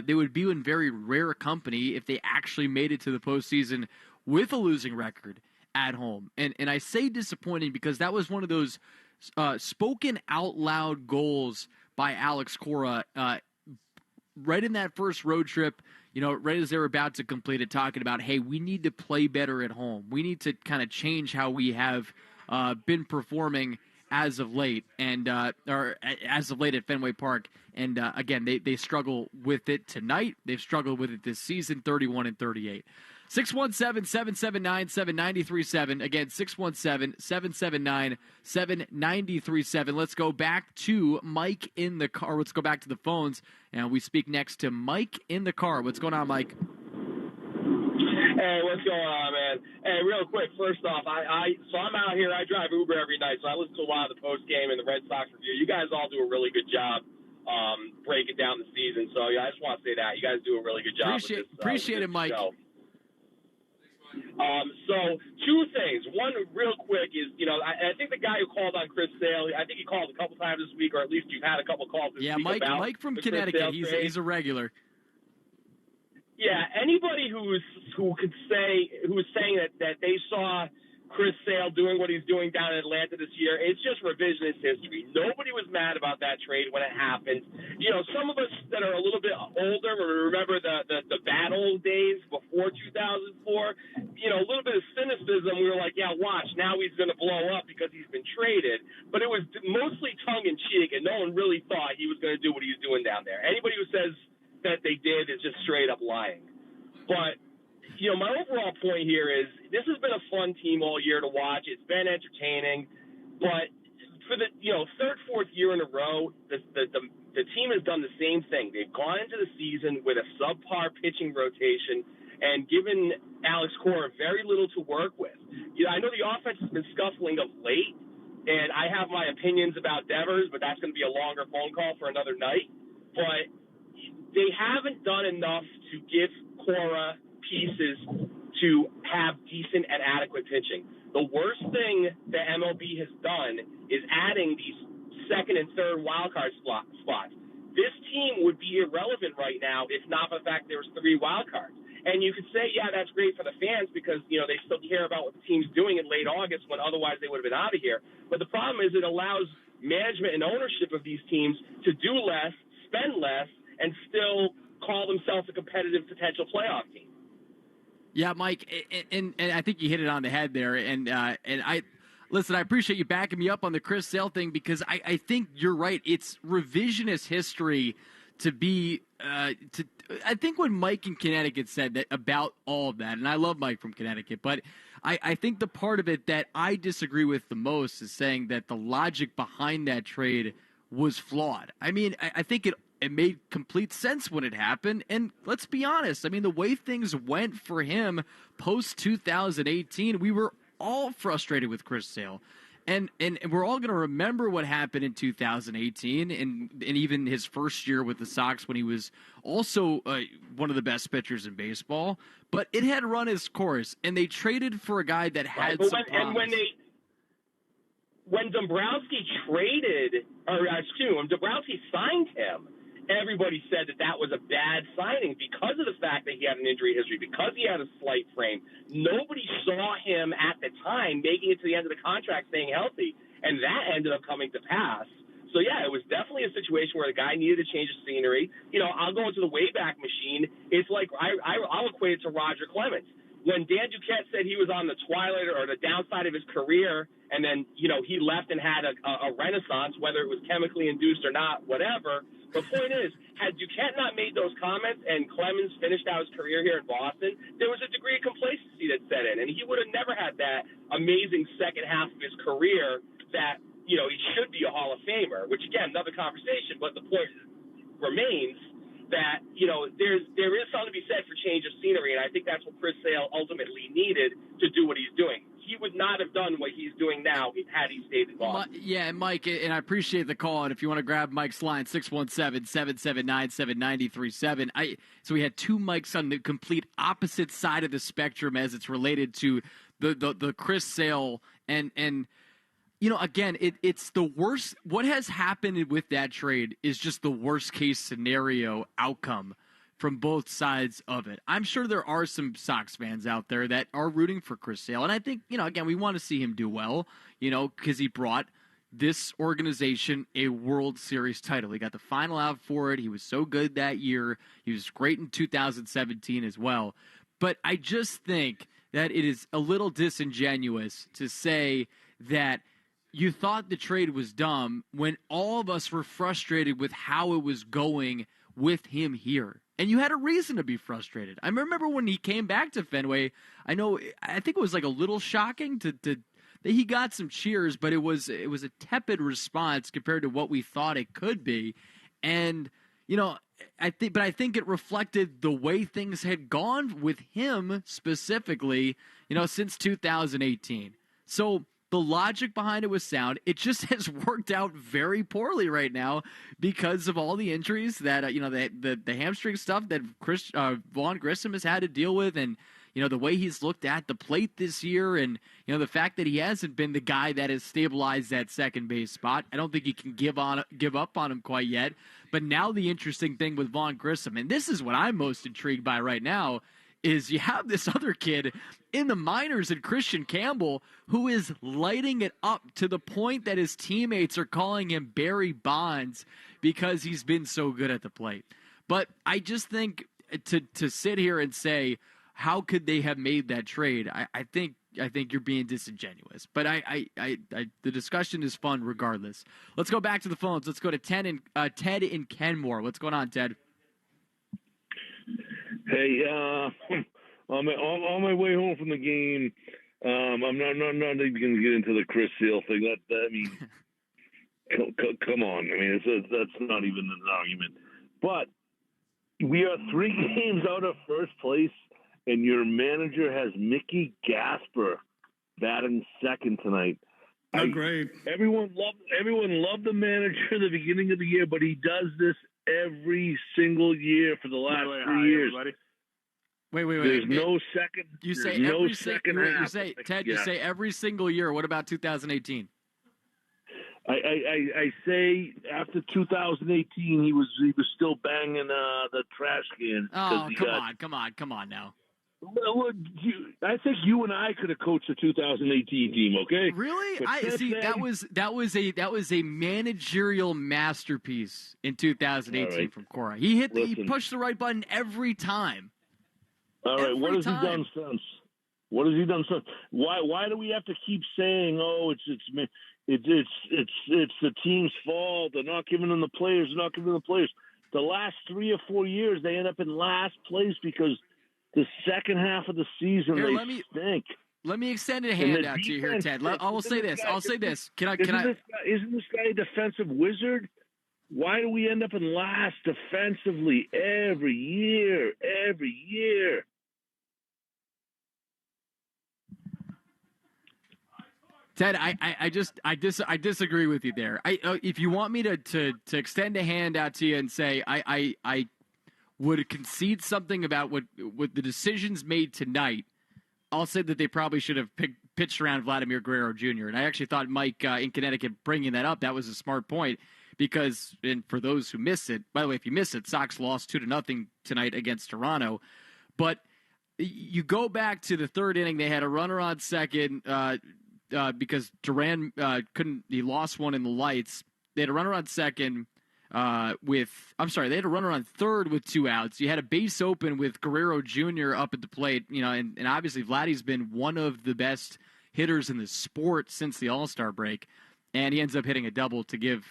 they would be in very rare company if they actually made it to the postseason with a losing record at home. And I say disappointing because that was one of those spoken out loud goals by Alex Cora right in that first road trip, right as they were about to complete it, talking about, hey, we need to play better at home. We need to kind of change how we have been performing as of late, or as of late at Fenway Park. And again, they struggle with it tonight. They've struggled with it this season, 31-38. 617-779-7937. Again, 617-779-7937. Let's go back to Mike in the car. Let's go back to the phones, and we speak next to Mike in the car. What's going on, Mike? Hey, what's going on, man? Hey, real quick, first off, so I'm out here. I drive Uber every night, so I listen to a lot of the post game and the Red Sox review. You guys all do a really good job breaking down the season. So yeah, I just want to say that you guys do a really good job. Appreciate it, Mike. Show. So two things. One, real quick, is I think the guy who called on Chris Sale, I think he called a couple times this week, or at least you've had a couple calls this week. Yeah, Mike from Connecticut. He's a regular. Yeah, anybody who's saying that they saw Chris Sale doing what he's doing down in Atlanta this year, it's just revisionist history. Nobody was mad about that trade when it happened. Some of us that are a little bit older remember the bad old days before 2004. A little bit of cynicism. We were like, yeah, watch, now he's going to blow up because he's been traded. But it was mostly tongue-in-cheek, and no one really thought he was going to do what he was doing down there. Anybody who says that they did is just straight up lying. But my overall point here is this has been a fun team all year to watch. It's been entertaining, but for the third, fourth year in a row, the team has done the same thing. They've gone into the season with a subpar pitching rotation and given Alex Cora very little to work with. I know the offense has been scuffling of late, and I have my opinions about Devers, but that's going to be a longer phone call for another night. But they haven't done enough to give Cora pieces to have decent and adequate pitching. The worst thing that MLB has done is adding these second and third wildcard spots. This team would be irrelevant right now if not for the fact there was 3 wildcards. And you could say, yeah, that's great for the fans because, they still care about what the team's doing in late August when otherwise they would have been out of here. But the problem is it allows management and ownership of these teams to do less, spend less, and still call themselves a competitive potential playoff team. Yeah, Mike, and I think you hit it on the head there. And I appreciate you backing me up on the Chris Sale thing because I think you're right. It's revisionist history to be I think what Mike in Connecticut said that about all of that, and I love Mike from Connecticut, but I think the part of it that I disagree with the most is saying that the logic behind that trade was flawed. I mean, I think it made complete sense when it happened. And let's be honest, I mean, the way things went for him post-2018, we were all frustrated with Chris Sale. And we're all going to remember what happened in 2018 and even his first year with the Sox when he was also one of the best pitchers in baseball. But it had run its course, and they traded for a guy that had some promise. And when Dombrowski when Dombrowski signed him, everybody said that was a bad signing because of the fact that he had an injury history, because he had a slight frame. Nobody saw him at the time making it to the end of the contract staying healthy, and that ended up coming to pass. So, yeah, it was definitely a situation where the guy needed to change the scenery. I'll go into the Wayback Machine. It's like I'll equate it to Roger Clemens. When Dan Duquette said he was on the twilight or the downside of his career, and then, he left and had a renaissance, whether it was chemically induced or not, whatever. The point is, had Duquette not made those comments and Clemens finished out his career here in Boston, there was a degree of complacency that set in, and he would have never had that amazing second half of his career that, he should be a Hall of Famer, which, again, another conversation, but the point remains that, there is something to be said for change of scenery, and I think that's what Chris Sale ultimately needed to do what he's doing. He would not have done what he's doing now had he stayed in Boston. Yeah, Mike, and I appreciate the call. And if you want to grab Mike's line, 617-779-7937. So we had 2 Mikes on the complete opposite side of the spectrum as it's related to the Chris Sale and again, it's the worst. What has happened with that trade is just the worst case scenario outcome from both sides of it. I'm sure there are some Sox fans out there that are rooting for Chris Sale. And I think, again, we want to see him do well, because he brought this organization a World Series title. He got the final out for it. He was so good that year. He was great in 2017 as well. But I just think that it is a little disingenuous to say that you thought the trade was dumb when all of us were frustrated with how it was going with him here. And you had a reason to be frustrated. I remember when he came back to Fenway, I think it was like a little shocking that he got some cheers, but it was a tepid response compared to what we thought it could be. And, I think it reflected the way things had gone with him specifically, since 2018. So the logic behind it was sound. It just has worked out very poorly right now because of all the injuries that, the hamstring stuff that Vaughn Grissom has had to deal with, and, the way he's looked at the plate this year, and, the fact that he hasn't been the guy that has stabilized that second base spot. I don't think he can give up on him quite yet. But now the interesting thing with Vaughn Grissom, and this is what I'm most intrigued by right now, is you have this other kid in the minors in Christian Campbell who is lighting it up to the point that his teammates are calling him Barry Bonds because he's been so good at the plate. But I just think to sit here and say, how could they have made that trade? I think you're being disingenuous. But the discussion is fun regardless. Let's go back to the phones. Let's go to Ted in Kenmore. What's going on, Ted? Hey, on my way home from the game, I'm not even going to get into the Chris Sale thing. Come on. That's not even an argument. But we are 3 games out of first place, and your manager has Mickey Gasper batting second tonight. Great. Everyone loved the manager at the beginning of the year, but he does this every single year for the last 3 years. Everybody. Wait. There's no second. You say no every second you half. say Ted. You say every single year. What about 2018? I say after 2018 he was still banging the trash can. Oh, come on now. Well, I think you and I could have coached the 2018 team. Okay, really? But That was a managerial masterpiece in 2018 right. from Cora. He pushed the right button every time. All right, what has he done since? What has he done since? Why do we have to keep saying, "Oh, it's the team's fault. They're not giving them the players. They're not giving them the players." The last 3 or 4 years, they end up in last place because the second half of the season they stink. Let me extend a hand out to you here, Ted. I'll say this. Can I? Isn't this guy a defensive wizard? Why do we end up in last defensively every year? Ted, I disagree with you there. If you want me to extend a hand out to you and say I would concede something about what the decisions made tonight, I'll say that they probably should have pitched around Vladimir Guerrero Jr. And I actually thought Mike in Connecticut bringing that up, that was a smart point because, and for those who missed it, by the way, if you missed it, Sox lost 2-0 tonight against Toronto. But you go back to the third inning, they had a runner on second because Duran he lost one in the lights. They had a runner on second. They had a runner on third with 2 outs. You had a base open with Guerrero Jr. up at the plate, and obviously Vladdy's been one of the best hitters in the sport since the All-Star break, and he ends up hitting a double to give